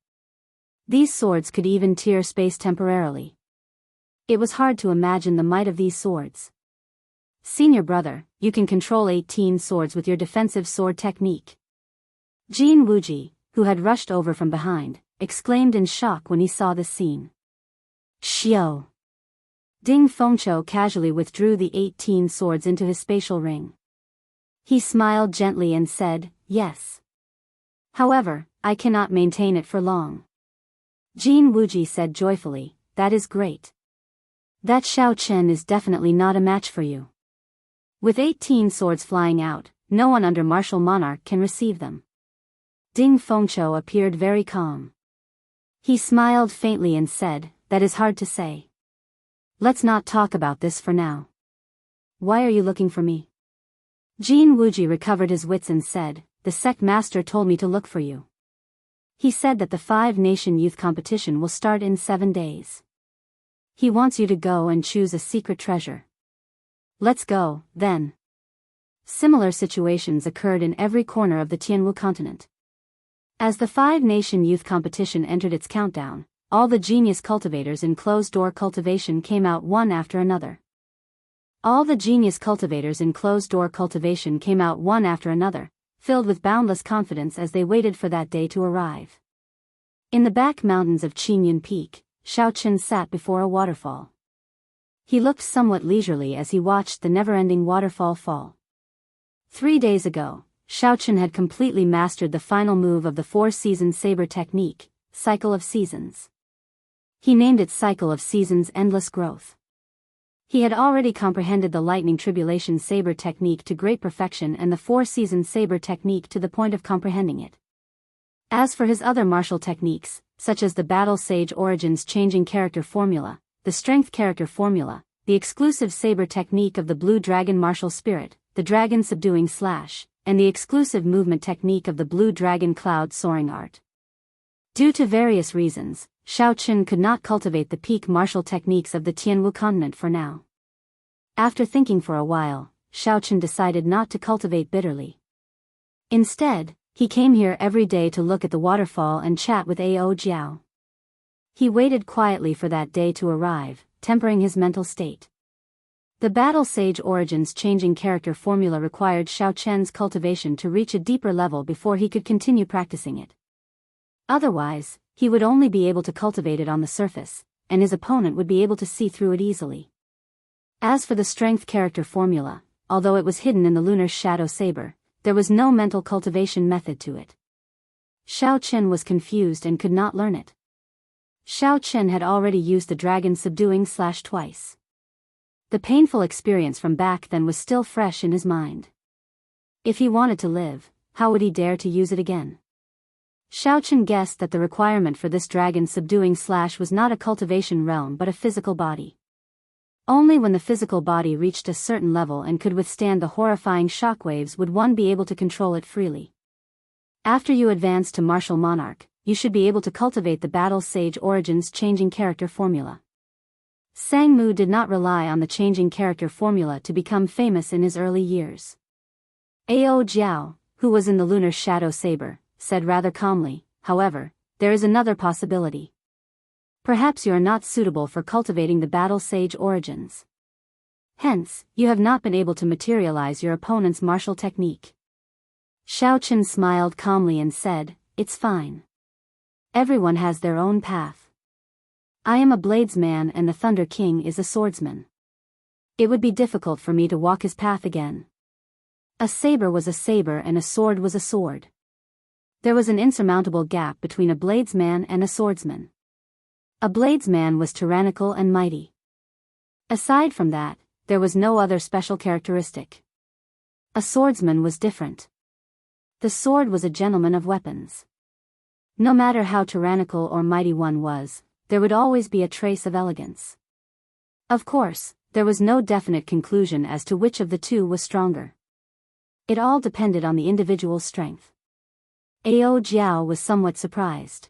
These swords could even tear space temporarily. It was hard to imagine the might of these swords. "Senior brother, you can control 18 swords with your defensive sword technique." Jin Wuji, who had rushed over from behind, exclaimed in shock when he saw this scene. "Xiao." Ding Fengqiu casually withdrew the 18 swords into his spatial ring. He smiled gently and said, "Yes. However, I cannot maintain it for long." Jin Wuji said joyfully, "That is great. That Xiao Chen is definitely not a match for you. With 18 swords flying out, no one under martial monarch can receive them." Ding Fengqiu appeared very calm. He smiled faintly and said, "That is hard to say. Let's not talk about this for now. Why are you looking for me?" Jin Wuji recovered his wits and said, "The sect master told me to look for you. He said that the 5-nation youth competition will start in 7 days. He wants you to go and choose a secret treasure." "Let's go, then." Similar situations occurred in every corner of the Jianghu continent. As the 5-nation youth competition entered its countdown, all the genius cultivators in closed-door cultivation came out one after another. All the genius cultivators in closed-door cultivation came out one after another, filled with boundless confidence as they waited for that day to arrive. In the back mountains of Qingyun Peak, Xiao Chen sat before a waterfall. He looked somewhat leisurely as he watched the never-ending waterfall fall. 3 days ago, Xiao Chen had completely mastered the final move of the 4-season saber technique, Cycle of Seasons. He named it Cycle of Seasons Endless Growth. He had already comprehended the lightning tribulation saber technique to great perfection and the 4-season saber technique to the point of comprehending it. As for his other martial techniques, such as the battle sage origins changing character formula, the strength character formula, the exclusive saber technique of the blue dragon martial spirit, the dragon subduing slash, and the exclusive movement technique of the blue dragon cloud soaring art. Due to various reasons, Xiao Chen could not cultivate the peak martial techniques of the Jianghu continent for now. After thinking for a while, Xiao Chen decided not to cultivate bitterly. Instead, he came here every day to look at the waterfall and chat with Ao Jiao. He waited quietly for that day to arrive, tempering his mental state. The Battle Sage Origins changing character formula required Xiao Chen's cultivation to reach a deeper level before he could continue practicing it. Otherwise, he would only be able to cultivate it on the surface, and his opponent would be able to see through it easily. As for the strength character formula, although it was hidden in the lunar shadow saber, there was no mental cultivation method to it. Xiao Chen was confused and could not learn it. Xiao Chen had already used the dragon subduing slash twice. The painful experience from back then was still fresh in his mind. If he wanted to live, how would he dare to use it again? Xiao Chen guessed that the requirement for this dragon subduing slash was not a cultivation realm but a physical body. Only when the physical body reached a certain level and could withstand the horrifying shockwaves would one be able to control it freely. After you advance to Martial Monarch, you should be able to cultivate the Battle Sage Origins changing character formula. Sang Mu did not rely on the changing character formula to become famous in his early years. Ao Jiao, who was in the Lunar Shadow Saber, said rather calmly, however, there is another possibility. Perhaps you are not suitable for cultivating the Battle Sage Origins. Hence, you have not been able to materialize your opponent's martial technique. Xiao Chen smiled calmly and said, it's fine. Everyone has their own path. I am a bladesman and the Thunder King is a swordsman. It would be difficult for me to walk his path again. A saber was a saber and a sword was a sword. There was an insurmountable gap between a bladesman and a swordsman. A bladesman was tyrannical and mighty. Aside from that, there was no other special characteristic. A swordsman was different. The sword was a gentleman of weapons. No matter how tyrannical or mighty one was, there would always be a trace of elegance. Of course, there was no definite conclusion as to which of the two was stronger. It all depended on the individual's strength. Ao Jiao was somewhat surprised.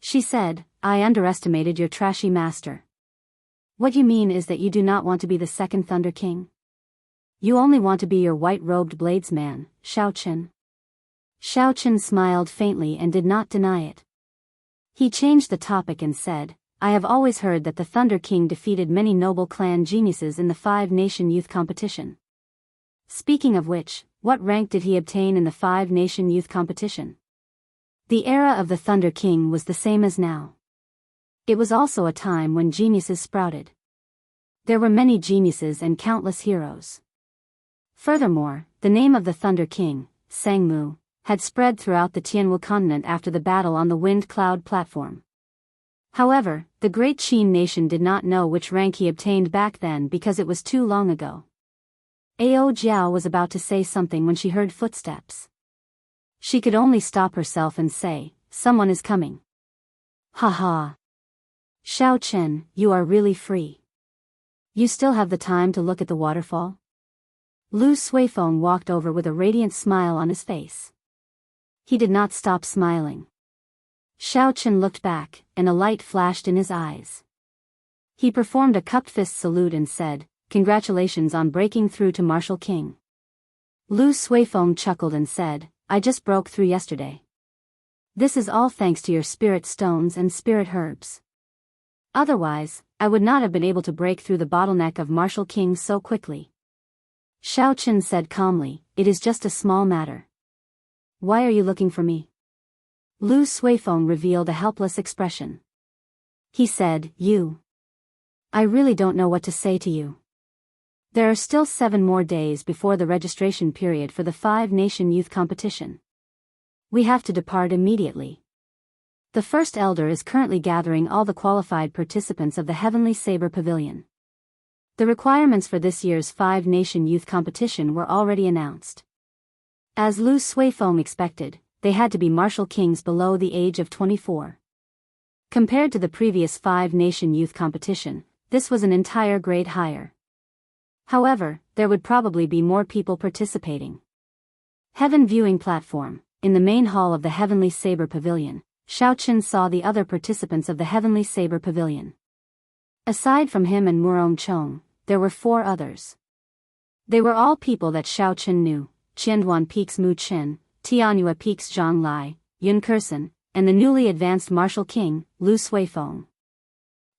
She said, I underestimated your trashy master. What you mean is that you do not want to be the second Thunder King? You only want to be your white-robed bladesman, Xiao Chen. Xiao Chen smiled faintly and did not deny it. He changed the topic and said, I have always heard that the Thunder King defeated many noble clan geniuses in the 5-nation youth competition. Speaking of which, what rank did he obtain in the 5-nation youth competition? The era of the Thunder King was the same as now. It was also a time when geniuses sprouted. There were many geniuses and countless heroes. Furthermore, the name of the Thunder King, Sang Mu, had spread throughout the Tianwu continent after the battle on the Wind Cloud platform. However, the great Qin nation did not know which rank he obtained back then because it was too long ago. Ao Jiao was about to say something when she heard footsteps. She could only stop herself and say, someone is coming. Ha ha. Xiao Chen, you are really free. You still have the time to look at the waterfall? Lu Suifeng walked over with a radiant smile on his face. He did not stop smiling. Xiao Chen looked back, and a light flashed in his eyes. He performed a cupped fist salute and said, Congratulations on breaking through to Martial King. Lu Suifeng chuckled and said, I just broke through yesterday. This is all thanks to your spirit stones and spirit herbs. Otherwise, I would not have been able to break through the bottleneck of Martial King so quickly. Xiao Chen said calmly, it is just a small matter. Why are you looking for me? Lu Suifeng revealed a helpless expression. He said, You. I really don't know what to say to you. There are still 7 more days before the registration period for the 5-nation youth competition. We have to depart immediately. The first elder is currently gathering all the qualified participants of the Heavenly Saber Pavilion. The requirements for this year's 5-nation youth competition were already announced. As Lu Suifeng expected, they had to be martial kings below the age of 24. Compared to the previous 5-nation youth competition, this was an entire grade higher. However, there would probably be more people participating. Heaven Viewing Platform. In the main hall of the Heavenly Saber Pavilion, Xiao Chen saw the other participants of the Heavenly Saber Pavilion. Aside from him and Murong Chong, there were 4 others. They were all people that Xiao Chen knew, Qianduan Peaks Mu Chen, Tianyue Peaks Zhang Lai, Yun Kursen, and the newly advanced Martial King, Lu Suifeng.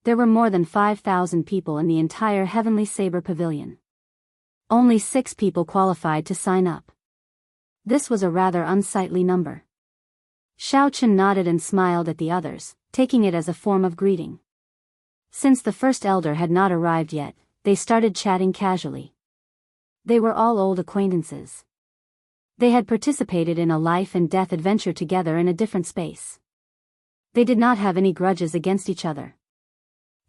There were more than 5,000 people in the entire Heavenly Saber Pavilion. Only 6 people qualified to sign up. This was a rather unsightly number. Xiao Chen nodded and smiled at the others, taking it as a form of greeting. Since the first elder had not arrived yet, they started chatting casually. They were all old acquaintances. They had participated in a life and death adventure together in a different space. They did not have any grudges against each other.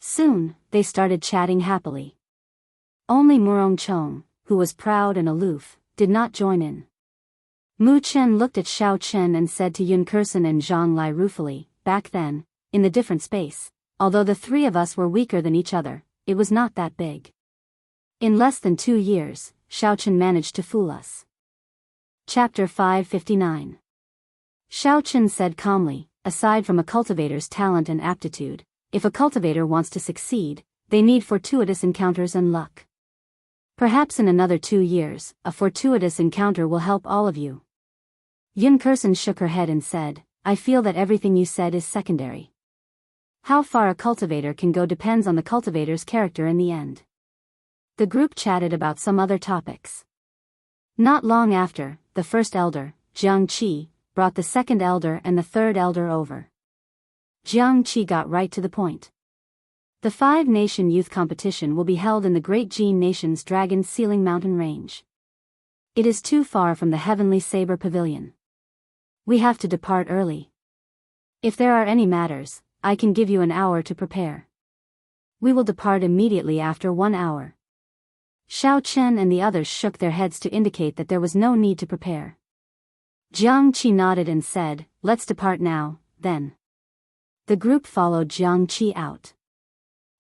Soon, they started chatting happily. Only Murong Chong, who was proud and aloof, did not join in. Mu Chen looked at Xiao Chen and said to Yun Kursen and Zhang Lai ruefully, back then, in the different space, although the three of us were weaker than each other, it was not that big. In less than 2 years, Xiao Chen managed to fool us. Chapter 559. Xiao Chen said calmly, aside from a cultivator's talent and aptitude, if a cultivator wants to succeed, they need fortuitous encounters and luck. Perhaps in another 2 years, a fortuitous encounter will help all of you. Yun Kursen shook her head and said, I feel that everything you said is secondary. How far a cultivator can go depends on the cultivator's character in the end. The group chatted about some other topics. Not long after, the first elder, Jiang Qi, brought the second elder and the third elder over. Jiang Qi got right to the point. The 5-nation youth competition will be held in the Great Jin Nation's Dragon Ceiling Mountain Range. It is too far from the Heavenly Saber Pavilion. We have to depart early. If there are any matters, I can give you an hour to prepare. We will depart immediately after 1 hour. Xiao Chen and the others shook their heads to indicate that there was no need to prepare. Jiang Qi nodded and said, let's depart now, then. The group followed Jiang Qi out.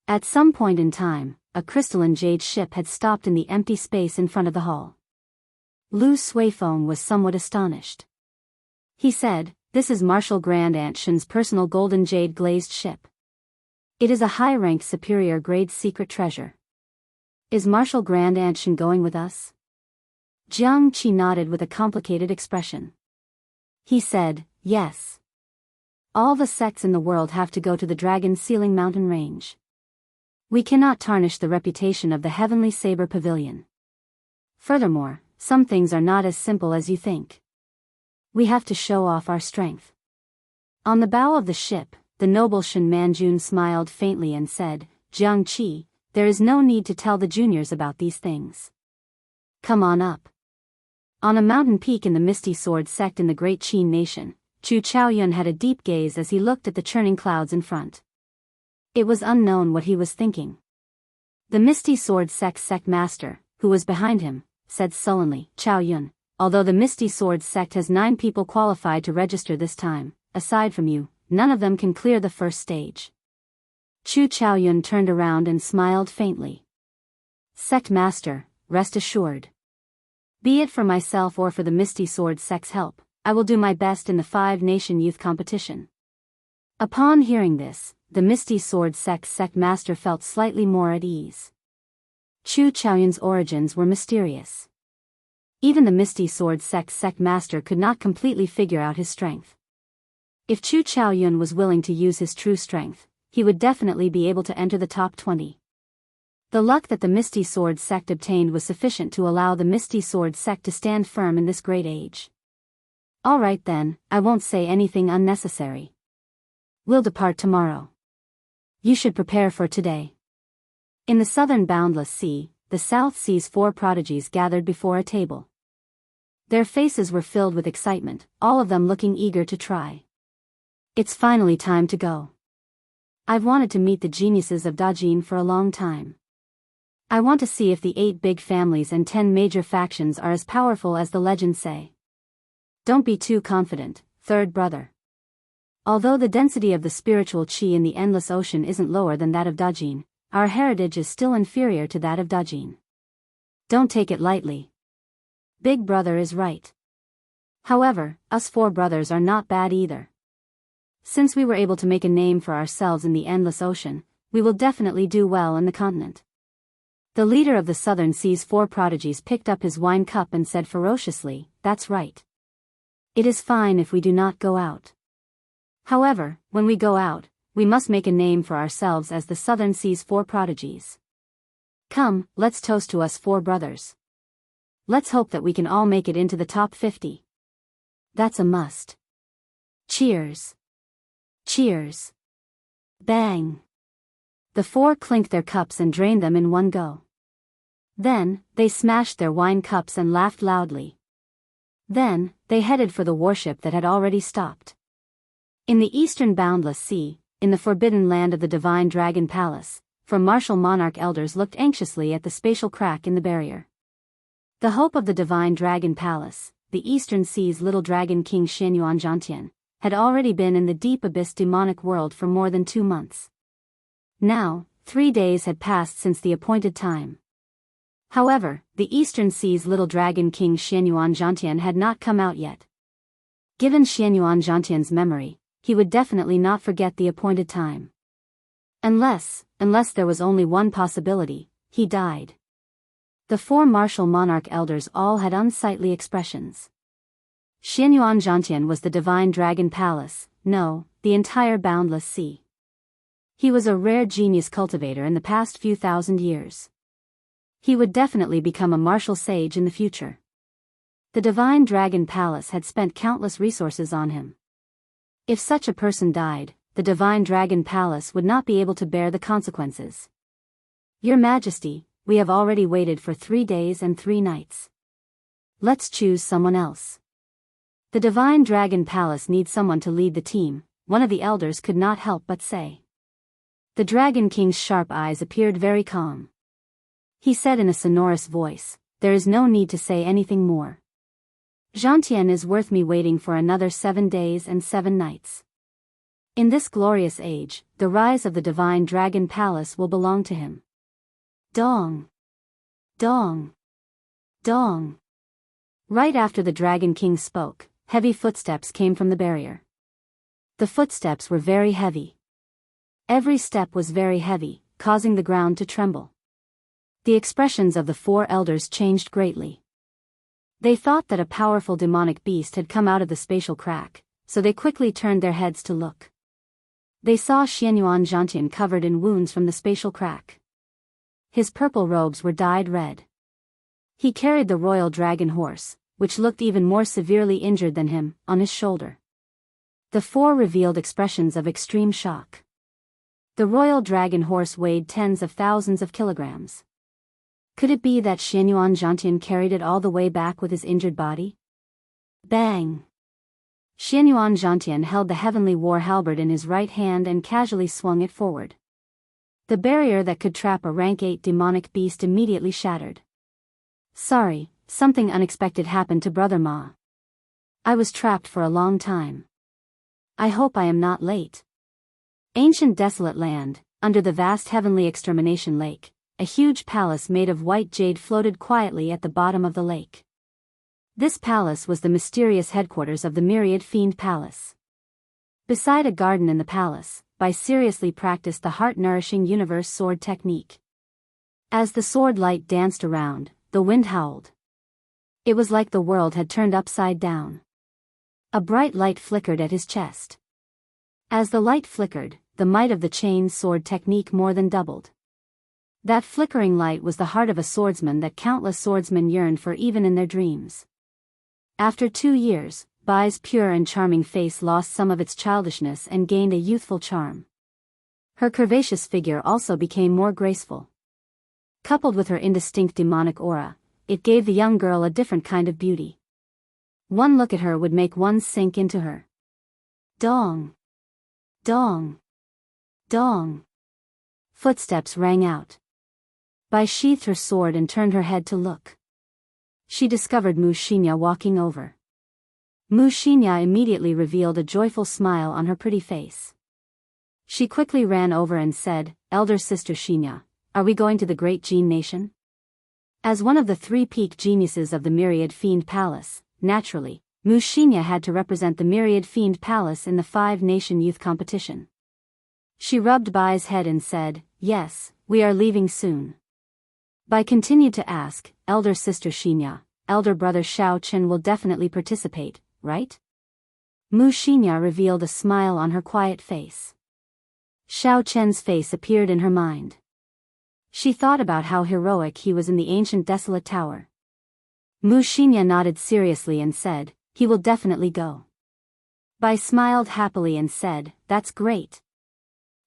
At some point in time, a crystalline jade ship had stopped in the empty space in front of the hall. Lu Suifeng was somewhat astonished. He said, this is Marshal Grand Aunt Shen's personal golden jade glazed ship. It is a high-ranked superior grade secret treasure. Is Marshal Grand Aunt Shen going with us? Jiang Qi nodded with a complicated expression. He said, yes. All the sects in the world have to go to the Dragon Ceiling Mountain Range. We cannot tarnish the reputation of the Heavenly Saber Pavilion. Furthermore, some things are not as simple as you think. We have to show off our strength. On the bow of the ship, the noble Shen Manjun smiled faintly and said, Jiang Qi, there is no need to tell the juniors about these things. Come on up. On a mountain peak in the Misty Sword sect in the Great Qin Nation, Chu Chaoyun had a deep gaze as he looked at the churning clouds in front. It was unknown what he was thinking. The Misty Sword sect master, who was behind him, said sullenly, Chaoyun, although the Misty Sword sect has 9 people qualified to register this time, aside from you, none of them can clear the first stage. Chu Chaoyun turned around and smiled faintly. Sect master, rest assured. Be it for myself or for the Misty Sword sect's help, I will do my best in the 5-nation youth competition. Upon hearing this, the Misty Sword sect master felt slightly more at ease. Chu Chaoyun's origins were mysterious. Even the Misty Sword sect master could not completely figure out his strength. If Chu Chaoyun was willing to use his true strength, he would definitely be able to enter the top 20. The luck that the Misty Sword sect obtained was sufficient to allow the Misty Sword sect to stand firm in this great age. All right then, I won't say anything unnecessary. We'll depart tomorrow. You should prepare for today. In the southern boundless sea, the South Sea's 4 prodigies gathered before a table. Their faces were filled with excitement, all of them looking eager to try. It's finally time to go. I've wanted to meet the geniuses of Dajin for a long time. I want to see if the 8 big families and 10 major factions are as powerful as the legends say. Don't be too confident, third brother. Although the density of the spiritual qi in the endless ocean isn't lower than that of Dajin, our heritage is still inferior to that of Dajin. Don't take it lightly. Big brother is right. However, us 4 brothers are not bad either. Since we were able to make a name for ourselves in the endless ocean, we will definitely do well in the continent. The leader of the Southern Sea's 4 prodigies picked up his wine cup and said ferociously, that's right. It is fine if we do not go out. However, when we go out, we must make a name for ourselves as the Southern Sea's 4 prodigies. Come, let's toast to us 4 brothers. Let's hope that we can all make it into the top 50. That's a must. Cheers. Cheers. Bang. The 4 clinked their cups and drained them in one go. Then, they smashed their wine cups and laughed loudly. Then, they headed for the warship that had already stopped. In the eastern boundless sea, in the forbidden land of the divine dragon palace, from martial monarch elders looked anxiously at the spatial crack in the barrier. The hope of the divine dragon palace, the eastern sea's little dragon king Xianyuan Zhantian, had already been in the deep abyss demonic world for more than 2 months. Now, 3 days had passed since the appointed time. However, the eastern sea's little dragon king Xianyuan Zhantian had not come out yet. Given Xianyuan Zhantian's memory, he would definitely not forget the appointed time. Unless there was only one possibility, he died. The 4 martial monarch elders all had unsightly expressions. Xianyuan Zhantian was the divine dragon palace, no, the entire boundless sea. He was a rare genius cultivator in the past few thousand years. He would definitely become a martial sage in the future. The divine dragon palace had spent countless resources on him. If such a person died, the divine dragon palace would not be able to bear the consequences. Your Majesty, we have already waited for 3 days and 3 nights. Let's choose someone else. The divine dragon palace needs someone to lead the team, one of the elders could not help but say. The dragon king's sharp eyes appeared very calm. He said in a sonorous voice, "There is no need to say anything more. Zhantian is worth me waiting for another 7 days and 7 nights. In this glorious age, the rise of the divine dragon palace will belong to him." Dong! Dong! Dong! Right after the dragon king spoke, heavy footsteps came from the barrier. The footsteps were very heavy. Every step was very heavy, causing the ground to tremble. The expressions of the 4 elders changed greatly. They thought that a powerful demonic beast had come out of the spatial crack, so they quickly turned their heads to look. They saw Xianyuan Zhantian covered in wounds from the spatial crack. His purple robes were dyed red. He carried the royal dragon horse, which looked even more severely injured than him, on his shoulder. The 4 revealed expressions of extreme shock. The royal dragon horse weighed tens of thousands of kilograms. Could it be that Xianyuan Zhantian carried it all the way back with his injured body? Bang! Xianyuan Zhantian held the heavenly war halberd in his right hand and casually swung it forward. The barrier that could trap a rank 8 demonic beast immediately shattered. "Sorry, something unexpected happened to Brother Ma. I was trapped for a long time. I hope I am not late." Ancient desolate land, under the vast heavenly extermination lake, a huge palace made of white jade floated quietly at the bottom of the lake. This palace was the mysterious headquarters of the myriad fiend palace. Beside a garden in the palace, Bai seriously practiced the heart-nourishing universe sword technique. As the sword light danced around, the wind howled. It was like the world had turned upside down. A bright light flickered at his chest. As the light flickered, the might of the chain sword technique more than doubled. That flickering light was the heart of a swordsman that countless swordsmen yearned for even in their dreams. After 2 years, Bai's pure and charming face lost some of its childishness and gained a youthful charm. Her curvaceous figure also became more graceful. Coupled with her indistinct demonic aura, it gave the young girl a different kind of beauty. One look at her would make one sink into her. Dong! Dong! Dong! Footsteps rang out. Bai sheathed her sword and turned her head to look. She discovered Mu Xinya walking over. Mu Xinya immediately revealed a joyful smile on her pretty face. She quickly ran over and said, "Elder sister Xinya, are we going to the great Jin nation?" As one of the 3 peak geniuses of the Myriad Fiend Palace, naturally, Mu Xinya had to represent the Myriad Fiend Palace in the 5-nation youth competition. She rubbed Bai's head and said, "Yes, we are leaving soon." Bai continued to ask, "Elder sister Xinya, elder brother Shao Chen will definitely participate, right?" Mu Xinya revealed a smile on her quiet face. Shao Chen's face appeared in her mind. She thought about how heroic he was in the ancient desolate tower. Mu Xinya nodded seriously and said, "He will definitely go." Bai smiled happily and said, "That's great.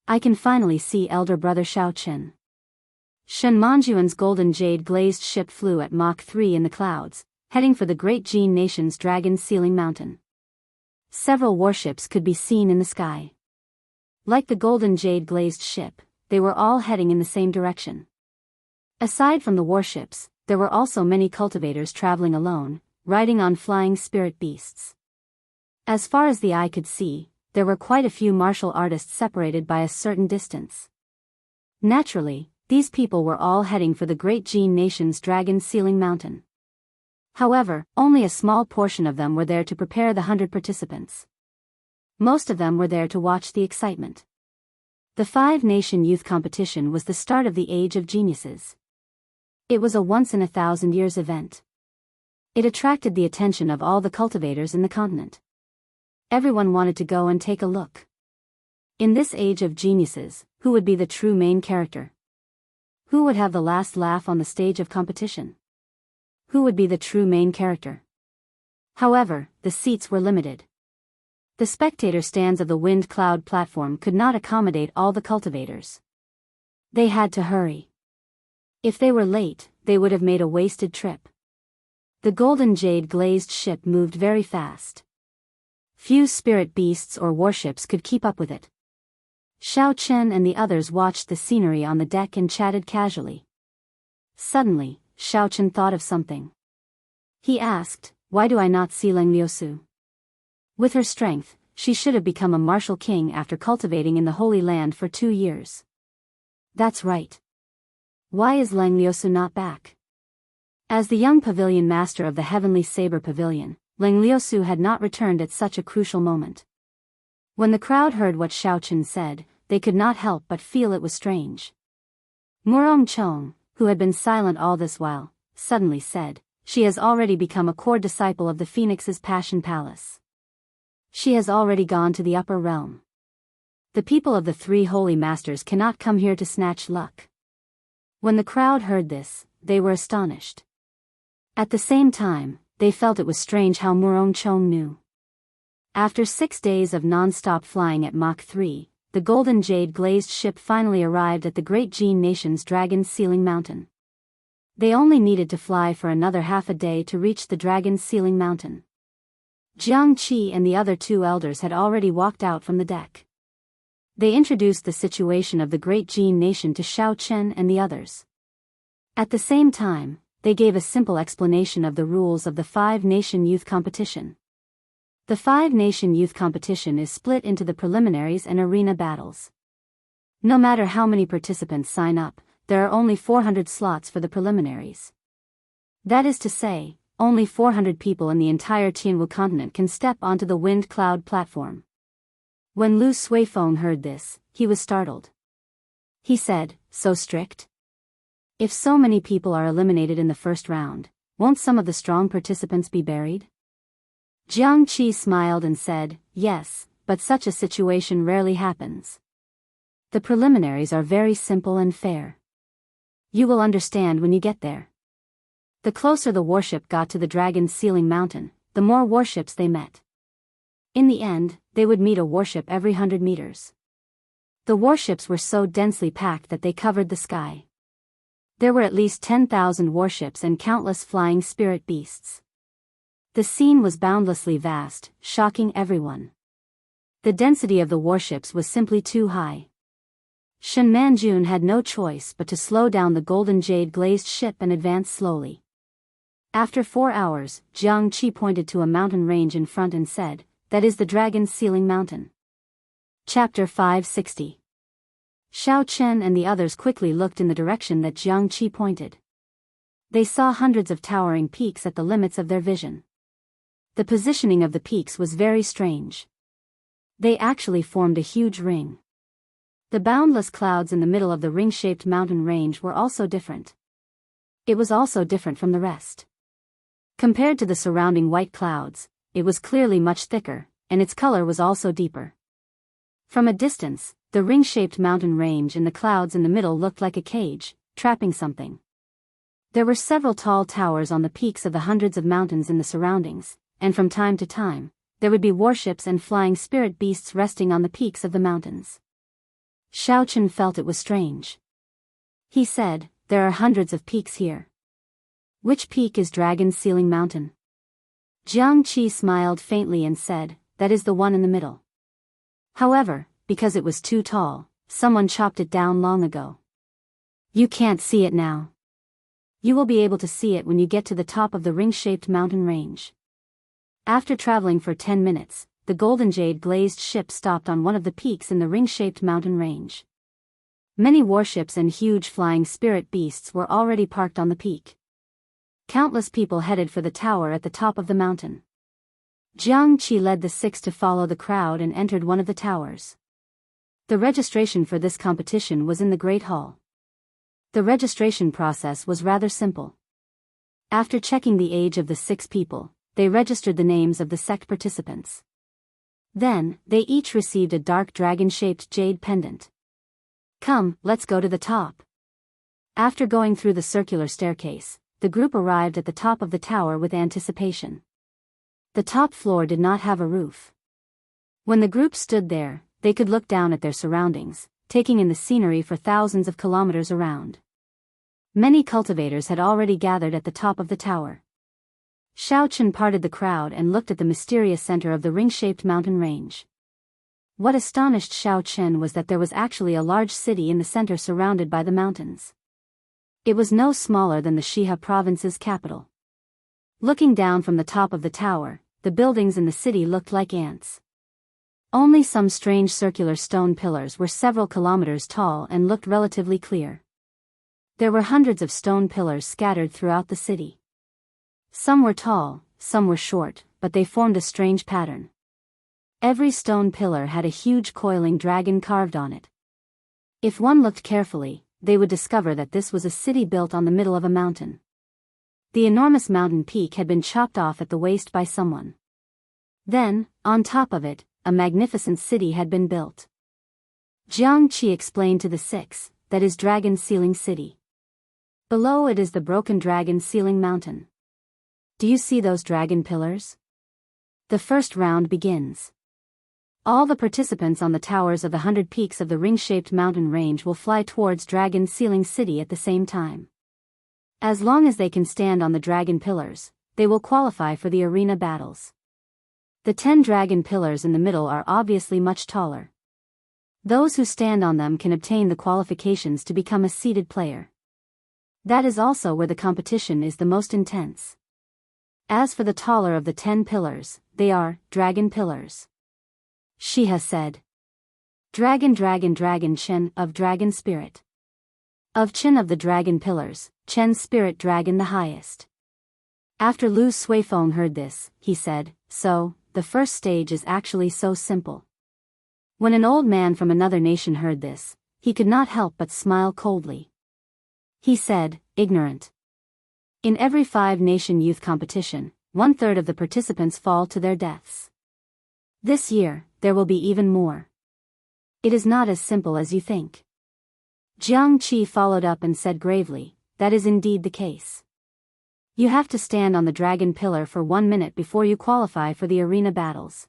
I can finally see elder brother Shao Chen." Shen Manjuan's golden jade glazed ship flew at Mach 3 in the clouds, heading for the great Jin nation's dragon sealing mountain. Several warships could be seen in the sky. Like the golden jade glazed ship, they were all heading in the same direction. Aside from the warships, there were also many cultivators traveling alone, riding on flying spirit beasts. As far as the eye could see, there were quite a few martial artists separated by a certain distance. Naturally, these people were all heading for the great Jin nation's dragon sealing mountain. However, only a small portion of them were there to prepare the 100 participants. Most of them were there to watch the excitement. The 5-nation youth competition was the start of the Age of Geniuses. It was a once-in-a-thousand-years event. It attracted the attention of all the cultivators in the continent. Everyone wanted to go and take a look. In this Age of Geniuses, who would be the true main character? Who would have the last laugh on the stage of competition? Who would be the true main character? However, the seats were limited. The spectator stands of the wind cloud platform could not accommodate all the cultivators. They had to hurry. If they were late, they would have made a wasted trip. The golden jade glazed ship moved very fast. Few spirit beasts or warships could keep up with it. Xiao Chen and the others watched the scenery on the deck and chatted casually. Suddenly, Xiao Chen thought of something. He asked, "Why do I not see Leng Liusu? With her strength, she should have become a martial king after cultivating in the Holy Land for 2 years." That's right. Why is Leng Liusu not back? As the young pavilion master of the Heavenly Saber Pavilion, Leng Liusu had not returned at such a crucial moment. When the crowd heard what Xiao Chen said, they could not help but feel it was strange. Murong Chong, who had been silent all this while, suddenly said, "She has already become a core disciple of the Phoenix's Passion Palace. She has already gone to the upper realm. The people of the 3 holy masters cannot come here to snatch luck." When the crowd heard this, they were astonished. At the same time, they felt it was strange how Murong Chong knew. After 6 days of non-stop flying at Mach 3, the golden jade glazed ship finally arrived at the great Jin nation's dragon sealing mountain. They only needed to fly for another half a day to reach the dragon sealing mountain. Jiang Qi and the other 2 elders had already walked out from the deck. They introduced the situation of the great Jin nation to Xiao Chen and the others. At the same time, they gave a simple explanation of the rules of the 5-nation youth competition. The 5-nation youth competition is split into the preliminaries and arena battles. No matter how many participants sign up, there are only 400 slots for the preliminaries. That is to say, only 400 people in the entire Jianghu continent can step onto the wind cloud platform. When Lu Suifeng heard this, he was startled. He said, "So strict? If so many people are eliminated in the first round, won't some of the strong participants be buried?" Jiang Qi smiled and said, "Yes, but such a situation rarely happens. The preliminaries are very simple and fair. You will understand when you get there." The closer the warship got to the dragon sealing mountain, the more warships they met. In the end, they would meet a warship every 100 meters. The warships were so densely packed that they covered the sky. There were at least 10,000 warships and countless flying spirit beasts. The scene was boundlessly vast, shocking everyone. The density of the warships was simply too high. Shen Manjun had no choice but to slow down the golden jade glazed ship and advance slowly. After 4 hours, Jiang Qi pointed to a mountain range in front and said, "That is the dragon sealing mountain." Chapter 560. Xiao Chen and the others quickly looked in the direction that Jiang Qi pointed. They saw hundreds of towering peaks at the limits of their vision. The positioning of the peaks was very strange. They actually formed a huge ring. The boundless clouds in the middle of the ring-shaped mountain range were also different. It was also different from the rest. Compared to the surrounding white clouds, it was clearly much thicker, and its color was also deeper. From a distance, the ring-shaped mountain range and the clouds in the middle looked like a cage, trapping something. There were several tall towers on the peaks of the hundreds of mountains in the surroundings, and from time to time, there would be warships and flying spirit beasts resting on the peaks of the mountains. Xiao Chen felt it was strange. He said, "There are hundreds of peaks here. Which peak is Dragon Sealing Mountain?" Jiang Qi smiled faintly and said, that is the one in the middle. However, because it was too tall, someone chopped it down long ago. You can't see it now. You will be able to see it when you get to the top of the ring-shaped mountain range. After traveling for 10 minutes, the golden jade glazed ship stopped on one of the peaks in the ring-shaped mountain range. Many warships and huge flying spirit beasts were already parked on the peak. Countless people headed for the tower at the top of the mountain. Jianghu led the 6 to follow the crowd and entered one of the towers. The registration for this competition was in the Great Hall. The registration process was rather simple. After checking the age of the 6 people, they registered the names of the sect participants. Then, they each received a dark dragon-shaped jade pendant. Come, let's go to the top. After going through the circular staircase, the group arrived at the top of the tower with anticipation. The top floor did not have a roof. When the group stood there, they could look down at their surroundings, taking in the scenery for thousands of kilometers around. Many cultivators had already gathered at the top of the tower. Xiao Chen parted the crowd and looked at the mysterious center of the ring-shaped mountain range. What astonished Xiao Chen was that there was actually a large city in the center surrounded by the mountains. It was no smaller than the Shiha province's capital. Looking down from the top of the tower, the buildings in the city looked like ants. Only some strange circular stone pillars were several kilometers tall and looked relatively clear. There were hundreds of stone pillars scattered throughout the city. Some were tall, some were short, but they formed a strange pattern. Every stone pillar had a huge coiling dragon carved on it. If one looked carefully, they would discover that this was a city built on the middle of a mountain. The enormous mountain peak had been chopped off at the waist by someone. Then, on top of it, a magnificent city had been built. Jianghu explained to the 6, that is Dragon Ceiling City. Below it is the broken Dragon Ceiling Mountain. Do you see those dragon pillars? The first round begins. All the participants on the towers of the 100 peaks of the ring-shaped mountain range will fly towards Dragon Ceiling City at the same time. As long as they can stand on the dragon pillars, they will qualify for the arena battles. The 10 dragon pillars in the middle are obviously much taller. Those who stand on them can obtain the qualifications to become a seeded player. That is also where the competition is the most intense. As for the taller of the 10 pillars, they are dragon pillars. She has said. Dragon Chen of Dragon Spirit. Of Chen of the Dragon Pillars, Chen's Spirit Dragon the highest. After Lu Suifeng heard this, he said, so, the first stage is actually so simple. When an old man from another nation heard this, he could not help but smile coldly. He said, ignorant. In every 5-nation youth competition, 1/3 of the participants fall to their deaths. This year, there will be even more. It is not as simple as you think. Jianghu followed up and said gravely, that is indeed the case. You have to stand on the dragon pillar for 1 minute before you qualify for the arena battles.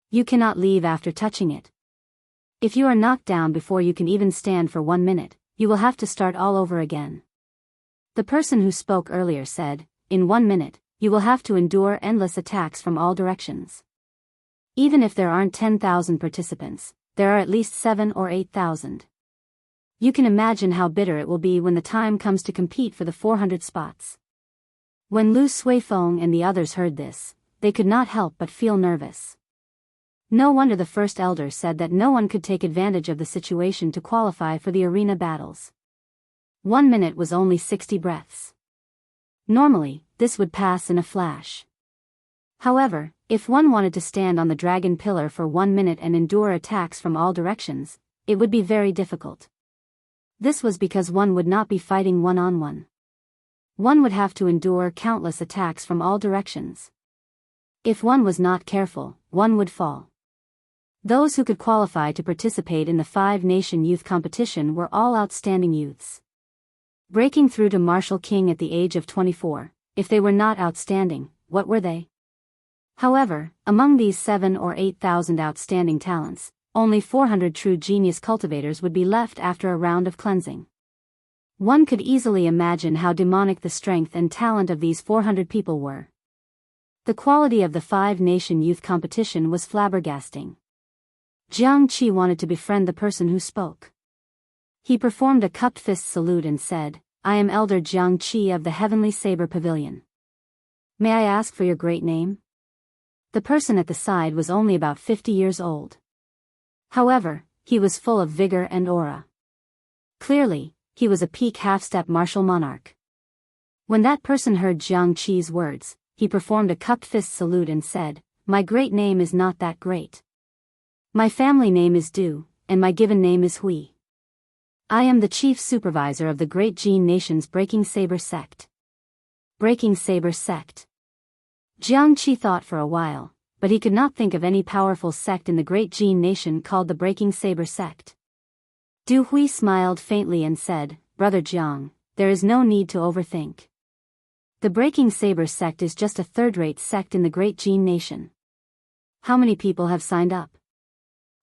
You cannot leave after touching it. If you are knocked down before you can even stand for 1 minute, you will have to start all over again. The person who spoke earlier said, in 1 minute, you will have to endure endless attacks from all directions. Even if there aren't 10,000 participants, there are at least 7 or 8,000. You can imagine how bitter it will be when the time comes to compete for the 400 spots. When Lu Suifeng and the others heard this, they could not help but feel nervous. No wonder the first elder said that no one could take advantage of the situation to qualify for the arena battles. 1 minute was only 60 breaths. Normally, this would pass in a flash. However, if one wanted to stand on the dragon pillar for 1 minute and endure attacks from all directions, it would be very difficult. This was because one would not be fighting one-on-one. One would have to endure countless attacks from all directions. If one was not careful, one would fall. Those who could qualify to participate in the 5-nation youth competition were all outstanding youths. Breaking through to Martial King at the age of 24, if they were not outstanding, what were they? However, among these 7 or 8,000 outstanding talents, only 400 true genius cultivators would be left after a round of cleansing. One could easily imagine how demonic the strength and talent of these 400 people were. The quality of the five-nation youth competition was flabbergasting. Jianghu wanted to befriend the person who spoke. He performed a cupped fist salute and said, "I am Elder Jianghu of the Heavenly Saber Pavilion. May I ask for your great name?" The person at the side was only about 50 years old. However, he was full of vigor and aura. Clearly, he was a peak half-step martial monarch. When that person heard Jianghu's words, he performed a cupped fist salute and said, "My great name is not that great. My family name is Du, and my given name is Hui. I am the chief supervisor of the Great Jin Nation's Breaking Saber sect." Breaking Saber sect. Jianghu thought for a while, but he could not think of any powerful sect in the Great Jin Nation called the Breaking Saber sect. Du Hui smiled faintly and said, "Brother Jiang, there is no need to overthink. The Breaking Saber sect is just a third-rate sect in the Great Jin Nation. How many people have signed up?"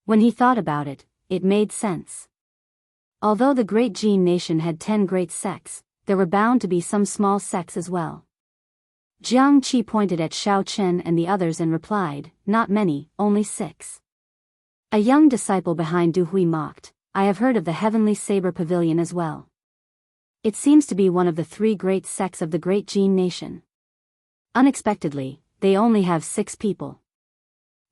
When he thought about it, it made sense. Although the Great Jin Nation had 10 great sects, there were bound to be some small sects as well. Jianghu pointed at Xiao Chen and the others and replied, "Not many, only 6. A young disciple behind Du Hui mocked, "I have heard of the Heavenly Saber Pavilion as well. It seems to be one of the 3 great sects of the Great Jin Nation. Unexpectedly, they only have 6 people.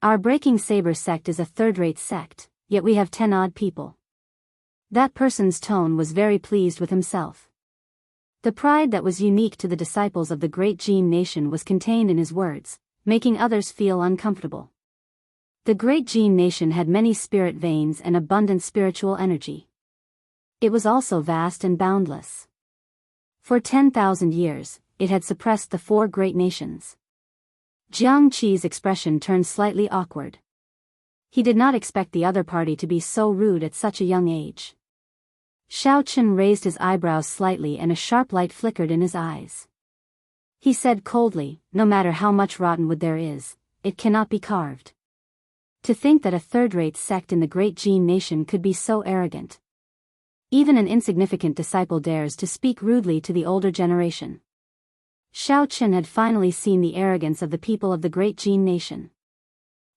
Our Breaking Saber sect is a third-rate sect, yet we have 10 odd people." That person's tone was very pleased with himself. The pride that was unique to the disciples of the Great Jin Nation was contained in his words, making others feel uncomfortable. The Great Jin Nation had many spirit veins and abundant spiritual energy. It was also vast and boundless. For 10,000 years, it had suppressed the 4 great nations. Jianghu's expression turned slightly awkward. He did not expect the other party to be so rude at such a young age. Xiao Chen raised his eyebrows slightly and a sharp light flickered in his eyes. He said coldly, "No matter how much rotten wood there is, it cannot be carved." To think that a third-rate sect in the Great Jin Nation could be so arrogant. Even an insignificant disciple dares to speak rudely to the older generation. Xiao Chen had finally seen the arrogance of the people of the Great Jin Nation.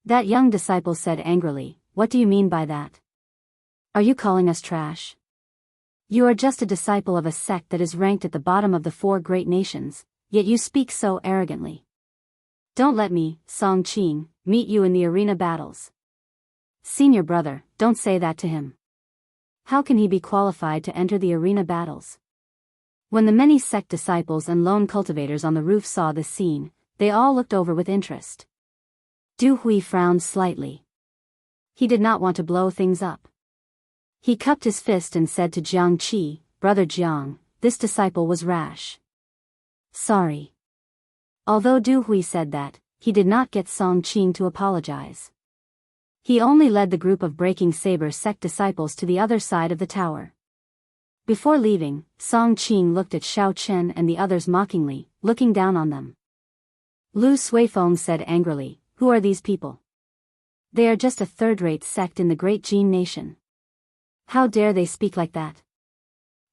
That young disciple said angrily, "What do you mean by that? Are you calling us trash? You are just a disciple of a sect that is ranked at the bottom of the 4 great nations, yet you speak so arrogantly. Don't let me, Song Qing, meet you in the arena battles. Senior brother, don't say that to him. How can he be qualified to enter the arena battles?" When the many sect disciples and lone cultivators on the roof saw this scene, they all looked over with interest. Du Hui frowned slightly. He did not want to blow things up. He cupped his fist and said to Jianghu, "Brother Jiang, this disciple was rash. Sorry." Although Du Hui said that, he did not get Song Qing to apologize. He only led the group of Breaking Saber sect disciples to the other side of the tower. Before leaving, Song Qing looked at Xiao Chen and the others mockingly, looking down on them. Lu Suifeng said angrily, "Who are these people? They are just a third-rate sect in the Great Jin Nation. How dare they speak like that?"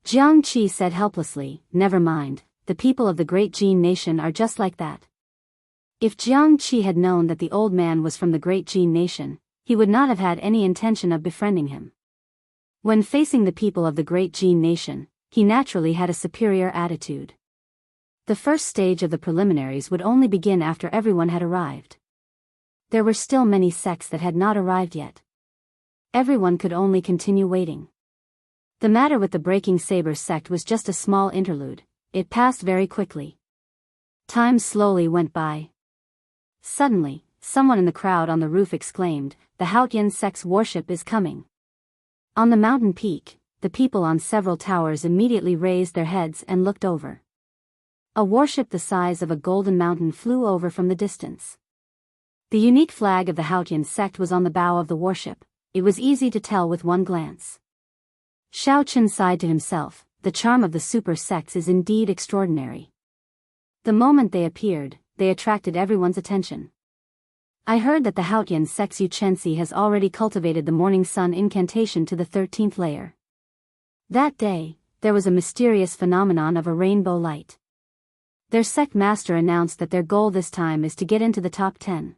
Jianghu said helplessly, "Never mind, the people of the Great Jin Nation are just like that." If Jianghu had known that the old man was from the Great Jin Nation, he would not have had any intention of befriending him. When facing the people of the Great Jin Nation, he naturally had a superior attitude. The first stage of the preliminaries would only begin after everyone had arrived. There were still many sects that had not arrived yet. Everyone could only continue waiting. The matter with the Breaking Saber sect was just a small interlude. It passed very quickly. Time slowly went by. Suddenly, someone in the crowd on the roof exclaimed, "The Haotian sect's warship is coming." On the mountain peak, the people on several towers immediately raised their heads and looked over. A warship the size of a golden mountain flew over from the distance. The unique flag of the Haotian sect was on the bow of the warship. It was easy to tell with one glance. Xiao Chen sighed to himself, "The charm of the super sects is indeed extraordinary." The moment they appeared, they attracted everyone's attention. "I heard that the Haotian sect's Yuchensi has already cultivated the morning sun incantation to the 13th layer. That day, there was a mysterious phenomenon of a rainbow light. Their sect master announced that their goal this time is to get into the top 10.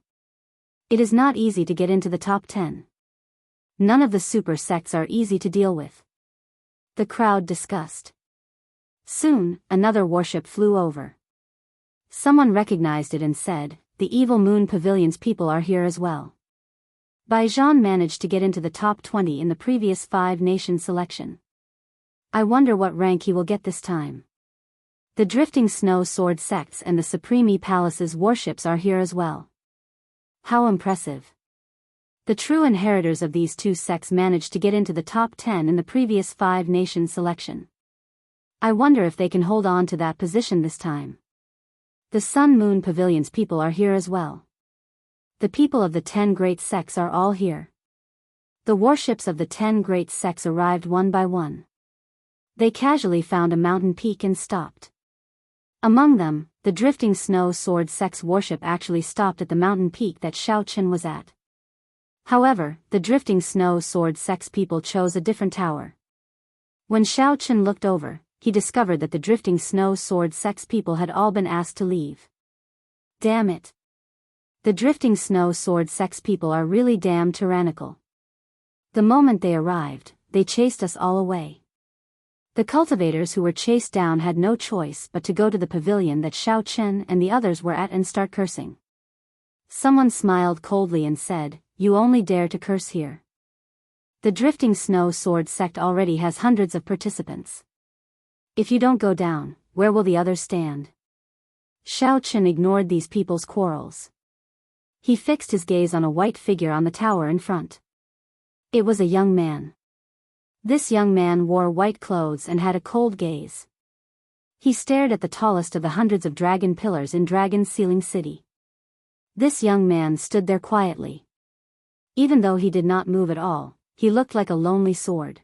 It is not easy to get into the top 10. None of the super sects are easy to deal with. The crowd discussed. Soon, another warship flew over. Someone recognized it and said, "The Evil Moon Pavilion's people are here as well." Biyao managed to get into the top 20 in the previous 5-nation selection. I wonder what rank he will get this time. The Drifting Snow Sword sects and the Supreme Palace's warships are here as well. How impressive. The true inheritors of these two sects managed to get into the top 10 in the previous 5-nation selection. I wonder if they can hold on to that position this time. The Sun Moon Pavilion's people are here as well. The people of the 10 great sects are all here. The warships of the 10 great sects arrived one by one. They casually found a mountain peak and stopped. Among them, the Drifting Snow Sword sect's warship actually stopped at the mountain peak that Xiao Qin was at. However, the Drifting Snow Sword sect's people chose a different tower. When Xiao Qin looked over, he discovered that the Drifting Snow Sword sect's people had all been asked to leave. Damn it. The Drifting Snow Sword sect's people are really damn tyrannical. The moment they arrived, they chased us all away. The cultivators who were chased down had no choice but to go to the pavilion that Xiao Qin and the others were at and start cursing. Someone smiled coldly and said, "You only dare to curse here. The Drifting Snow Sword sect already has hundreds of participants. If you don't go down, where will the others stand?" Xiao Qin ignored these people's quarrels. He fixed his gaze on a white figure on the tower in front. It was a young man. This young man wore white clothes and had a cold gaze. He stared at the tallest of the hundreds of dragon pillars in Dragon Ceiling City. This young man stood there quietly. Even though he did not move at all, he looked like a lonely sword.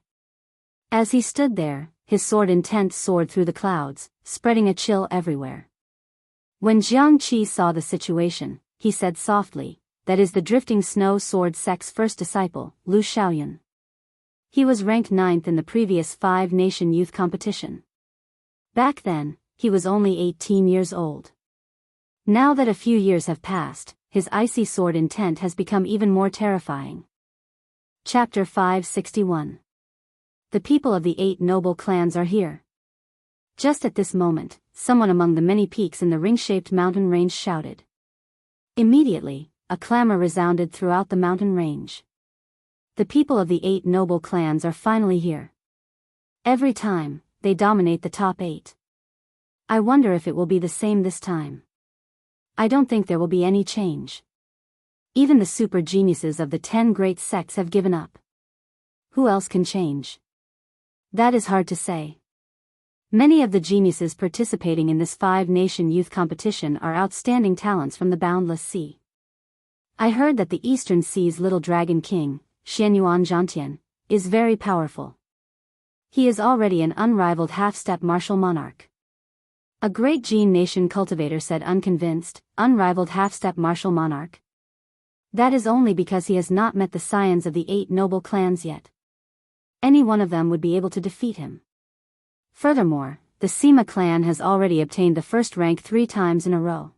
As he stood there, his sword intent soared through the clouds, spreading a chill everywhere. When Jianghu saw the situation, he said softly, "That is the Drifting Snow Sword sect's first disciple, Lu Xiaoyan. He was ranked 9th in the previous 5-nation youth competition. Back then, he was only 18 years old. Now that a few years have passed, his icy sword intent has become even more terrifying." Chapter 561. The people of the 8 noble clans are here. Just at this moment, someone among the many peaks in the ring-shaped mountain range shouted. Immediately, a clamor resounded throughout the mountain range. The people of the 8 noble clans are finally here. Every time, they dominate the top 8. I wonder if it will be the same this time. I don't think there will be any change. Even the super geniuses of the 10 great sects have given up. Who else can change? That is hard to say. Many of the geniuses participating in this 5-nation youth competition are outstanding talents from the Boundless Sea. I heard that the Eastern Sea's little dragon king, Xianyuan Zhantian, is very powerful. He is already an unrivaled half-step martial monarch. A great Jin nation cultivator said unconvinced, "Unrivaled half-step martial monarch? That is only because he has not met the scions of the 8 noble clans yet. Any one of them would be able to defeat him. Furthermore, the Sima clan has already obtained the first rank 3 times in a row.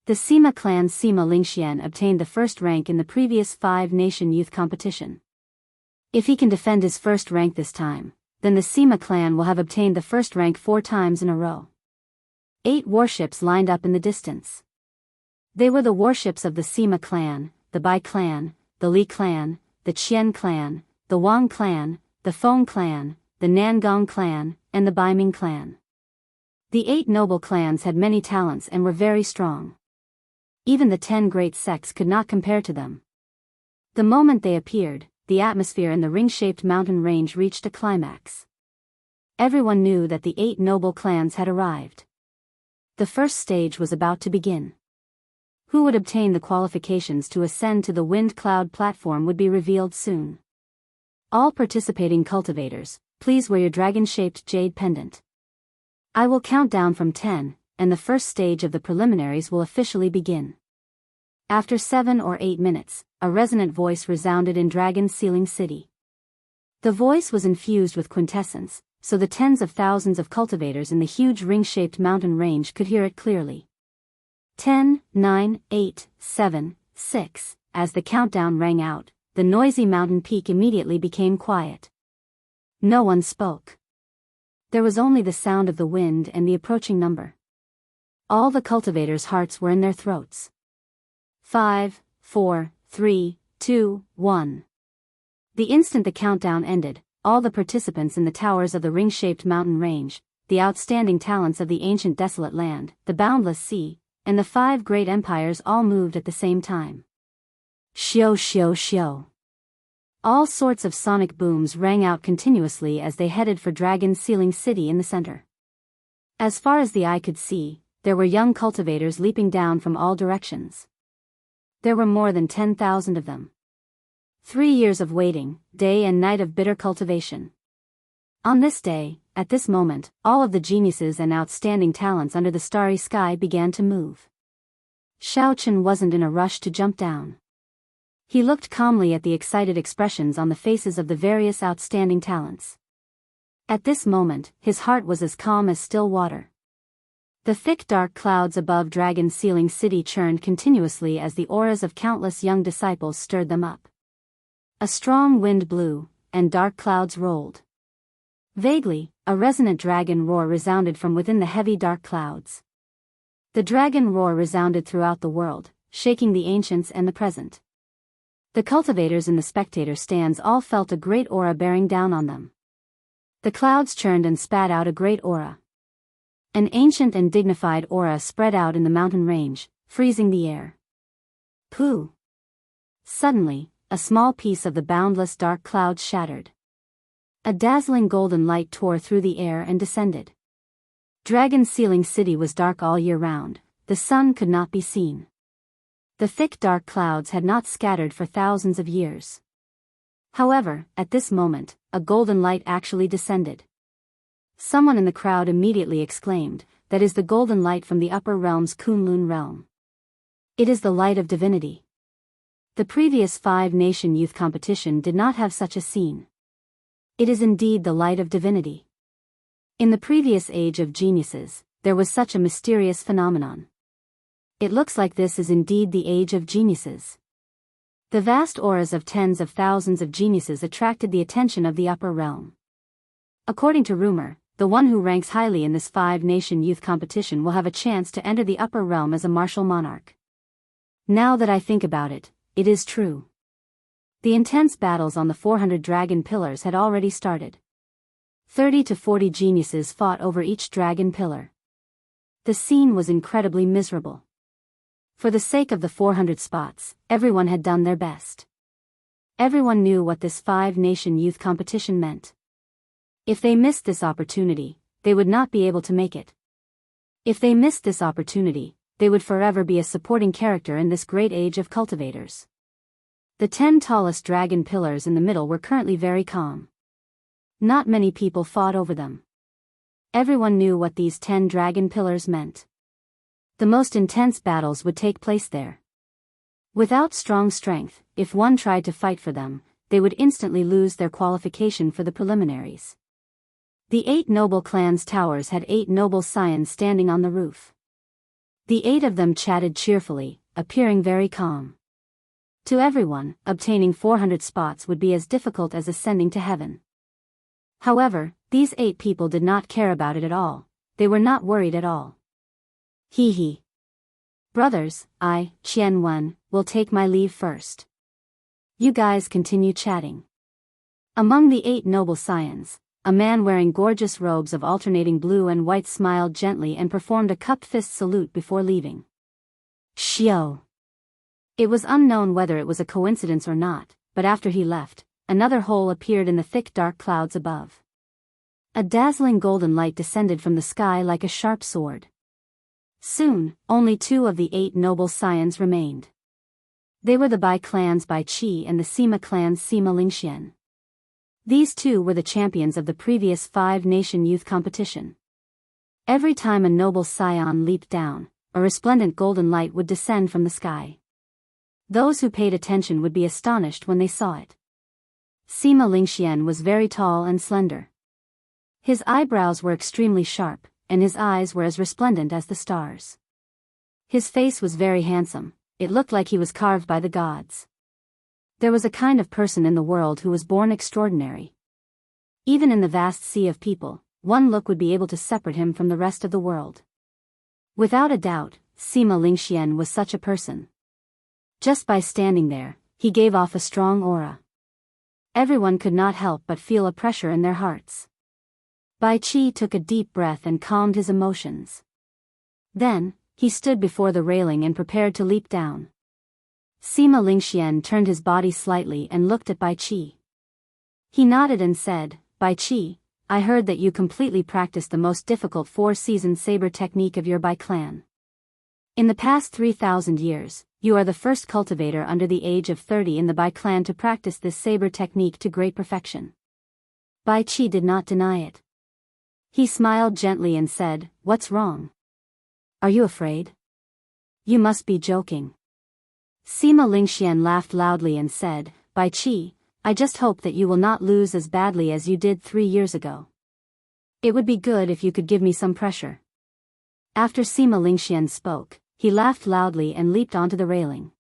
The Sima clan's Sima Lingxian obtained the first rank in the previous 5-nation youth competition. If he can defend his first rank this time, then the Sima clan will have obtained the first rank 4 times in a row." 8 warships lined up in the distance. They were the warships of the Sima clan, the Bai clan, the Li clan, the Qian clan, the Wang clan, the Feng clan, the Nangong clan, and the Baiming clan. The 8 noble clans had many talents and were very strong. Even the 10 great sects could not compare to them. The moment they appeared, the atmosphere in the ring-shaped mountain range reached a climax. Everyone knew that the 8 noble clans had arrived. The first stage was about to begin. Who would obtain the qualifications to ascend to the wind cloud platform would be revealed soon. All participating cultivators, please wear your dragon-shaped jade pendant. I will count down from 10, and the first stage of the preliminaries will officially begin. After 7 or 8 minutes, a resonant voice resounded in Dragon Ceiling City. The voice was infused with quintessence, so the tens of thousands of cultivators in the huge ring-shaped mountain range could hear it clearly. 10, 9, 8, 7, 6, as the countdown rang out, the noisy mountain peak immediately became quiet. No one spoke. There was only the sound of the wind and the approaching number. All the cultivators' hearts were in their throats. 5, 4, 3, 2, 1. The instant the countdown ended, all the participants in the towers of the ring-shaped mountain range, the outstanding talents of the ancient desolate land, the boundless sea, and the 5 great empires all moved at the same time. Shio shio shio. All sorts of sonic booms rang out continuously as they headed for Dragon's Ceiling City in the center. As far as the eye could see, there were young cultivators leaping down from all directions. There were more than 10,000 of them. 3 years of waiting, day and night of bitter cultivation. On this day, at this moment, all of the geniuses and outstanding talents under the starry sky began to move. Xiao Chen wasn't in a rush to jump down. He looked calmly at the excited expressions on the faces of the various outstanding talents. At this moment, his heart was as calm as still water. The thick dark clouds above Dragon's Ceiling City churned continuously as the auras of countless young disciples stirred them up. A strong wind blew, and dark clouds rolled. Vaguely, a resonant dragon roar resounded from within the heavy dark clouds. The dragon roar resounded throughout the world, shaking the ancients and the present. The cultivators in the spectator stands all felt a great aura bearing down on them. The clouds churned and spat out a great aura. An ancient and dignified aura spread out in the mountain range, freezing the air. Pooh! Suddenly, a small piece of the boundless dark clouds shattered. A dazzling golden light tore through the air and descended. Dragon's Ceiling City was dark all year round, the sun could not be seen. The thick dark clouds had not scattered for thousands of years. However, at this moment, a golden light actually descended. Someone in the crowd immediately exclaimed, "That is the golden light from the upper realm's Kunlun realm. It is the light of divinity." The previous 5-nation youth competition did not have such a scene. It is indeed the light of divinity. In the previous age of geniuses, there was such a mysterious phenomenon. It looks like this is indeed the age of geniuses. The vast auras of tens of thousands of geniuses attracted the attention of the upper realm. According to rumor, the one who ranks highly in this 5-nation youth competition will have a chance to enter the upper realm as a martial monarch. Now that I think about it, it is true. The intense battles on the 400 dragon pillars had already started. 30 to 40 geniuses fought over each dragon pillar. The scene was incredibly miserable. For the sake of the 400 spots, everyone had done their best. Everyone knew what this 5-nation youth competition meant. If they missed this opportunity, they would not be able to make it. If they missed this opportunity, they would forever be a supporting character in this great age of cultivators. The 10 tallest dragon pillars in the middle were currently very calm. Not many people fought over them. Everyone knew what these 10 dragon pillars meant. The most intense battles would take place there. Without strong strength, if one tried to fight for them, they would instantly lose their qualification for the preliminaries. The 8 noble clans' towers had 8 noble scions standing on the roof. The 8 of them chatted cheerfully, appearing very calm. To everyone, obtaining 400 spots would be as difficult as ascending to heaven. However, these 8 people did not care about it at all. They were not worried at all. Hee hee. Brothers, I, Qian Wen, will take my leave first. You guys continue chatting. Among the 8 noble scions, a man wearing gorgeous robes of alternating blue and white smiled gently and performed a cupped fist salute before leaving. Xiao. It was unknown whether it was a coincidence or not, but after he left, another hole appeared in the thick dark clouds above. A dazzling golden light descended from the sky like a sharp sword. Soon, only 2 of the 8 noble scions remained. They were the Bai clan's Bai Qi and the Sima clan's Sima Lingxian. These 2 were the champions of the previous 5-nation youth competition. Every time a noble scion leaped down, a resplendent golden light would descend from the sky. Those who paid attention would be astonished when they saw it. Sima Lingxian was very tall and slender. His eyebrows were extremely sharp, and his eyes were as resplendent as the stars. His face was very handsome, it looked like he was carved by the gods. There was a kind of person in the world who was born extraordinary. Even in the vast sea of people, one look would be able to separate him from the rest of the world. Without a doubt, Sima Lingxian was such a person. Just by standing there, he gave off a strong aura. Everyone could not help but feel a pressure in their hearts. Bai Qi took a deep breath and calmed his emotions. Then, he stood before the railing and prepared to leap down. Sima Lingxian turned his body slightly and looked at Bai Qi. He nodded and said, "Bai Qi, I heard that you completely practiced the most difficult four-season saber technique of your Bai clan. In the past 3,000 years, you are the first cultivator under the age of 30 in the Bai clan to practice this saber technique to great perfection." Bai Qi did not deny it. He smiled gently and said, "What's wrong? Are you afraid? You must be joking." Sima Lingxian laughed loudly and said, "Bai Qi, I just hope that you will not lose as badly as you did 3 years ago. It would be good if you could give me some pressure." After Sima Lingxian spoke, he laughed loudly and leaped onto the railing.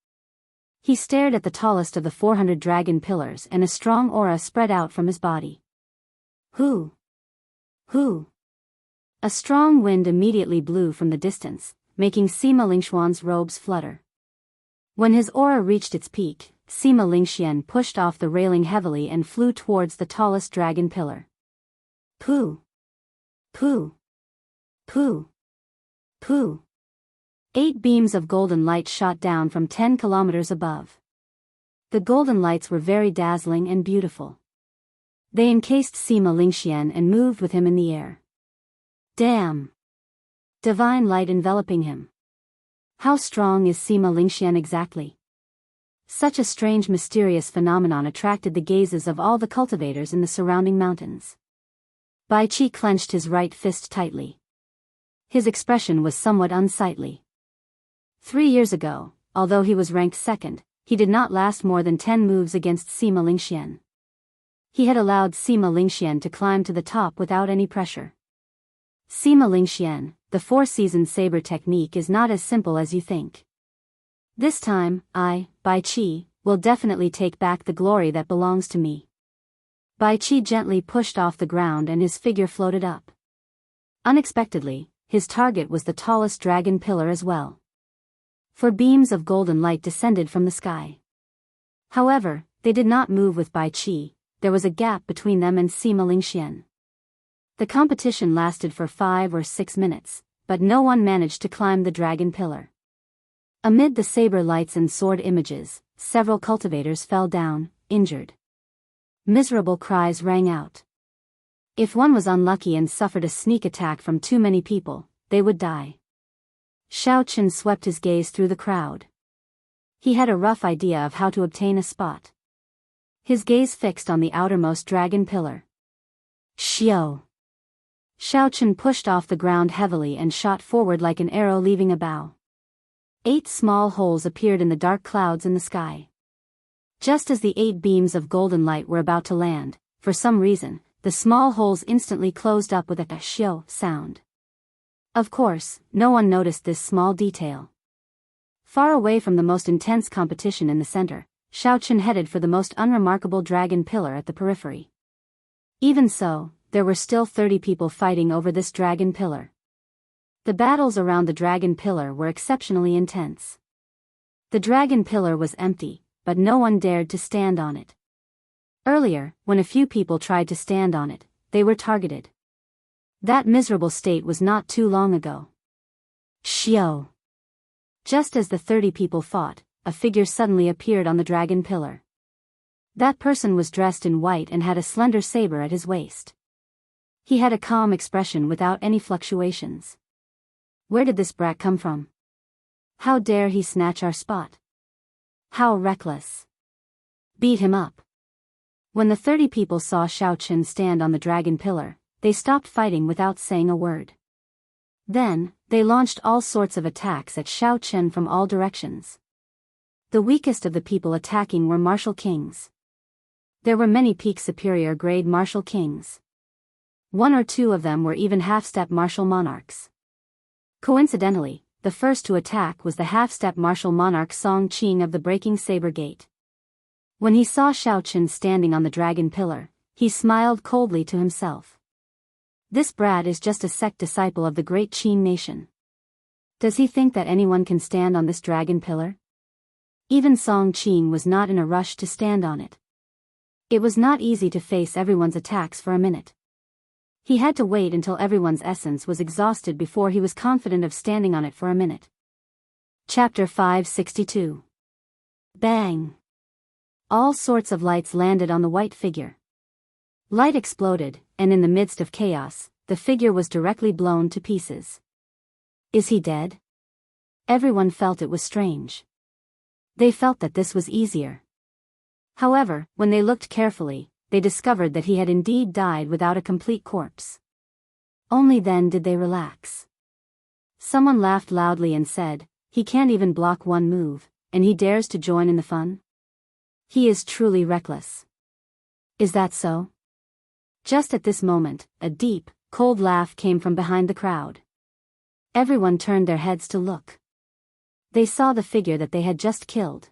He stared at the tallest of the 400 dragon pillars and a strong aura spread out from his body. Who? A strong wind immediately blew from the distance, making Sima Lingxian's robes flutter. When his aura reached its peak, Sima Lingxian pushed off the railing heavily and flew towards the tallest dragon pillar. Pooh! Pooh! Pooh! Pooh! 8 beams of golden light shot down from 10 kilometers above. The golden lights were very dazzling and beautiful. They encased Sima Lingxian and moved with him in the air. Damn! Divine light enveloping him. How strong is Sima Lingxian exactly? Such a strange mysterious phenomenon attracted the gazes of all the cultivators in the surrounding mountains. Bai Qi clenched his right fist tightly. His expression was somewhat unsightly. 3 years ago, although he was ranked second, he did not last more than 10 moves against Sima Lingxian. He had allowed Sima Lingxian to climb to the top without any pressure. Sima Lingxian, the 4-season saber technique is not as simple as you think. This time, I, Bai Qi, will definitely take back the glory that belongs to me. Bai Qi gently pushed off the ground and his figure floated up. Unexpectedly, his target was the tallest dragon pillar as well. 4 beams of golden light descended from the sky. However, they did not move with Bai Qi. There was a gap between them and Sima Lingxian. The competition lasted for 5 or 6 minutes, but no one managed to climb the dragon pillar. Amid the saber lights and sword images, several cultivators fell down, injured. Miserable cries rang out. If one was unlucky and suffered a sneak attack from too many people, they would die. Xiao Chen swept his gaze through the crowd. He had a rough idea of how to obtain a spot. His gaze fixed on the outermost dragon pillar. Xiao! Xiao Chen pushed off the ground heavily and shot forward like an arrow leaving a bow. 8 small holes appeared in the dark clouds in the sky. Just as the 8 beams of golden light were about to land, for some reason, the small holes instantly closed up with a xiao sound. Of course, no one noticed this small detail. Far away from the most intense competition in the center, Xiao Chen headed for the most unremarkable dragon pillar at the periphery. Even so, there were still 30 people fighting over this dragon pillar. The battles around the dragon pillar were exceptionally intense. The dragon pillar was empty, but no one dared to stand on it. Earlier, when a few people tried to stand on it, they were targeted. That miserable state was not too long ago. Xiao! Just as the 30 people fought, a figure suddenly appeared on the dragon pillar. That person was dressed in white and had a slender saber at his waist. He had a calm expression without any fluctuations. Where did this brat come from? How dare he snatch our spot? How reckless! Beat him up! When the 30 people saw Xiao Chen stand on the dragon pillar, they stopped fighting without saying a word. Then, they launched all sorts of attacks at Xiao Chen from all directions. The weakest of the people attacking were martial kings. There were many peak superior grade martial kings. One or two of them were even half-step martial monarchs. Coincidentally, the first to attack was the half-step martial monarch Song Qing of the Breaking Saber Gate. When he saw Xiao Chen standing on the dragon pillar, he smiled coldly to himself. This brat is just a sect disciple of the great Qin nation. Does he think that anyone can stand on this dragon pillar? Even Song Qing was not in a rush to stand on it. It was not easy to face everyone's attacks for a minute. He had to wait until everyone's essence was exhausted before he was confident of standing on it for a minute. Chapter 562. Bang! All sorts of lights landed on the white figure. Light exploded, and in the midst of chaos, the figure was directly blown to pieces. Is he dead? Everyone felt it was strange. They felt that this was easier. However, when they looked carefully, they discovered that he had indeed died without a complete corpse. Only then did they relax. Someone laughed loudly and said, "He can't even block one move, and he dares to join in the fun? He is truly reckless." Is that so? Just at this moment, a deep, cold laugh came from behind the crowd. Everyone turned their heads to look. They saw the figure that they had just killed.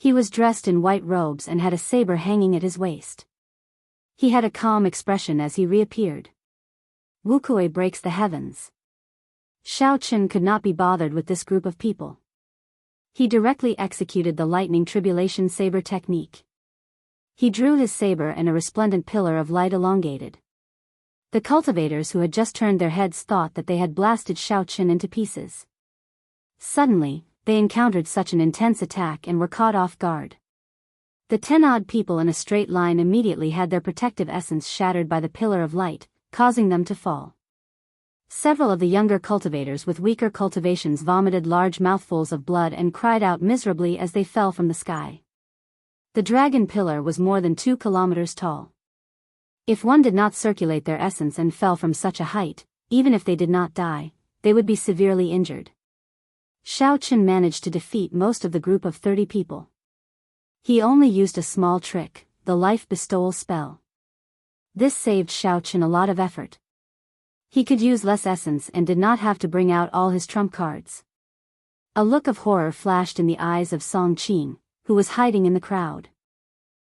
He was dressed in white robes and had a saber hanging at his waist. He had a calm expression as he reappeared. Wuxia breaks the heavens. Xiao Chen could not be bothered with this group of people. He directly executed the lightning tribulation saber technique. He drew his saber and a resplendent pillar of light elongated. The cultivators who had just turned their heads thought that they had blasted Xiao Chen into pieces. Suddenly, they encountered such an intense attack and were caught off guard. The 10-odd people in a straight line immediately had their protective essence shattered by the pillar of light, causing them to fall. Several of the younger cultivators with weaker cultivations vomited large mouthfuls of blood and cried out miserably as they fell from the sky. The dragon pillar was more than 2 kilometers tall. If one did not circulate their essence and fell from such a height, even if they did not die, they would be severely injured. Xiao Chen managed to defeat most of the group of 30 people. He only used a small trick, the life bestowal spell. This saved Xiao Chen a lot of effort. He could use less essence and did not have to bring out all his trump cards. A look of horror flashed in the eyes of Song Qing, who was hiding in the crowd.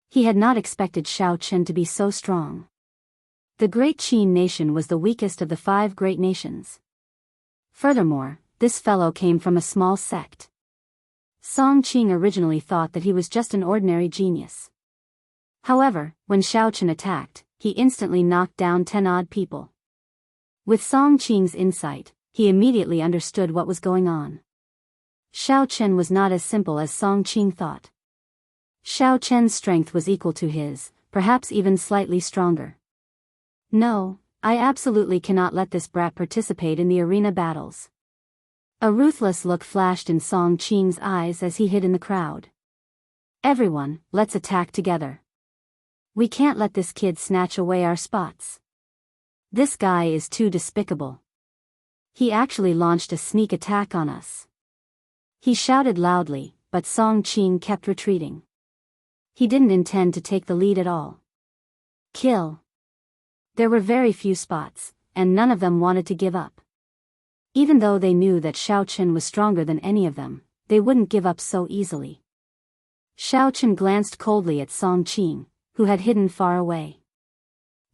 He had not expected Xiao Chen to be so strong. The great Qin nation was the weakest of the 5 great nations. Furthermore, this fellow came from a small sect. Song Qing originally thought that he was just an ordinary genius. However, when Xiao Chen attacked, he instantly knocked down 10-odd people. With Song Qing's insight, he immediately understood what was going on. Xiao Chen was not as simple as Song Qing thought. Xiao Chen's strength was equal to his, perhaps even slightly stronger. No, I absolutely cannot let this brat participate in the arena battles. A ruthless look flashed in Song Qing's eyes as he hid in the crowd. Everyone, let's attack together. We can't let this kid snatch away our spots. This guy is too despicable. He actually launched a sneak attack on us. He shouted loudly, but Song Qing kept retreating. He didn't intend to take the lead at all. Kill. There were very few spots, and none of them wanted to give up. Even though they knew that Xiao Chen was stronger than any of them, they wouldn't give up so easily. Xiao Chen glanced coldly at Song Qing, who had hidden far away.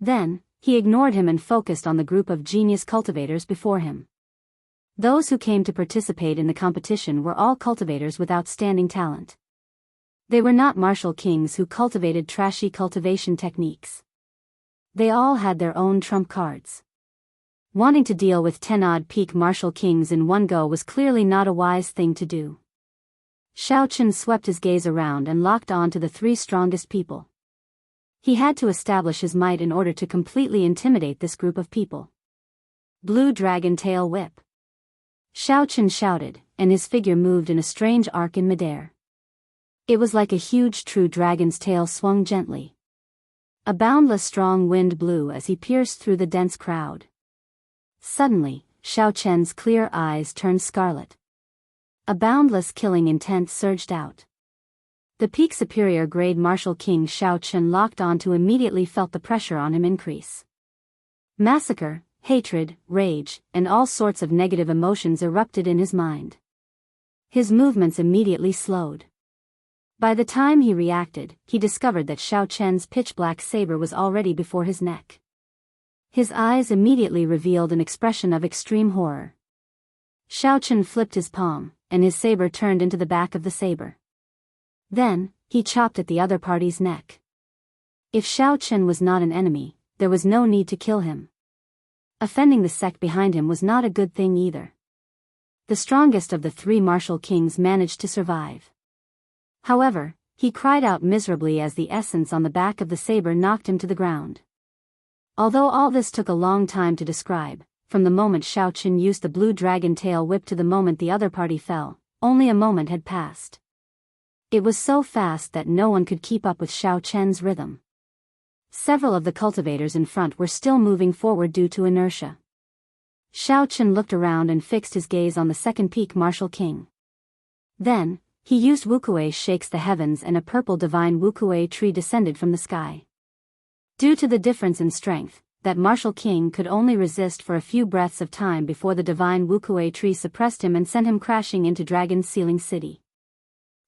Then, he ignored him and focused on the group of genius cultivators before him. Those who came to participate in the competition were all cultivators with outstanding talent. They were not martial kings who cultivated trashy cultivation techniques. They all had their own trump cards. Wanting to deal with 10-odd peak martial kings in one go was clearly not a wise thing to do. Xiao Chen swept his gaze around and locked on to the 3 strongest people. He had to establish his might in order to completely intimidate this group of people. Blue Dragon Tail Whip. Xiao Chen shouted, and his figure moved in a strange arc in midair. It was like a huge true dragon's tail swung gently. A boundless strong wind blew as he pierced through the dense crowd. Suddenly, Xiao Chen's clear eyes turned scarlet. A boundless killing intent surged out. The peak superior grade martial king Xiao Chen locked onto immediately felt the pressure on him increase. Massacre, hatred, rage, and all sorts of negative emotions erupted in his mind. His movements immediately slowed. By the time he reacted, he discovered that Xiao Chen's pitch-black saber was already before his neck. His eyes immediately revealed an expression of extreme horror. Xiao Chen flipped his palm, and his saber turned into the back of the saber. Then, he chopped at the other party's neck. If Xiao Chen was not an enemy, there was no need to kill him. Offending the sect behind him was not a good thing either. The strongest of the three martial kings managed to survive. However, he cried out miserably as the essence on the back of the saber knocked him to the ground. Although all this took a long time to describe, from the moment Xiao Chen used the blue dragon tail whip to the moment the other party fell, only a moment had passed. It was so fast that no one could keep up with Xiao Chen's rhythm. Several of the cultivators in front were still moving forward due to inertia. Xiao Chen looked around and fixed his gaze on the second peak martial king. Then, he used Wuxia shakes the heavens and a purple divine Wuxia tree descended from the sky. Due to the difference in strength, that martial king could only resist for a few breaths of time before the divine Wuxia tree suppressed him and sent him crashing into Dragon's Ceiling City.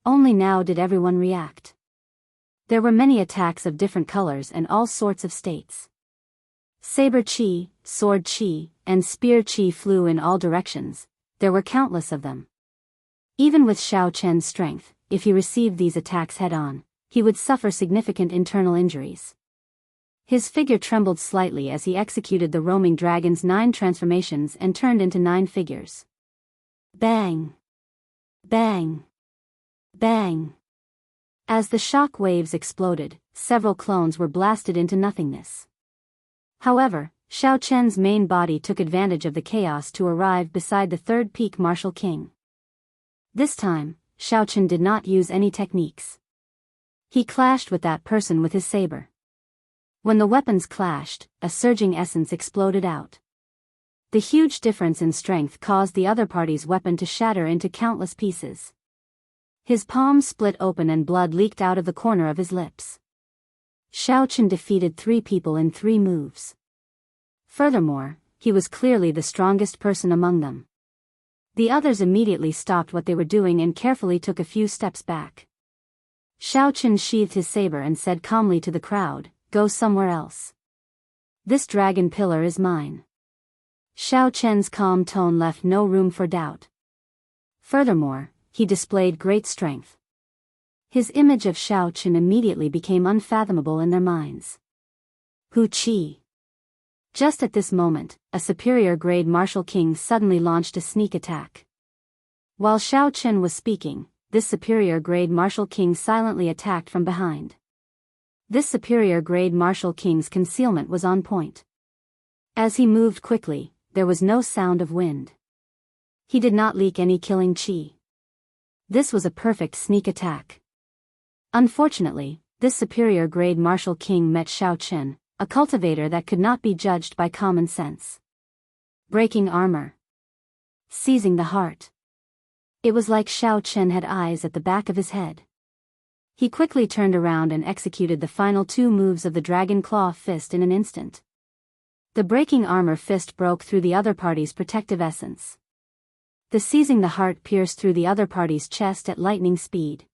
Only now did everyone react. There were many attacks of different colors and all sorts of states. Saber chi, sword chi, and spear chi flew in all directions. There were countless of them. Even with Xiao Chen's strength, if he received these attacks head-on, he would suffer significant internal injuries. His figure trembled slightly as he executed the roaming dragon's 9 transformations and turned into 9 figures. Bang! Bang! Bang! As the shock waves exploded, several clones were blasted into nothingness. However, Xiao Chen's main body took advantage of the chaos to arrive beside the third peak martial king. This time, Xiao Chen did not use any techniques. He clashed with that person with his saber. When the weapons clashed, a surging essence exploded out. The huge difference in strength caused the other party's weapon to shatter into countless pieces. His palm split open and blood leaked out of the corner of his lips. Xiao Chen defeated 3 people in 3 moves. Furthermore, he was clearly the strongest person among them. The others immediately stopped what they were doing and carefully took a few steps back. Xiao Chen sheathed his saber and said calmly to the crowd, "Go somewhere else. This dragon pillar is mine." Xiao Chen's calm tone left no room for doubt. Furthermore, he displayed great strength. His image of Xiao Chen immediately became unfathomable in their minds. Hu Qi. Just at this moment, a superior-grade martial king suddenly launched a sneak attack. While Xiao Chen was speaking, this superior-grade martial king silently attacked from behind. This superior-grade martial king's concealment was on point. As he moved quickly, there was no sound of wind. He did not leak any killing chi. This was a perfect sneak attack. Unfortunately, this superior-grade martial king met Xiao Chen, a cultivator that could not be judged by common sense. Breaking armor. Seizing the heart. It was like Xiao Chen had eyes at the back of his head. He quickly turned around and executed the final 2 moves of the Dragon Claw Fist in an instant. The breaking armor fist broke through the other party's protective essence. The seizing the heart pierced through the other party's chest at lightning speed.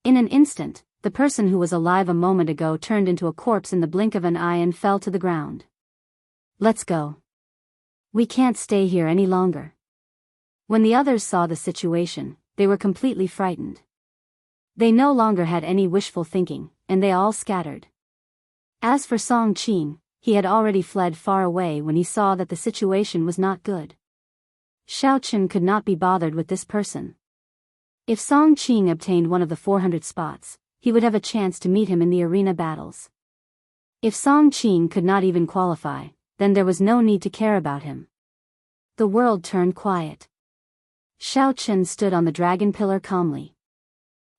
In an instant, the person who was alive a moment ago turned into a corpse in the blink of an eye and fell to the ground. "Let's go. We can't stay here any longer." When the others saw the situation, they were completely frightened. They no longer had any wishful thinking, and they all scattered. As for Song Qing, he had already fled far away when he saw that the situation was not good. Xiao Chen could not be bothered with this person. If Song Qing obtained one of the 400 spots, he would have a chance to meet him in the arena battles. If Song Qing could not even qualify, then there was no need to care about him. The world turned quiet. Xiao Chen stood on the dragon pillar calmly.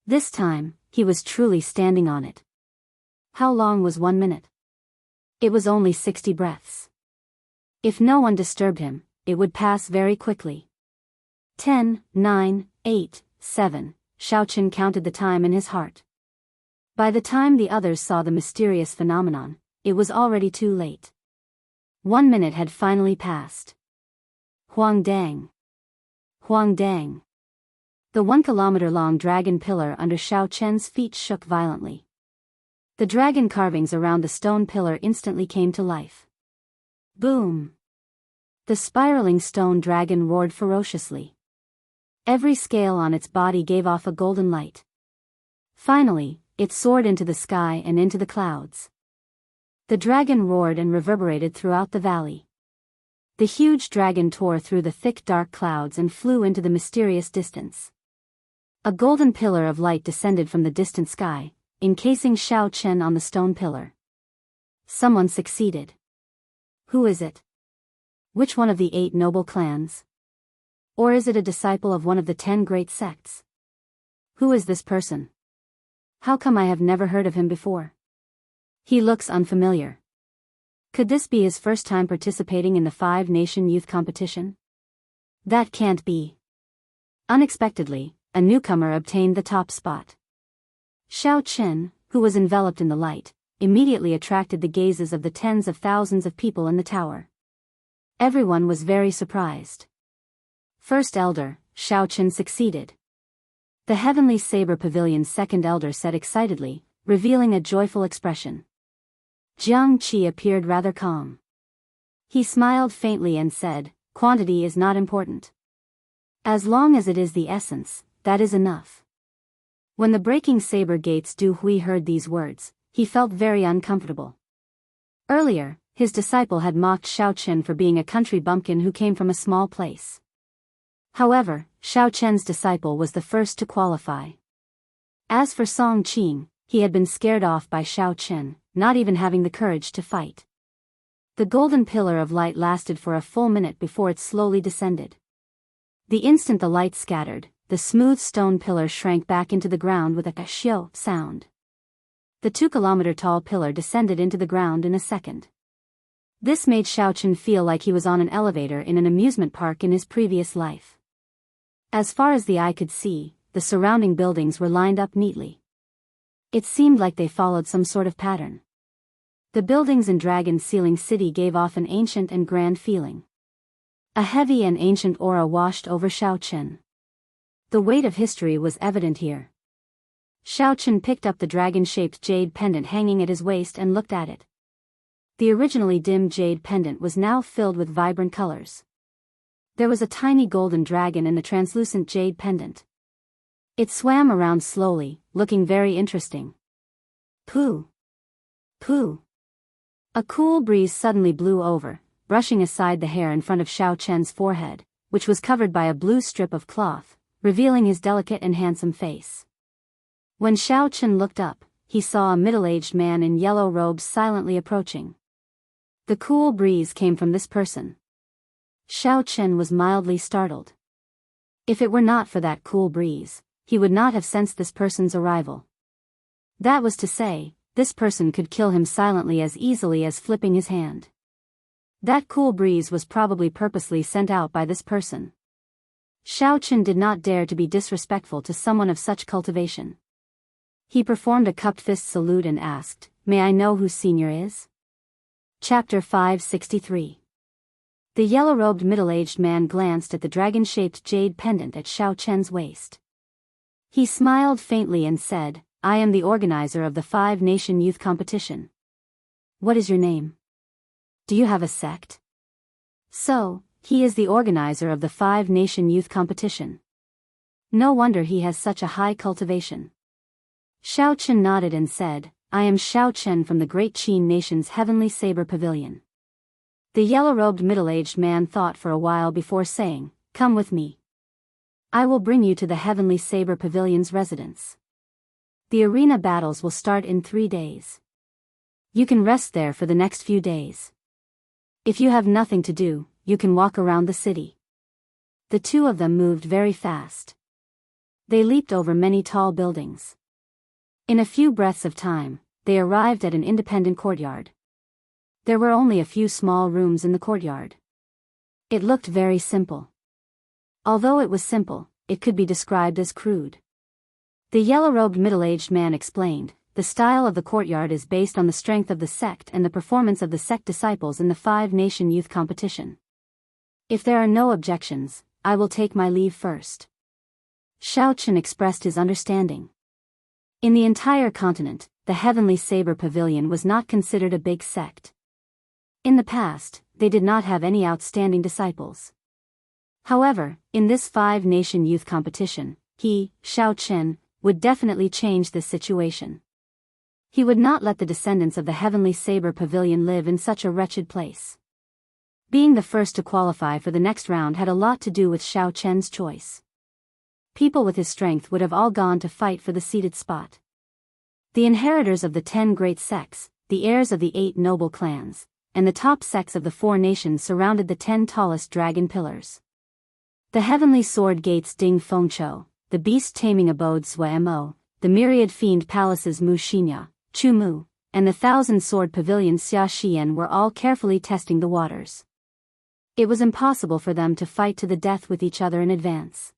This time, he was truly standing on it. How long was 1 minute? It was only 60 breaths. If no one disturbed him, it would pass very quickly. 10, 9, 8, 7, Xiao Chen counted the time in his heart. By the time the others saw the mysterious phenomenon, it was already too late. 1 minute had finally passed. Huang Dang. Huang Dang. The 1-kilometer-long dragon pillar under Xiao Chen's feet shook violently. The dragon carvings around the stone pillar instantly came to life. Boom! The spiraling stone dragon roared ferociously. Every scale on its body gave off a golden light. Finally, it soared into the sky and into the clouds. The dragon roared and reverberated throughout the valley. The huge dragon tore through the thick dark clouds and flew into the mysterious distance. A golden pillar of light descended from the distant sky, encasing Xiao Chen on the stone pillar. Someone succeeded. Who is it? Which one of the 8 noble clans? Or is it a disciple of one of the 10 great sects? Who is this person? How come I have never heard of him before? He looks unfamiliar. Could this be his first time participating in the 5-nation youth competition? That can't be. Unexpectedly, a newcomer obtained the top spot. Xiao Chen, who was enveloped in the light, immediately attracted the gazes of the tens of thousands of people in the tower. Everyone was very surprised. First elder, Xiao Chen succeeded. The Heavenly Saber Pavilion's second elder said excitedly, revealing a joyful expression. Jianghu appeared rather calm. He smiled faintly and said, "Quantity is not important. As long as it is the essence, that is enough." When the breaking saber gates Du Hui heard these words, he felt very uncomfortable. Earlier, his disciple had mocked Xiao Chen for being a country bumpkin who came from a small place. However, Xiao Chen's disciple was the first to qualify. As for Song Qing, he had been scared off by Xiao Chen, not even having the courage to fight. The golden pillar of light lasted for a full minute before it slowly descended. The instant the light scattered, the smooth stone pillar shrank back into the ground with a xiao sound. The 2-kilometer-tall pillar descended into the ground in a second. This made Xiao Chen feel like he was on an elevator in an amusement park in his previous life. As far as the eye could see, the surrounding buildings were lined up neatly. It seemed like they followed some sort of pattern. The buildings in Dragon Ceiling City gave off an ancient and grand feeling. A heavy and ancient aura washed over Xiao Chen. The weight of history was evident here. Xiao Chen picked up the dragon-shaped jade pendant hanging at his waist and looked at it. The originally dim jade pendant was now filled with vibrant colors. There was a tiny golden dragon in the translucent jade pendant. It swam around slowly, looking very interesting. Pooh! Pooh! A cool breeze suddenly blew over, brushing aside the hair in front of Xiao Chen's forehead, which was covered by a blue strip of cloth, revealing his delicate and handsome face. When Xiao Chen looked up, he saw a middle-aged man in yellow robes silently approaching. The cool breeze came from this person. Xiao Chen was mildly startled. If it were not for that cool breeze, he would not have sensed this person's arrival. That was to say, this person could kill him silently as easily as flipping his hand. That cool breeze was probably purposely sent out by this person. Xiao Chen did not dare to be disrespectful to someone of such cultivation. He performed a cupped fist salute and asked, "May I know who senior is?" Chapter 563. The yellow-robed middle-aged man glanced at the dragon-shaped jade pendant at Xiao Chen's waist. He smiled faintly and said, "I am the organizer of the 5-nation youth competition. What is your name? Do you have a sect?" So, he is the organizer of the 5-nation youth competition. No wonder he has such a high cultivation. Xiao Chen nodded and said, "I am Xiao Chen from the Great Qin Nation's Heavenly Saber Pavilion." The yellow-robed middle-aged man thought for a while before saying, "Come with me. I will bring you to the Heavenly Saber Pavilion's residence. The arena battles will start in 3 days. You can rest there for the next few days. If you have nothing to do, you can walk around the city." The two of them moved very fast. They leaped over many tall buildings. In a few breaths of time, they arrived at an independent courtyard. There were only a few small rooms in the courtyard. It looked very simple. Although it was simple, it could be described as crude. The yellow-robed middle-aged man explained, the style of the courtyard is based on the strength of the sect and the performance of the sect disciples in the 5-nation youth competition. If there are no objections, I will take my leave first. Xiao Chen expressed his understanding. In the entire continent, the Heavenly Saber Pavilion was not considered a big sect. In the past, they did not have any outstanding disciples. However, in this 5-nation youth competition, he, Xiao Chen, would definitely change this situation. He would not let the descendants of the Heavenly Saber Pavilion live in such a wretched place. Being the first to qualify for the next round had a lot to do with Xiao Chen's choice. People with his strength would have all gone to fight for the seated spot. The inheritors of the 10 great sects, the heirs of the 8 noble clans, and the top sects of the 4 nations surrounded the 10 tallest dragon pillars. The heavenly sword gates Ding Fengchou, the beast-taming abodes Suemo, the myriad fiend palaces Mu Xinya, Chu Mu, and the 1,000-sword pavilion Xia Xian were all carefully testing the waters. It was impossible for them to fight to the death with each other in advance.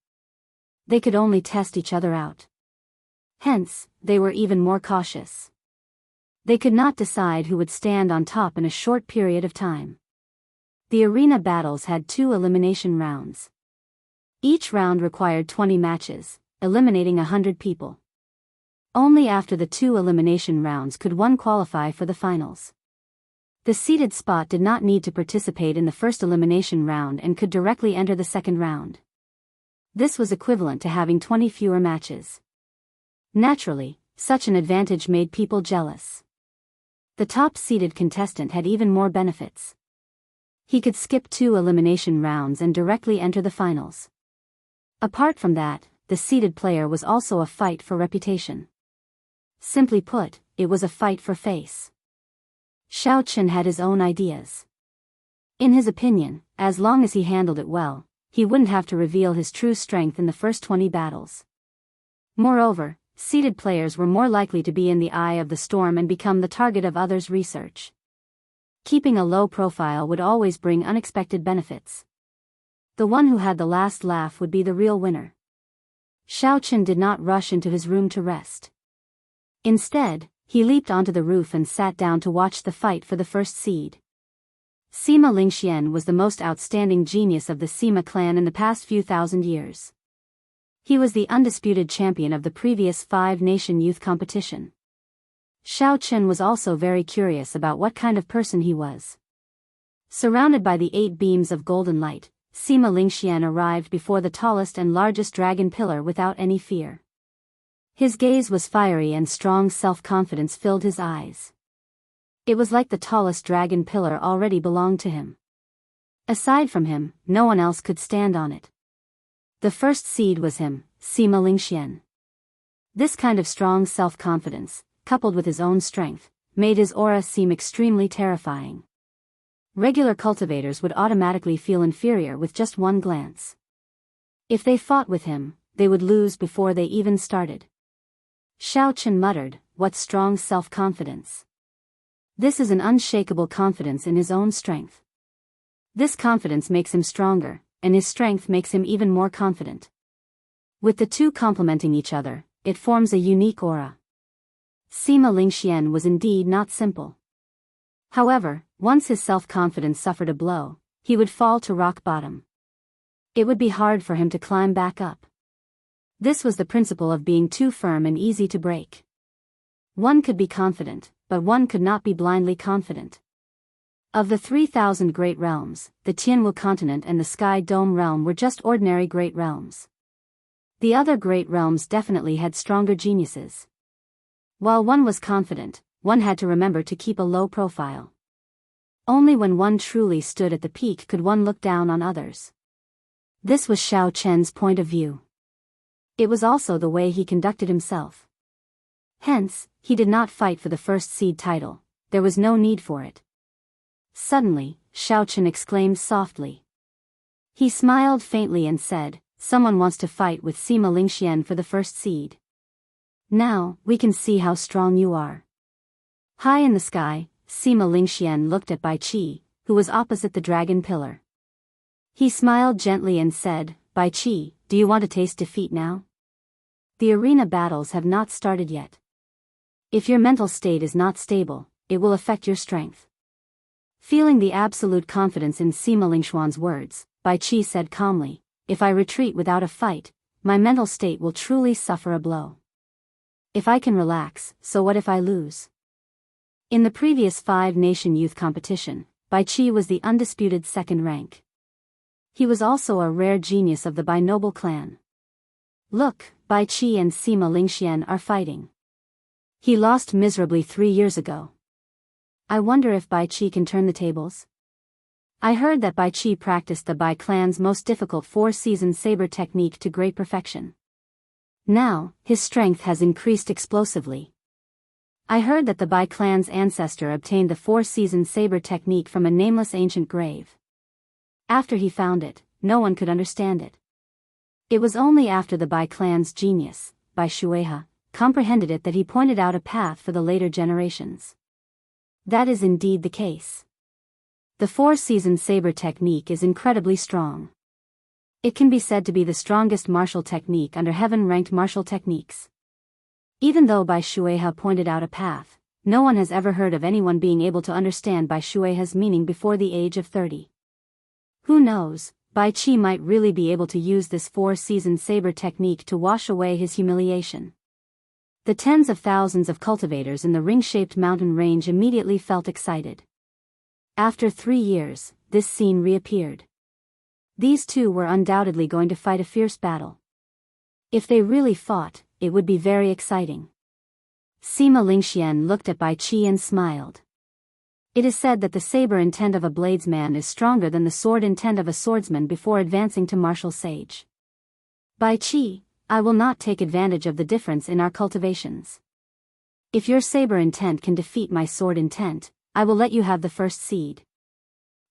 They could only test each other out. Hence, they were even more cautious. They could not decide who would stand on top in a short period of time. The arena battles had 2 elimination rounds. Each round required 20 matches, eliminating 100 people. Only after the 2 elimination rounds could one qualify for the finals. The seeded spot did not need to participate in the first elimination round and could directly enter the second round. This was equivalent to having 20 fewer matches. Naturally, such an advantage made people jealous. The top-seeded contestant had even more benefits. He could skip 2 elimination rounds and directly enter the finals. Apart from that, the seeded player was also a fight for reputation. Simply put, it was a fight for face. Xiao Chen had his own ideas. In his opinion, as long as he handled it well, he wouldn't have to reveal his true strength in the first 20 battles. Moreover, seeded players were more likely to be in the eye of the storm and become the target of others' research. Keeping a low profile would always bring unexpected benefits. The one who had the last laugh would be the real winner. Xiao Chen did not rush into his room to rest. Instead, he leaped onto the roof and sat down to watch the fight for the first seed. Sima Lingxian was the most outstanding genius of the Sima clan in the past few thousand years. He was the undisputed champion of the previous 5-nation youth competition. Xiao Chen was also very curious about what kind of person he was. Surrounded by the 8 beams of golden light, Sima Lingxian arrived before the tallest and largest dragon pillar without any fear. His gaze was fiery and strong self-confidence filled his eyes. It was like the tallest dragon pillar already belonged to him. Aside from him, no one else could stand on it. The first seed was him, Sima Lingxian. This kind of strong self-confidence, coupled with his own strength, made his aura seem extremely terrifying. Regular cultivators would automatically feel inferior with just one glance. If they fought with him, they would lose before they even started. Xiao Chen muttered, "What strong self-confidence. This is an unshakable confidence in his own strength. This confidence makes him stronger, and his strength makes him even more confident. With the two complementing each other, it forms a unique aura." Sima Lingxian was indeed not simple. However, once his self-confidence suffered a blow, he would fall to rock bottom. It would be hard for him to climb back up. This was the principle of being too firm and easy to break. One could be confident, but one could not be blindly confident. Of the 3,000 great realms, the Tianwu continent and the Sky Dome realm were just ordinary great realms. The other great realms definitely had stronger geniuses. While one was confident, one had to remember to keep a low profile. Only when one truly stood at the peak could one look down on others. This was Xiao Chen's point of view. It was also the way he conducted himself. Hence, he did not fight for the first seed title. There was no need for it. Suddenly, Xiao Chen exclaimed softly. He smiled faintly and said, "Someone wants to fight with Sima Lingxian for the first seed. Now, we can see how strong you are." High in the sky, Sima Lingxian looked at Bai Qi, who was opposite the dragon pillar. He smiled gently and said, "Bai Qi, do you want to taste defeat now? The arena battles have not started yet. If your mental state is not stable, it will affect your strength. Feeling the absolute confidence in Sima Lingxuan's words, Bai Qi said calmly, if I retreat without a fight, my mental state will truly suffer a blow. If I can relax, so what if I lose? In the previous 5-nation youth competition, Bai Qi was the undisputed second rank. He was also a rare genius of the Bai noble clan. Look, Bai Qi and Sima Lingxian are fighting. He lost miserably 3 years ago. I wonder if Bai Qi can turn the tables? I heard that Bai Qi practiced the Bai clan's most difficult 4-season saber technique to great perfection. Now, his strength has increased explosively. I heard that the Bai clan's ancestor obtained the 4-season saber technique from a nameless ancient grave. After he found it, no one could understand it. It was only after the Bai clan's genius, Bai Shueha, comprehended it that he pointed out a path for the later generations. That is indeed the case. The 4-season saber technique is incredibly strong. It can be said to be the strongest martial technique under heaven-ranked martial techniques. Even though Bai Shueha pointed out a path, no one has ever heard of anyone being able to understand Bai Shueha's meaning before the age of 30. Who knows, Bai Qi might really be able to use this 4-season saber technique to wash away his humiliation. The tens of thousands of cultivators in the ring-shaped mountain range immediately felt excited. After 3 years, this scene reappeared. These two were undoubtedly going to fight a fierce battle. If they really fought, it would be very exciting. Sima Lingxian looked at Bai Qi and smiled. It is said that the saber intent of a bladesman is stronger than the sword intent of a swordsman before advancing to martial sage. Bai Qi, I will not take advantage of the difference in our cultivations. If your saber intent can defeat my sword intent, I will let you have the first seed.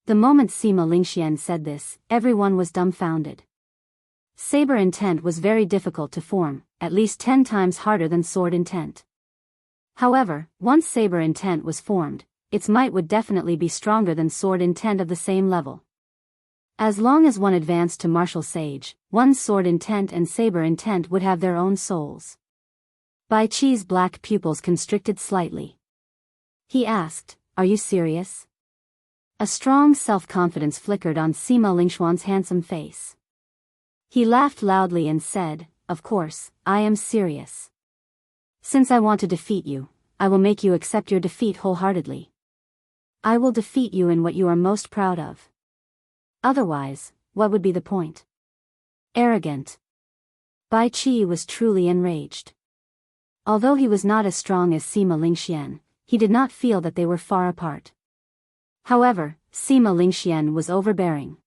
The moment Sima Lingxian said this, everyone was dumbfounded. Saber intent was very difficult to form, at least 10 times harder than sword intent. However, once saber intent was formed, its might would definitely be stronger than sword intent of the same level. As long as one advanced to martial sage, one's sword intent and saber intent would have their own souls. Bai Qi's black pupils constricted slightly. He asked, "Are you serious?" A strong self-confidence flickered on Sima Lingxuan's handsome face. He laughed loudly and said, "Of course, I am serious. Since I want to defeat you, I will make you accept your defeat wholeheartedly. I will defeat you in what you are most proud of. Otherwise, what would be the point?" Arrogant. Bai Qi was truly enraged. Although he was not as strong as Sima Lingxian, he did not feel that they were far apart. However, Sima Lingxian was overbearing.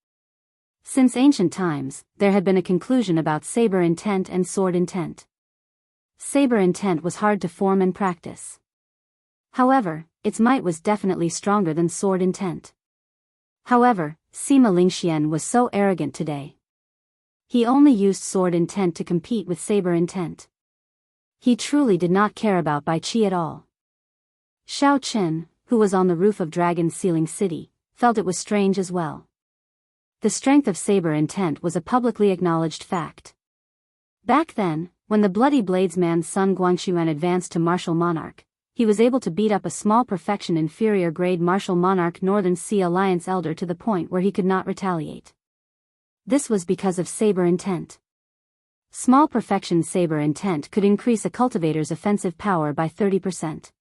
Since ancient times, there had been a conclusion about saber intent and sword intent. Saber intent was hard to form and practice. However, its might was definitely stronger than sword intent. However, Sima Lingxian was so arrogant today. He only used sword intent to compete with saber intent. He truly did not care about Bai Qi at all. Xiao Chen, who was on the roof of Dragon Ceiling City, felt it was strange as well. The strength of saber intent was a publicly acknowledged fact. Back then, when the Bloody Bladesman's son Guangxuan advanced to Martial Monarch, he was able to beat up a small perfection inferior grade Martial Monarch Northern Sea Alliance Elder to the point where he could not retaliate. This was because of saber intent. Small perfection saber intent could increase a cultivator's offensive power by 30%.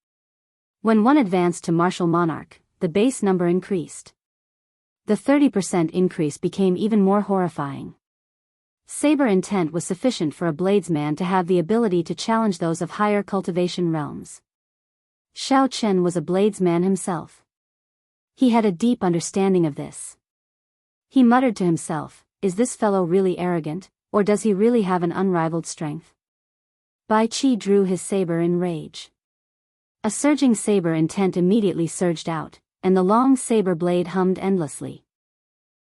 When one advanced to Martial Monarch, the base number increased. The 30% increase became even more horrifying. Saber intent was sufficient for a bladesman to have the ability to challenge those of higher cultivation realms. Xiao Chen was a bladesman himself. He had a deep understanding of this. He muttered to himself, "Is this fellow really arrogant, or does he really have an unrivaled strength?" Bai Qi drew his saber in rage. A surging saber intent immediately surged out, and the long saber blade hummed endlessly.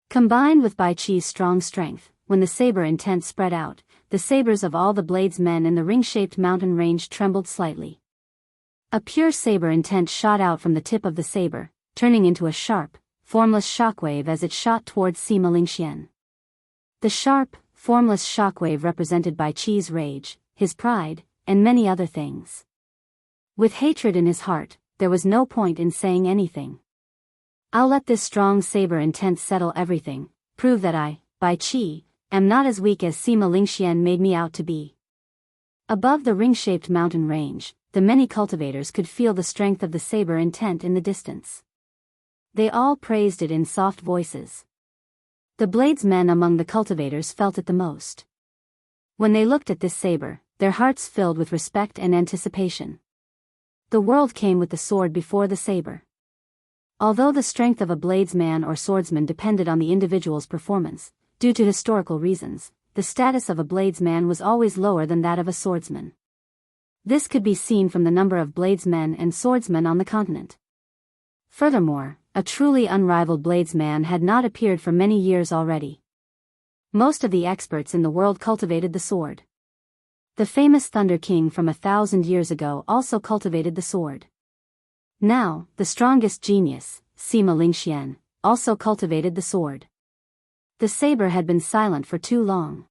Combined with Bai Qi's strong strength, when the saber intent spread out, the sabers of all the bladesmen in the ring-shaped mountain range trembled slightly. A pure saber intent shot out from the tip of the saber, turning into a sharp, formless shockwave as it shot towards Sima Lingxian. The sharp, formless shockwave represented Bai Qi's rage, his pride, and many other things. With hatred in his heart, there was no point in saying anything. I'll let this strong saber intent settle everything, prove that I, Bai Qi, am not as weak as Sima Lingxian made me out to be. Above the ring-shaped mountain range, the many cultivators could feel the strength of the saber intent in the distance. They all praised it in soft voices. The bladesmen among the cultivators felt it the most. When they looked at this saber, their hearts filled with respect and anticipation. The world came with the sword before the saber. Although the strength of a bladesman or swordsman depended on the individual's performance, due to historical reasons, the status of a bladesman was always lower than that of a swordsman. This could be seen from the number of bladesmen and swordsmen on the continent. Furthermore, a truly unrivaled bladesman had not appeared for many years already. Most of the experts in the world cultivated the sword. The famous Thunder King from 1,000 years ago also cultivated the sword. Now, the strongest genius, Sima Lingxian, also cultivated the sword. The saber had been silent for too long.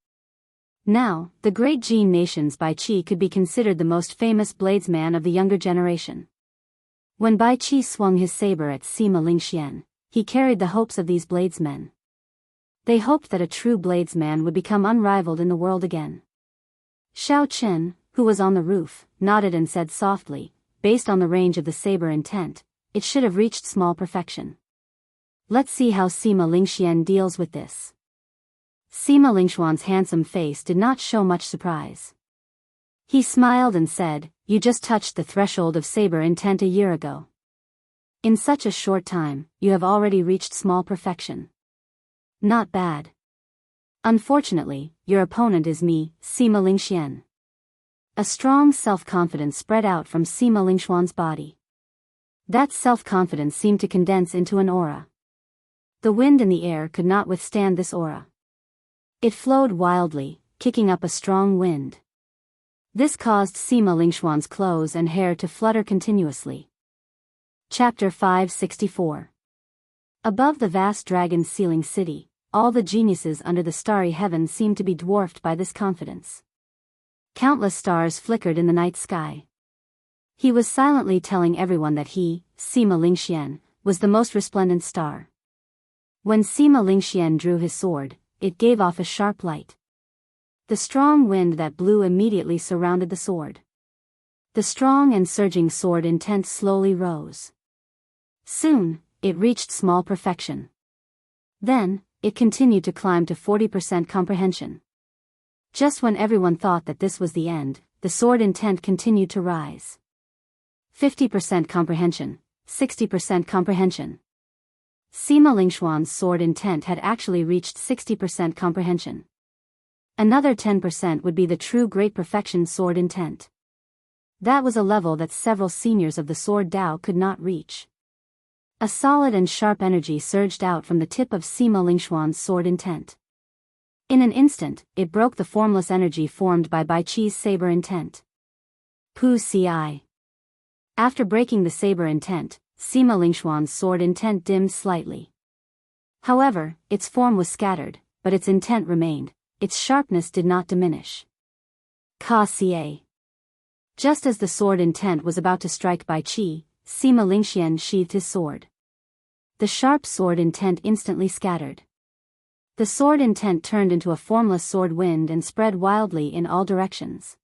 Now, the great Jin nation's Bai Qi could be considered the most famous bladesman of the younger generation. When Bai Qi swung his saber at Sima Lingxian, he carried the hopes of these bladesmen. They hoped that a true bladesman would become unrivaled in the world again. Xiao Chen, who was on the roof, nodded and said softly, based on the range of the saber intent, it should have reached small perfection. Let's see how Sima Lingxian deals with this. Sima Lingxuan's handsome face did not show much surprise. He smiled and said, "You just touched the threshold of saber intent a year ago. In such a short time, you have already reached small perfection. Not bad. Unfortunately, your opponent is me, Sima Lingxian." A strong self-confidence spread out from Sima Lingxuan's body. That self-confidence seemed to condense into an aura. The wind in the air could not withstand this aura. It flowed wildly, kicking up a strong wind. This caused Sima Lingxuan's clothes and hair to flutter continuously. Chapter 564. Above the vast dragon-ceiling city, all the geniuses under the starry heaven seemed to be dwarfed by this confidence. Countless stars flickered in the night sky. He was silently telling everyone that he, Sima Lingxian, was the most resplendent star. When Sima Lingxian drew his sword, it gave off a sharp light. The strong wind that blew immediately surrounded the sword. The strong and surging sword intent slowly rose. Soon, it reached small perfection. Then, it continued to climb to 40% comprehension. Just when everyone thought that this was the end, the sword intent continued to rise. 50% comprehension, 60% comprehension. Sima Lingxuan's sword intent had actually reached 60% comprehension. Another 10% would be the true great perfection sword intent. That was a level that several seniors of the sword Dao could not reach. A solid and sharp energy surged out from the tip of Sima Lingxuan's sword intent. In an instant, it broke the formless energy formed by Bai Qi's saber intent. Pu Ci. After breaking the saber intent, Sima Lingxuan's sword intent dimmed slightly. However, its form was scattered, but its intent remained, its sharpness did not diminish. Ka Ca. Just as the sword intent was about to strike Bai Qi, Sima Lingxian sheathed his sword. The sharp sword intent instantly scattered. The sword intent turned into a formless sword wind and spread wildly in all directions.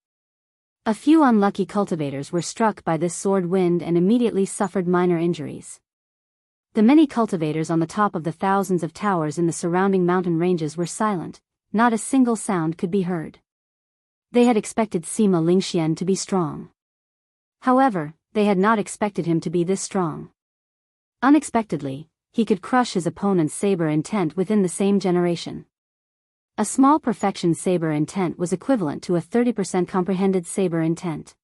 A few unlucky cultivators were struck by this sword wind and immediately suffered minor injuries. The many cultivators on the top of the thousands of towers in the surrounding mountain ranges were silent, not a single sound could be heard. They had expected Sima Lingxian to be strong. However, they had not expected him to be this strong. Unexpectedly, he could crush his opponent's saber intent within the same generation. A small perfection saber intent was equivalent to a 30% comprehended saber intent.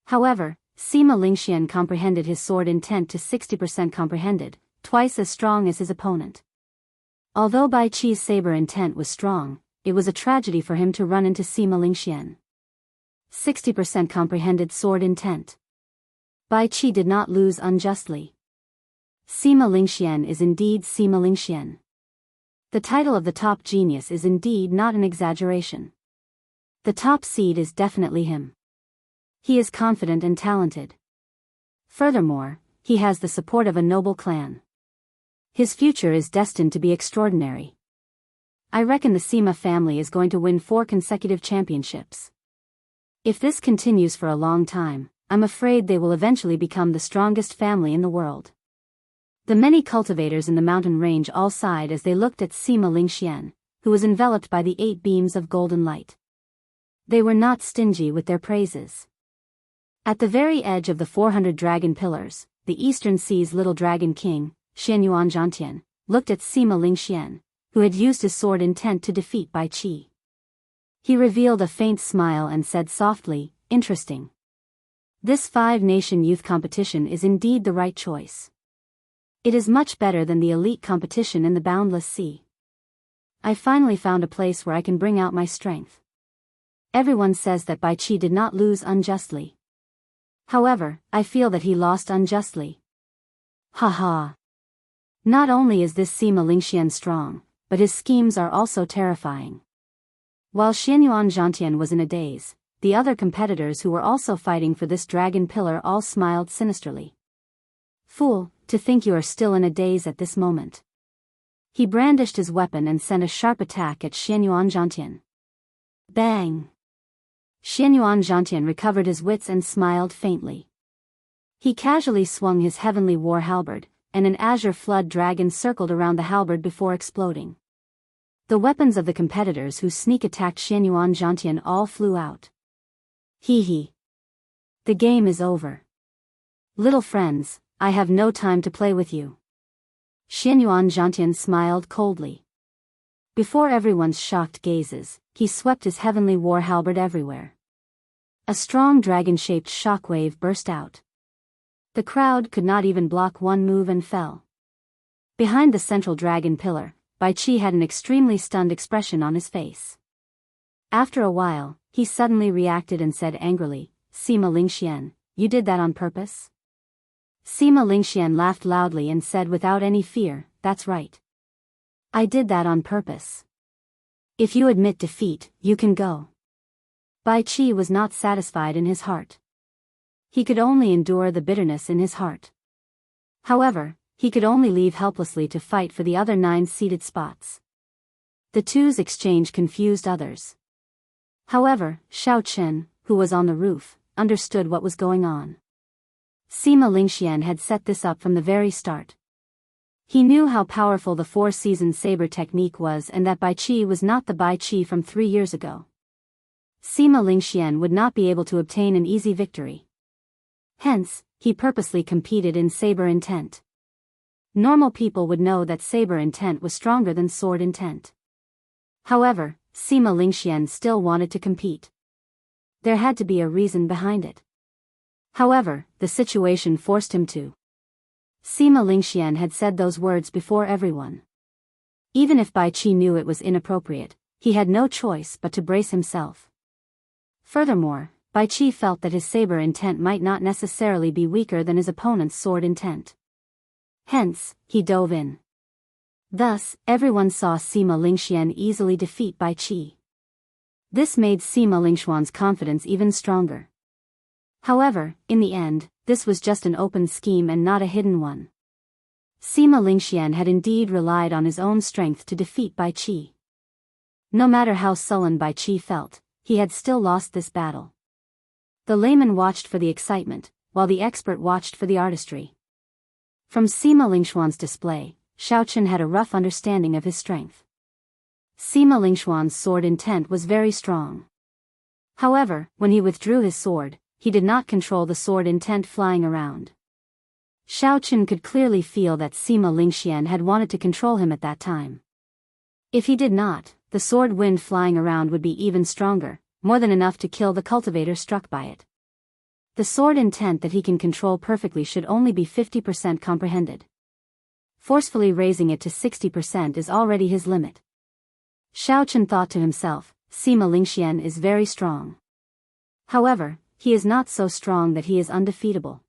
However, Sima Lingxian comprehended his sword intent to 60% comprehended, twice as strong as his opponent. Although Bai Qi's saber intent was strong, it was a tragedy for him to run into Sima Lingxian. 60% comprehended sword intent. Bai Qi did not lose unjustly. Sima Lingxian is indeed Sima Lingxian. The title of the top genius is indeed not an exaggeration. The top seed is definitely him. He is confident and talented. Furthermore, he has the support of a noble clan. His future is destined to be extraordinary. I reckon the Sima family is going to win 4 consecutive championships. If this continues for a long time, I'm afraid they will eventually become the strongest family in the world. The many cultivators in the mountain range all sighed as they looked at Sima Lingxian, who was enveloped by the 8 beams of golden light. They were not stingy with their praises. At the very edge of the 400 dragon pillars, the Eastern Sea's little dragon king, Xianyuan Zhantian, looked at Sima Lingxian, who had used his sword intent to defeat Bai Qi. He revealed a faint smile and said softly, "Interesting. This 5-nation youth competition is indeed the right choice. It is much better than the elite competition in the boundless sea. I finally found a place where I can bring out my strength. Everyone says that Bai Qi did not lose unjustly. However, I feel that he lost unjustly. Ha ha. Not only is this Sima Lingxian strong, but his schemes are also terrifying." While Xianyuan Zhantian was in a daze, the other competitors who were also fighting for this dragon pillar all smiled sinisterly. "Fool, to think you are still in a daze at this moment." He brandished his weapon and sent a sharp attack at Xianyuan Zhantian. Bang! Xianyuan Zhantian recovered his wits and smiled faintly. He casually swung his heavenly war halberd, and an azure flood dragon circled around the halberd before exploding. The weapons of the competitors who sneak attacked Xianyuan Zhantian all flew out. Hee hee. The game is over. Little friends, I have no time to play with you. Xianyuan Zhantian smiled coldly. Before everyone's shocked gazes, he swept his heavenly war halberd everywhere. A strong dragon-shaped shockwave burst out. The crowd could not even block one move and fell. Behind the central dragon pillar, Bai Qi had an extremely stunned expression on his face. After a while, he suddenly reacted and said angrily, "Sima Lingxian, you did that on purpose?" Sima Lingxian laughed loudly and said without any fear, "That's right. I did that on purpose. If you admit defeat, you can go." Bai Qi was not satisfied in his heart. He could only endure the bitterness in his heart. However, he could only leave helplessly to fight for the other 9 seated spots. The two's exchange confused others. However, Shao Chen, who was on the roof, understood what was going on. Sima Lingxian had set this up from the very start. He knew how powerful the 4-season saber technique was and that Bai Qi was not the Bai Qi from 3 years ago. Sima Lingxian would not be able to obtain an easy victory. Hence, he purposely competed in saber intent. Normal people would know that saber intent was stronger than sword intent. However, Sima Lingxian still wanted to compete. There had to be a reason behind it. However, the situation forced him to. Sima Lingxian had said those words before everyone. Even if Bai Qi knew it was inappropriate, he had no choice but to brace himself. Furthermore, Bai Qi felt that his saber intent might not necessarily be weaker than his opponent's sword intent. Hence, he dove in. Thus, everyone saw Sima Lingxian easily defeat Bai Qi. This made Sima Lingxian's confidence even stronger. However, in the end, this was just an open scheme and not a hidden one. Sima Lingxian had indeed relied on his own strength to defeat Bai Qi. No matter how sullen Bai Qi felt, he had still lost this battle. The layman watched for the excitement, while the expert watched for the artistry. From Sima Lingxian's display, Shao Chen had a rough understanding of his strength. Sima Lingxian's sword intent was very strong. However, when he withdrew his sword, he did not control the sword intent flying around. Shao Chen could clearly feel that Sima Lingxian had wanted to control him at that time. If he did not, the sword wind flying around would be even stronger, more than enough to kill the cultivator struck by it. The sword intent that he can control perfectly should only be 50% comprehended. Forcefully raising it to 60% is already his limit. Shao Chen thought to himself, Sima Lingxian is very strong. However, he is not so strong that he is undefeatable.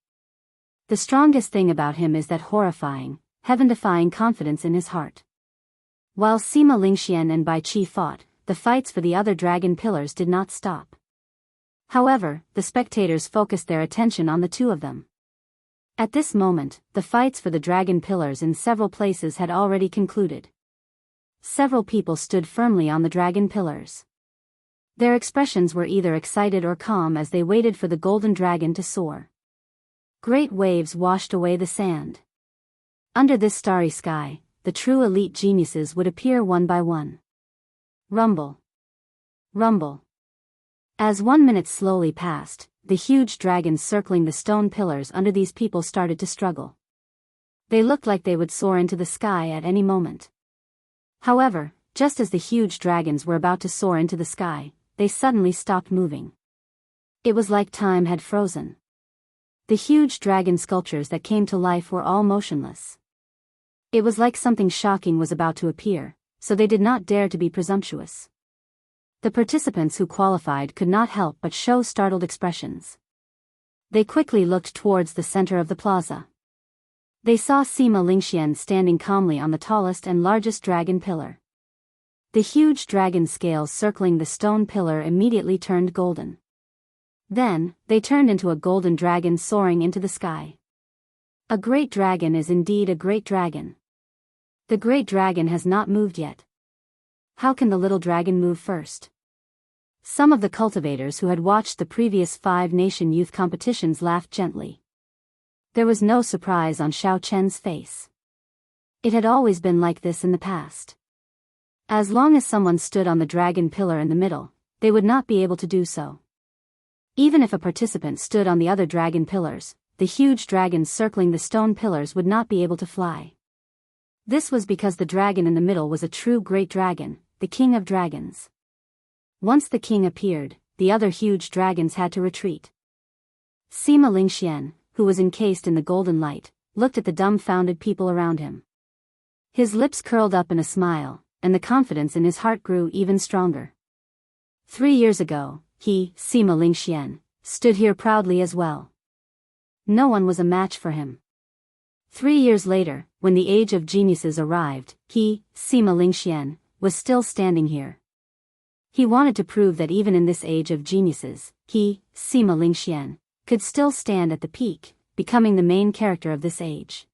The strongest thing about him is that horrifying, heaven-defying confidence in his heart. While Sima Lingxian and Bai Qi fought, the fights for the other dragon pillars did not stop. However, the spectators focused their attention on the two of them. At this moment, the fights for the dragon pillars in several places had already concluded. Several people stood firmly on the dragon pillars. Their expressions were either excited or calm as they waited for the golden dragon to soar. Great waves washed away the sand. Under this starry sky, the true elite geniuses would appear one by one. Rumble. Rumble. As 1 minute slowly passed, the huge dragons circling the stone pillars under these people started to struggle. They looked like they would soar into the sky at any moment. However, just as the huge dragons were about to soar into the sky, they suddenly stopped moving. It was like time had frozen. The huge dragon sculptures that came to life were all motionless. It was like something shocking was about to appear, so they did not dare to be presumptuous. The participants who qualified could not help but show startled expressions. They quickly looked towards the center of the plaza. They saw Sima Lingxian standing calmly on the tallest and largest dragon pillar. The huge dragon scales circling the stone pillar immediately turned golden. Then, they turned into a golden dragon soaring into the sky. A great dragon is indeed a great dragon. The great dragon has not moved yet. How can the little dragon move first? Some of the cultivators who had watched the previous 5-nation youth competitions laughed gently. There was no surprise on Xiao Chen's face. It had always been like this in the past. As long as someone stood on the dragon pillar in the middle, they would not be able to do so. Even if a participant stood on the other dragon pillars, the huge dragons circling the stone pillars would not be able to fly. This was because the dragon in the middle was a true great dragon, the king of dragons. Once the king appeared, the other huge dragons had to retreat. Sima Lingxian, who was encased in the golden light, looked at the dumbfounded people around him. His lips curled up in a smile, and the confidence in his heart grew even stronger. 3 years ago, he, Sima Lingxian, stood here proudly as well. No one was a match for him. 3 years later, when the age of geniuses arrived, he, Sima Lingxian, was still standing here. He wanted to prove that even in this age of geniuses, he, Sima Lingxian, could still stand at the peak, becoming the main character of this age.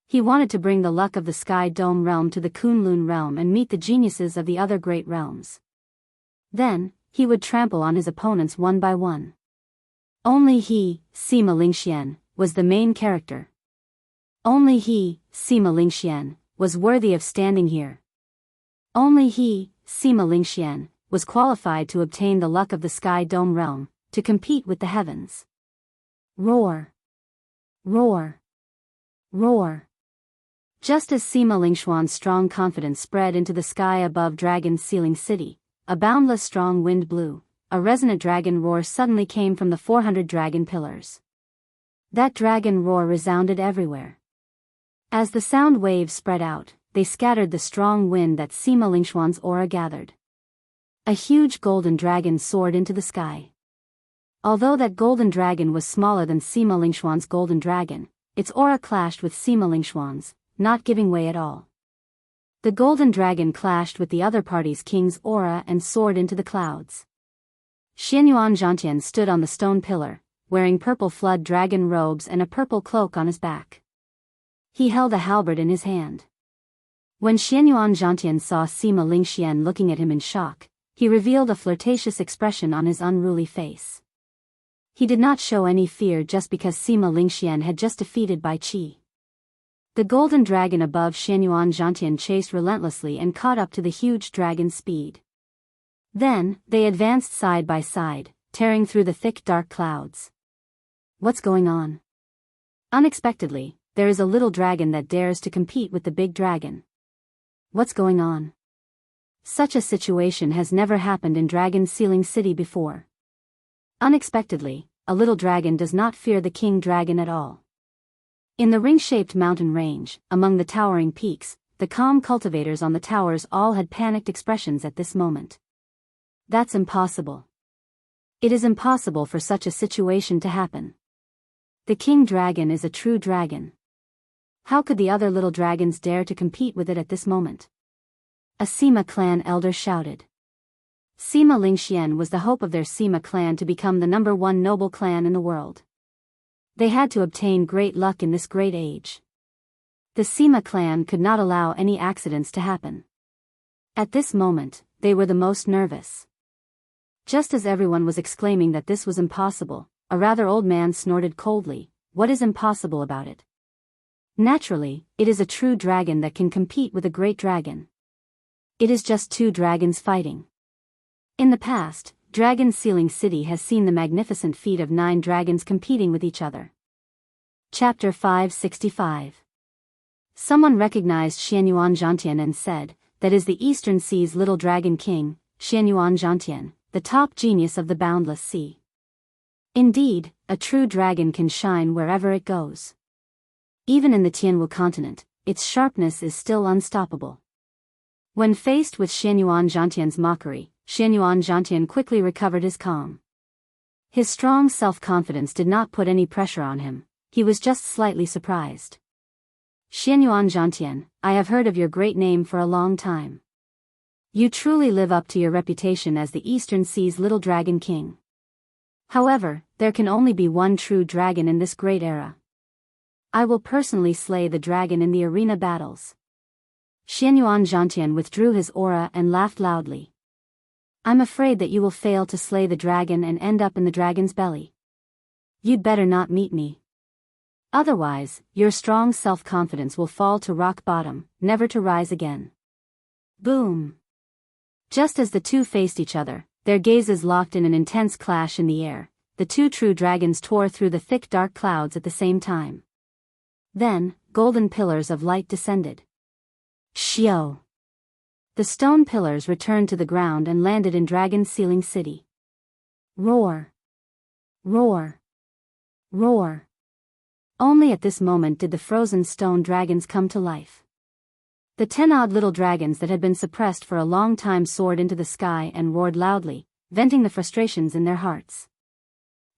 He wanted to bring the luck of the Sky Dome realm to the Kunlun realm and meet the geniuses of the other great realms. Then, he would trample on his opponents one by one. Only he, Sima Lingxian, was the main character. Only he, Sima Lingxian, was worthy of standing here. Only he, Sima Lingxian, was qualified to obtain the luck of the Sky Dome realm, to compete with the heavens. Roar! Roar! Roar! Just as Sima Lingxuan's strong confidence spread into the sky above Dragon's Sealing City, a boundless strong wind blew, a resonant dragon roar suddenly came from the 400 dragon pillars. That dragon roar resounded everywhere. As the sound waves spread out, they scattered the strong wind that Sima Lingxuan's aura gathered. A huge golden dragon soared into the sky. Although that golden dragon was smaller than Sima Lingxuan's golden dragon, its aura clashed with Sima Lingxuan's, not giving way at all. The golden dragon clashed with the other party's king's aura and soared into the clouds. Xianyuan Zhantian stood on the stone pillar, wearing purple flood dragon robes and a purple cloak on his back. He held a halberd in his hand. When Xianyuan Zhantian saw Sima Lingxian looking at him in shock, he revealed a flirtatious expression on his unruly face. He did not show any fear just because Sima Lingxian had just defeated Bai Qi. The golden dragon above Xianyuan Zhantian chased relentlessly and caught up to the huge dragon's speed. Then, they advanced side by side, tearing through the thick dark clouds. What's going on? Unexpectedly, there is a little dragon that dares to compete with the big dragon. What's going on? Such a situation has never happened in Dragon's Sealing City before. Unexpectedly, a little dragon does not fear the king dragon at all. In the ring-shaped mountain range, among the towering peaks, the calm cultivators on the towers all had panicked expressions at this moment. That's impossible. It is impossible for such a situation to happen. The king dragon is a true dragon. How could the other little dragons dare to compete with it at this moment? A Sima clan elder shouted. Sima Lingxian was the hope of their Sima clan to become the #1 noble clan in the world. They had to obtain great luck in this great age. The Sima clan could not allow any accidents to happen. At this moment, they were the most nervous. Just as everyone was exclaiming that this was impossible, a rather old man snorted coldly, "What is impossible about it? Naturally, it is a true dragon that can compete with a great dragon. It is just two dragons fighting." In the past, Dragon Sealing City has seen the magnificent feat of 9 dragons competing with each other. Chapter 565. Someone recognized Xianyuan Zhantian and said, "That is the Eastern Sea's little dragon king, Xianyuan Zhantian, the top genius of the boundless sea." Indeed, a true dragon can shine wherever it goes. Even in the Tianwu continent, its sharpness is still unstoppable. When faced with Xianyuan Zhantian's mockery, Xianyuan Zhantian quickly recovered his calm. His strong self-confidence did not put any pressure on him, he was just slightly surprised. "Xianyuan Zhantian, I have heard of your great name for a long time. You truly live up to your reputation as the Eastern Sea's little dragon king. However, there can only be one true dragon in this great era. I will personally slay the dragon in the arena battles." Xianyuan Zhantian withdrew his aura and laughed loudly. "I'm afraid that you will fail to slay the dragon and end up in the dragon's belly. You'd better not meet me. Otherwise, your strong self-confidence will fall to rock bottom, never to rise again." Boom! Just as the two faced each other, their gazes locked in an intense clash in the air, the two true dragons tore through the thick dark clouds at the same time. Then, golden pillars of light descended. Xiao! The stone pillars returned to the ground and landed in Dragon Sealing City. Roar! Roar! Roar! Only at this moment did the frozen stone dragons come to life. The 10-odd little dragons that had been suppressed for a long time soared into the sky and roared loudly, venting the frustrations in their hearts.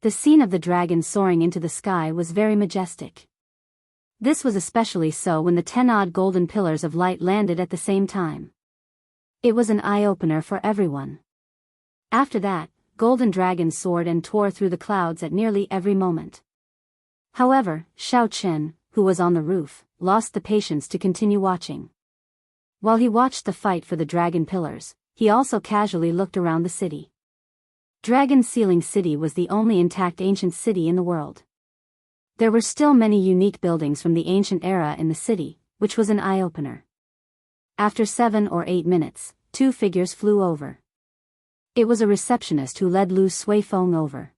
The scene of the dragons soaring into the sky was very majestic. This was especially so when the 10-odd golden pillars of light landed at the same time. It was an eye-opener for everyone. After that, golden dragons soared and tore through the clouds at nearly every moment. However, Xiao Chen, who was on the roof, lost the patience to continue watching. While he watched the fight for the dragon pillars, he also casually looked around the city. Dragon Sealing City was the only intact ancient city in the world. There were still many unique buildings from the ancient era in the city, which was an eye-opener. After 7 or 8 minutes, 2 figures flew over. It was a receptionist who led Lu Suifeng over.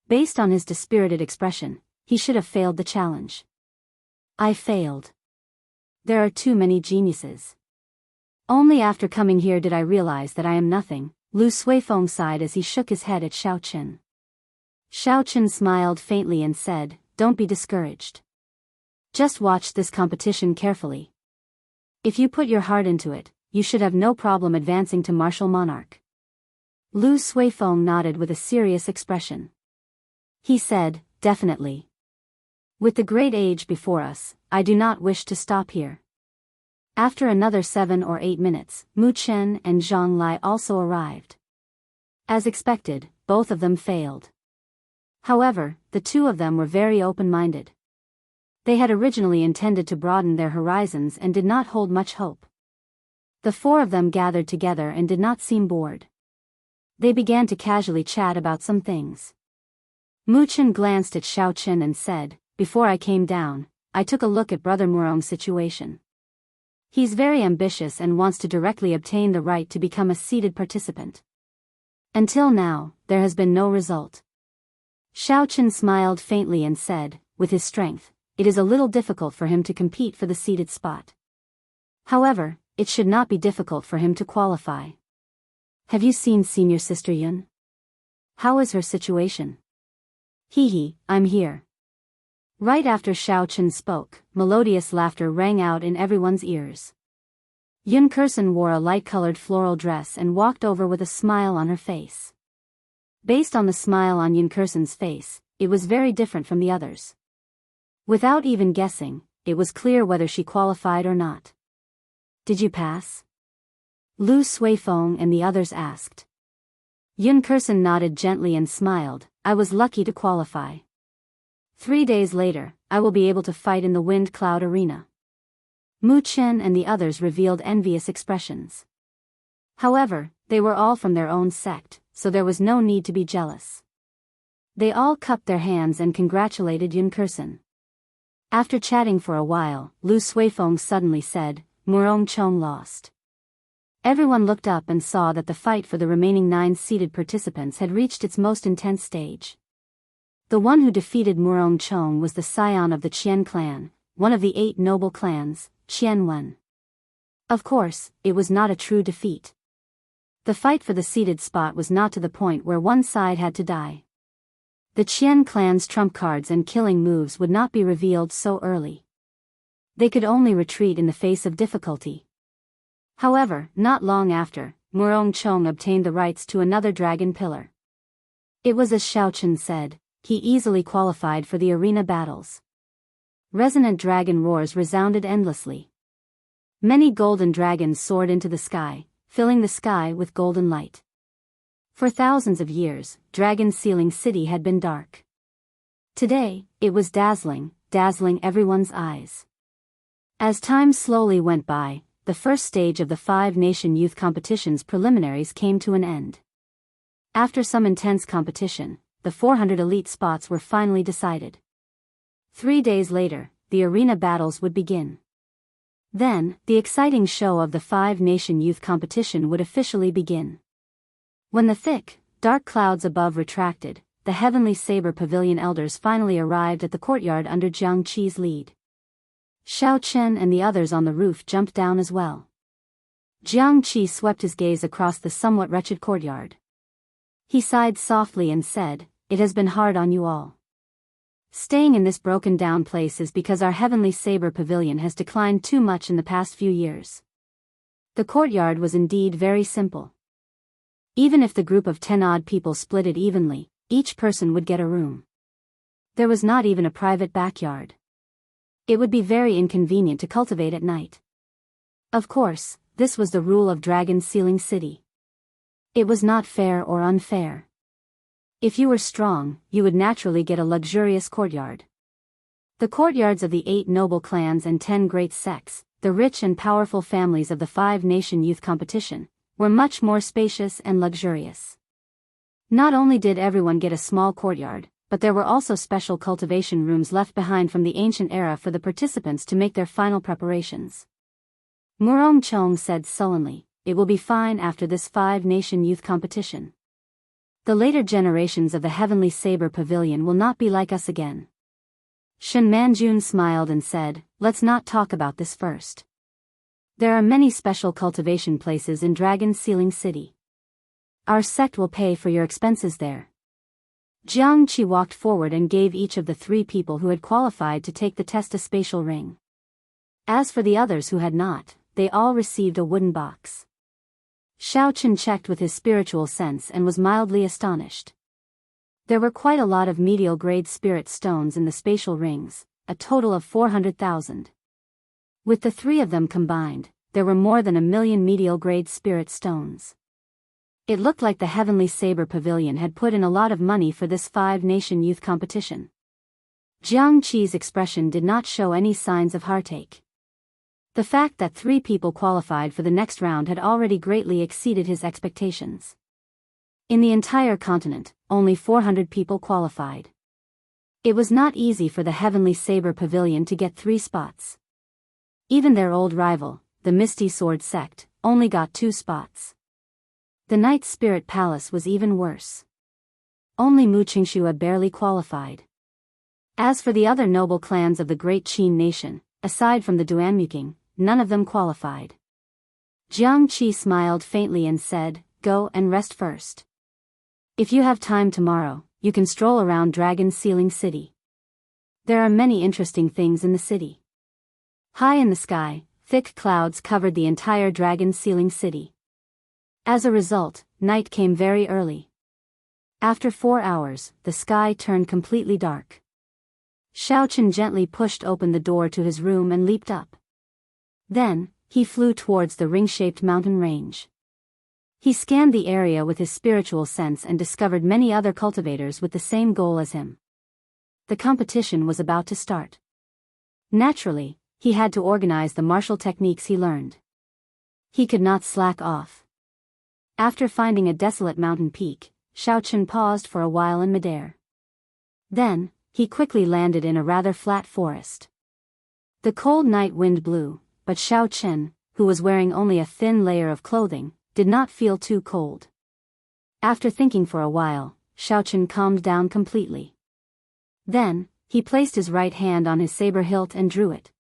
Based on his dispirited expression, he should have failed the challenge. "I failed. There are too many geniuses. Only after coming here did I realize that I am nothing," Lu Suifeng sighed as he shook his head at Xiao Chen. Xiao Chen smiled faintly and said, "Don't be discouraged. Just watch this competition carefully. If you put your heart into it, you should have no problem advancing to martial monarch." Lu Suifeng nodded with a serious expression. He said, "Definitely. With the great age before us, I do not wish to stop here." After another 7 or 8 minutes, Mu Chen and Zhang Lai also arrived. As expected, both of them failed. However, the two of them were very open-minded. They had originally intended to broaden their horizons and did not hold much hope. The 4 of them gathered together and did not seem bored. They began to casually chat about some things. Mu Chen glanced at Xiao Chen and said, "Before I came down, I took a look at Brother Murong's situation. He's very ambitious and wants to directly obtain the right to become a seated participant. Until now, there has been no result." Xiao Chen smiled faintly and said, "With his strength, it is a little difficult for him to compete for the seated spot. However, it should not be difficult for him to qualify. Have you seen senior sister Yun? How is her situation?" "Hee, I'm here." Right after Xiao Chen spoke, melodious laughter rang out in everyone's ears. Yun Kursen wore a light-colored floral dress and walked over with a smile on her face. Based on the smile on Yun Kursen's face, it was very different from the others. Without even guessing, it was clear whether she qualified or not. "Did you pass?" Lu Suifeng and the others asked. Yun Kursen nodded gently and smiled. I was lucky to qualify. 3 days later, I will be able to fight in the wind cloud arena. Mu Chen and the others revealed envious expressions. However, they were all from their own sect, so there was no need to be jealous. They all cupped their hands and congratulated Yun Kursen. After chatting for a while, Lu Suifeng suddenly said, Murong Chong lost. Everyone looked up and saw that the fight for the remaining 9 seated participants had reached its most intense stage. The one who defeated Murong Chong was the scion of the Qian clan, one of the 8 noble clans, Qian Wen. Of course, it was not a true defeat. The fight for the seated spot was not to the point where one side had to die. The Qian clan's trump cards and killing moves would not be revealed so early. They could only retreat in the face of difficulty. However, not long after, Murong Chong obtained the rights to another dragon pillar. It was as Xiaochen said, he easily qualified for the arena battles. Resonant dragon roars resounded endlessly. Many golden dragons soared into the sky, filling the sky with golden light. For thousands of years, Dragon Sealing City had been dark. Today, it was dazzling, dazzling everyone's eyes. As time slowly went by, the first stage of the 5-nation youth competition's preliminaries came to an end. After some intense competition, the 400 elite spots were finally decided. 3 days later, the arena battles would begin. Then, the exciting show of the 5-nation youth competition would officially begin. When the thick, dark clouds above retracted, the Heavenly Saber Pavilion elders finally arrived at the courtyard under Jiang Qi's lead. Xiao Chen and the others on the roof jumped down as well. Jiang Qi swept his gaze across the somewhat wretched courtyard. He sighed softly and said, "It has been hard on you all. Staying in this broken-down place is because our Heavenly Saber Pavilion has declined too much in the past few years." The courtyard was indeed very simple. Even if the group of 10-odd people split it evenly, each person would get a room. There was not even a private backyard. It would be very inconvenient to cultivate at night. Of course, this was the rule of Dragon Sealing City. It was not fair or unfair. If you were strong, you would naturally get a luxurious courtyard. The courtyards of the 8 noble clans and 10 great sects, the rich and powerful families of the 5-nation youth competition, were much more spacious and luxurious. Not only did everyone get a small courtyard, but there were also special cultivation rooms left behind from the ancient era for the participants to make their final preparations. Murong Chong said sullenly, "It will be fine after this 5-nation youth competition. The later generations of the Heavenly Saber Pavilion will not be like us again." Shen Manjun smiled and said, "Let's not talk about this first. There are many special cultivation places in Dragon Sealing City. Our sect will pay for your expenses there." Jiang Qi walked forward and gave each of the 3 people who had qualified to take the test a spatial ring. As for the others who had not, they all received a wooden box. Xiaochen checked with his spiritual sense and was mildly astonished. There were quite a lot of medial-grade spirit stones in the spatial rings, a total of 400,000. With the 3 of them combined, there were more than 1,000,000 medial-grade spirit stones. It looked like the Heavenly Saber Pavilion had put in a lot of money for this 5-nation youth competition. Jiang Qi's expression did not show any signs of heartache. The fact that 3 people qualified for the next round had already greatly exceeded his expectations. In the entire continent, only 400 people qualified. It was not easy for the Heavenly Saber Pavilion to get 3 spots. Even their old rival, the Misty Sword sect, only got 2 spots. The Night Spirit Palace was even worse. Only Mu Qingxue barely qualified. As for the other noble clans of the Great Qin nation, aside from the Duanmuking, none of them qualified. Jiang Qi smiled faintly and said, "Go and rest first. If you have time tomorrow, you can stroll around Dragon Sealing City. There are many interesting things in the city." High in the sky, thick clouds covered the entire Dragon Sealing City. As a result, night came very early. After 4 hours, the sky turned completely dark. Xiaochen gently pushed open the door to his room and leaped up. Then, he flew towards the ring-shaped mountain range. He scanned the area with his spiritual sense and discovered many other cultivators with the same goal as him. The competition was about to start. Naturally, he had to organize the martial techniques he learned. He could not slack off. After finding a desolate mountain peak, Xiaochen paused for a while in midair. Then, he quickly landed in a rather flat forest. The cold night wind blew, but Xiaochen, who was wearing only a thin layer of clothing, did not feel too cold. After thinking for a while, Xiaochen calmed down completely. Then, he placed his right hand on his saber hilt and drew it.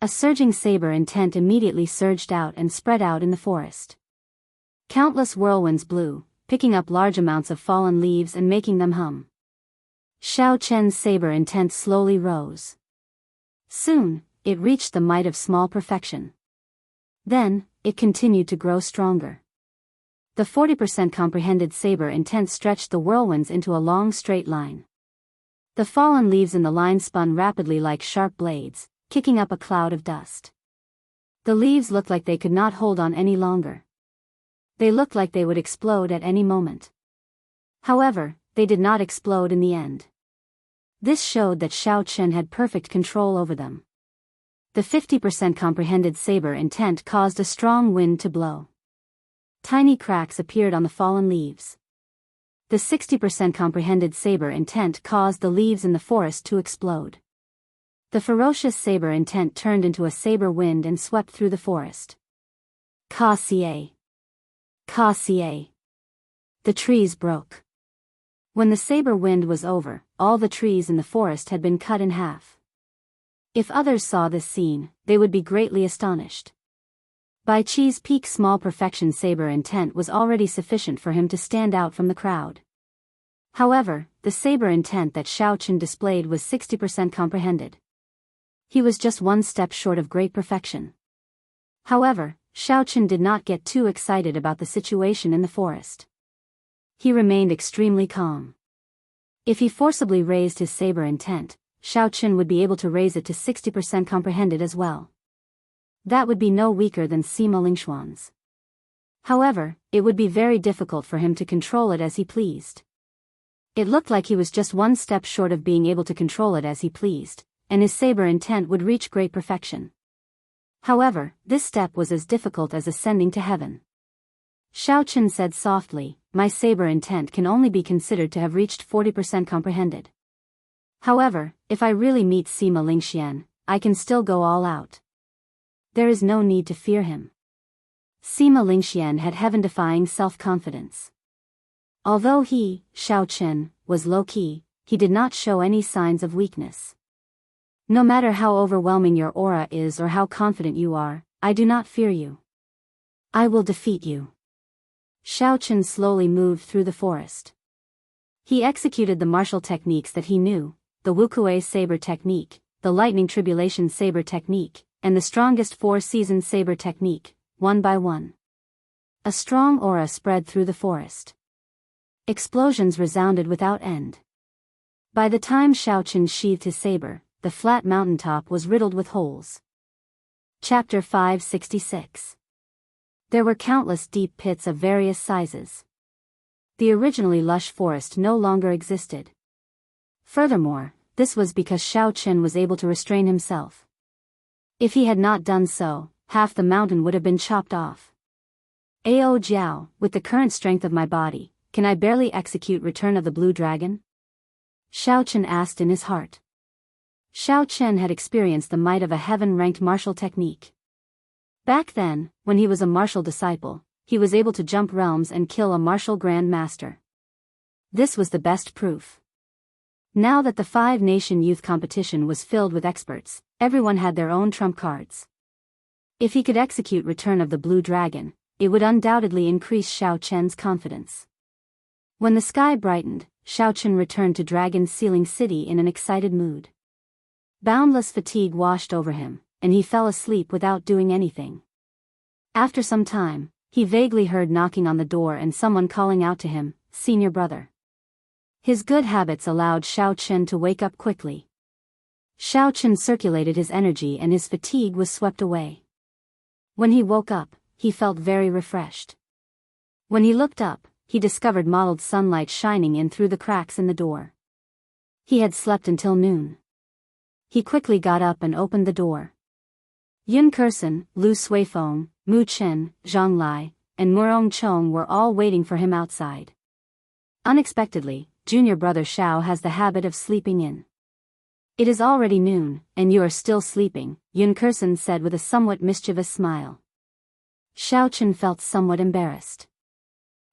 A surging saber intent immediately surged out and spread out in the forest. Countless whirlwinds blew, picking up large amounts of fallen leaves and making them hum. Xiaochen's saber intent slowly rose. Soon, it reached the might of small perfection. Then, it continued to grow stronger. The 40% comprehended saber intent stretched the whirlwinds into a long straight line. The fallen leaves in the line spun rapidly like sharp blades, kicking up a cloud of dust. The leaves looked like they could not hold on any longer. They looked like they would explode at any moment. However, they did not explode in the end. This showed that Xiaochen had perfect control over them. The 50% comprehended saber intent caused a strong wind to blow. Tiny cracks appeared on the fallen leaves. The 60% comprehended saber intent caused the leaves in the forest to explode. The ferocious saber intent turned into a saber wind and swept through the forest. Ka-cie. Ka-cie. The trees broke. When the saber wind was over, all the trees in the forest had been cut in half. If others saw this scene, they would be greatly astonished. Bai Qi's peak small perfection saber intent was already sufficient for him to stand out from the crowd. However, the saber intent that Xiaochen displayed was 60% comprehended. He was just one step short of great perfection. However, Xiaochen did not get too excited about the situation in the forest. He remained extremely calm. If he forcibly raised his saber intent, Xiaochen would be able to raise it to 60% comprehended as well. That would be no weaker than Sima Lingxuan's. However, it would be very difficult for him to control it as he pleased. It looked like he was just one step short of being able to control it as he pleased, and his saber intent would reach great perfection. However, this step was as difficult as ascending to heaven. Xiaochen said softly, "My saber intent can only be considered to have reached 40% comprehended. However, if I really meet Sima Lingxian, I can still go all out. There is no need to fear him." Sima Lingxian had heaven-defying self-confidence. Although he, Xiaochen, was low-key, he did not show any signs of weakness. "No matter how overwhelming your aura is or how confident you are, I do not fear you. I will defeat you." Xiaochen slowly moved through the forest. He executed the martial techniques that he knew, the Wuxia saber technique, the lightning tribulation saber technique, and the strongest four-season saber technique, one by one. A strong aura spread through the forest. Explosions resounded without end. By the time Xiaochen sheathed his saber, the flat mountaintop was riddled with holes. Chapter 566. There were countless deep pits of various sizes. The originally lush forest no longer existed. Furthermore, this was because Xiaochen was able to restrain himself. If he had not done so, half the mountain would have been chopped off. "Ao Jiao, with the current strength of my body, can I barely execute Return of the Blue Dragon?" Xiaochen asked in his heart. Xiaochen had experienced the might of a heaven-ranked martial technique. Back then, when he was a martial disciple, he was able to jump realms and kill a martial grand master. This was the best proof. Now that the five-nation youth competition was filled with experts, everyone had their own trump cards. If he could execute Return of the Blue Dragon, it would undoubtedly increase Xiaochen's confidence. When the sky brightened, Xiaochen returned to Dragon's Ceiling City in an excited mood. Boundless fatigue washed over him, and he fell asleep without doing anything. After some time, he vaguely heard knocking on the door and someone calling out to him, "Senior brother." His good habits allowed Xiaochen to wake up quickly. Xiaochen circulated his energy and his fatigue was swept away. When he woke up, he felt very refreshed. When he looked up, he discovered mottled sunlight shining in through the cracks in the door. He had slept until noon. He quickly got up and opened the door. Yun Kursen, Lu Suifeng, Mu Chen, Zhang Lai, and Murong Chong were all waiting for him outside. Unexpectedly, junior brother Xiao has the habit of sleeping in. It is already noon, and you are still sleeping, Yun Kursen said with a somewhat mischievous smile. Xiao Chen felt somewhat embarrassed.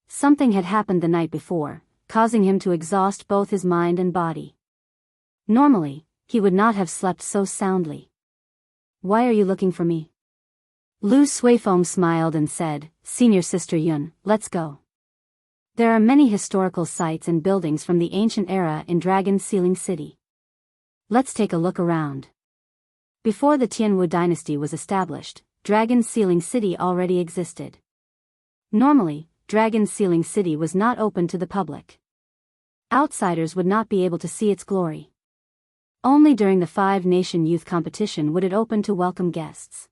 Something had happened the night before, causing him to exhaust both his mind and body. Normally, he would not have slept so soundly. Why are you looking for me? Lu Suifeng smiled and said, Senior Sister Yun, let's go. There are many historical sites and buildings from the ancient era in Dragon Sealing City. Let's take a look around. Before the Tianwu dynasty was established, Dragon Sealing City already existed. Normally, Dragon Sealing City was not open to the public. Outsiders would not be able to see its glory. Only during the five-nation youth competition would it open to welcome guests.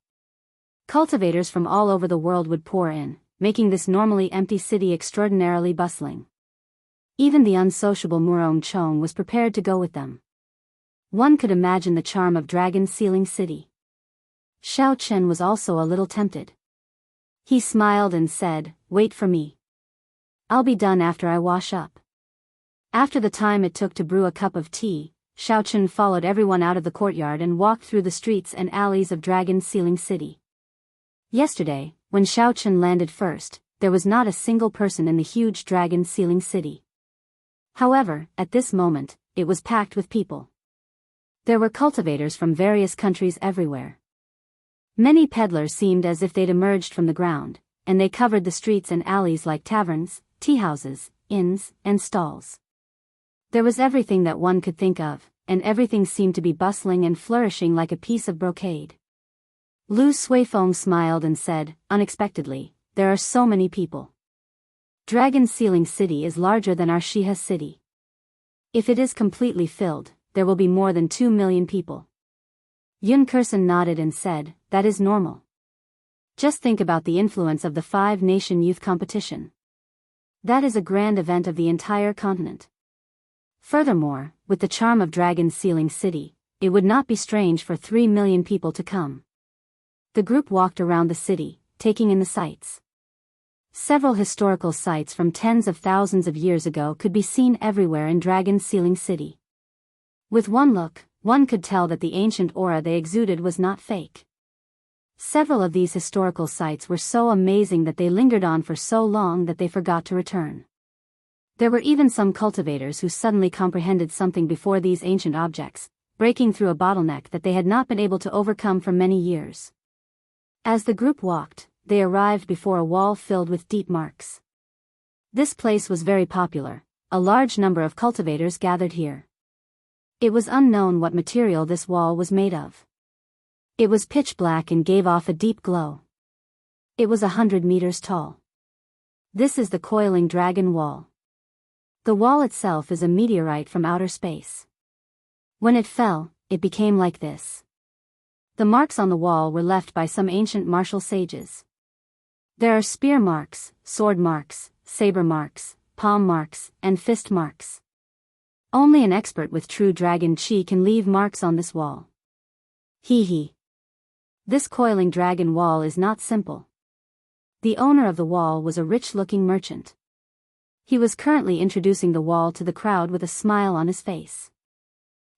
Cultivators from all over the world would pour in, making this normally empty city extraordinarily bustling. Even the unsociable Murong Chong was prepared to go with them. One could imagine the charm of Dragon Sealing City. Xiao Chen was also a little tempted. He smiled and said, Wait for me. I'll be done after I wash up. After the time it took to brew a cup of tea, Xiao Chen followed everyone out of the courtyard and walked through the streets and alleys of Dragon Sealing City. Yesterday, when Xiao Chen landed first, there was not a single person in the huge Dragon Sealing City. However, at this moment, it was packed with people. There were cultivators from various countries everywhere. Many peddlers seemed as if they'd emerged from the ground, and they covered the streets and alleys like taverns, teahouses, inns, and stalls. There was everything that one could think of, and everything seemed to be bustling and flourishing like a piece of brocade. Lu Suifeng smiled and said, Unexpectedly, there are so many people. Dragon Sealing City is larger than our Shiha city. If it is completely filled, there will be more than 2 million people. Yun Kursen nodded and said, That is normal. Just think about the influence of the five-nation youth competition. That is a grand event of the entire continent. Furthermore, with the charm of Dragon Sealing City, it would not be strange for 3 million people to come. The group walked around the city, taking in the sights. Several historical sites from tens of thousands of years ago could be seen everywhere in Dragon Sealing City. With one look, one could tell that the ancient aura they exuded was not fake. Several of these historical sites were so amazing that they lingered on for so long that they forgot to return. There were even some cultivators who suddenly comprehended something before these ancient objects, breaking through a bottleneck that they had not been able to overcome for many years. As the group walked, they arrived before a wall filled with deep marks. This place was very popular. A large number of cultivators gathered here. It was unknown what material this wall was made of. It was pitch black and gave off a deep glow. It was 100 meters tall. This is the Coiling Dragon Wall. The wall itself is a meteorite from outer space. When it fell, it became like this. The marks on the wall were left by some ancient martial sages. There are spear marks, sword marks, saber marks, palm marks, and fist marks. Only an expert with true dragon chi can leave marks on this wall. Hee. This Coiling Dragon Wall is not simple. The owner of the wall was a rich-looking merchant. He was currently introducing the wall to the crowd with a smile on his face.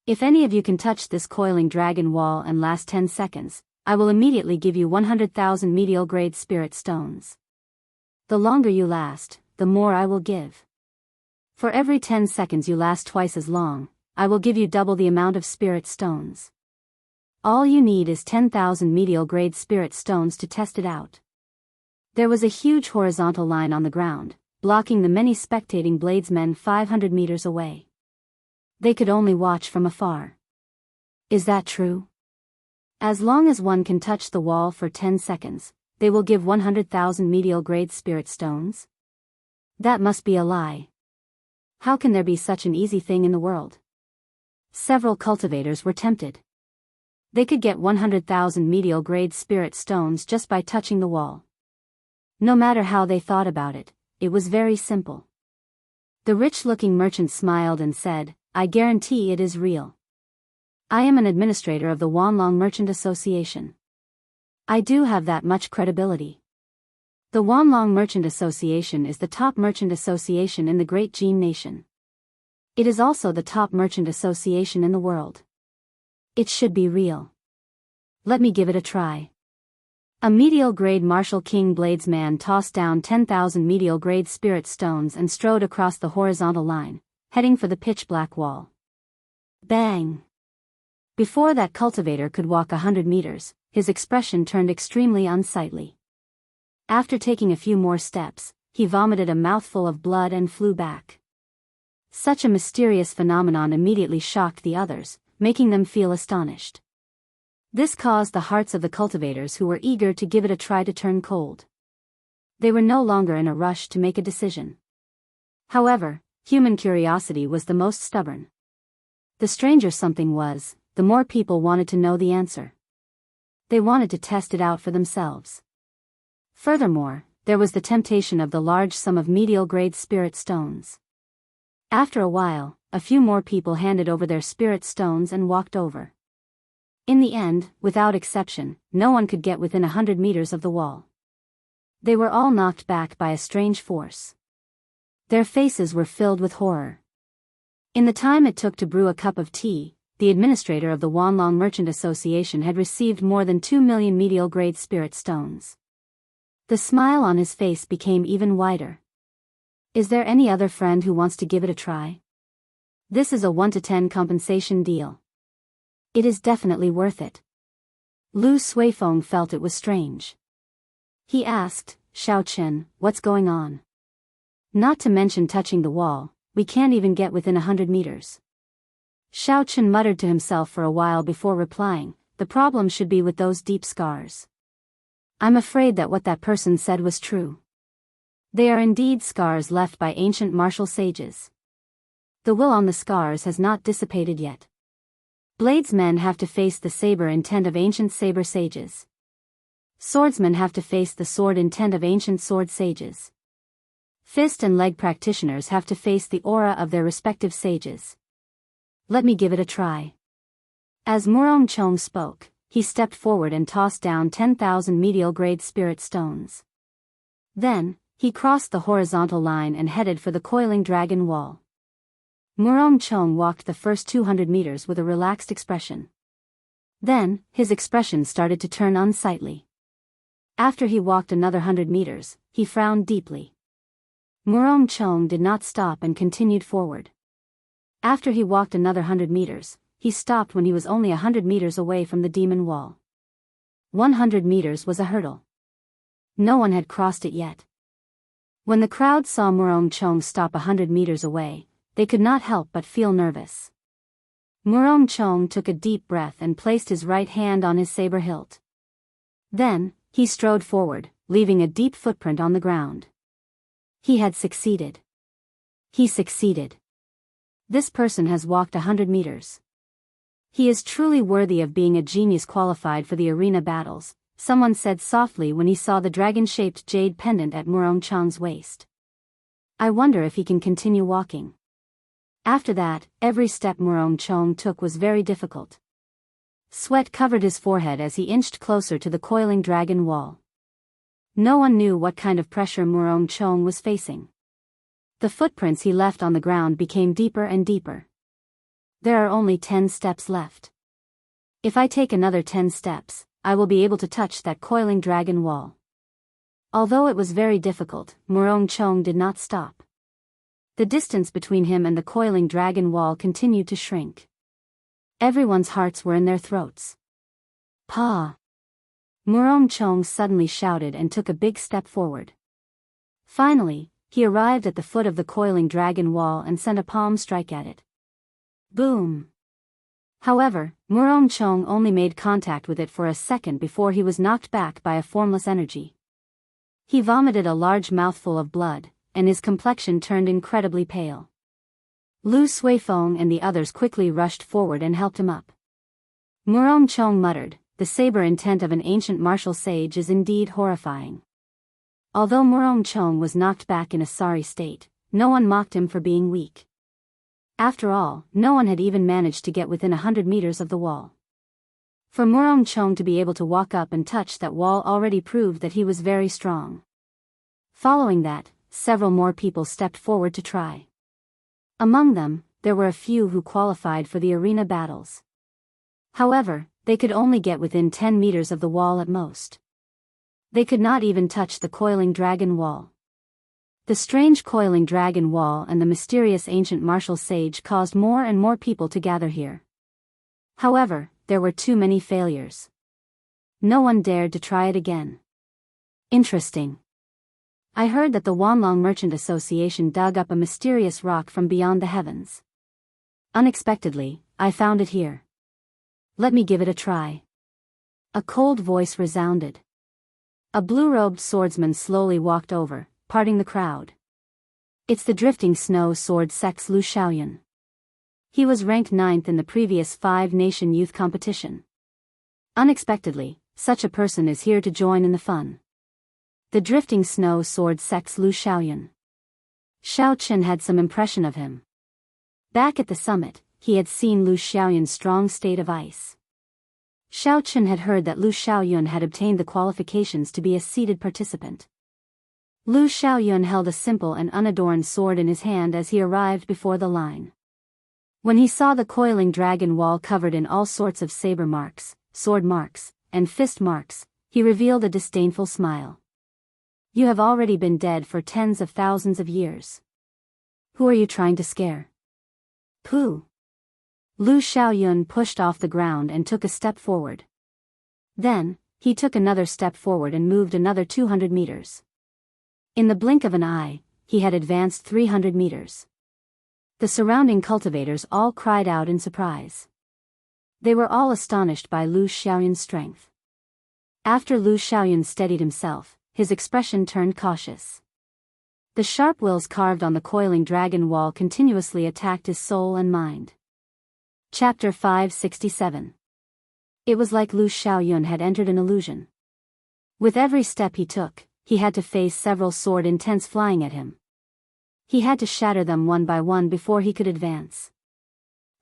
If any of you can touch this Coiling Dragon Wall and last 10 seconds, I will immediately give you 100,000 medial-grade spirit stones. The longer you last, the more I will give. For every 10 seconds you last twice as long, I will give you double the amount of spirit stones. All you need is 10,000 medial-grade spirit stones to test it out. There was a huge horizontal line on the ground, blocking the many spectating bladesmen 500 meters away. They could only watch from afar. Is that true? As long as one can touch the wall for 10 seconds, they will give 100,000 medial-grade spirit stones? That must be a lie. How can there be such an easy thing in the world? Several cultivators were tempted. They could get 100,000 medial-grade spirit stones just by touching the wall. No matter how they thought about it, it was very simple. The rich-looking merchant smiled and said, "I guarantee it is real. I am an administrator of the Wanlong Merchant Association. I do have that much credibility. The Wanlong Merchant Association is the top merchant association in the Great Jin Nation. It is also the top merchant association in the world. It should be real. Let me give it a try." A medial-grade Martial King Bladesman tossed down 10,000 medial-grade spirit stones and strode across the horizontal line, heading for the pitch-black wall. Bang! Before that cultivator could walk 100 meters, his expression turned extremely unsightly. After taking a few more steps, he vomited a mouthful of blood and flew back. Such a mysterious phenomenon immediately shocked the others, making them feel astonished. This caused the hearts of the cultivators who were eager to give it a try to turn cold. They were no longer in a rush to make a decision. However, human curiosity was the most stubborn. The stranger something was, the more people wanted to know the answer. They wanted to test it out for themselves. Furthermore, there was the temptation of the large sum of medial-grade spirit stones. After a while, a few more people handed over their spirit stones and walked over. In the end, without exception, no one could get within 100 meters of the wall. They were all knocked back by a strange force. Their faces were filled with horror. In the time it took to brew a cup of tea, the administrator of the Wanlong Merchant Association had received more than 2 million medial-grade spirit stones. The smile on his face became even wider. "Is there any other friend who wants to give it a try? This is a 1 to 10 compensation deal. It is definitely worth it." Lu Suifeng felt it was strange. He asked, "Xiao Chen, what's going on? Not to mention touching the wall, we can't even get within 100 meters. Xiao Chen muttered to himself for a while before replying, "The problem should be with those deep scars. I'm afraid that what that person said was true. They are indeed scars left by ancient martial sages. The will on the scars has not dissipated yet. Bladesmen have to face the saber intent of ancient saber sages. Swordsmen have to face the sword intent of ancient sword sages. Fist and leg practitioners have to face the aura of their respective sages. Let me give it a try." As Murong Chong spoke, he stepped forward and tossed down 10,000 medial-grade spirit stones. Then, he crossed the horizontal line and headed for the coiling dragon wall. Murong Chong walked the first 200 meters with a relaxed expression. Then, his expression started to turn unsightly. After he walked another 100 meters, he frowned deeply. Murong Chong did not stop and continued forward. After he walked another 100 meters, he stopped when he was only 100 meters away from the demon wall. 100 meters was a hurdle. No one had crossed it yet. When the crowd saw Murong Chong stop 100 meters away, they could not help but feel nervous. Murong Chong took a deep breath and placed his right hand on his saber hilt. Then, he strode forward, leaving a deep footprint on the ground. He had succeeded. He succeeded. This person has walked 100 meters. He is truly worthy of being a genius qualified for the arena battles, someone said softly when he saw the dragon-shaped jade pendant at Murong Chong's waist. I wonder if he can continue walking. After that, every step Murong Chong took was very difficult. Sweat covered his forehead as he inched closer to the coiling dragon wall. No one knew what kind of pressure Murong Chong was facing. The footprints he left on the ground became deeper and deeper. There are only 10 steps left. If I take another 10 steps, I will be able to touch that coiling dragon wall. Although it was very difficult, Murong Chong did not stop. The distance between him and the coiling dragon wall continued to shrink. Everyone's hearts were in their throats. Pa! Murong Chong suddenly shouted and took a big step forward. Finally, he arrived at the foot of the coiling dragon wall and sent a palm strike at it. Boom! However, Murong Chong only made contact with it for a second before he was knocked back by a formless energy. He vomited a large mouthful of blood, and his complexion turned incredibly pale. Lu Suifeng and the others quickly rushed forward and helped him up. Murong Chong muttered, "The saber intent of an ancient martial sage is indeed horrifying. Although Murong was knocked back in a sorry state, no one mocked him for being weak. After all, no one had even managed to get within 100 meters of the wall. For Murong to be able to walk up and touch that wall already proved that he was very strong. Following that, several more people stepped forward to try. Among them, there were a few who qualified for the arena battles. However, they could only get within 10 meters of the wall at most. They could not even touch the coiling dragon wall. The strange coiling dragon wall and the mysterious ancient martial sage caused more and more people to gather here. However, there were too many failures. No one dared to try it again. Interesting. I heard that the Wanlong Merchant Association dug up a mysterious rock from beyond the heavens. Unexpectedly, I found it here. Let me give it a try. A cold voice resounded. A blue-robed swordsman slowly walked over, parting the crowd. It's the drifting snow sword sex Lu Xiaoyun. He was ranked 9th in the previous 5-nation youth competition. Unexpectedly, such a person is here to join in the fun. The drifting snow sword sex Lu Xiaoyun. Xiao Qin had some impression of him. Back at the summit, he had seen Lu Xiaoyun's strong state of ice. Xiao Qin had heard that Lu Xiaoyun had obtained the qualifications to be a seated participant. Lu Xiaoyun held a simple and unadorned sword in his hand as he arrived before the line. When he saw the coiling dragon wall covered in all sorts of saber marks, sword marks, and fist marks, he revealed a disdainful smile. You have already been dead for tens of thousands of years. Who are you trying to scare? Pooh. Lu Xiaoyun pushed off the ground and took a step forward. Then, he took another step forward and moved another 200 meters. In the blink of an eye, he had advanced 300 meters. The surrounding cultivators all cried out in surprise. They were all astonished by Lu Xiaoyun's strength. After Lu Xiaoyun steadied himself, his expression turned cautious. The sharp wills carved on the coiling dragon wall continuously attacked his soul and mind. Chapter 567. It was like Lu Xiaoyun had entered an illusion. With every step he took, he had to face several sword intents flying at him. He had to shatter them one by one before he could advance.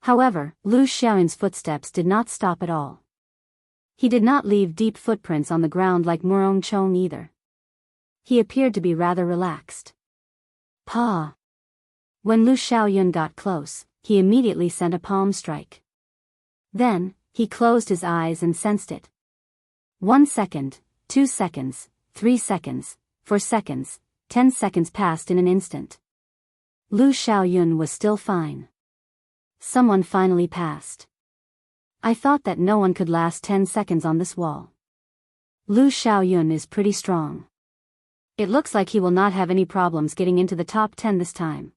However, Lu Xiaoyun's footsteps did not stop at all. He did not leave deep footprints on the ground like Murong either. He appeared to be rather relaxed. Pa! When Lu Xiaoyun got close, he immediately sent a palm strike. Then, he closed his eyes and sensed it. 1 second, 2 seconds, 3 seconds, 4 seconds, 10 seconds passed in an instant. Lu Xiaoyun was still fine. Someone finally passed. I thought that no one could last 10 seconds on this wall. Lu Xiaoyun is pretty strong. It looks like he will not have any problems getting into the top 10 this time.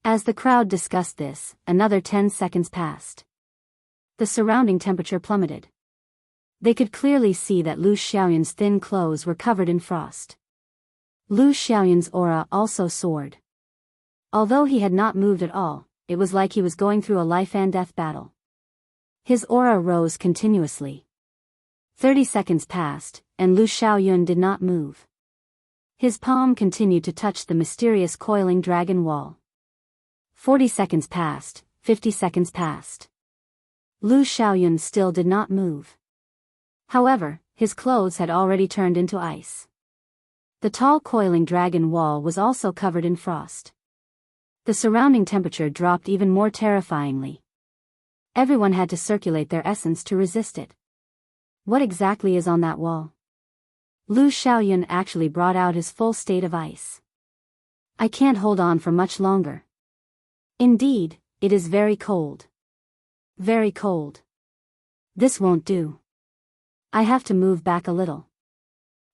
As the crowd discussed this, another 10 seconds passed. The surrounding temperature plummeted. They could clearly see that Lu Xiaoyun's thin clothes were covered in frost. Lu Xiaoyun's aura also soared. Although he had not moved at all, it was like he was going through a life and death battle. His aura rose continuously. 30 seconds passed, and Lu Xiaoyun did not move. His palm continued to touch the mysterious coiling dragon wall. 40 seconds passed, 50 seconds passed. Lu Xiaoyun still did not move. However, his clothes had already turned into ice. The tall coiling dragon wall was also covered in frost. The surrounding temperature dropped even more terrifyingly. Everyone had to circulate their essence to resist it. What exactly is on that wall? Lu Xiaoyun actually brought out his full state of ice. I can't hold on for much longer. Indeed, it is very cold. Very cold. This won't do. I have to move back a little.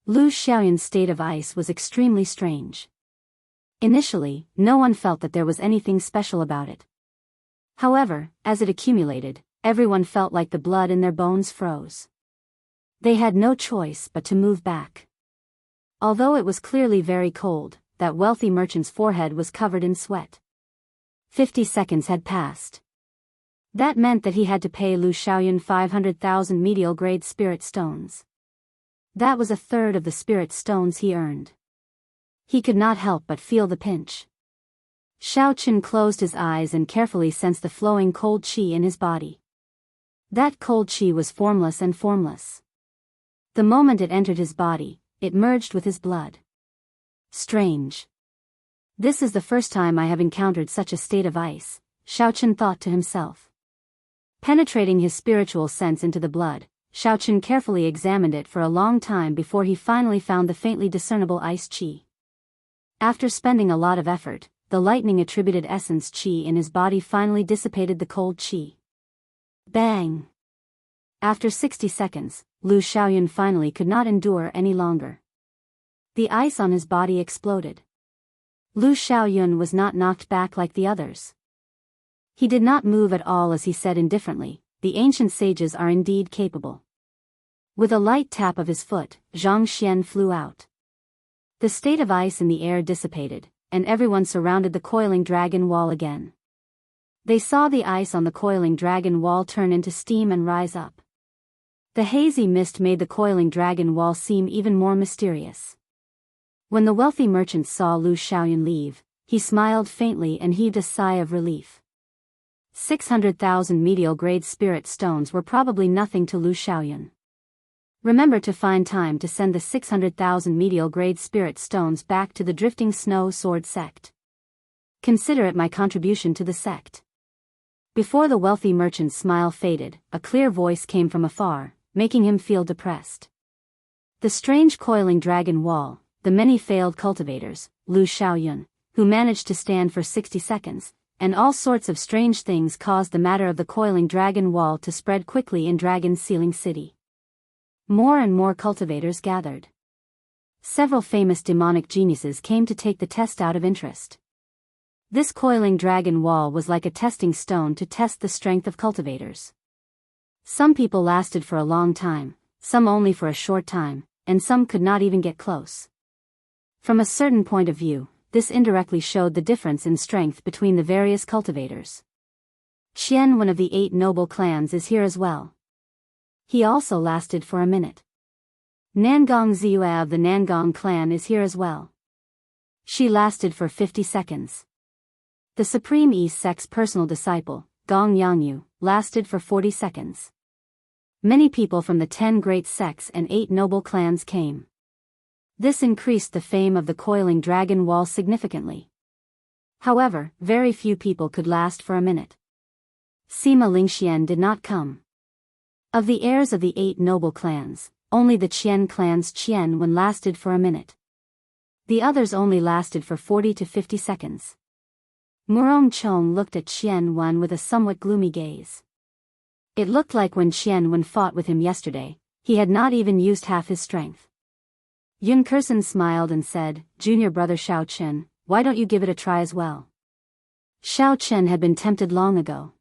Lu Xiaoyun's state of ice was extremely strange. Initially, no one felt that there was anything special about it. However, as it accumulated, everyone felt like the blood in their bones froze. They had no choice but to move back. Although it was clearly very cold, that wealthy merchant's forehead was covered in sweat. 50 seconds had passed. That meant that he had to pay Lu Xiaoyun 500,000 medial grade spirit stones. That was a third of the spirit stones he earned. He could not help but feel the pinch. Xiaoqun closed his eyes and carefully sensed the flowing cold qi in his body. That cold qi was formless and formless. The moment it entered his body, it merged with his blood. Strange. This is the first time I have encountered such a state of ice, Xiaoqun thought to himself. Penetrating his spiritual sense into the blood, Xiaoqun carefully examined it for a long time before he finally found the faintly discernible ice qi. After spending a lot of effort, the lightning-attributed essence qi in his body finally dissipated the cold qi. Bang! After 60 seconds, Lu Xiaoyun finally could not endure any longer. The ice on his body exploded. Lu Xiaoyun was not knocked back like the others. He did not move at all as he said indifferently, "The ancient sages are indeed capable." With a light tap of his foot, Zhang Xian flew out. The state of ice in the air dissipated, and everyone surrounded the coiling dragon wall again. They saw the ice on the coiling dragon wall turn into steam and rise up. The hazy mist made the coiling dragon wall seem even more mysterious. When the wealthy merchant saw Lu Xiaoyun leave, he smiled faintly and heaved a sigh of relief. 600,000 medial-grade spirit stones were probably nothing to Lu Xiaoyun. Remember to find time to send the 600,000 medial-grade spirit stones back to the Drifting Snow Sword sect. Consider it my contribution to the sect. Before the wealthy merchant's smile faded, a clear voice came from afar, making him feel depressed. The strange coiling dragon wall, the many failed cultivators, Lu Xiaoyun, who managed to stand for 60 seconds, and all sorts of strange things caused the matter of the coiling dragon wall to spread quickly in Dragon Sealing City. More and more cultivators gathered. Several famous demonic geniuses came to take the test out of interest. This coiling dragon wall was like a testing stone to test the strength of cultivators. Some people lasted for a long time, some only for a short time, and some could not even get close. From a certain point of view, this indirectly showed the difference in strength between the various cultivators. Qian, one of the 8 noble clans, is here as well. He also lasted for a minute. Nangong Ziyue of the Nangong clan is here as well. She lasted for 50 seconds. The Supreme East sect's personal disciple, Gong Yangyu, lasted for 40 seconds. Many people from the 10 great sects and 8 noble clans came. This increased the fame of the coiling dragon wall significantly. However, very few people could last for a minute. Sima Lingxian did not come. Of the heirs of the 8 noble clans, only the Qian clan's Qian lasted for a minute. The others only lasted for 40 to 50 seconds. Murong Chong looked at Qian with a somewhat gloomy gaze. It looked like when Qian fought with him yesterday, he had not even used half his strength. Yun Kursen smiled and said, "Junior brother Xiaoqun, why don't you give it a try as well?" Xiaoqun had been tempted long ago.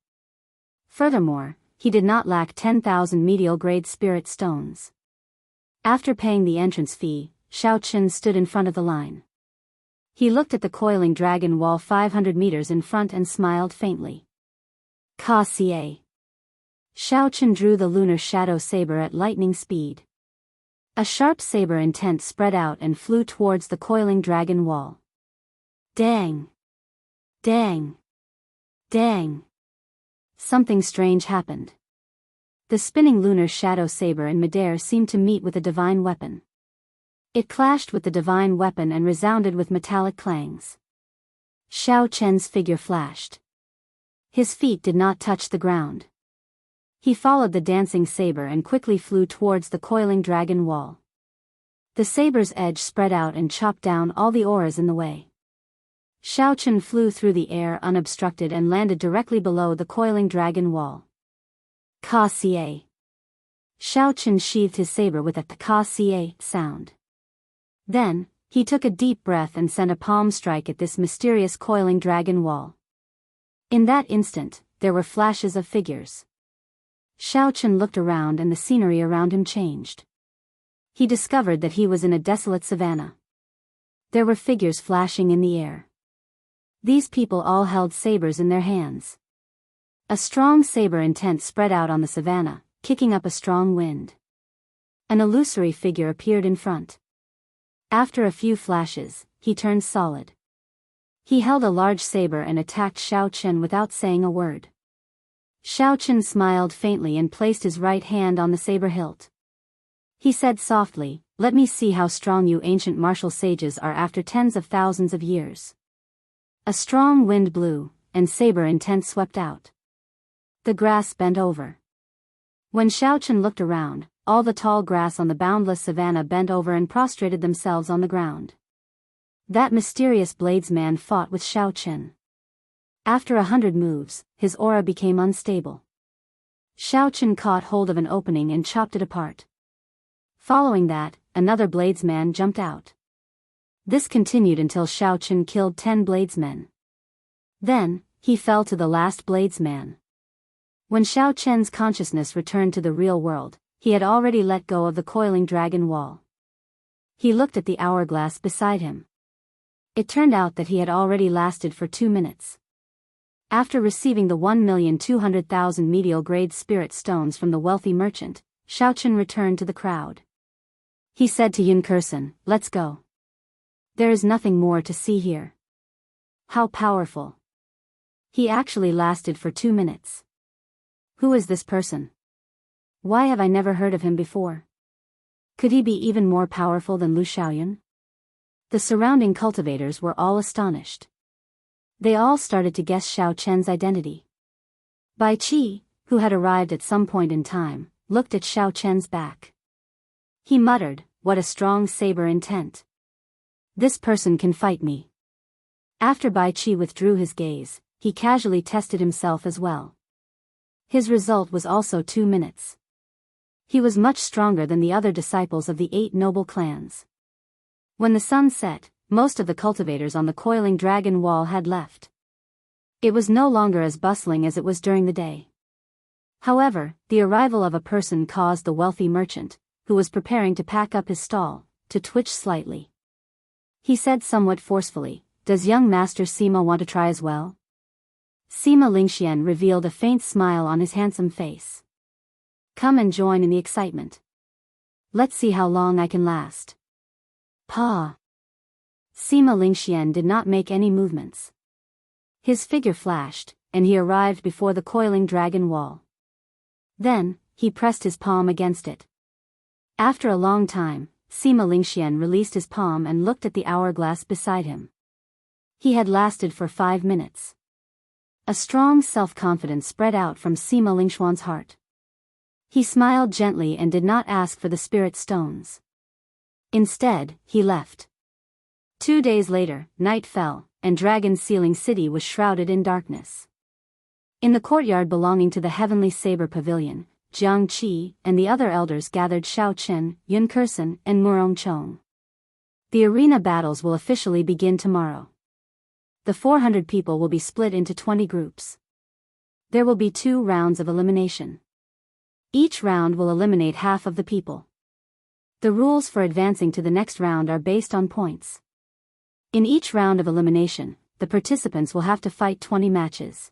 Furthermore, he did not lack 10,000 medial-grade spirit stones. After paying the entrance fee, Xiaoqun stood in front of the line. He looked at the coiling dragon wall 500 meters in front and smiled faintly. Ka Xie. Xiaoqun drew the lunar shadow saber at lightning speed. A sharp saber intent spread out and flew towards the coiling dragon wall. Dang! Dang! Dang! Something strange happened. The spinning lunar shadow saber in midair seemed to meet with a divine weapon. It clashed with the divine weapon and resounded with metallic clangs. Xiaoqun's figure flashed. His feet did not touch the ground. He followed the dancing saber and quickly flew towards the coiling dragon wall. The saber's edge spread out and chopped down all the auras in the way. Xiaoqun flew through the air unobstructed and landed directly below the coiling dragon wall. Ka Xie. Xiaoqun sheathed his saber with a Ka Xie sound. Then, he took a deep breath and sent a palm strike at this mysterious coiling dragon wall. In that instant, there were flashes of figures. Xiaoqun looked around and the scenery around him changed. He discovered that he was in a desolate savanna. There were figures flashing in the air. These people all held sabers in their hands. A strong saber intent spread out on the savanna, kicking up a strong wind. An illusory figure appeared in front. After a few flashes, he turned solid. He held a large saber and attacked Xiao Chen without saying a word. Xiao Chen smiled faintly and placed his right hand on the saber hilt. He said softly, "Let me see how strong you ancient martial sages are after tens of thousands of years." A strong wind blew, and saber intent swept out. The grass bent over. When Xiao Chen looked around, all the tall grass on the boundless savanna bent over and prostrated themselves on the ground. That mysterious bladesman fought with Xiao Chen. After 100 moves, his aura became unstable. Xiao Chen caught hold of an opening and chopped it apart. Following that, another bladesman jumped out. This continued until Xiao Chen killed 10 bladesmen. Then, he fell to the last bladesman. When Xiao Chen's consciousness returned to the real world, he had already let go of the coiling dragon wall. He looked at the hourglass beside him. It turned out that he had already lasted for 2 minutes. After receiving the 1,200,000 medial-grade spirit stones from the wealthy merchant, Xiao Chen returned to the crowd. He said to Yun Kursen, "Let's go. There is nothing more to see here." How powerful. He actually lasted for 2 minutes. Who is this person? Why have I never heard of him before? Could he be even more powerful than Lu Xiaoyun? The surrounding cultivators were all astonished. They all started to guess Xiao Chen's identity. Bai Qi, who had arrived at some point in time, looked at Xiao Chen's back. He muttered, "What a strong saber intent. This person can fight me." After Bai Qi withdrew his gaze, he casually tested himself as well. His result was also 2 minutes. He was much stronger than the other disciples of the 8 noble clans. When the sun set, most of the cultivators on the coiling dragon wall had left. It was no longer as bustling as it was during the day. However, the arrival of a person caused the wealthy merchant, who was preparing to pack up his stall, to twitch slightly. He said somewhat forcefully, "Does young Master Sima want to try as well?" Sima Lingxian revealed a faint smile on his handsome face. "Come and join in the excitement. Let's see how long I can last." Pa. Sima Lingxian did not make any movements. His figure flashed, and he arrived before the coiling dragon wall. Then, he pressed his palm against it. After a long time, Sima Lingxian released his palm and looked at the hourglass beside him. He had lasted for 5 minutes. A strong self-confidence spread out from Sima Lingxuan's heart. He smiled gently and did not ask for the spirit stones. Instead, he left. 2 days later, night fell, and Dragon Sealing City was shrouded in darkness. In the courtyard belonging to the Heavenly Saber Pavilion, Jiang Qi and the other elders gathered Xiao Chen, Yun Kursen, and Murong Chong. The arena battles will officially begin tomorrow. The 400 people will be split into 20 groups. There will be 2 rounds of elimination. Each round will eliminate half of the people. The rules for advancing to the next round are based on points. In each round of elimination, the participants will have to fight 20 matches.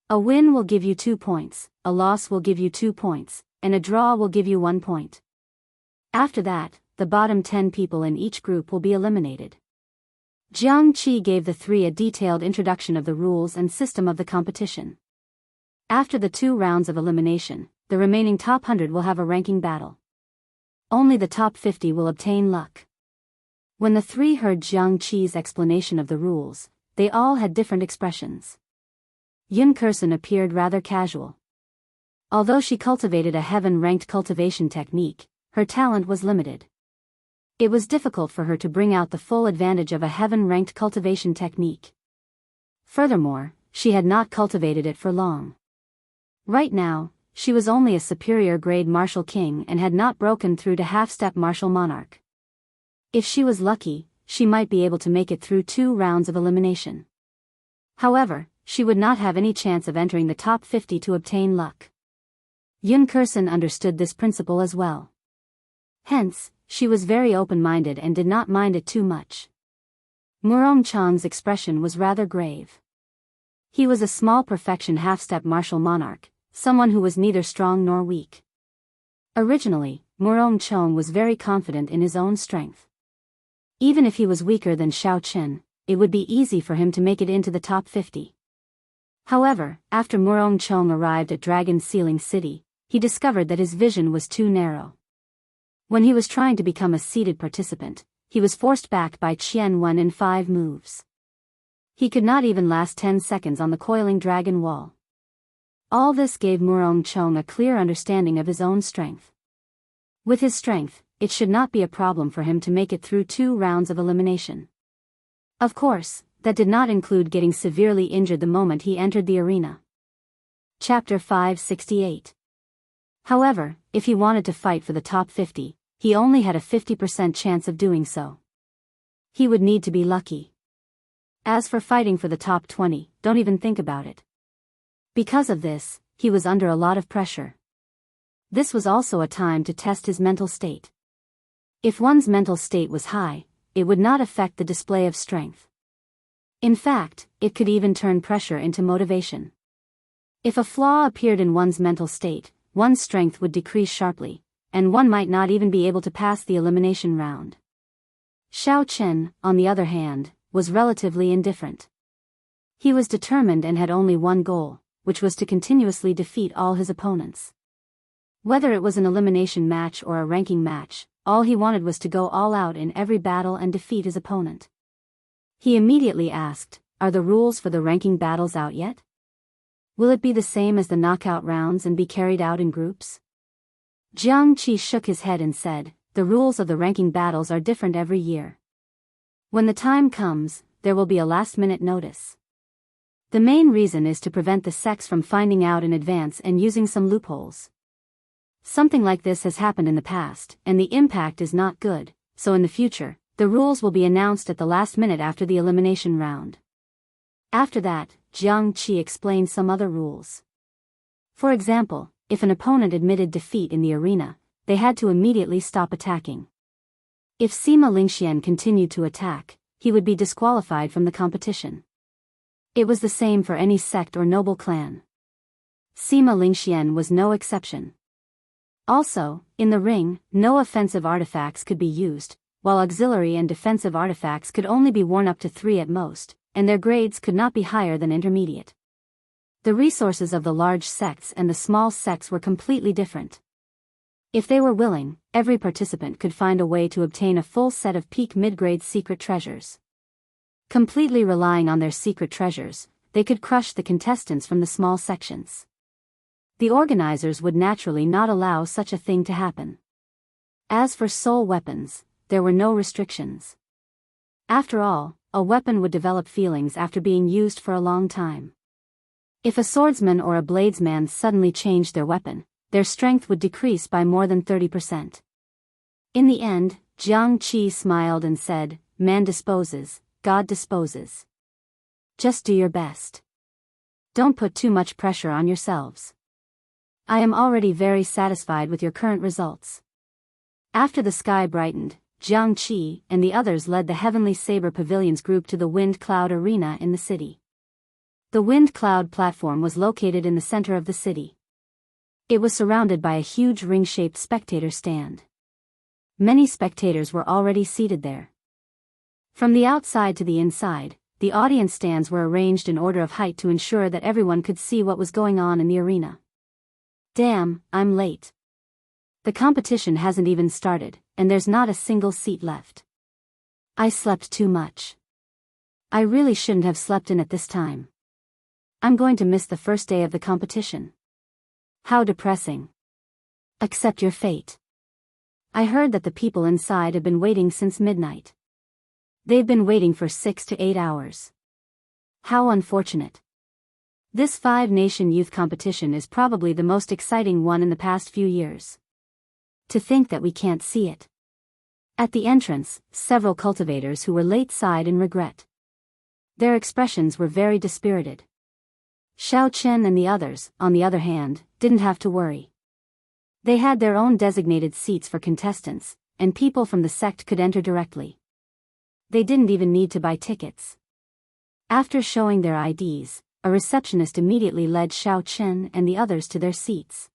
A win will give you 2 points, a loss will give you 2 points, and a draw will give you 1 point. After that, the bottom 10 people in each group will be eliminated. Jiang Qi gave the 3 a detailed introduction of the rules and system of the competition. After the 2 rounds of elimination, the remaining top 100 will have a ranking battle. Only the top 50 will obtain luck. When the 3 heard Jiang Qi's explanation of the rules, they all had different expressions. Yun Kursen appeared rather casual. Although she cultivated a heaven-ranked cultivation technique, her talent was limited. It was difficult for her to bring out the full advantage of a heaven-ranked cultivation technique. Furthermore, she had not cultivated it for long. Right now, she was only a superior grade martial king and had not broken through to half-step martial monarch. If she was lucky, she might be able to make it through 2 rounds of elimination. However, she would not have any chance of entering the top 50 to obtain luck. Yun Kursen understood this principle as well. Hence, she was very open-minded and did not mind it too much. Murong Chang's expression was rather grave. He was a small perfection half-step martial monarch, someone who was neither strong nor weak. Originally, Murong Chang was very confident in his own strength. Even if he was weaker than Xiao Qin, it would be easy for him to make it into the top 50. However, after Murong Chong arrived at Dragon Ceiling City, he discovered that his vision was too narrow. When he was trying to become a seated participant, he was forced back by Qian Wen in 5 moves. He could not even last 10 seconds on the coiling dragon wall. All this gave Murong Chong a clear understanding of his own strength. With his strength, it should not be a problem for him to make it through 2 rounds of elimination. Of course, that did not include getting severely injured the moment he entered the arena. Chapter 568. However, if he wanted to fight for the top 50, he only had a 50% chance of doing so. He would need to be lucky. As for fighting for the top 20, don't even think about it. Because of this, he was under a lot of pressure. This was also a time to test his mental state. If one's mental state was high, it would not affect the display of strength. In fact, it could even turn pressure into motivation. If a flaw appeared in one's mental state, one's strength would decrease sharply, and one might not even be able to pass the elimination round. Xiao Qin, on the other hand, was relatively indifferent. He was determined and had only one goal, which was to continuously defeat all his opponents. Whether it was an elimination match or a ranking match, all he wanted was to go all out in every battle and defeat his opponent. He immediately asked, "Are the rules for the ranking battles out yet? Will it be the same as the knockout rounds and be carried out in groups?" Jianghu shook his head and said, "The rules of the ranking battles are different every year. When the time comes, there will be a last-minute notice. The main reason is to prevent the sects from finding out in advance and using some loopholes. Something like this has happened in the past, and the impact is not good, so in the future, the rules will be announced at the last minute after the elimination round." After that, Jianghu explained some other rules. For example, if an opponent admitted defeat in the arena, they had to immediately stop attacking. If Sima Lingxian continued to attack, he would be disqualified from the competition. It was the same for any sect or noble clan. Sima Lingxian was no exception. Also, in the ring, no offensive artifacts could be used, while auxiliary and defensive artifacts could only be worn up to 3 at most, and their grades could not be higher than intermediate. The resources of the large sects and the small sects were completely different. If they were willing, every participant could find a way to obtain a full set of peak mid-grade secret treasures. Completely relying on their secret treasures, they could crush the contestants from the small sections. The organizers would naturally not allow such a thing to happen. As for soul weapons, there were no restrictions. After all, a weapon would develop feelings after being used for a long time. If a swordsman or a bladesman suddenly changed their weapon, their strength would decrease by more than 30%. In the end, Jianghu smiled and said, "Man disposes, God disposes. Just do your best. Don't put too much pressure on yourselves. I am already very satisfied with your current results." After the sky brightened, Jianghu and the others led the Heavenly Saber Pavilions group to the Wind Cloud Arena in the city. The Wind Cloud platform was located in the center of the city. It was surrounded by a huge ring-shaped spectator stand. Many spectators were already seated there. From the outside to the inside, the audience stands were arranged in order of height to ensure that everyone could see what was going on in the arena. Damn, I'm late. The competition hasn't even started, and there's not a single seat left. I slept too much. I really shouldn't have slept in at this time. I'm going to miss the first day of the competition. How depressing. Accept your fate. I heard that the people inside have been waiting since midnight. They've been waiting for 6 to 8 hours. How unfortunate. This 5-nation youth competition is probably the most exciting one in the past few years. To think that we can't see it. At the entrance, several cultivators who were late sighed in regret. Their expressions were very dispirited. Xiao Qin and the others, on the other hand, didn't have to worry. They had their own designated seats for contestants, and people from the sect could enter directly. They didn't even need to buy tickets. After showing their IDs, a receptionist immediately led Xiao Qin and the others to their seats.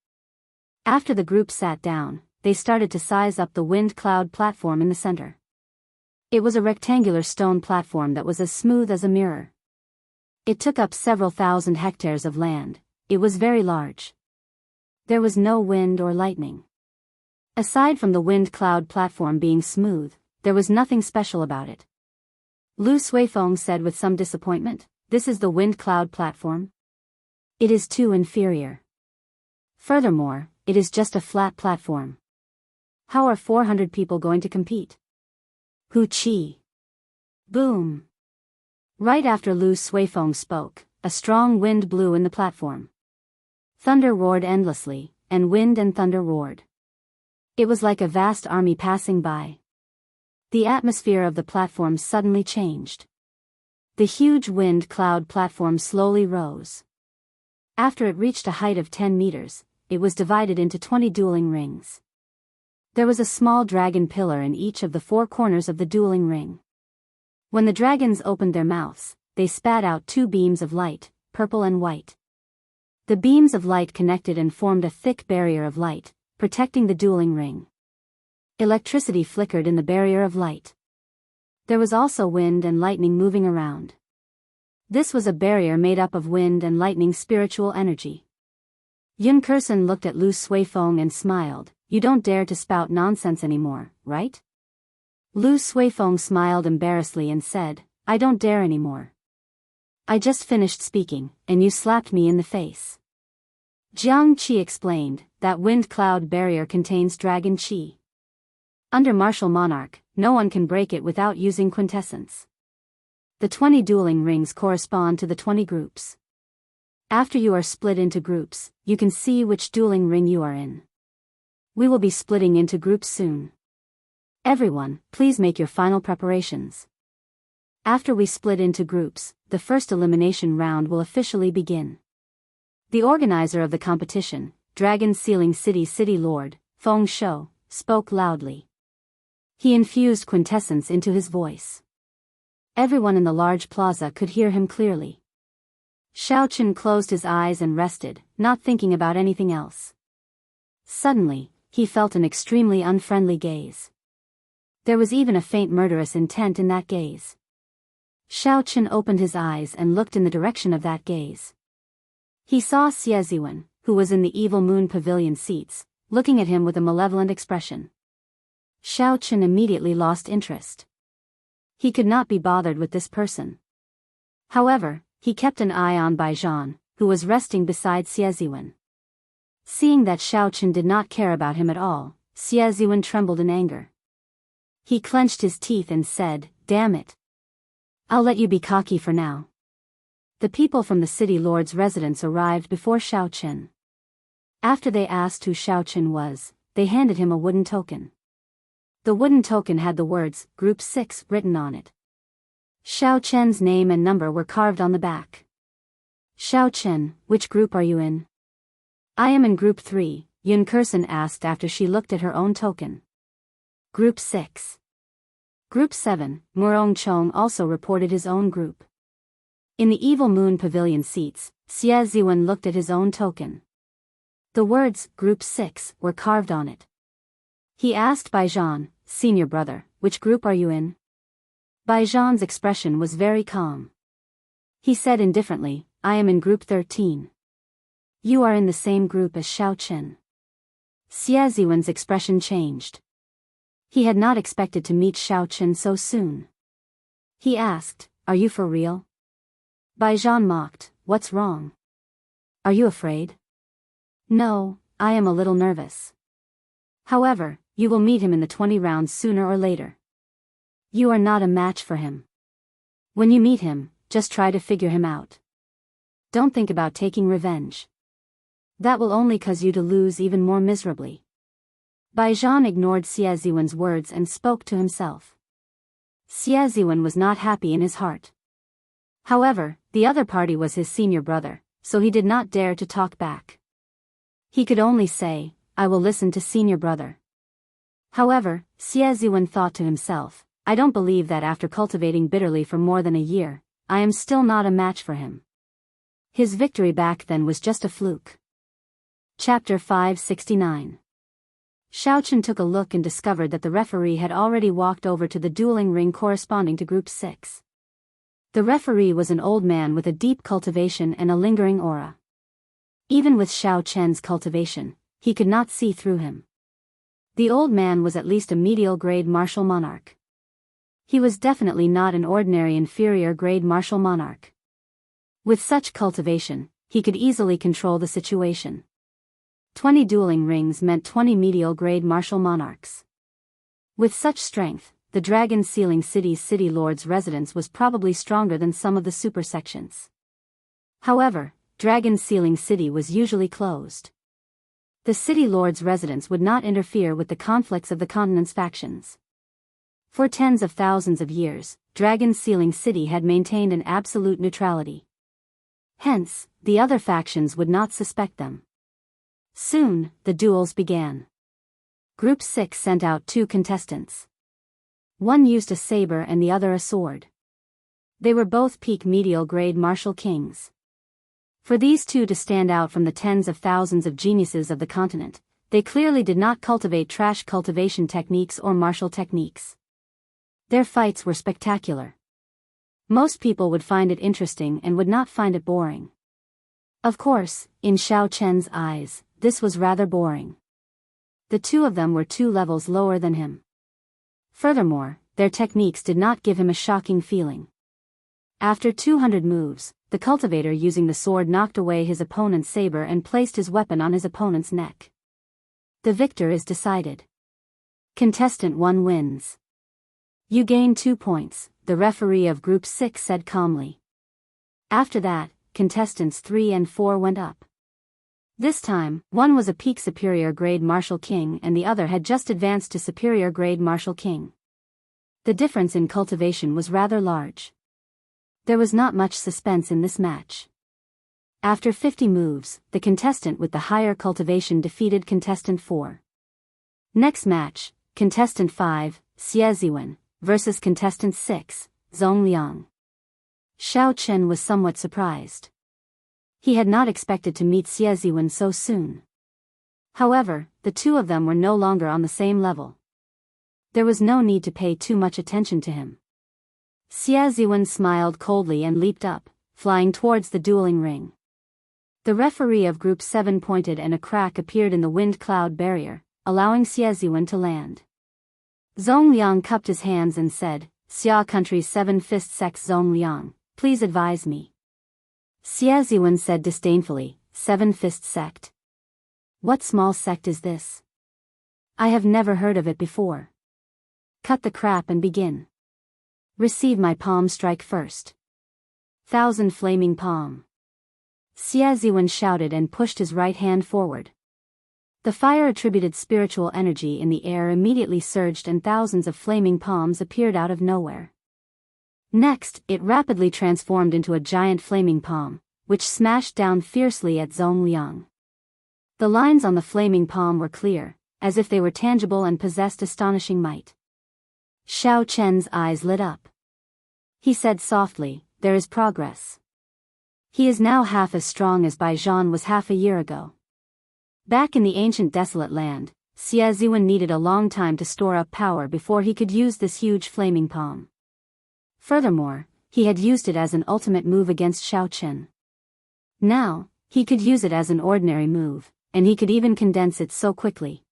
After the group sat down, they started to size up the wind cloud platform in the center. It was a rectangular stone platform that was as smooth as a mirror. It took up several thousand hectares of land. It was very large. There was no wind or lightning. Aside from the wind cloud platform being smooth, there was nothing special about it. Lu Suifeng said with some disappointment, "This is the wind cloud platform? It is too inferior. Furthermore, it is just a flat platform. How are 400 people going to compete?" Hu Qi. Boom. Right after Lu Suifeng spoke, a strong wind blew in the platform. Thunder roared endlessly, and wind and thunder roared. It was like a vast army passing by. The atmosphere of the platform suddenly changed. The huge wind cloud platform slowly rose. After it reached a height of 10 meters, it was divided into 20 dueling rings. There was a small dragon pillar in each of the 4 corners of the dueling ring. When the dragons opened their mouths, they spat out 2 beams of light, purple and white. The beams of light connected and formed a thick barrier of light, protecting the dueling ring. Electricity flickered in the barrier of light. There was also wind and lightning moving around. This was a barrier made up of wind and lightning spiritual energy. Yun Kursen looked at Lu Suifeng and smiled. "You don't dare to spout nonsense anymore, right?" Lu Suifeng smiled embarrassedly and said, "I don't dare anymore. I just finished speaking, and you slapped me in the face." Jiang Qi explained, "That wind cloud barrier contains dragon qi. Under martial monarch, no one can break it without using quintessence. The 20 dueling rings correspond to the 20 groups. After you are split into groups, you can see which dueling ring you are in. We will be splitting into groups soon. Everyone, please make your final preparations. After we split into groups, the first elimination round will officially begin." The organizer of the competition, Dragon Sealing City Lord, Feng Shou, spoke loudly. He infused quintessence into his voice. Everyone in the large plaza could hear him clearly. Xiaoqun closed his eyes and rested, not thinking about anything else. Suddenly, he felt an extremely unfriendly gaze. There was even a faint murderous intent in that gaze. Xiaoqun opened his eyes and looked in the direction of that gaze. He saw Xie Ziwen, who was in the Evil Moon Pavilion seats, looking at him with a malevolent expression. Xiaoqun immediately lost interest. He could not be bothered with this person. However, he kept an eye on Baizhan, who was resting beside Xie Ziwen. Seeing that Xiaoqun did not care about him at all, Xie Ziwen trembled in anger. He clenched his teeth and said, "Damn it. I'll let you be cocky for now." The people from the city lord's residence arrived before Xiaoqun. After they asked who Xiaoqun was, they handed him a wooden token. The wooden token had the words, Group 6, written on it. Xiaoqun's name and number were carved on the back. "Xiaoqun, which group are you in?" "I am in Group 3, Yun Kursen asked after she looked at her own token. "Group 6. Group 7, Murong Chong also reported his own group. In the Evil Moon Pavilion seats, Xie Ziwen looked at his own token. The words, Group 6, were carved on it. He asked Baizhan, "Senior brother, which group are you in?" Baizhan's expression was very calm. He said indifferently, "I am in Group 13. You are in the same group as Xiaoqun." Xie Ziwen's expression changed. He had not expected to meet Xiaoqun so soon. He asked, "Are you for real?" Baizhan mocked, "What's wrong? Are you afraid?" "No, I am a little nervous. However, you will meet him in the 20 rounds sooner or later. You are not a match for him. When you meet him, just try to figure him out. Don't think about taking revenge. That will only cause you to lose even more miserably." Baizhan ignored Xie Ziwen's words and spoke to himself. Xie Ziwen was not happy in his heart. However, the other party was his senior brother, so he did not dare to talk back. He could only say, "I will listen to senior brother." However, Xie Ziwen thought to himself, "I don't believe that after cultivating bitterly for more than a year, I am still not a match for him." His victory back then was just a fluke. Chapter 569. Xiaochen took a look and discovered that the referee had already walked over to the dueling ring corresponding to Group 6. The referee was an old man with a deep cultivation and a lingering aura. Even with Xiaochen's cultivation, he could not see through him. The old man was at least a medial-grade martial monarch. He was definitely not an ordinary inferior-grade martial monarch. With such cultivation, he could easily control the situation. 20 dueling rings meant 20 medial-grade martial monarchs. With such strength, the Dragon Sealing City's city lord's residence was probably stronger than some of the super sections. However, Dragon Sealing City was usually closed. The city lord's residence would not interfere with the conflicts of the continent's factions. For tens of thousands of years, Dragon Sealing City had maintained an absolute neutrality. Hence, the other factions would not suspect them. Soon, the duels began. Group 6 sent out 2 contestants. One used a saber and the other a sword. They were both peak medial-grade martial kings. For these two to stand out from the tens of thousands of geniuses of the continent, they clearly did not cultivate trash cultivation techniques or martial techniques. Their fights were spectacular. Most people would find it interesting and would not find it boring. Of course, in Xiaochen's eyes, this was rather boring. The two of them were 2 levels lower than him. Furthermore, their techniques did not give him a shocking feeling. After 200 moves, the cultivator using the sword knocked away his opponent's saber and placed his weapon on his opponent's neck. The victor is decided. Contestant 1 wins. You gain 2 points, the referee of Group 6 said calmly. After that, contestants 3 and 4 went up. This time, one was a peak superior grade martial king and the other had just advanced to superior grade martial king. The difference in cultivation was rather large. There was not much suspense in this match. After 50 moves, the contestant with the higher cultivation defeated contestant 4. Next match, contestant 5, Xie Ziwen, versus contestant 6, Zhong Liang. Xiaochen was somewhat surprised. He had not expected to meet Xie Ziwen so soon. However, the two of them were no longer on the same level. There was no need to pay too much attention to him. Xie Ziwen smiled coldly and leaped up, flying towards the dueling ring. The referee of Group 7 pointed and a crack appeared in the wind cloud barrier, allowing Xie Ziwen to land. Zhong Liang cupped his hands and said, Xia Country's 7-fist sect Zhong Liang, please advise me. Xie Ziwen said disdainfully, 7-fist sect? What small sect is this? I have never heard of it before. Cut the crap and begin. Receive my palm strike first. 1,000 flaming palm. Xie Ziwen shouted and pushed his right hand forward. The fire-attributed spiritual energy in the air immediately surged and thousands of flaming palms appeared out of nowhere. Next, it rapidly transformed into a giant flaming palm, which smashed down fiercely at Zhong Liang. The lines on the flaming palm were clear, as if they were tangible and possessed astonishing might. Xiaochen's eyes lit up. He said softly, there is progress. He is now half as strong as Biyao was half a year ago. Back in the ancient desolate land, Xie Ziwen needed a long time to store up power before he could use this huge flaming palm. Furthermore, he had used it as an ultimate move against Xiaochen. Now, he could use it as an ordinary move, and he could even condense it so quickly.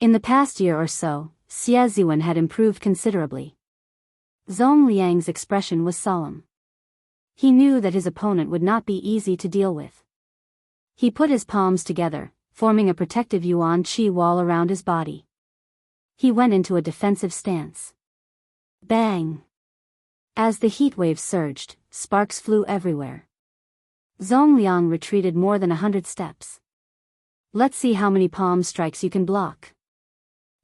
In the past year or so, Xie Ziwen had improved considerably. Zhong Liang's expression was solemn. He knew that his opponent would not be easy to deal with. He put his palms together, forming a protective yuan qi wall around his body. He went into a defensive stance. Bang! As the heat wave surged, sparks flew everywhere. Zhong Liang retreated more than 100 steps. Let's see how many palm strikes you can block.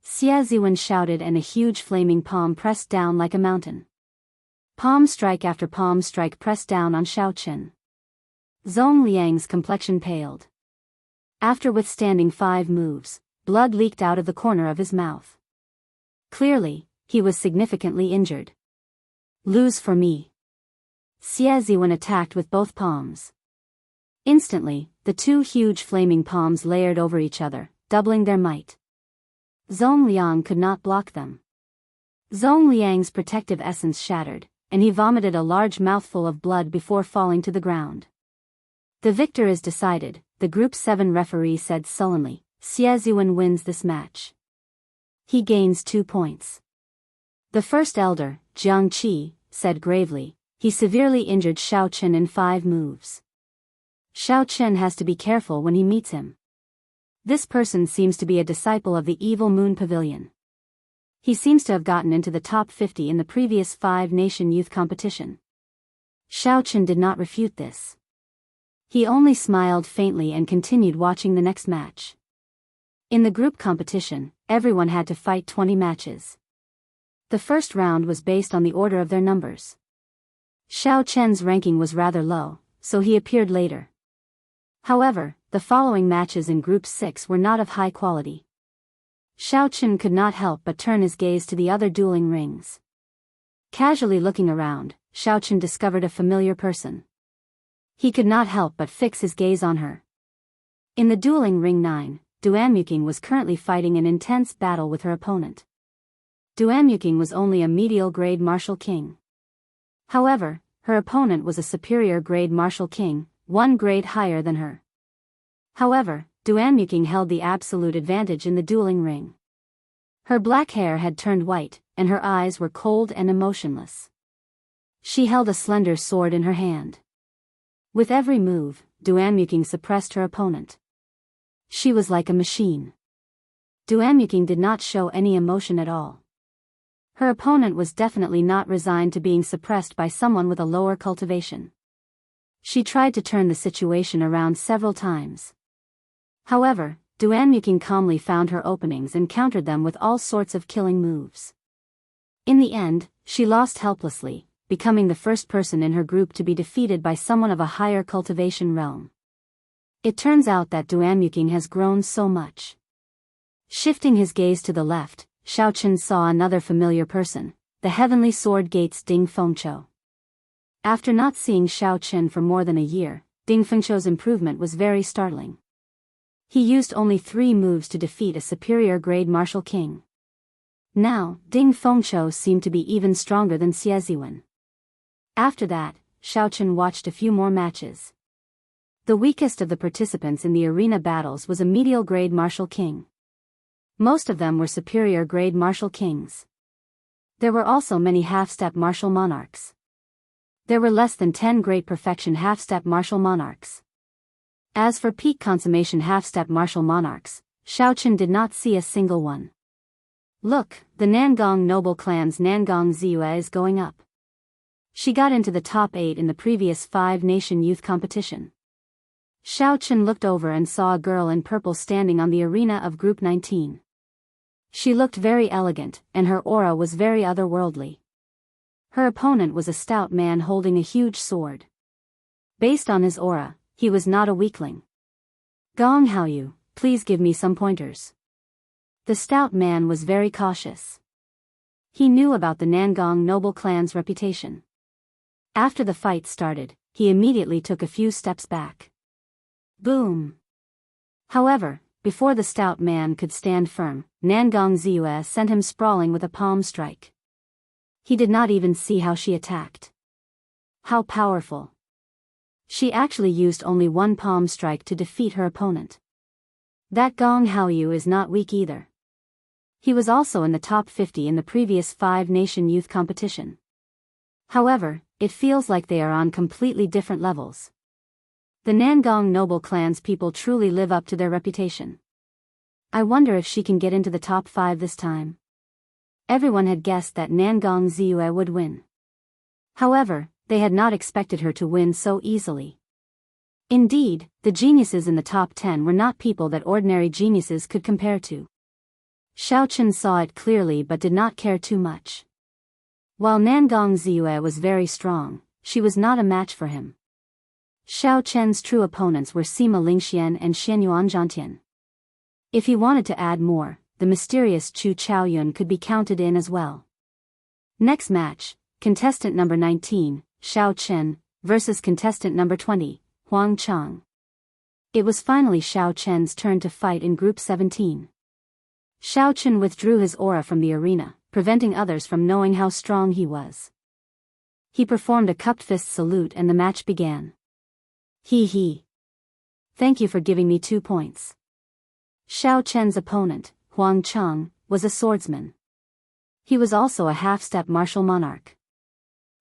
Xie Ziwen shouted and a huge flaming palm pressed down like a mountain. Palm strike after palm strike pressed down on Xiaochen. Zhong Liang's complexion paled. After withstanding 5 moves, blood leaked out of the corner of his mouth. Clearly, he was significantly injured. Lose for me. Xie Ziwen attacked with both palms. Instantly, the 2 huge flaming palms layered over each other, doubling their might. Zhong Liang could not block them. Zhong Liang's protective essence shattered, and he vomited a large mouthful of blood before falling to the ground. The victor is decided, the Group 7 referee said sullenly. Xie Ziwen wins this match. He gains 2 points. The first elder, Jiang Qi, said gravely, he severely injured Xiao Chen in 5 moves. Xiao Chen has to be careful when he meets him. This person seems to be a disciple of the Evil Moon Pavilion. He seems to have gotten into the top 50 in the previous 5-nation youth competition. Xiao Chen did not refute this. He only smiled faintly and continued watching the next match. In the group competition, everyone had to fight 20 matches. The first round was based on the order of their numbers. Xiao Chen's ranking was rather low, so he appeared later. However, the following matches in Group 6 were not of high quality. Xiao Chen could not help but turn his gaze to the other dueling rings. Casually looking around, Xiao Chen discovered a familiar person. He could not help but fix his gaze on her. In the dueling ring 9, Duanmuking was currently fighting an intense battle with her opponent. Duanmuking was only a medial grade martial king. However, her opponent was a superior grade martial king, 1 grade higher than her. However, Duanmuking held the absolute advantage in the dueling ring. Her black hair had turned white, and her eyes were cold and emotionless. She held a slender sword in her hand. With every move, Duanmuking suppressed her opponent. She was like a machine. Duanmuking did not show any emotion at all. Her opponent was definitely not resigned to being suppressed by someone with a lower cultivation. She tried to turn the situation around several times. However, Duanmuking calmly found her openings and countered them with all sorts of killing moves. In the end, she lost helplessly, becoming the first person in her group to be defeated by someone of a higher cultivation realm. It turns out that Duanmuking has grown so much. Shifting his gaze to the left, Xiao Chen saw another familiar person, the Heavenly Sword Gate's Ding Fengqiu. After not seeing Xiao Chen for more than a year, Ding Fengqiu's improvement was very startling. He used only 3 moves to defeat a superior grade martial king. Now, Ding Fengqiu seemed to be even stronger than Xie Ziwen. After that, Xiao Chen watched a few more matches. The weakest of the participants in the arena battles was a medial grade martial king. Most of them were superior grade martial kings. There were also many half-step martial monarchs. There were less than 10 great perfection half-step martial monarchs. As for peak consummation half-step martial monarchs, Xiao Chen did not see a single one. Look, the Nangong noble clan's Nangong Ziyue is going up. She got into the top 8 in the previous 5-nation youth competition. Xiao Chen looked over and saw a girl in purple standing on the arena of Group 19. She looked very elegant, and her aura was very otherworldly. Her opponent was a stout man holding a huge sword. Based on his aura, he was not a weakling. Gong Haoyu, please give me some pointers. The stout man was very cautious. He knew about the Nangong noble clan's reputation. After the fight started, he immediately took a few steps back. Boom! However, before the stout man could stand firm, Nangong Ziyue sent him sprawling with a palm strike. He did not even see how she attacked. How powerful! She actually used only 1 palm strike to defeat her opponent. That Gong Haoyu is not weak either. He was also in the top 50 in the previous 5-nation youth competition. However, it feels like they are on completely different levels. The Nangong noble clan's people truly live up to their reputation. I wonder if she can get into the top 5 this time. Everyone had guessed that Nangong Ziyue would win. However, they had not expected her to win so easily. Indeed, the geniuses in the top 10 were not people that ordinary geniuses could compare to. Xiao Chen saw it clearly but did not care too much. While Nangong Ziyue was very strong, she was not a match for him. Xiao Chen's true opponents were Sima Lingxian and Xianyuan Zhantian. If he wanted to add more, the mysterious Chu Chaoyun could be counted in as well. Next match, contestant number 19, Xiao Chen, versus contestant number 20, Huang Chang. It was finally Xiao Chen's turn to fight in Group 17. Xiao Chen withdrew his aura from the arena, preventing others from knowing how strong he was. He performed a cupped fist salute and the match began. He. Thank you for giving me 2 points. Xiao Chen's opponent, Huang Cheng, was a swordsman. He was also a half-step martial monarch.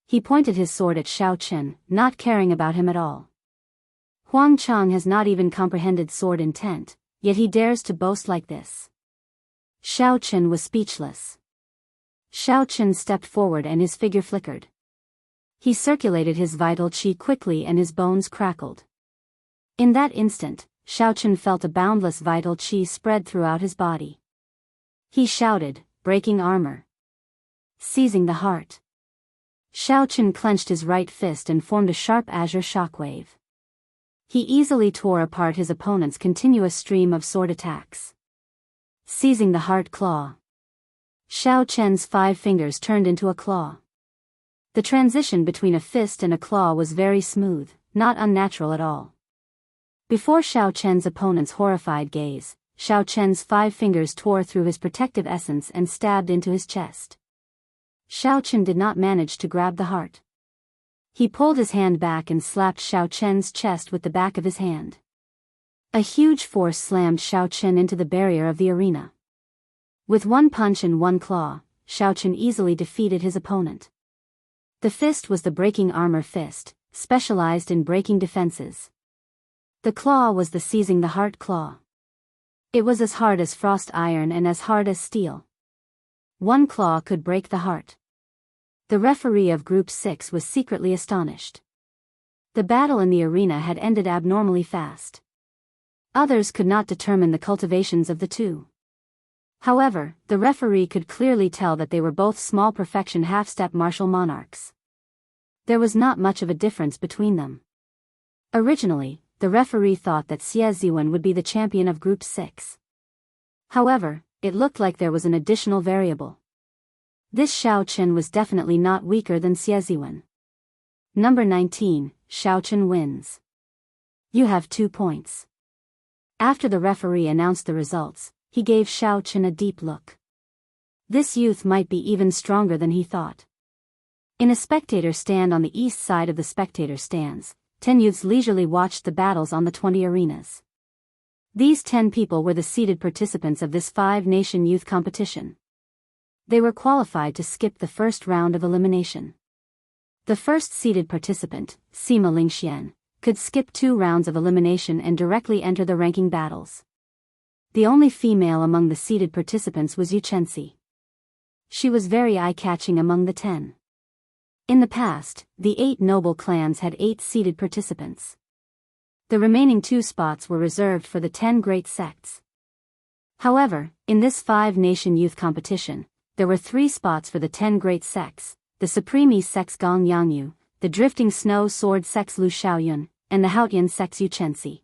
He pointed his sword at Xiao Chen, not caring about him at all. Huang Cheng has not even comprehended sword intent, yet he dares to boast like this. Xiao Chen was speechless. Xiao Chen stepped forward and his figure flickered. He circulated his vital qi quickly and his bones crackled. In that instant, Xiao Chen felt a boundless vital qi spread throughout his body. He shouted, breaking armor. Seizing the heart. Xiao Chen clenched his right fist and formed a sharp azure shockwave. He easily tore apart his opponent's continuous stream of sword attacks. Seizing the heart claw. Xiao Chen's 5 fingers turned into a claw. The transition between a fist and a claw was very smooth, not unnatural at all. Before Xiao Chen's opponent's horrified gaze, Xiao Chen's 5 fingers tore through his protective essence and stabbed into his chest. Xiao Chen did not manage to grab the heart. He pulled his hand back and slapped Xiao Chen's chest with the back of his hand. A huge force slammed Xiao Chen into the barrier of the arena. With 1 punch and 1 claw, Xiao Chen easily defeated his opponent. The fist was the breaking armor fist, specialized in breaking defenses. The claw was the seizing the heart claw. It was as hard as frost iron and as hard as steel. 1 claw could break the heart. The referee of Group 6 was secretly astonished. The battle in the arena had ended abnormally fast. Others could not determine the cultivations of the two. However, the referee could clearly tell that they were both small perfection half-step martial monarchs. There was not much of a difference between them. Originally, the referee thought that Xie Ziwen would be the champion of Group 6. However, it looked like there was an additional variable. This Xiao Chen was definitely not weaker than Xie Ziwen. Number 19, Xiao Chen wins. You have 2 points. After the referee announced the results, he gave Xiao Chen a deep look. This youth might be even stronger than he thought. In a spectator stand on the east side of the spectator stands, 10 youths leisurely watched the battles on the 20 arenas. These 10 people were the seeded participants of this 5-nation youth competition. They were qualified to skip the first round of elimination. The first seeded participant, Sima Lingxian, could skip 2 rounds of elimination and directly enter the ranking battles. The only female among the seeded participants was Yu Chenxi. She was very eye-catching among the 10. In the past, the 8 noble clans had 8 seeded participants. The remaining 2 spots were reserved for the 10 great sects. However, in this 5-nation youth competition, there were 3 spots for the 10 great sects, the Supreme sects Gong Yangyu, the Drifting Snow Sword sects Lu Xiaoyun, and the Haotian sects Yu Chenxi.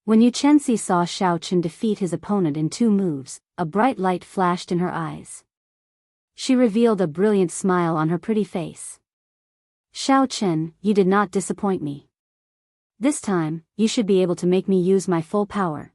When Yu Chenxi saw Xiao Chen defeat his opponent in 2 moves, a bright light flashed in her eyes. She revealed a brilliant smile on her pretty face. Xiao Chen, you did not disappoint me. This time, you should be able to make me use my full power.